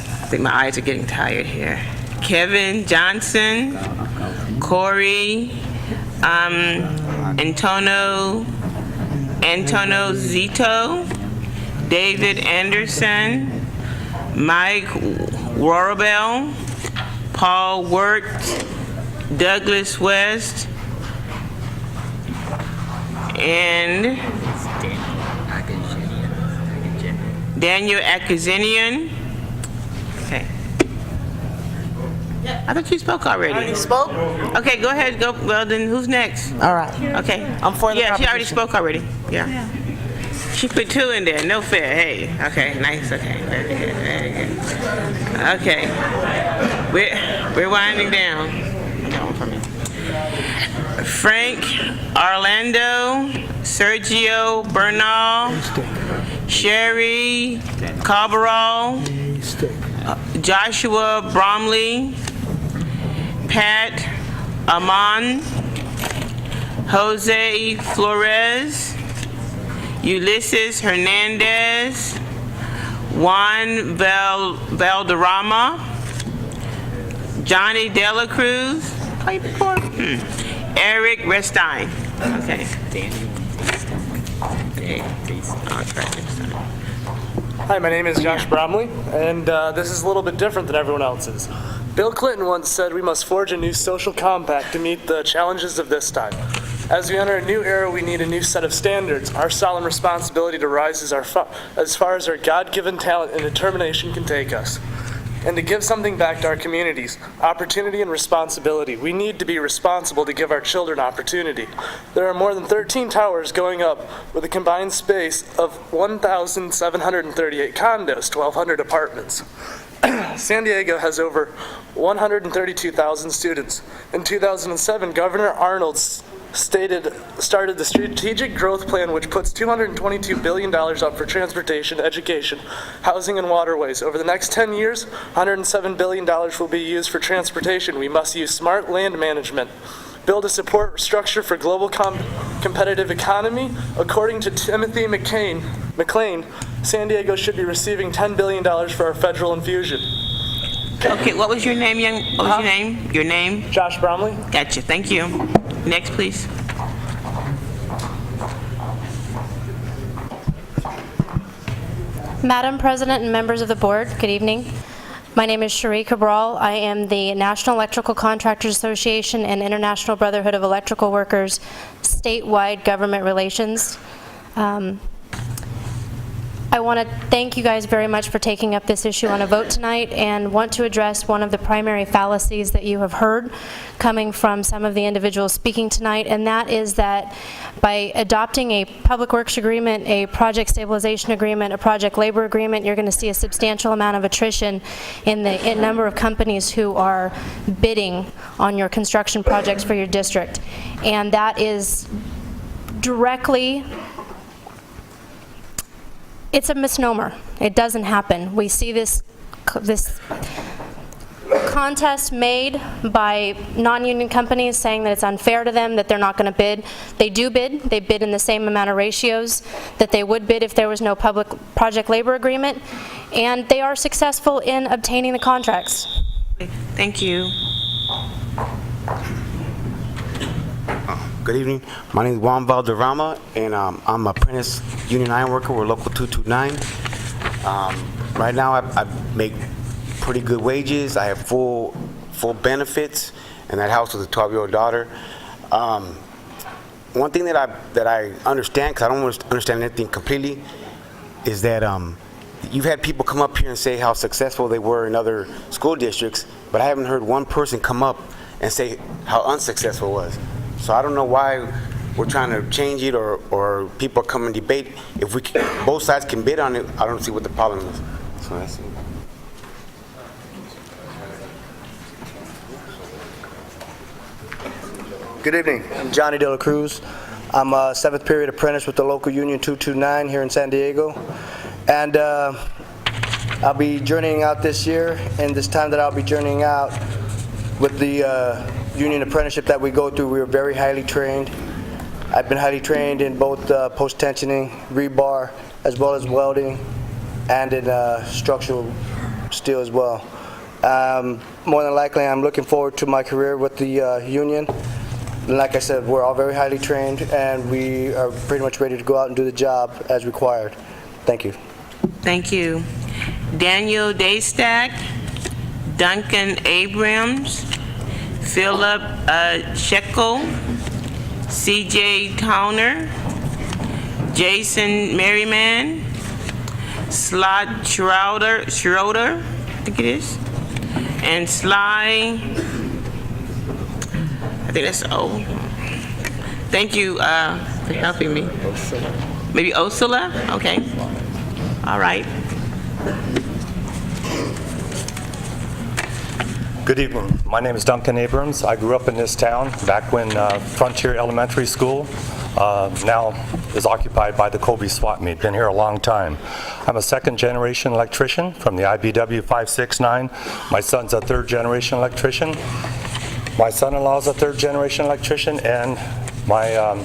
I think my eyes are getting tired here. Kevin Johnson, Corey, Antonio Zito, David Anderson, Mike Warabell, Paul Wirt, Douglas West, and Daniel Akazinian. Okay. I thought you spoke already. You spoke? Okay, go ahead. Go. Well, then who's next? All right. Okay. I'm for the Yeah, she already proposition. spoke already. Yeah. She put 2 in there. No fair. Hey. Okay. Nice. Okay. Very good. Very good. Okay. We're winding down. Go for me. Frank Orlando, Sergio Bernal, Sherry Cabral, Joshua Bromley, Pat Amon, Jose Flores, Ulysses Hernandez, Juan Valderrama, Johnny Dela Cruz, Eric Restine. Okay. Hi, my name is Josh Bromley, and this is a little bit different than everyone else's. Bill Clinton once said we must forge a new social compact to meet the challenges of this time. As we enter a new era, we need a new set of standards. Our solemn responsibility to rise as far as our God-given talent and determination can take us. And to give something back to our communities, opportunity and responsibility. We need to be responsible to give our children opportunity. There are more than 13 towers going up with a combined space of 1,738 condos, 1,200 apartments. San Diego has over 132,000 students. In 2007, Governor Arnold started the Strategic Growth Plan, which puts $222 billion up for transportation, education, housing, and waterways. Over the next 10 years, $107 billion will be used for transportation. We must use smart land management, build a support structure for global competitive economy. According to Timothy McLean, San Diego should be receiving $10 billion for our federal infusion. Okay, what was your name, what was your name? Your name? Josh Bromley. Gotcha, thank you. Next, please. Madam President and members of the board, good evening. My name is Cherie Cabral. I am the National Electrical Contractors Association and International Brotherhood of Electrical Workers, statewide government relations. Our mission is to I want to thank you guys very much for taking up this issue on a vote tonight, and want to address one of the primary fallacies that you have heard coming from some of the individuals speaking tonight, and that is that by adopting a public works agreement, a project stabilization agreement, a project labor agreement, you're going to see a substantial amount of attrition in the number of companies who are bidding on your construction projects for your district. And that is directly, it's a misnomer. It doesn't happen. We see this contest made by non-union companies saying that it's unfair to them, that they're not going to bid. They do bid. They bid in the same amount of ratios that they would bid if there was no public project labor agreement, and they are successful in obtaining the contracts. Thank you. Good evening. My name is Juan Valderrama, and I'm an apprentice union iron worker. We're local 229. Right now, I make pretty good wages. I have full benefits, and that house with a 12-year-old daughter. One thing that I understand, because I don't understand anything completely, is that you've had people come up here and say how successful they were in other school districts, but I haven't heard one person come up and say how unsuccessful it was. So I don't know why we're trying to change it, or people come and debate. If both sides can bid on it, I don't see what the problem is. So that's it. Good evening. I'm Johnny De La Cruz. I'm a 7th period apprentice with the local union 229 here in San Diego. And I'll be journeying out this year, and this time that I'll be journeying out with the union apprenticeship that we go through, we are very highly trained. I've been highly trained in both post-tensioning, rebar, as well as welding, and in structural steel as well. More than likely, I'm looking forward to my career with the union. Like I said, we're all very highly trained, and we are pretty much ready to go out and do the job as required. Thank you. Thank you. Daniel Daystack, Duncan Abrams, Philip Shekel, C.J. Towner, Jason Merriman, Slot Schroeder, I think it is, and Sly, I think that's O. Thank you for helping me. Maybe Osula? Okay. All right. Good evening. My name is Duncan Abrams. I grew up in this town back when Frontier Elementary School now is occupied by the Kobe Swap Meet. Been here a long time. I'm a 2nd-generation electrician from the IBW 569. My son's a 3rd-generation electrician. My son-in-law is a 3rd-generation electrician, and my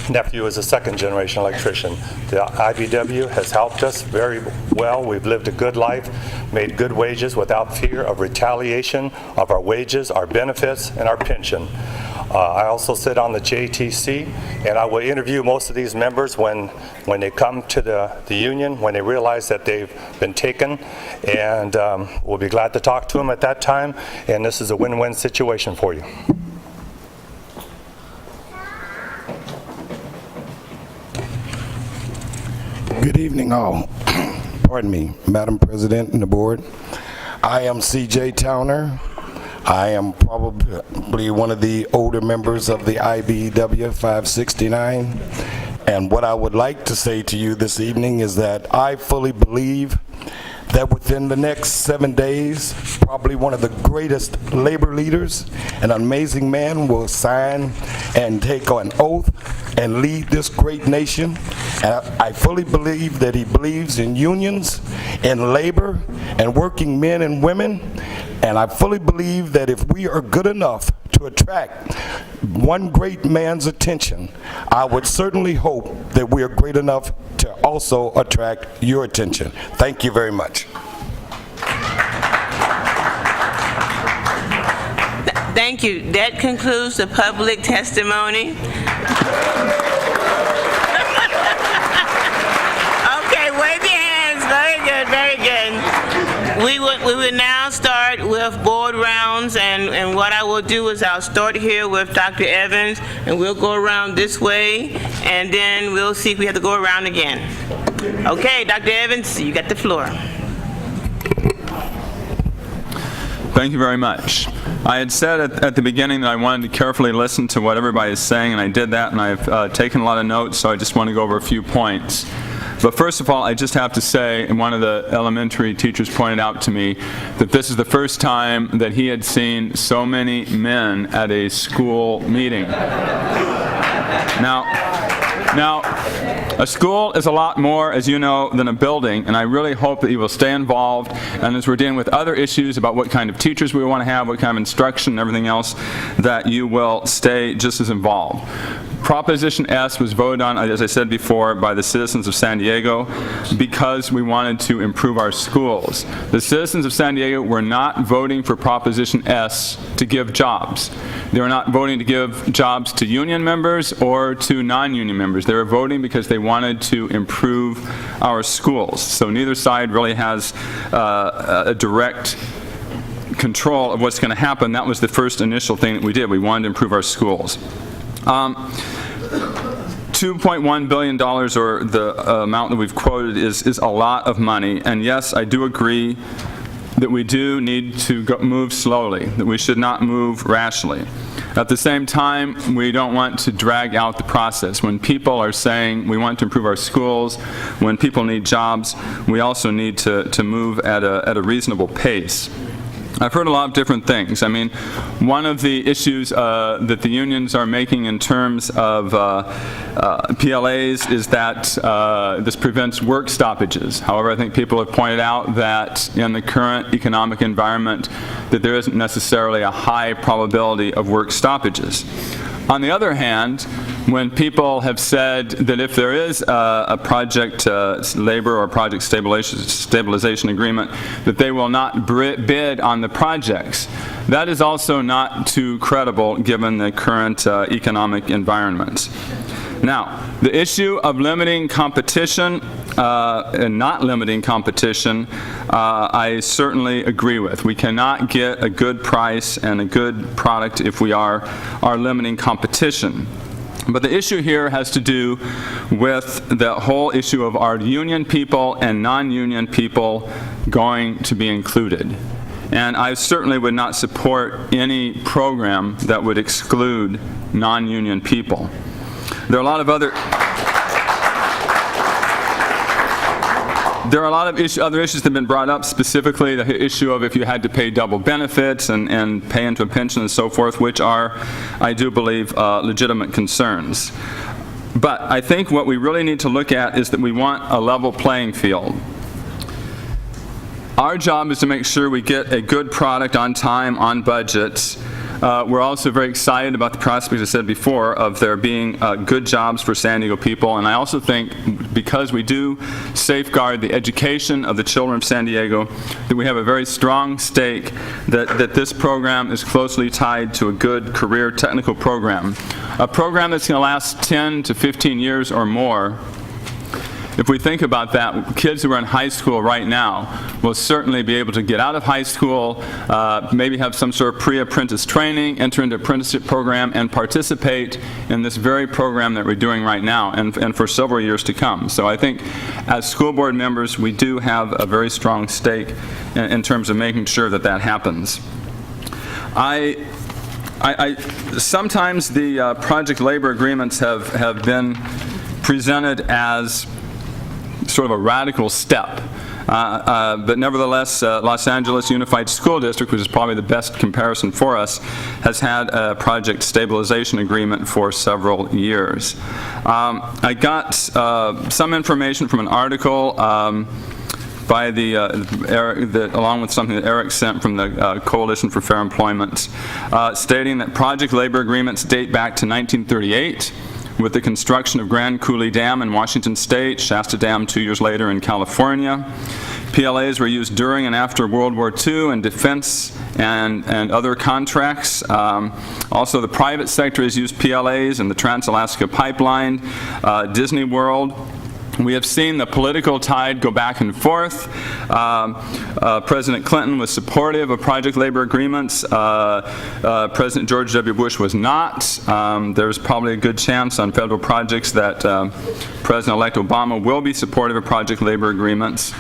nephew is a 2nd-generation electrician. The IBW has helped us very well. We've lived a good life, made good wages without fear of retaliation of our wages, our benefits, and our pension. I also sit on the JTC, and I will interview most of these members when they come to the union, when they realize that they've been taken, and we'll be glad to talk to them at that time, and this is a win-win situation for you. Good evening, all. Pardon me, Madam President and the board. I am C.J. Towner. I am probably one of the older members of the IBW 569. And what I would like to say to you this evening is that I fully believe that within the next 7 days, probably one of the greatest labor leaders, an amazing man, will sign and take an oath and lead this great nation. And I fully believe that he believes in unions, in labor, and working men and women. And I fully believe that if we are good enough to attract one great man's attention, I would certainly hope that we are great enough to also attract your attention. Thank you very much. Thank you. That concludes the public testimony. Okay, wave your hands. Very good, very good. We would now start with board rounds, and what I will do is I'll start here with Dr. Evans, and we'll go around this way, and then we'll see if we have to go around again. Okay, Dr. Evans, you got the floor. Thank you very much. I had said at the beginning that I wanted to carefully listen to what everybody is saying, and I did that, and I've taken a lot of notes, so I just want to go over a few points. But first of all, I just have to say, and one of the elementary teachers pointed out to me, that this is the first time that he had seen so many men at a school meeting. Now, a school is a lot more, as you know, than a building, and I really hope that you will stay involved, and as we're dealing with other issues about what kind of teachers we want to have, what kind of instruction and everything else, that you will stay just as involved. Proposition S was voted on, as I said before, by the citizens of San Diego because we wanted to improve our schools. The citizens of San Diego were not voting for Proposition S to give jobs. They were not voting to give jobs to union members or to non-union members. They were voting because they wanted to improve our schools. So neither side really has a direct control of what's going to happen. That was the first initial thing that we did. We wanted to improve our schools. $2.1 billion, or the amount that we've quoted, is a lot of money. And yes, I do agree that we do need to move slowly, that we should not move rashly. At the same time, we don't want to drag out the process. When people are saying we want to improve our schools, when people need jobs, we also need to move at a reasonable pace. I've heard a lot of different things. I mean, one of the issues that the unions are making in terms of PLAs is that this prevents work stoppages. However, I think people have pointed out that in the current economic environment that there isn't necessarily a high probability of work stoppages. On the other hand, when people have said that if there is a project labor or project stabilization agreement, that they will not bid on the projects, that is also not too credible given the current economic environment. Now, the issue of limiting competition and not limiting competition, I certainly agree with. We cannot get a good price and a good product if we are limiting competition. But the issue here has to do with the whole issue of our union people and non-union people going to be included. And I certainly would not support any program that would exclude non-union people. There are a lot of other other issues that have been brought up, specifically the issue of if you had to pay double benefits and pay into a pension and so forth, which are, I do believe, legitimate concerns. But I think what we really need to look at is that we want a level playing field. Our job is to make sure we get a good product on time, on budget. We're also very excited about the prospects, as I said before, of there being good jobs for San Diego people. And I also think because we do safeguard the education of the children of San Diego, that we have a very strong stake that this program is closely tied to a good career technical program. A program that's going to last 10 to 15 years or more. If we think about that, kids who are in high school right now will certainly be able to get out of high school, maybe have some sort of pre-apprentice training, enter into an apprenticeship program, and participate in this very program that we're doing right now and for several years to come. So I think as school board members, we do have a very strong stake in terms of making sure that that happens. Sometimes the project labor agreements have been presented as sort of a radical step. But nevertheless, Los Angeles Unified School District, which is probably the best comparison for us, has had a project stabilization agreement for several years. I got some information from an article by along with something that Eric sent from the Coalition for Fair Employment, stating that project labor agreements date back to 1938. With the construction of Grand Coulee Dam in Washington State, Shasta Dam 2 years later in California. PLAs were used during and after World War II in defense and other contracts. Also, the private sector has used PLAs in the Trans-Alaska Pipeline, Disney World, We have seen the political tide go back and forth. President Clinton was supportive of project labor agreements. President George W. Bush was not. There's probably a good chance on federal projects that President-elect Obama will be supportive of project labor agreements.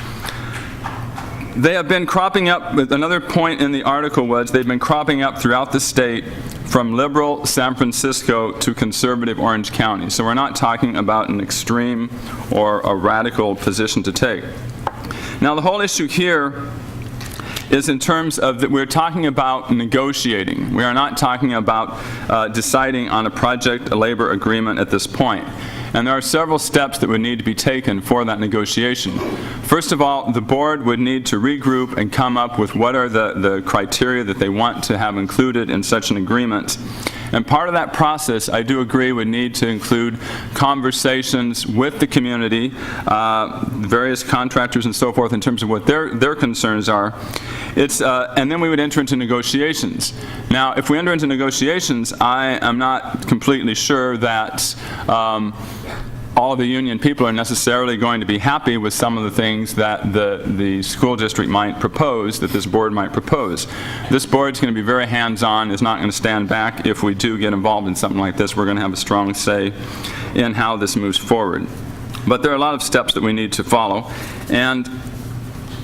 They have been cropping up, another point in the article was they've been cropping up throughout the state from liberal San Francisco to conservative Orange County. So we're not talking about an extreme or a radical position to take. Now the whole issue here is in terms of that we're talking about negotiating. We are not talking about deciding on a project labor agreement at this point. And there are several steps that would need to be taken for that negotiation. First of all, the board would need to regroup and come up with what are the criteria that they want to have included in such an agreement. And part of that process, I do agree, would need to include conversations with the community, various contractors and so forth in terms of what their concerns are. And then we would enter into negotiations. Now, if we enter into negotiations, I am not completely sure that all of the union people are necessarily going to be happy with some of the things that the school district might propose, that this board might propose. This board's going to be very hands-on, is not going to stand back. If we do get involved in something like this, we're going to have a strong say in how this moves forward. But there are a lot of steps that we need to follow. And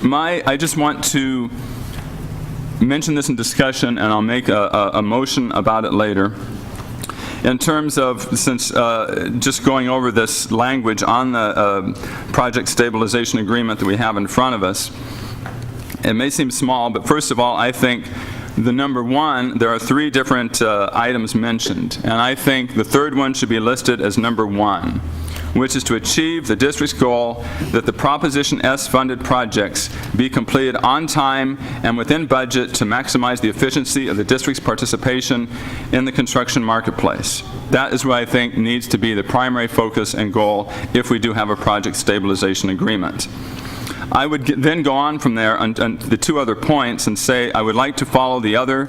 I just want to mention this in discussion, and I'll make a motion about it later. In terms of, since just going over this language on the project stabilization agreement that we have in front of us, it may seem small, but first of all, I think the number one, there are 3 different items mentioned, and I think the third one should be listed as number 1, which is to achieve the district's goal that the Proposition S funded projects be completed on time and within budget to maximize the efficiency of the district's participation in the construction marketplace. That is what I think needs to be the primary focus and goal if we do have a project stabilization agreement. I would then go on from there on the 2 other points and say I would like to follow the other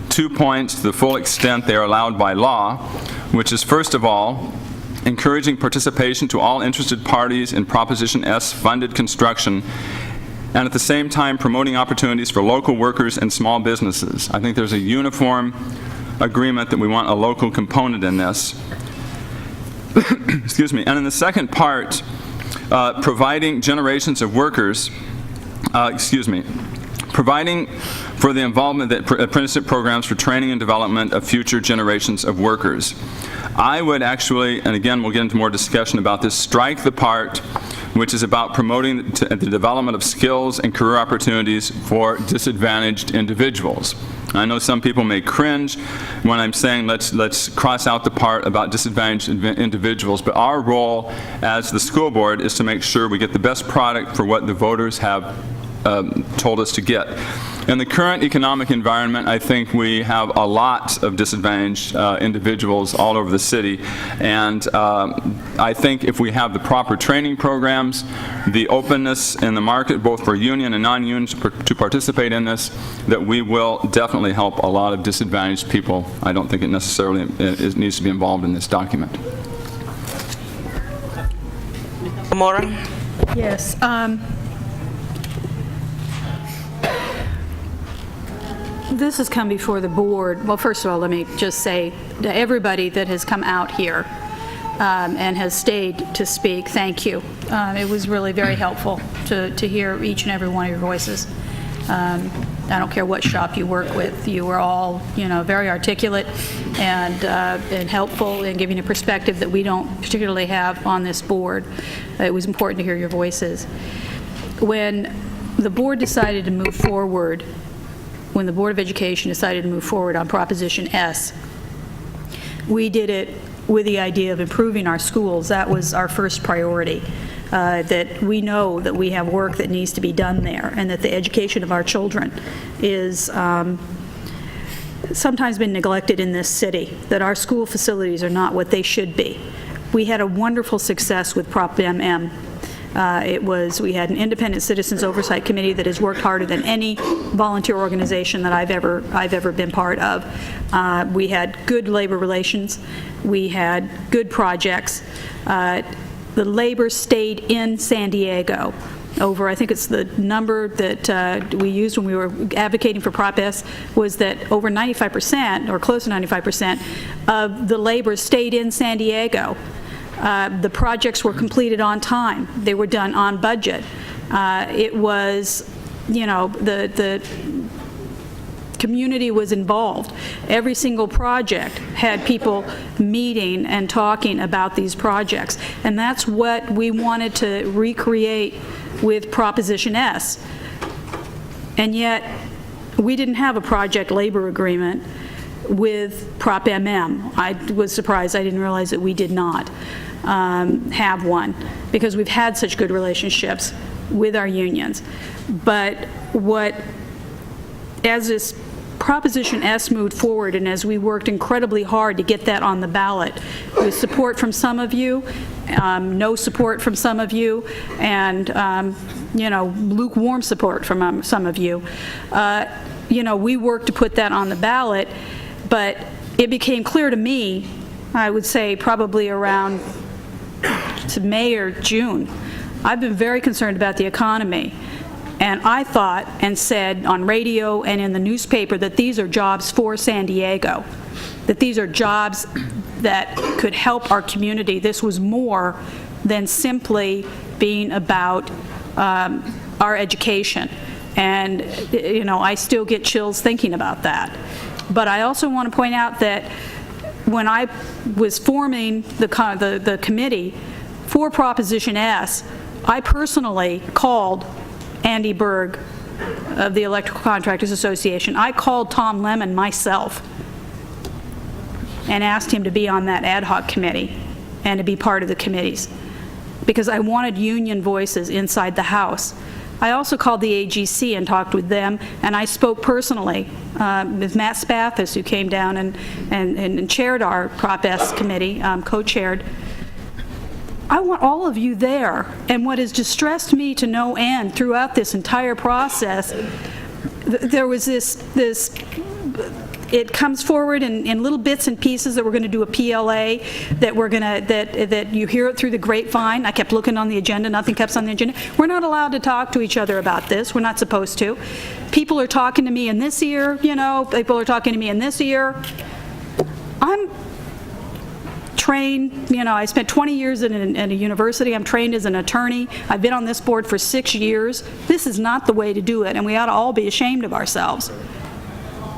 2 points to the full extent they are allowed by law, which is first of all, encouraging participation to all interested parties in Proposition S funded construction, and at the same time promoting opportunities for local workers and small businesses. I think there's a uniform agreement that we want a local component in this. Excuse me. And in the second part, providing generations of workers, providing for the involvement of apprenticeship programs for training and development of future generations of workers. I would actually, and again we'll get into more discussion about this, strike the part which is about promoting the development of skills and career opportunities for disadvantaged individuals. I know some people may cringe when I'm saying let's cross out the part about disadvantaged individuals, but our role as the school board is to make sure we get the best product for what the voters have told us to get. In the current economic environment, I think we have a lot of disadvantaged individuals all over the city, and I think if we have the proper training programs, the openness in the market, both for union and non-union to participate in this, that we will definitely help a lot of disadvantaged people. I don't think it necessarily needs to be involved in this document. Mora? Yes. This has come before the board. Well, first of all, let me just say to everybody that has come out here and has stayed to speak, thank you. It was really very helpful to hear each and every one of your voices. I don't care what shop you work with. You were all, very articulate and helpful in giving a perspective that we don't particularly have on this board. It was important to hear your voices. When the board decided to move forward, when the Board of Education decided to move forward on Proposition S, we did it with the idea of improving our schools. That was our first priority, that we know that we have work that needs to be done there, and that the education of our children is sometimes been neglected in this city, that our school facilities are not what they should be. We had a wonderful success with Prop MM. We had an independent citizens oversight committee that has worked harder than any volunteer organization that I've ever been part of. We had good labor relations. We had good projects. the labor stayed in San Diego. Over, I think it's the number that we used when we were advocating for Prop S, was that over 95%, or close to 95%, of the labor stayed in San Diego. The projects were completed on time. They were done on budget. It was, you know, the community was involved. Every single project had people meeting and talking about these projects. And that's what we wanted to recreate with Proposition S. And yet, we didn't have a project labor agreement with Prop MM. I was surprised. I didn't realize that we did not have one, because we've had such good relationships with our unions. But as this Proposition S moved forward, and as we worked incredibly hard to get that on the ballot, with support from some of you, no support from some of you, and you know, lukewarm support from some of you, you know, we worked to put that on the ballot. But it became clear to me, I would say probably around to May or June, I've been very concerned about the economy. And I thought and said on radio and in the newspaper that these are jobs for San Diego, that these are jobs that could help our community. This was more than simply being about our education. And, you know, I still get chills thinking about that. But I also want to point out that when I was forming the committee for Proposition S, I personally called Andy Berg of the Electrical Contractors Association. I called Tom Lemon myself and asked him to be on that ad hoc committee and to be part of the committees, because I wanted union voices inside the House. I also called the AGC and talked with them, and I spoke personally with Matt Spathis, who came down and chaired our Prop S committee, co-chaired. I want all of you there. And what has distressed me to no end throughout this entire process, there was this it comes forward in little bits and pieces that we're going to do a PLA, that we're going to, that you hear it through the grapevine. I kept looking on the agenda, nothing kept on the agenda. We're not allowed to talk to each other about this. We're not supposed to. People are talking to me in this ear, you know, people are talking to me in this ear. I'm trained, you know, I spent 20 years in a university. I'm trained as an attorney. I've been on this board for 6 years. This is not the way to do it, and we ought to all be ashamed of ourselves.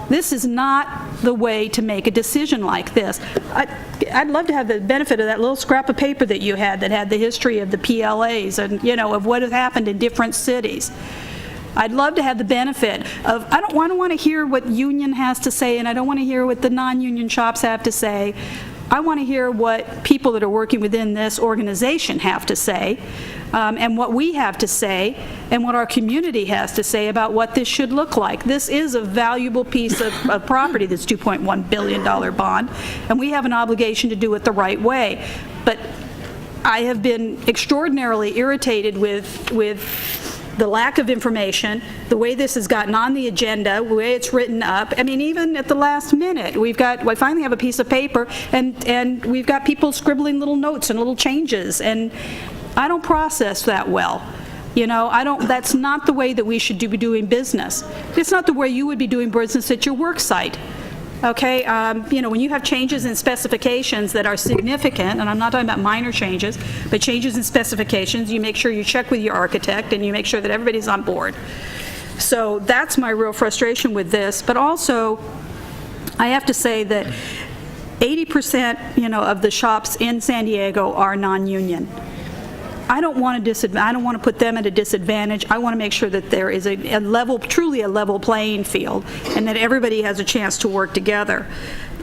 This is not the way to make a decision like this. I'd love to have the benefit of that little scrap of paper that you had that had the history of the PLAs and, you know, of what has happened in different cities. I'd love to have the benefit of, I don't want to hear what union has to say, and I don't want to hear what the non-union shops have to say. I want to hear what people that are working within this organization have to say, and what we have to say, and what our community has to say about what this should look like. This is a valuable piece of property, this $2.1 billion bond, and we have an obligation to do it the right way. But I have been extraordinarily irritated with the lack of information, the way this has gotten on the agenda, the way it's written up. I mean, even at the last minute, we finally have a piece of paper, and we've got people scribbling little notes and little changes, and I don't process that well. You know, that's not the way that we should be doing business. It's not the way you would be doing business at your work site. Okay, you know, when you have changes in specifications that are significant, and I'm not talking about minor changes, but changes in specifications, you make sure you check with your architect and you make sure that everybody's on board. So that's my real frustration with this. But also, I have to say that 80%, you know, of the shops in San Diego are non-union. I don't want to put them at a disadvantage. I want to make sure that there is a truly a level playing field, and that everybody has a chance to work together.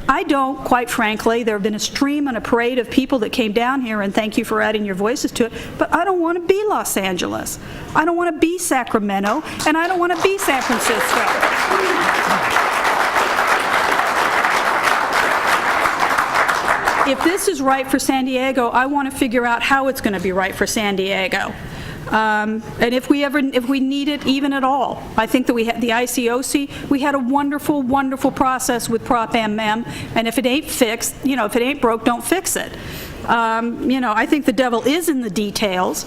I don't, quite frankly, there have been a stream and a parade of people that came down here, and thank you for adding your voices to it, but I don't want to be Los Angeles. I don't want to be Sacramento, and I don't want to be San Francisco. If this is right for San Diego, I want to figure out how it's going to be right for San Diego. And if we need it even at all. I think that we had the ICOC, we had a wonderful, wonderful process with Prop MM, and if it ain't fixed, if it ain't broke, don't fix it. I think the devil is in the details.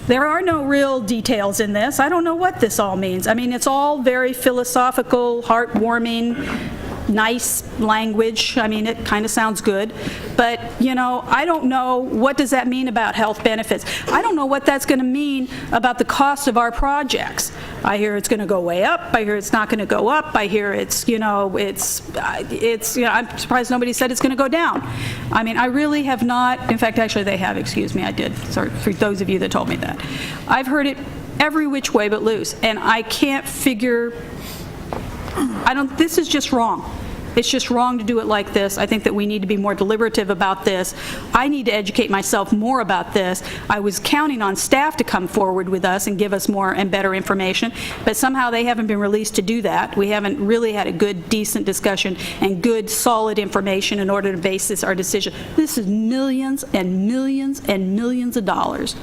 There are no real details in this. I don't know what this all means. I mean, it's all very philosophical, heartwarming, nice language. I mean, it kind of sounds good. But, I don't know, what does that mean about health benefits? I don't know what that's going to mean about the cost of our projects. I hear it's going to go way up. I hear it's not going to go up. I hear it's, I'm surprised nobody said it's going to go down. I mean, I really have not, in fact, actually they have, excuse me, I did. Sorry for those of you that told me that. I've heard it every which way but loose, and I can't figure, this is just wrong. It's just wrong to do it like this. I think that we need to be more deliberative about this. I need to educate myself more about this. I was counting on staff to come forward with us and give us more and better information, but somehow they haven't been released to do that. We haven't really had a good, decent discussion and good, solid information in order to base our decision. This is millions and millions and millions of dollars.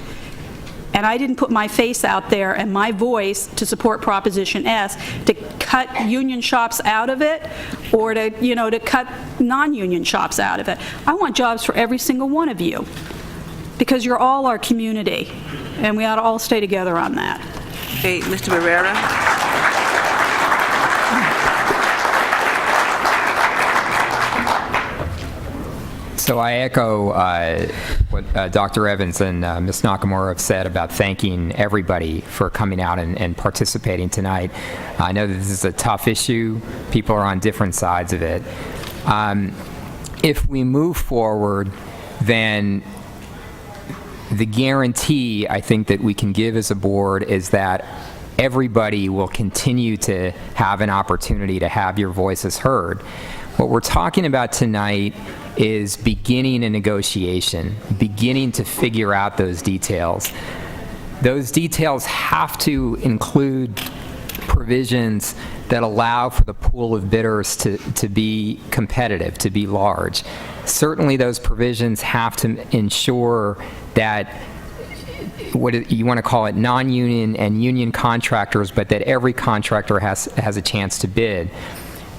And I didn't put my face out there and my voice to support Proposition S to cut union shops out of it or to cut non-union shops out of it. I want jobs for every single one of you because you're all our community, and we ought to all stay together on that. Okay, Mr. Barrera. So I echo what Dr. Evans and Ms. Nakamura have said about thanking everybody for coming out and participating tonight. I know that this is a tough issue. People are on different sides of it. If we move forward, then the guarantee I think that we can give as a board is that everybody will continue to have an opportunity to have your voices heard. What we're talking about tonight is beginning a negotiation, beginning to figure out those details. Those details have to include provisions that allow for the pool of bidders to be competitive, to be large. Certainly those provisions have to ensure that what you want to call it non-union and union contractors, but that every contractor has a chance to bid.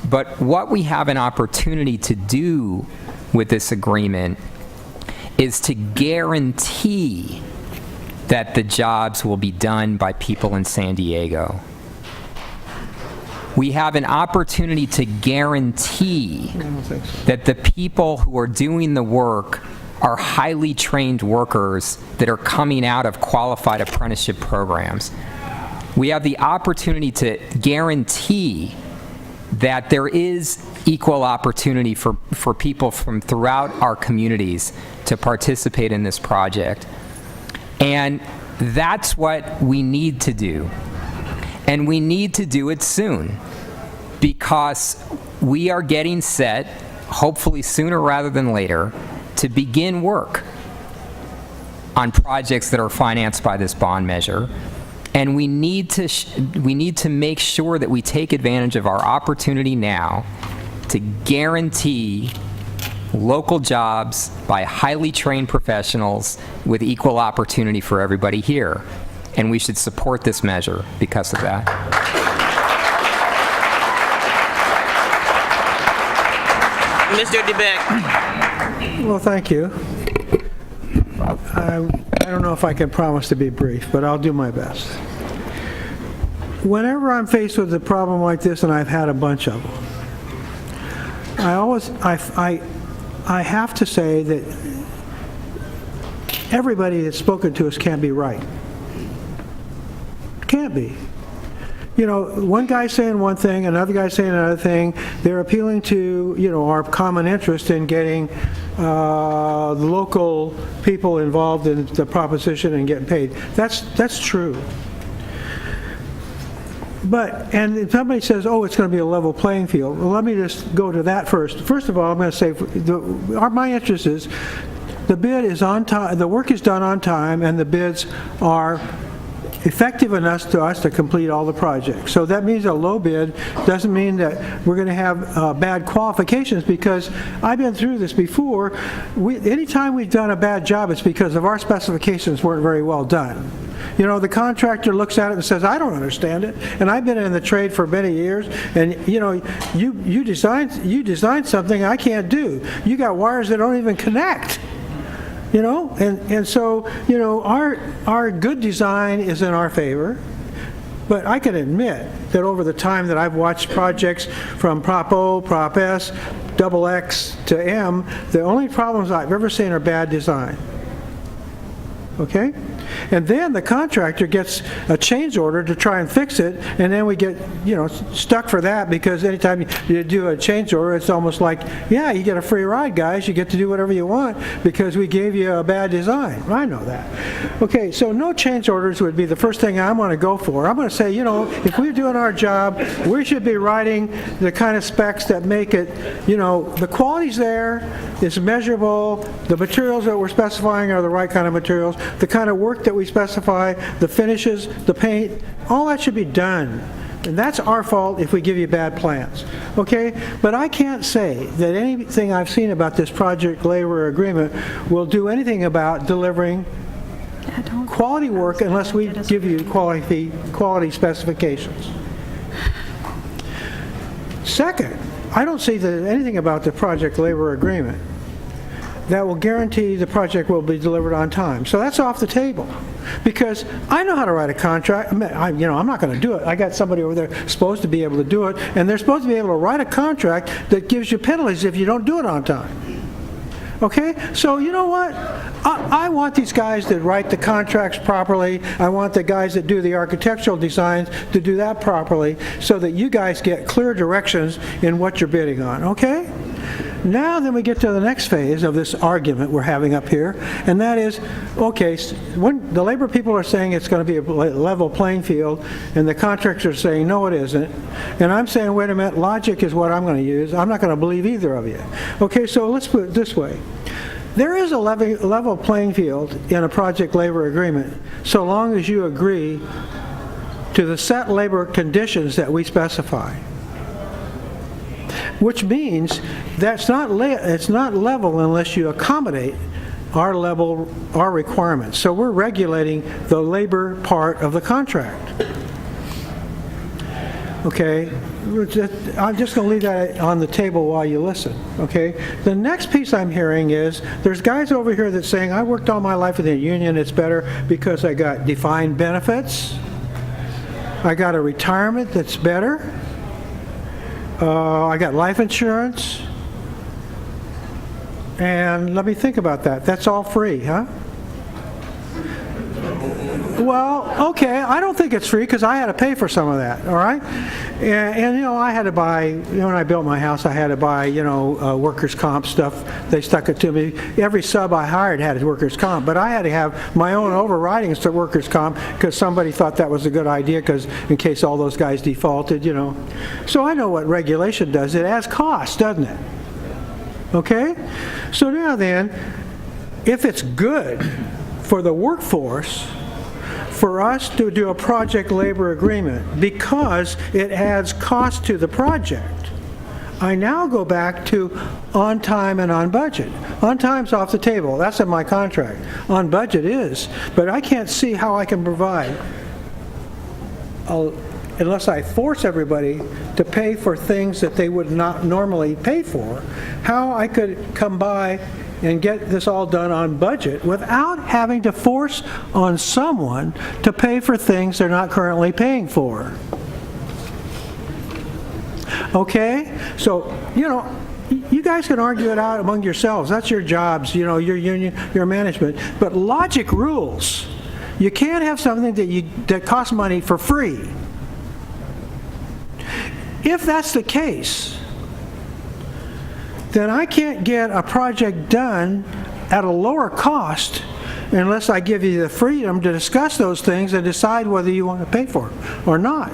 But what we have an opportunity to do with this agreement is to guarantee that the jobs will be done by people in San Diego. We have an opportunity to guarantee that the people who are doing the work are highly trained workers that are coming out of qualified apprenticeship programs. We have the opportunity to guarantee that there is equal opportunity for people from throughout our communities to participate in this project. And that's what we need to do. And we need to do it soon because we are getting set, hopefully sooner rather than later, to begin work on projects that are financed by this bond measure. And we need to make sure that we take advantage of our opportunity now to guarantee local jobs by highly trained professionals with equal opportunity for everybody here. And we should support this measure because of that. Mr. DeBeck. Well, thank you. I don't know if I can promise to be brief, but I'll do my best. Whenever I'm faced with a problem like this, and I've had a bunch of them, I have to say that everybody that's spoken to us can't be right. Can't be. You know, one guy's saying one thing, another guy's saying another thing. They're appealing to, our common interest in getting the local people involved in the proposition and getting paid. That's true. And if somebody says, oh, it's going to be a level playing field, well, let me just go to that first. First of all, I'm going to say my interest is the bid is on time, the work is done on time, and the bids are effective enough to us to complete all the projects. So that means a low bid doesn't mean that we're going to have bad qualifications, because I've been through this before. Anytime we've done a bad job, it's because of our specifications weren't very well done. You know, the contractor looks at it and says, I don't understand it. And I've been in the trade for many years, and you know, you designed something I can't do. You got wires that don't even connect. You know, and so, you know, our good design is in our favor. But I can admit that over the time that I've watched projects from Prop O, Prop S, Double X to M, the only problems I've ever seen are bad design. Okay? And then the contractor gets a change order to try and fix it, and then we get, you know, stuck for that, because anytime you do a change order, it's almost like, yeah, you get a free ride, guys. You get to do whatever you want because we gave you a bad design. I know that. Okay, so no change orders would be the first thing I'm going to go for. I'm going to say, you know, if we're doing our job, we should be writing the kind of specs that make it, you know, the quality's there, it's measurable, the materials that we're specifying are the right kind of materials, the kind of work that we specify, the finishes, the paint, all that should be done. And that's our fault if we give you bad plans. Okay? But I can't say that anything I've seen about this project labor agreement will do anything about delivering quality work unless we give you quality specifications. Second, I don't see anything about the project labor agreement that will guarantee the project will be delivered on time. So that's off the table. Because I know how to write a contract. I'm not going to do it. I got somebody over there supposed to be able to do it, and they're supposed to be able to write a contract that gives you penalties if you don't do it on time. Okay? So you know what? I want these guys that write the contracts properly. I want the guys that do the architectural designs to do that properly, so that you guys get clear directions in what you're bidding on. Okay? Now then we get to the next phase of this argument we're having up here, and that is, okay, when the labor people are saying it's going to be a level playing field, and the contractors are saying, no, it isn't. And I'm saying, wait a minute, logic is what I'm going to use. I'm not going to believe either of you. Okay, so let's put it this way. There is a level playing field in a project labor agreement, so long as you agree to the set labor conditions that we specify. Which means that's it's not level unless you accommodate our requirements. So we're regulating the labor part of the contract. Okay, I'm just going to leave that on the table while you listen. Okay, the next piece I'm hearing is there's guys over here that's saying, I worked all my life in the union, it's better because I got defined benefits, I got a retirement that's better, I got life insurance, and let me think about that. That's all free, huh? Well, okay, I don't think it's free because I had to pay for some of that, all right? And you know, I had to buy, you know, when I built my house, I had to buy, you know, workers' comp stuff. They stuck it to me. Every sub I hired had workers' comp, but I had to have my own overridings to workers' comp because somebody thought that was a good idea, because in case all those guys defaulted, you know. So I know what regulation does. It adds cost, doesn't it? Okay? So now then, if it's good for the workforce for us to do a project labor agreement because it adds cost to the project, I now go back to on time and on budget. On time's off the table. That's in my contract. On budget is. But I can't see how I can provide, unless I force everybody to pay for things that they would not normally pay for, how I could come by and get this all done on budget without having to force on someone to pay for things they're not currently paying for. Okay? So, you know, you guys can argue it out among yourselves. That's your jobs, you know, your union, your management. But logic rules. You can't have something that costs money for free. If that's the case, then I can't get a project done at a lower cost unless I give you the freedom to discuss those things and decide whether you want to pay for it or not.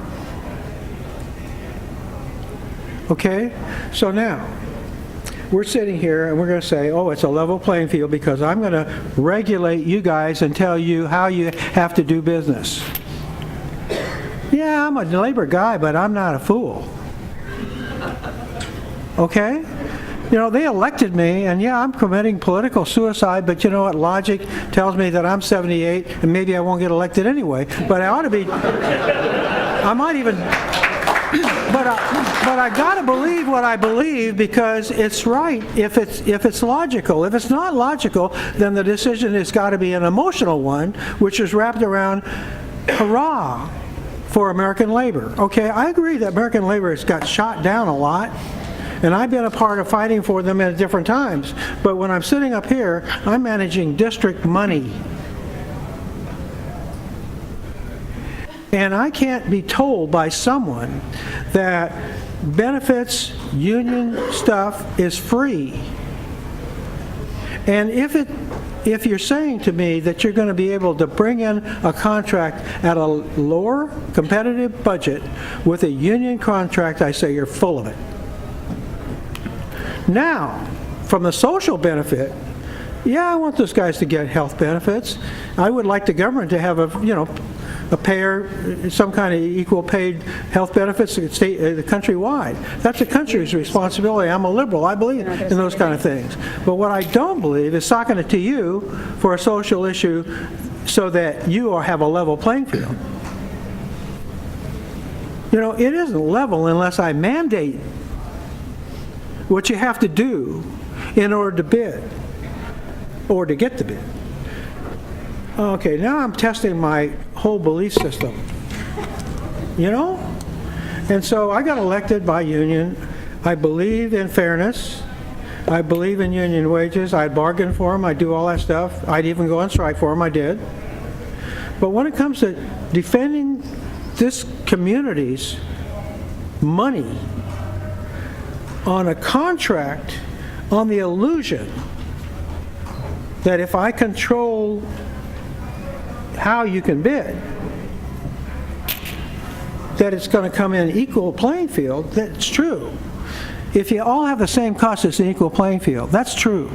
Okay? So now, we're sitting here and we're going to say, oh, it's a level playing field because I'm going to regulate you guys and tell you how you have to do business. Yeah, I'm a labor guy, but I'm not a fool. Okay? You know, they elected me, and yeah, I'm committing political suicide, but you know what? Logic tells me that I'm 78, and maybe I won't get elected anyway. But I ought to be, I might even, but I gotta believe what I believe because it's right if it's logical. If it's not logical, then the decision has got to be an emotional one, which is wrapped around hurrah for American labor. Okay, I agree that American labor has got shot down a lot. And I've been a part of fighting for them at different times. But when I'm sitting up here, I'm managing district money. And I can't be told by someone that benefits, union stuff is free. And if you're saying to me that you're going to be able to bring in a contract at a lower competitive budget with a union contract, I say you're full of it. Now, from the social benefit, yeah, I want those guys to get health benefits. I would like the government to have a payer, some kind of equal paid health benefits countrywide. That's the country's responsibility. I'm a liberal. I believe in those kind of things. But what I don't believe is socking it to you for a social issue so that you have a level playing field. You know, it isn't level unless I mandate what you have to do in order to bid or to get the bid. Okay, now I'm testing my whole belief system, you know? And so I got elected by union. I believe in fairness. I believe in union wages. I bargain for them. I do all that stuff. I'd even go on strike for them. I did. But when it comes to defending this community's money on a contract on the illusion that if I control how you can bid, that it's going to come in equal playing field, that's true. If you all have the same cost, it's an equal playing field. That's true.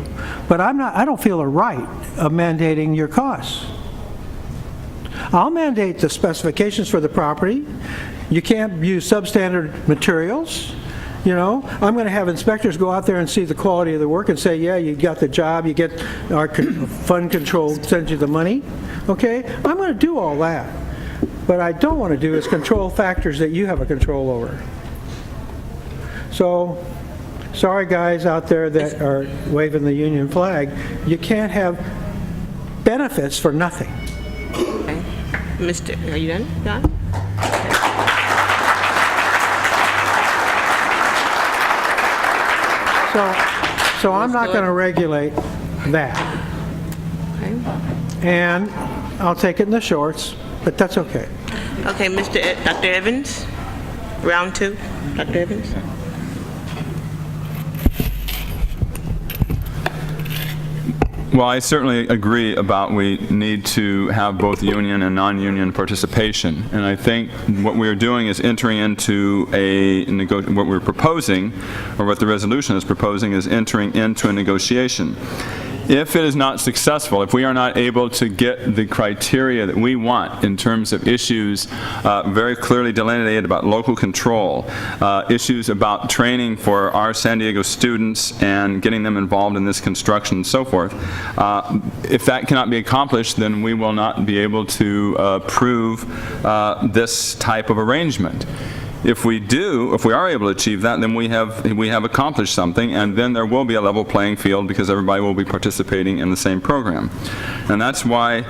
But I don't feel the right of mandating your costs. I'll mandate the specifications for the property. You can't use substandard materials. You know, I'm going to have inspectors go out there and see the quality of the work and say, yeah, you got the job, you get our fund control, send you the money. Okay? I'm going to do all that. What I don't want to do is control factors that you have a control over. So, sorry guys out there that are waving the union flag, you can't have benefits for nothing. Okay. Are you done, John? So I'm not going to regulate that. Okay. And I'll take it in the shorts, but that's okay. Okay, Dr. Evans, round two. Dr. Evans. Well, I certainly agree about we need to have both union and non-union participation. And I think what we're doing is entering into what we're proposing, or what the resolution is proposing, is entering into a negotiation. If it is not successful, if we are not able to get the criteria that we want in terms of issues very clearly delineated about local control, issues about training for our San Diego students and getting them involved in this construction and so forth, if that cannot be accomplished, then we will not be able to approve this type of arrangement. If we are able to achieve that, then we have accomplished something, and then there will be a level playing field because everybody will be participating in the same program. And that's why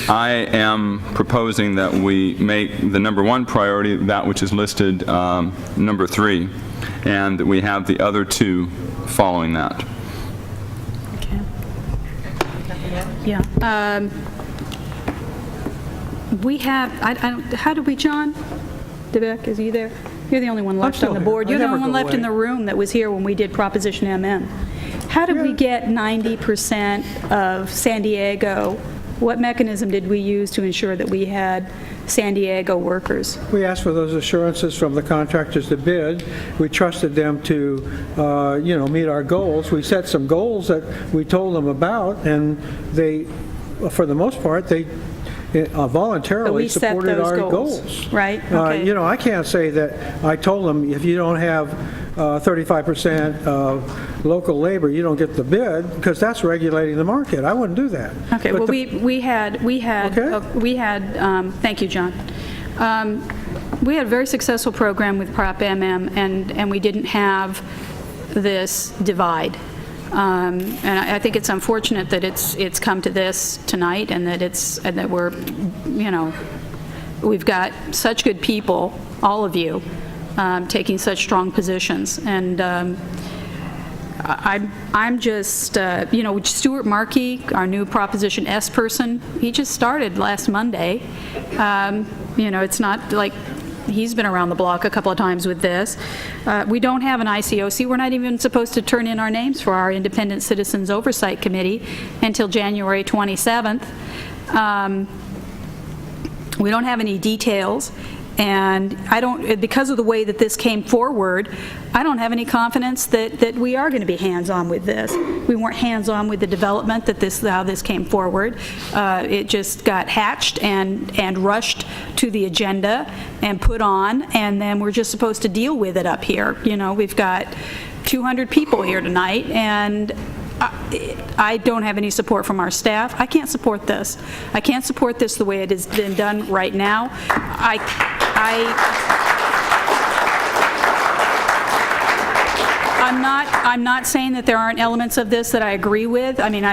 I am proposing that we make the number one priority that which is listed number 3, and that we have the other 2 following that. Okay. Yeah. We have, how do we, John? DeBeck, is he there? You're the only one left on the board. You're the only one left in the room that was here when we did Proposition MM. How did we get 90% of San Diego? What mechanism did we use to ensure that we had San Diego workers? We asked for those assurances from the contractors to bid. We trusted them to, meet our goals. We set some goals that we told them about, and they, for the most part, they voluntarily But we set supported those our goals, goals. right? Okay. You know, I can't say that I told them, if you don't have 35% of local labor, you don't get the bid, because that's regulating the market. I wouldn't do that. Okay, But well, the- we had, thank you, John. We had a very successful program with Prop MM, and we didn't have this divide. And I think it's unfortunate that it's come to this tonight, and that we're, you know, we've got such good people, all of you, taking such strong positions. And I'm just, you know, Stuart Markey, our new Proposition S person, he just started last Monday. You know, it's not like he's been around the block a couple of times with this. We don't have an ICOC. We're not even supposed to turn in our names for our Independent Citizens Oversight Committee until January 27th. We don't have any details. And I don't, because of the way that this came forward, I don't have any confidence that we are going to be hands-on with this. We weren't hands-on with the development, how this came forward. It just got hatched and rushed to the agenda and put on, and then we're just supposed to deal with it up here. You know, we've got 200 people here tonight, and I don't have any support from our staff. I can't support this. I can't support this the way it has been done right now. I'm not saying that there aren't elements of this that I agree with. I mean,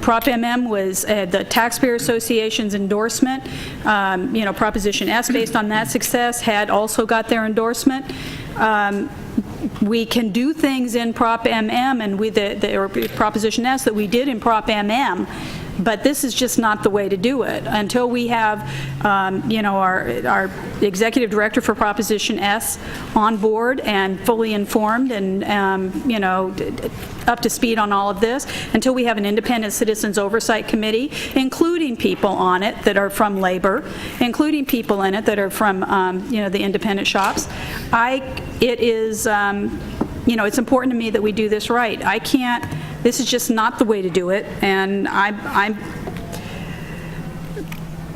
Prop MM was the Taxpayer Association's endorsement. You know, Proposition S, based on that success, had also got their endorsement. We can do things in Prop MM and with or Proposition S that we did in Prop MM, but this is just not the way to do it. Until we have, you know, our executive director for Proposition S on board and fully informed and, you know, up to speed on all of this, until we have an Independent Citizens Oversight Committee, including people on it that are from labor, including people in it that are from, you know, the independent shops. It is, you know, it's important to me that we do this right. I can't, this is just not the way to do it, and I'm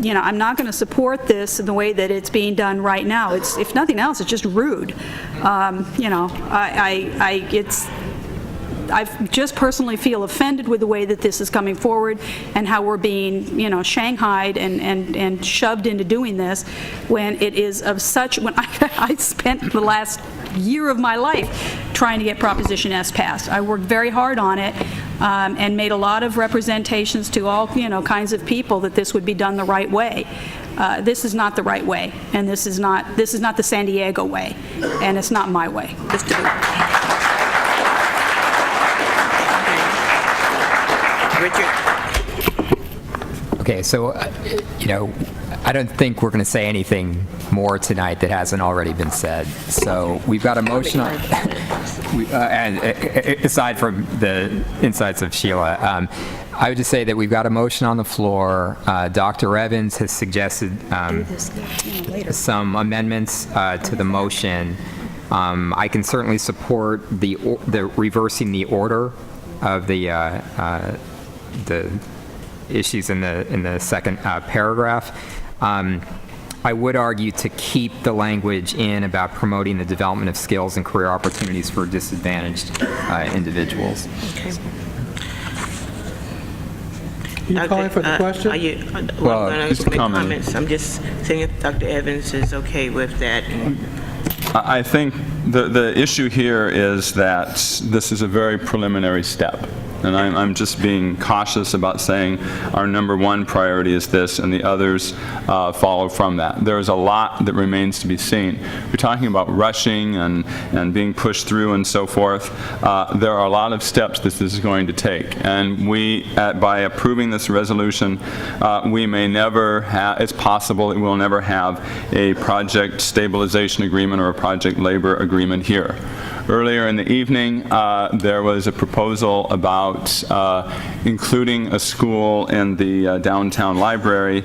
you know, I'm not going to support this in the way that it's being done right now. It's, if nothing else, it's just rude. You know, I just personally feel offended with the way that this is coming forward and how we're being, you know, shanghaied and shoved into doing this when it is of such, when I spent the last year of my life trying to get Proposition S passed. I worked very hard on it and made a lot of representations to all, you know, kinds of people that this would be done the right way. This is not the right way, and this is not the San Diego way, and it's not my way. Richard. Okay, so, you know, I don't think we're going to say anything more tonight that hasn't already been said. So we've got a motion on, and aside from the insights of Sheila, I would just say that we've got a motion on the floor. Dr. Evans has suggested some amendments to the motion. I can certainly support the reversing the order of the issues in the second paragraph. I would argue to keep the language in about promoting the development of skills and career opportunities for disadvantaged individuals. Okay. You calling for the question? Are you, Well, I'm just going to make comment. comments. I'm just saying if Dr. Evans is okay with that. I think the issue here is that this is a very preliminary step. And I'm just being cautious about saying our number one priority is this and the others follow from that. There's a lot that remains to be seen. We're talking about rushing and being pushed through and so forth. There are a lot of steps this is going to take. And we, by approving this resolution, we may never have, it's possible that we'll never have a project stabilization agreement or a project labor agreement here. Earlier in the evening, there was a proposal about including a school in the downtown library,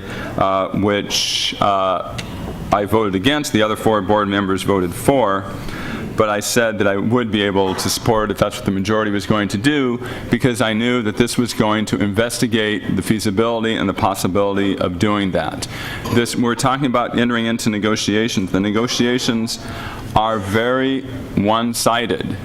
which I voted against. The other 4 board members voted for. but I said that I would be able to support it if that's what the majority was going to do, because I knew that this was going to investigate the feasibility and the possibility of doing that. We're talking about entering into negotiations. The negotiations are very one-sided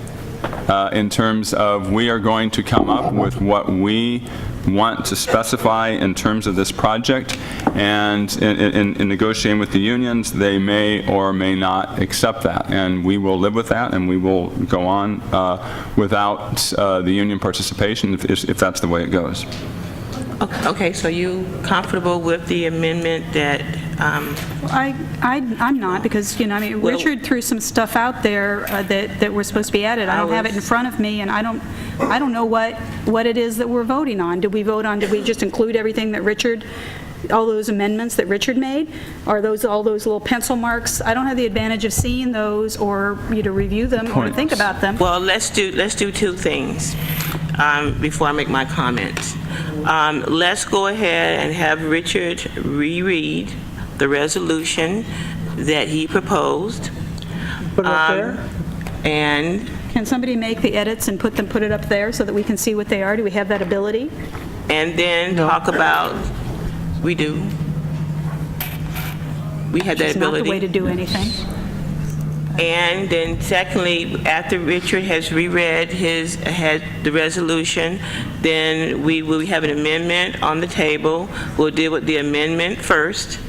in terms of we are going to come up with what we want to specify in terms of this project, and in negotiating with the unions, they may or may not accept that, and we will live with that, and we will go on without the union participation if that's the way it goes. Okay, so you comfortable with the amendment that, I'm not, because, you know, I mean, Richard threw some stuff out there that were supposed to be added. I don't have it in front of me, and I don't know what it is that we're voting on. Did we just include everything that Richard, all those amendments that Richard made? Are those all those little pencil marks? I don't have the advantage of seeing those or to review them or to think about them. well, let's do two things before I make my comments. Let's go ahead and have Richard reread the resolution that he proposed. Put it up there? And Can somebody make the edits and put it up there so that we can see what they are? Do we have that ability? and then talk about, we do. We have that It's not the way ability. to do anything. And then secondly, after Richard has reread the resolution, then we will have an amendment on the table. We'll deal with the amendment first,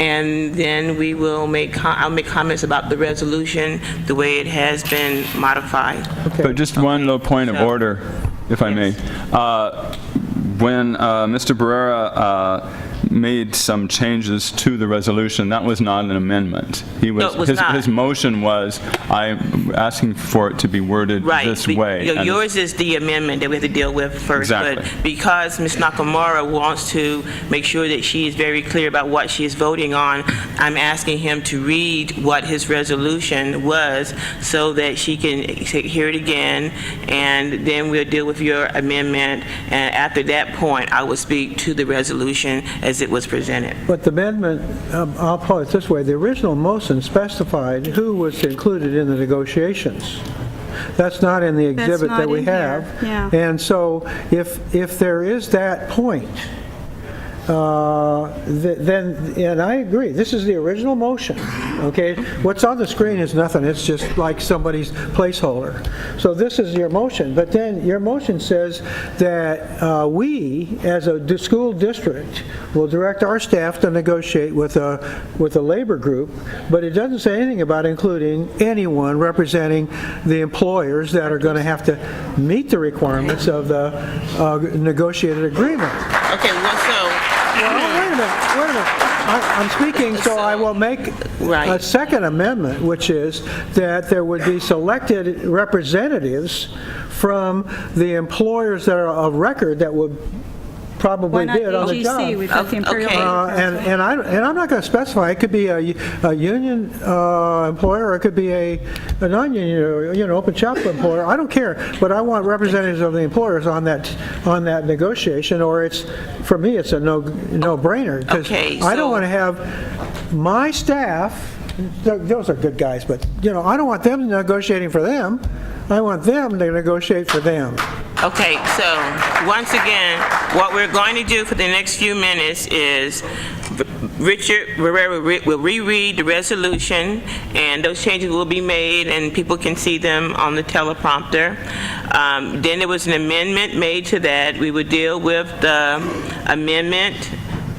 and then we will I'll make comments about the resolution, the way it has been modified. But just one little point of order, if I may. When Mr. Barrera made some changes to the resolution, that was not an amendment. No, it was not. His motion was, I'm asking for it to be worded this way. And Yours is the amendment that we have to deal with first. Exactly. But because Ms. Nakamura wants to make sure that she is very clear about what she is voting on, I'm asking him to read what his resolution was so that she can hear it again, and then we'll deal with your amendment. And after that point, I will speak to the resolution as it was presented. But the amendment, I'll put it this way, the original motion specified who was included in the negotiations. That's not in the exhibit not that we in here, have. yeah. And so if there is that point, then, and I agree, this is the original motion, okay? What's on the screen is nothing, it's just like somebody's placeholder. So this is your motion, but then your motion says that we, as a school district, will direct our staff to negotiate with a labor group, but it doesn't say anything about including anyone representing the employers that are going to have to meet the requirements of the negotiated agreement. Okay, Well, wait a minute. I'm speaking, so I will make a second amendment, which is that there would be selected representatives from the employers that are of record that would probably bid on the job. AGC? We've got the Imperial Labor And I'm not going to specify. It could be a union employer, or it could be a non-union, open shop employer. I don't care, but I want representatives of the employers on that negotiation, or for me, it's a no-brainer, because I don't want to have my staff. Those are good guys, but I don't want them negotiating for them. I want them to negotiate for them. Okay, so once again, what we're going to do for the next few minutes is Richard Barrera will reread the resolution, and those changes will be made, and people can see them on the teleprompter. Then there was an amendment made to that. We would deal with the amendment,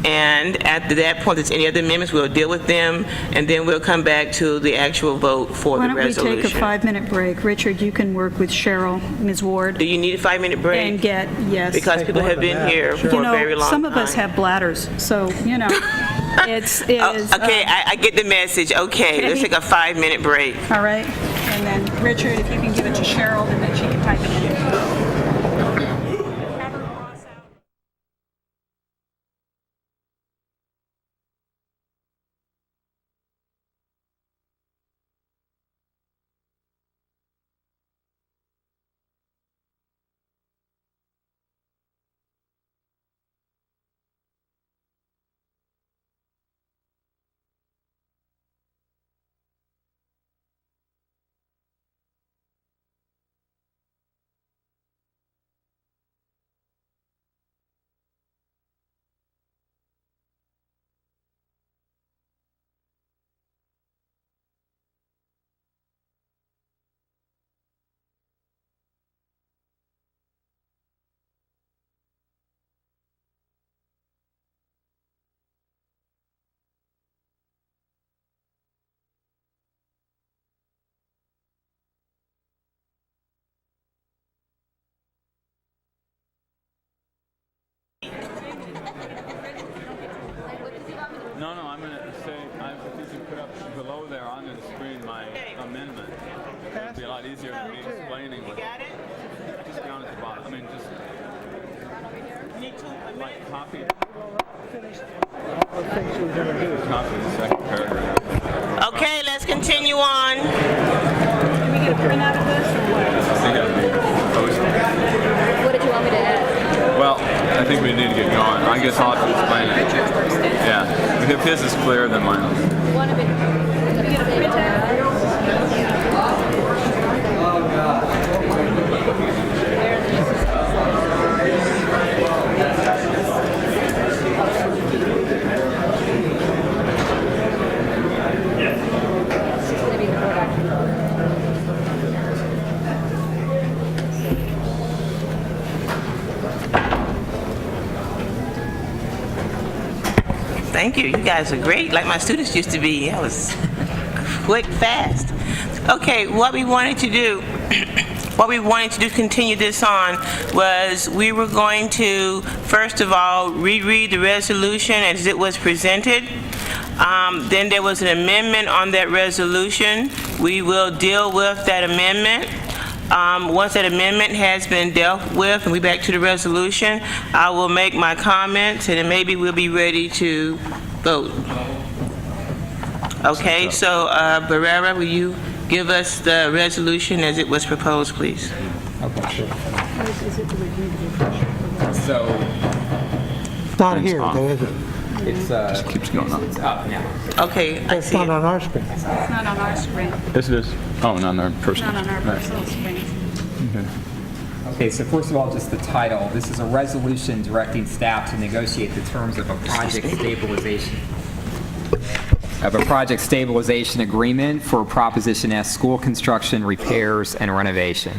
and after that point, if there's any other amendments, we'll deal with them, and then we'll come back to the actual vote for Why the don't we resolution. take a 5-minute break? Richard, you can work with Cheryl, Ms. Ward. Do you need a 5-minute break? And yes. Because people have been here for a very long time. Some of us have bladders, so, it's... Okay, I get the message. Okay, let's take a 5-minute break. All right, and then, Richard, if you can give it to Cheryl, and then she can type it in. Copy the second paragraph. Okay, let's continue on. Can we get a printout of this, or what? What did you want me to add? Well, I think we need to get going. I guess I'll have to explain it. Yeah, if his is clearer than mine. One of it. Can we get a printout? Thank you. You guys are great, like my students used to be. That was quick, fast. Okay, what we wanted to do continue this on was we were going to, first of all, reread the resolution as it was presented. Then there was an amendment on that resolution. We will deal with that amendment. Once that amendment has been dealt with and we're back to the resolution, I will make my comments and then maybe we'll be ready to vote. Okay, so Barrera, will you give us the resolution as it was proposed, please? Okay, sure. So, It's not here, though, is it? it's, Just keeps going up. it's up now. Okay, I It's see not it. on our screen. It's not on our screen. Yes, it is. Oh, not on our personal. Not on our personal screen. Okay. Okay, so first of all, just the title. This is a resolution directing staff to negotiate the terms of a project stabilization agreement for Proposition S school construction, repairs, and renovation.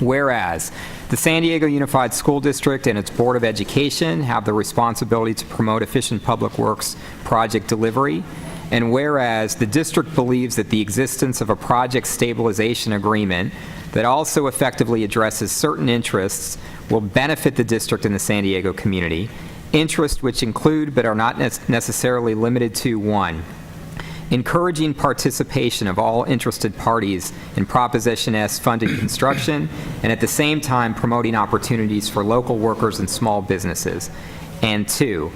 Whereas the San Diego Unified School District and its Board of Education have the responsibility to promote efficient public works project delivery, and whereas the district believes that the existence of a project stabilization agreement that also effectively addresses certain interests will benefit the district and the San Diego community, interests which include but are not necessarily limited to: 1, encouraging participation of all interested parties in Proposition S funded construction, and at the same time promoting opportunities for local workers and small businesses, and 2,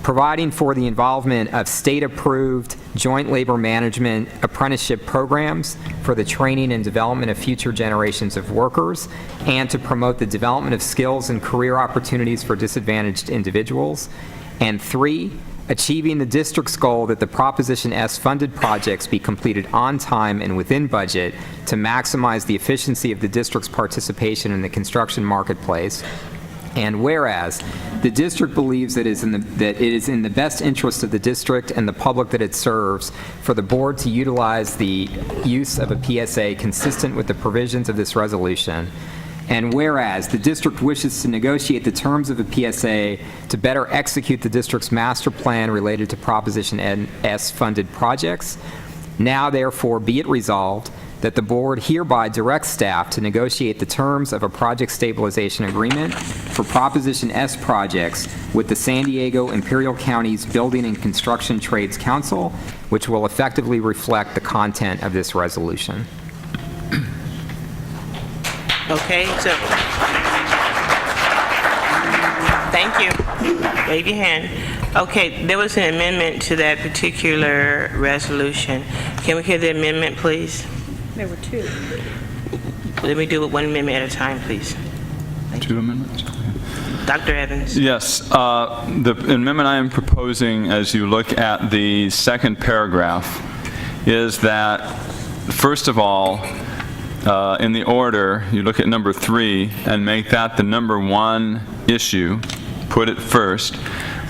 providing for the involvement of state-approved joint labor management apprenticeship programs for the training and development of future generations of workers, and to promote the development of skills and career opportunities for disadvantaged individuals, and 3, achieving the district's goal that the Proposition S funded projects be completed on time and within budget to maximize the efficiency of the district's participation in the construction marketplace. And whereas the district believes that it is in the best interest of the district and the public that it serves for the board to utilize the use of a PSA consistent with the provisions of this resolution. And whereas the district wishes to negotiate the terms of a PSA to better execute the district's master plan related to Proposition S funded projects, now therefore be it resolved that the board hereby directs staff to negotiate the terms of a project stabilization agreement for Proposition S projects with the San Diego Imperial County's Building and Construction Trades Council, which will effectively reflect the content of this resolution. Okay, so, thank you. Wave your hand. Okay, there was an amendment to that particular resolution. Can we hear the amendment, please? There were 2. Let me do it one amendment at a time, please. 2 amendments? Dr. Evans? Yes. The amendment I am proposing, as you look at the second paragraph, is that, first of all, in the order, you look at number 3 and make that the number 1 issue, put it first,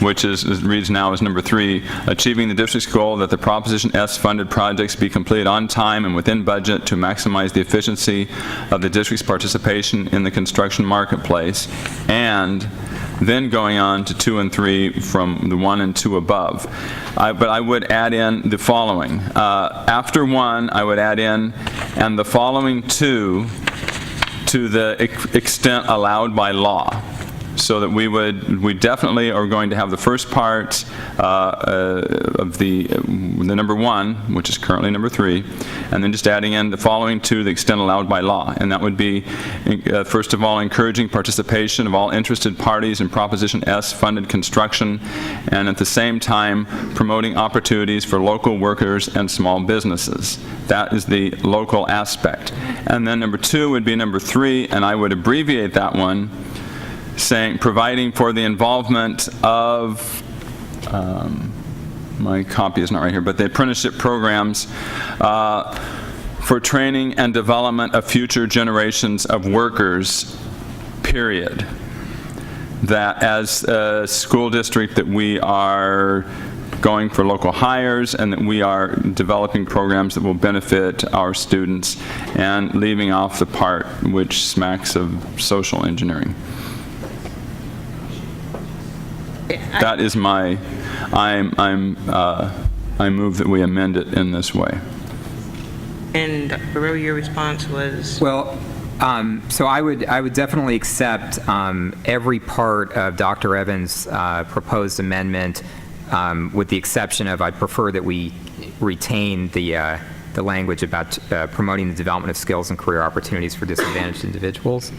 which reads now as number 3, achieving the district's goal that the Proposition S funded projects be completed on time and within budget to maximize the efficiency of the district's participation in the construction marketplace, and then going on to 2 and 3 from the 1 and 2 above. But I would add in the following. After 1, I would add in, and the following 2 to the extent allowed by law. so that we definitely are going to have the first part of the number 1, which is currently number 3, and then just adding in the following to the extent allowed by law. And that would be, first of all, encouraging participation of all interested parties in Proposition S funded construction, and at the same time promoting opportunities for local workers and small businesses. That is the local aspect. And then number 2 would be number 3, and I would abbreviate that one, saying providing for the involvement of, my copy is not right here, but the apprenticeship programs for training and development of future generations of workers, period. That as a school district that we are going for local hires and that we are developing programs that will benefit our students, and leaving off the part which smacks of social engineering. That is my, I move that we amend it in this way. And Barreiro, your response was? Well, so I would definitely accept every part of Dr. Evans' proposed amendment, with the exception of I'd prefer that we retain the language about promoting the development of skills and career opportunities for disadvantaged individuals.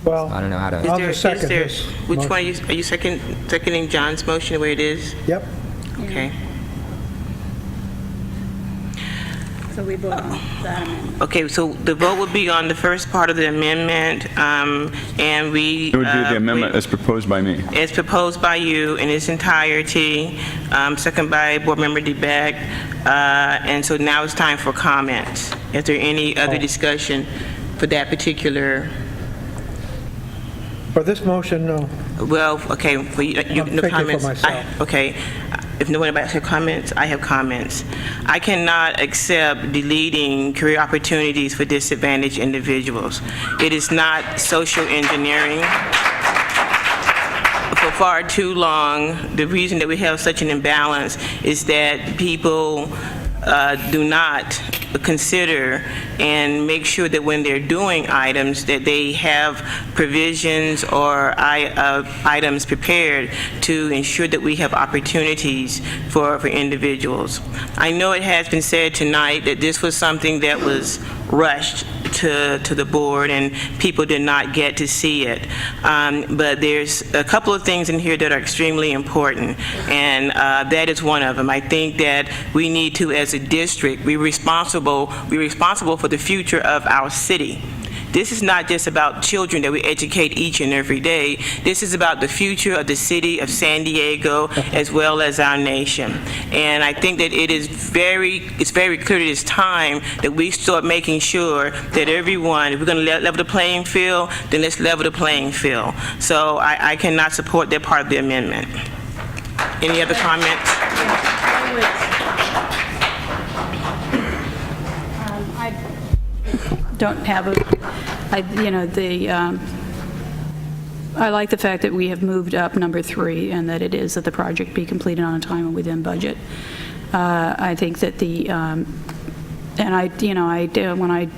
Well, so I don't know how to. I'll just second this. Which one are you seconding John's motion the way it is? Yep. Okay. So we vote on that amendment. Okay, so the vote would be on the first part of the amendment, and we... It would be the amendment as proposed by me. As proposed by you in its entirety, second by Board Member DeBeck, and so now it's time for comments. Is there any other discussion for that particular... For this motion, no. Well, okay, for you, no thinking comments. for myself. Okay, if no one else has comments, I have comments. I cannot accept deleting career opportunities for disadvantaged individuals. It is not social engineering. For far too long, the reason that we have such an imbalance is that people do not consider and make sure that when they're doing items that they have provisions or items prepared to ensure that we have opportunities for individuals. I know it has been said tonight that this was something that was rushed to the board and people did not get to see it. But there's a couple of things in here that are extremely important, and that is one of them. I think that we need to, as a district, be responsible for the future of our city. This is not just about children that we educate each and every day. This is about the future of the city of San Diego as well as our nation. And I think that it's very clear that it's time that we start making sure that everyone, if we're going to level the playing field, then let's level the playing field. So I cannot support that part of the amendment. Any other comments? Don't have I like the fact that we have moved up number 3 and that it is that the project be completed on time and within budget. I think that when I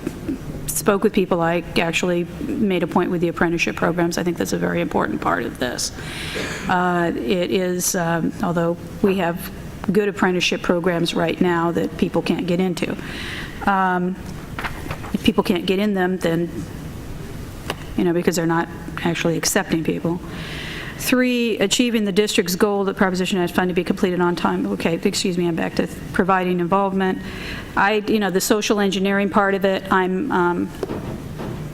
spoke with people, I actually made a point with the apprenticeship programs. I think that's a very important part of this. It is, although we have good apprenticeship programs right now that people can't get into. If people can't get in them, then, because they're not actually accepting people. 3, achieving the district's goal that Proposition S fund to be completed on time. Okay, excuse me, I'm back to providing involvement. The social engineering part of it, I'm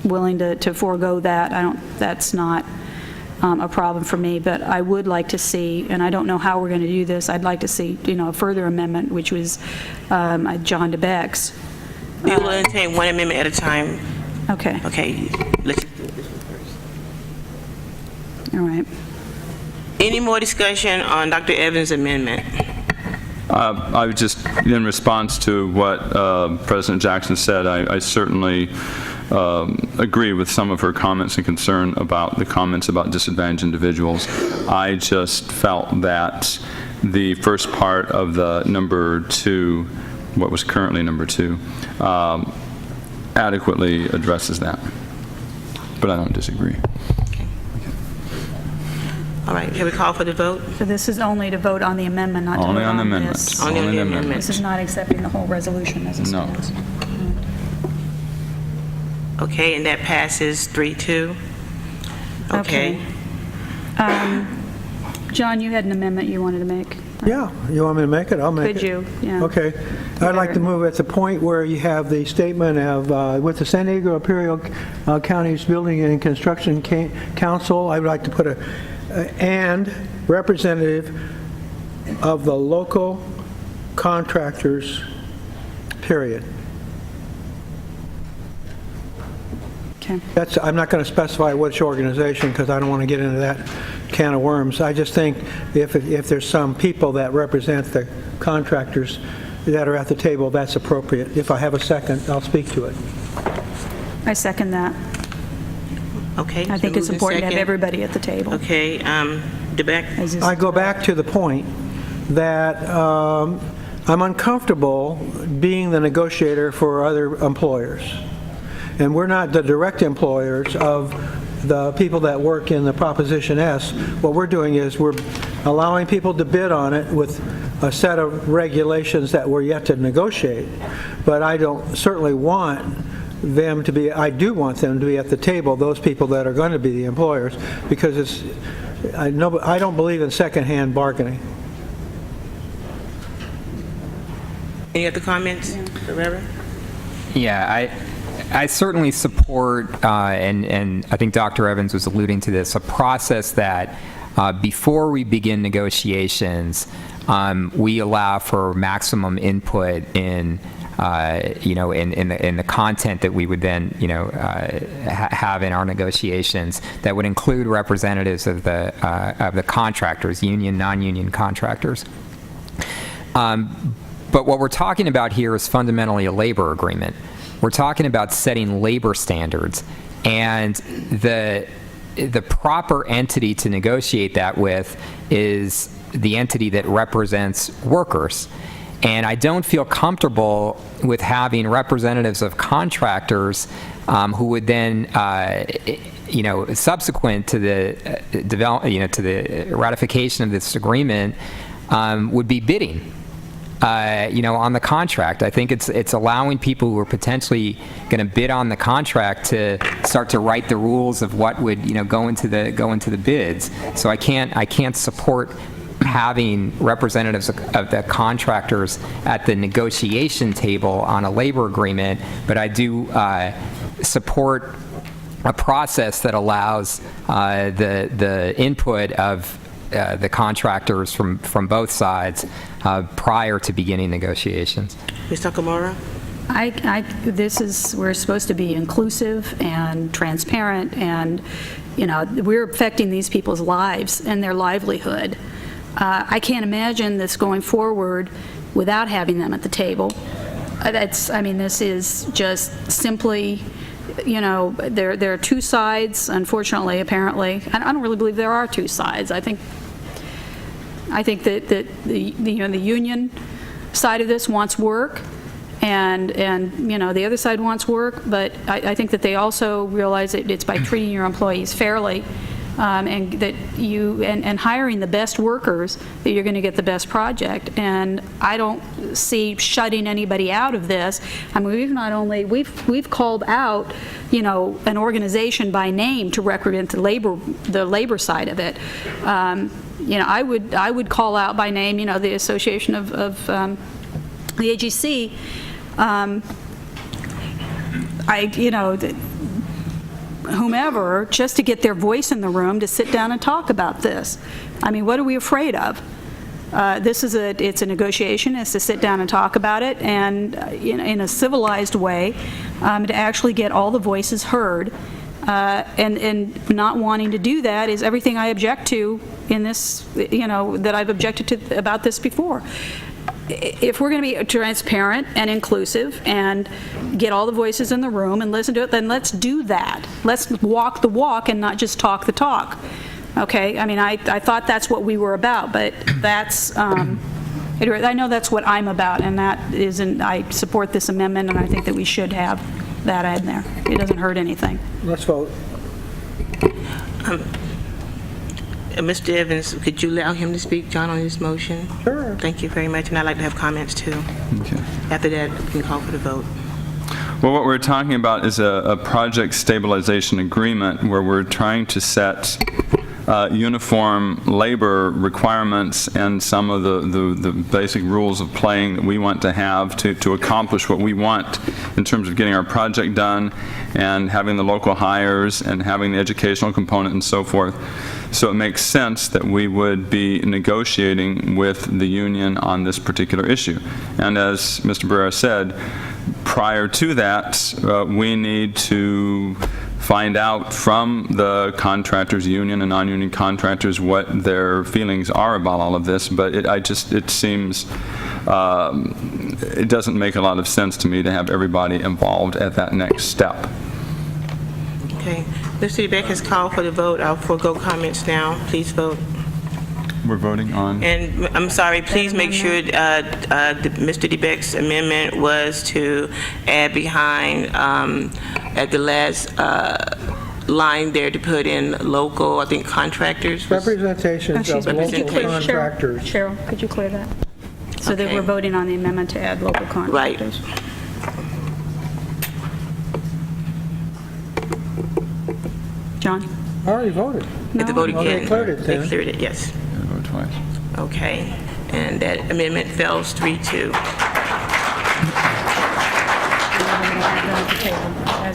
willing to forego that. That's not a problem for me, but I would like to see, and I don't know how we're going to do this, I'd like to see, a further amendment, which was John DeBeck's. We will entertain one amendment at a time. Okay. Okay. Let's. All right. Any more discussion on Dr. Evans' amendment? I would just, in response to what President Jackson said, I certainly agree with some of her comments and concern about the comments about disadvantaged individuals. I just felt that the first part of the number 2, what was currently number 2, adequately addresses that. But I don't disagree. All right, can we call for the vote? So this is only to vote on the amendment, not to vote Only on the on amendment. this. Only on the amendment. This is not accepting the whole resolution as it No. stands. Okay, and that passes 3-2. Okay. John, you had an amendment you wanted to make. Yeah, you want me to make it? I'll make it. Could you? Yeah. Okay. I'd like to move at the point where you have the statement of, with the San Diego Imperial County's Building and Construction Council, I would like to put and representative of the local contractors, period. Okay. I'm not going to specify which organization because I don't want to get into that can of worms. I just think if there's some people that represent the contractors that are at the table, that's appropriate. If I have a second, I'll speak to it. I second that. Okay. I think it's important to have everybody at the table. Okay, DeBeck? I go back to the point that I'm uncomfortable being the negotiator for other employers. And we're not the direct employers of the people that work in the Proposition S. What we're doing is we're allowing people to bid on it with a set of regulations that we're yet to negotiate. But I don't certainly want them to be, I do want them to be at the table, those people that are going to be the employers, because I don't believe in secondhand bargaining. Any other comments, Herrera? Yeah, I certainly support, and I think Dr. Evans was alluding to this, a process that before we begin negotiations, we allow for maximum input in, in the content that we would then, have in our negotiations that would include representatives of the contractors, union, non-union contractors. But what we're talking about here is fundamentally a labor agreement. We're talking about setting labor standards, and the proper entity to negotiate that with is the entity that represents workers. And I don't feel comfortable with having representatives of contractors who would then, subsequent to the to the ratification of this agreement, would be bidding. On the contract. I think it's allowing people who are potentially going to bid on the contract to start to write the rules of what would go into the bids. So I can't support having representatives of the contractors at the negotiation table on a labor agreement, but I do support a process that allows the input of the contractors from both sides prior to beginning negotiations. Ms. Takamura? We're supposed to be inclusive and transparent, and, we're affecting these people's lives and their livelihood. I can't imagine this going forward without having them at the table. This is just simply, there are two sides, unfortunately, apparently. I don't really believe there are two sides. I think that the union side of this wants work, and the other side wants work, but I think that they also realize that it's by treating your employees fairly, and that and hiring the best workers that you're going to get the best project. And I don't see shutting anybody out of this. We've called out an organization by name to represent the labor side of it. I would call out by name, the Association of the AGC. Whomever, just to get their voice in the room to sit down and talk about this. What are we afraid of? It's a negotiation. It's to sit down and talk about it, and in a civilized way, to actually get all the voices heard. And not wanting to do that is everything I object to in this, that I've objected to about this before. If we're going to be transparent and inclusive and get all the voices in the room and listen to it, then let's do that. Let's walk the walk and not just talk the talk. Okay? I thought that's what we were about, but that's, I know that's what I'm about, and that isn't, I support this amendment, and I think that we should have that in there. It doesn't hurt anything. Let's vote. Mr. Evans, could you allow him to speak, John, on his motion? Sure. Thank you very much, and I'd like to have comments, too. Okay. After that, we can call for the vote. Well, what we're talking about is a project stabilization agreement where we're trying to set uniform labor requirements and some of the basic rules of playing that we want to have to accomplish what we want in terms of getting our project done and having the local hires and having the educational component and so forth. So it makes sense that we would be negotiating with the union on this particular issue. And as Mr. Barrera said, prior to that, we need to find out from the contractors, union and non-union contractors, what their feelings are about all of this. But it seems it doesn't make a lot of sense to me to have everybody involved at that next step. Okay. Mr. DeBeck has called for the vote. I'll forego comments now. Please vote. We're voting on... And I'm sorry, please make sure Mr. DeBeck's amendment was to add behind at the last line there to put in local, I think, contractors. Representations of local contractors. Cheryl, could you clear that? So that we're voting on the amendment to add local contractors. Right. John? I already voted. Did the vote again? They cleared it then. They cleared it, yes. Vote twice. Okay. And that amendment fails 3-2.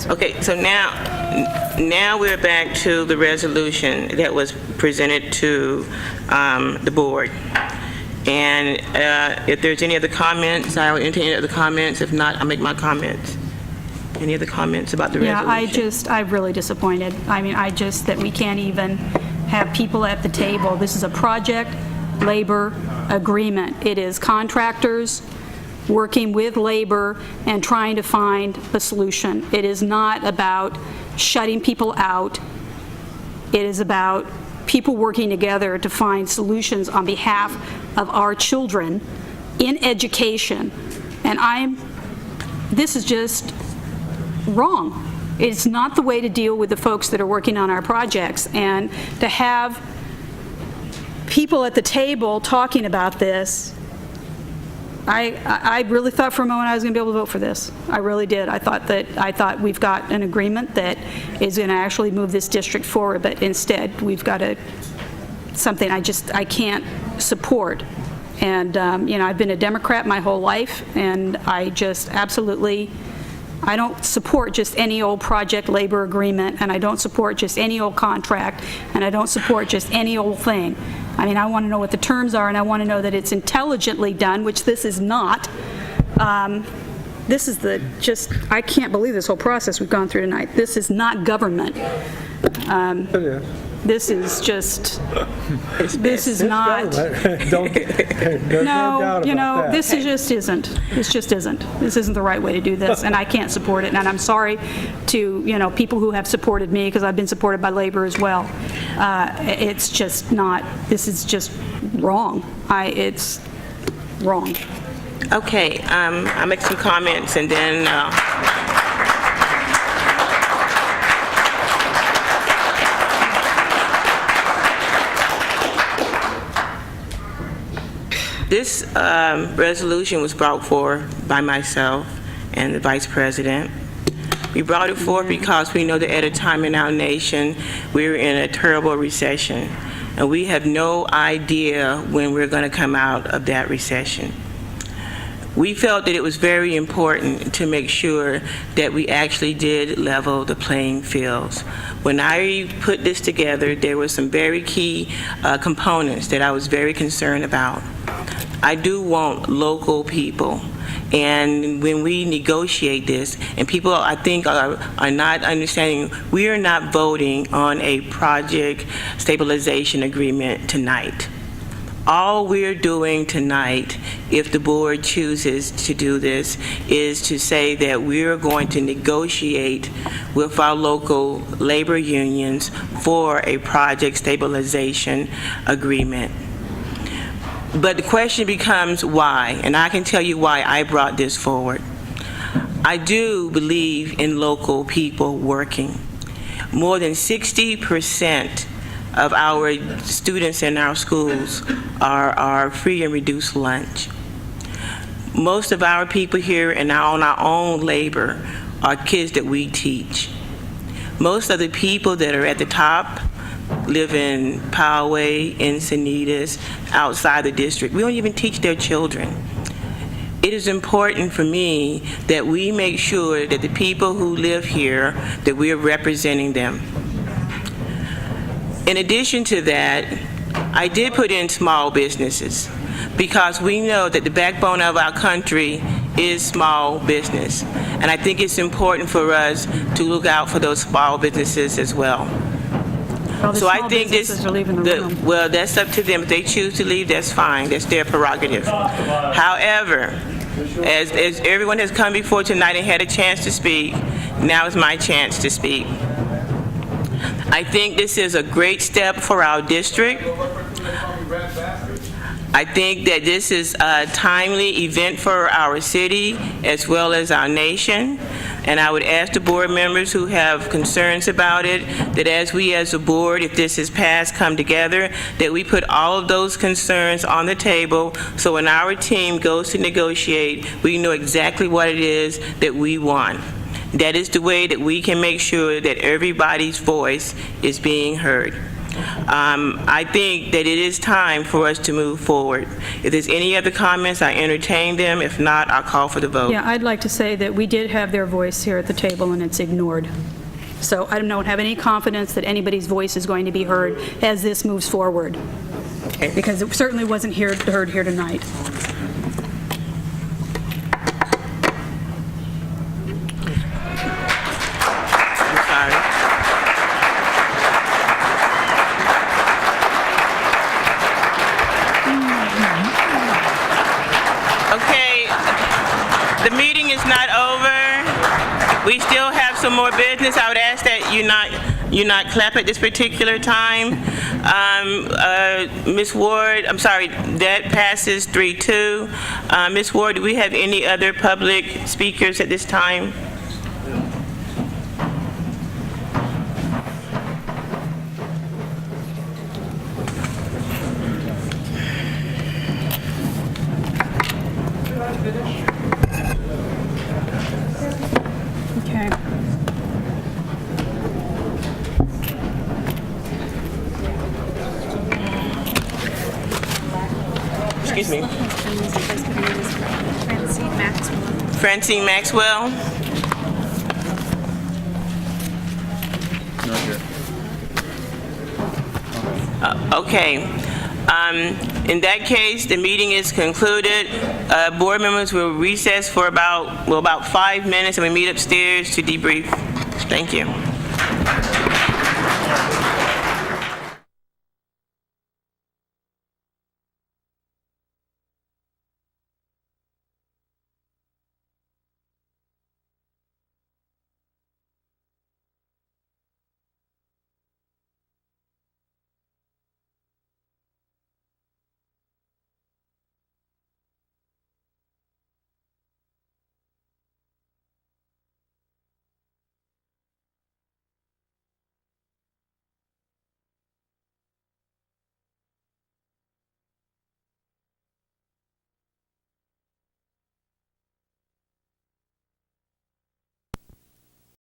Okay, so now we're back to the resolution that was presented to the board. And if there's any other comments, I will entertain any other comments. If not, I'll make my comments. Any other comments about the resolution? Yeah, I'm really disappointed. I mean, that we can't even have people at the table. This is a project labor agreement. It is contractors working with labor and trying to find a solution. It is not about shutting people out. It is about people working together to find solutions on behalf of our children in education. And this is just wrong. It's not the way to deal with the folks that are working on our projects. And to have people at the table talking about this, I really thought for a moment I was going to be able to vote for this. I really did. I thought we've got an agreement that is going to actually move this district forward, but instead we've got something I can't support. And I've been a Democrat my whole life, and I just absolutely, I don't support just any old project labor agreement, and I don't support just any old contract, and I don't support just any old thing. I mean, I want to know what the terms are, and I want to know that it's intelligently done, which this is not. This is I can't believe this whole process we've gone through tonight. This is not government. It is. This is just, this is not. There's no doubt about that. This just isn't. This just isn't. This isn't the right way to do this, and I can't support it. And I'm sorry to, people who have supported me, because I've been supported by labor as well. It's just not, this is just wrong. It's wrong. Okay, I'll make some comments and then this resolution was brought forth by myself and the Vice President. We brought it forth because we know that at a time in our nation, we're in a terrible recession, and we have no idea when we're going to come out of that recession. We felt that it was very important to make sure that we actually did level the playing fields. When I put this together, there were some very key components that I was very concerned about. I do want local people, and when we negotiate this, and people I think are not understanding, we are not voting on a project stabilization agreement tonight. All we're doing tonight, if the board chooses to do this, is to say that we're going to negotiate with our local labor unions for a project stabilization agreement. But the question becomes why, and I can tell you why I brought this forward. I do believe in local people working. More than 60% of our students in our schools are free and reduced lunch. Most of our people here and on our own labor are kids that we teach. Most of the people that are at the top live in Poway, Encinitas, outside the district. We don't even teach their children. It is important for me that we make sure that the people who live here, that we are representing them. In addition to that, I did put in small businesses because we know that the backbone of our country is small business. And I think it's important for us to look out for those small businesses as well. Well, the So I small think this, businesses are leaving the room. well, that's up to them. If they choose to leave, that's fine. That's their prerogative. However, as everyone has come before tonight and had a chance to speak, now is my chance to speak. I think this is a great step for our district. I think that this is a timely event for our city as well as our nation. And I would ask the board members who have concerns about it, that as we as a board, if this is passed, come together, that we put all of those concerns on the table, so when our team goes to negotiate, we know exactly what it is that we want. That is the way that we can make sure that everybody's voice is being heard. I think that it is time for us to move forward. If there's any other comments, I entertain them. If not, I'll call for the vote. Yeah, I'd like to say that we did have their voice here at the table, and it's ignored. So I don't have any confidence that anybody's voice is going to be heard as this moves forward, because it certainly wasn't heard here tonight. The meeting is not over. We still have some more business. I would ask that you not clap at this particular time. Ms. Ward, I'm sorry, that passes 3-2. Ms. Ward, do we have any other public speakers at this time? Okay. Excuse me. Francine Maxwell. Francine Maxwell? Okay. In that case, the meeting is concluded. Board members will recess for about 5 minutes, and we meet upstairs to debrief. Thank you.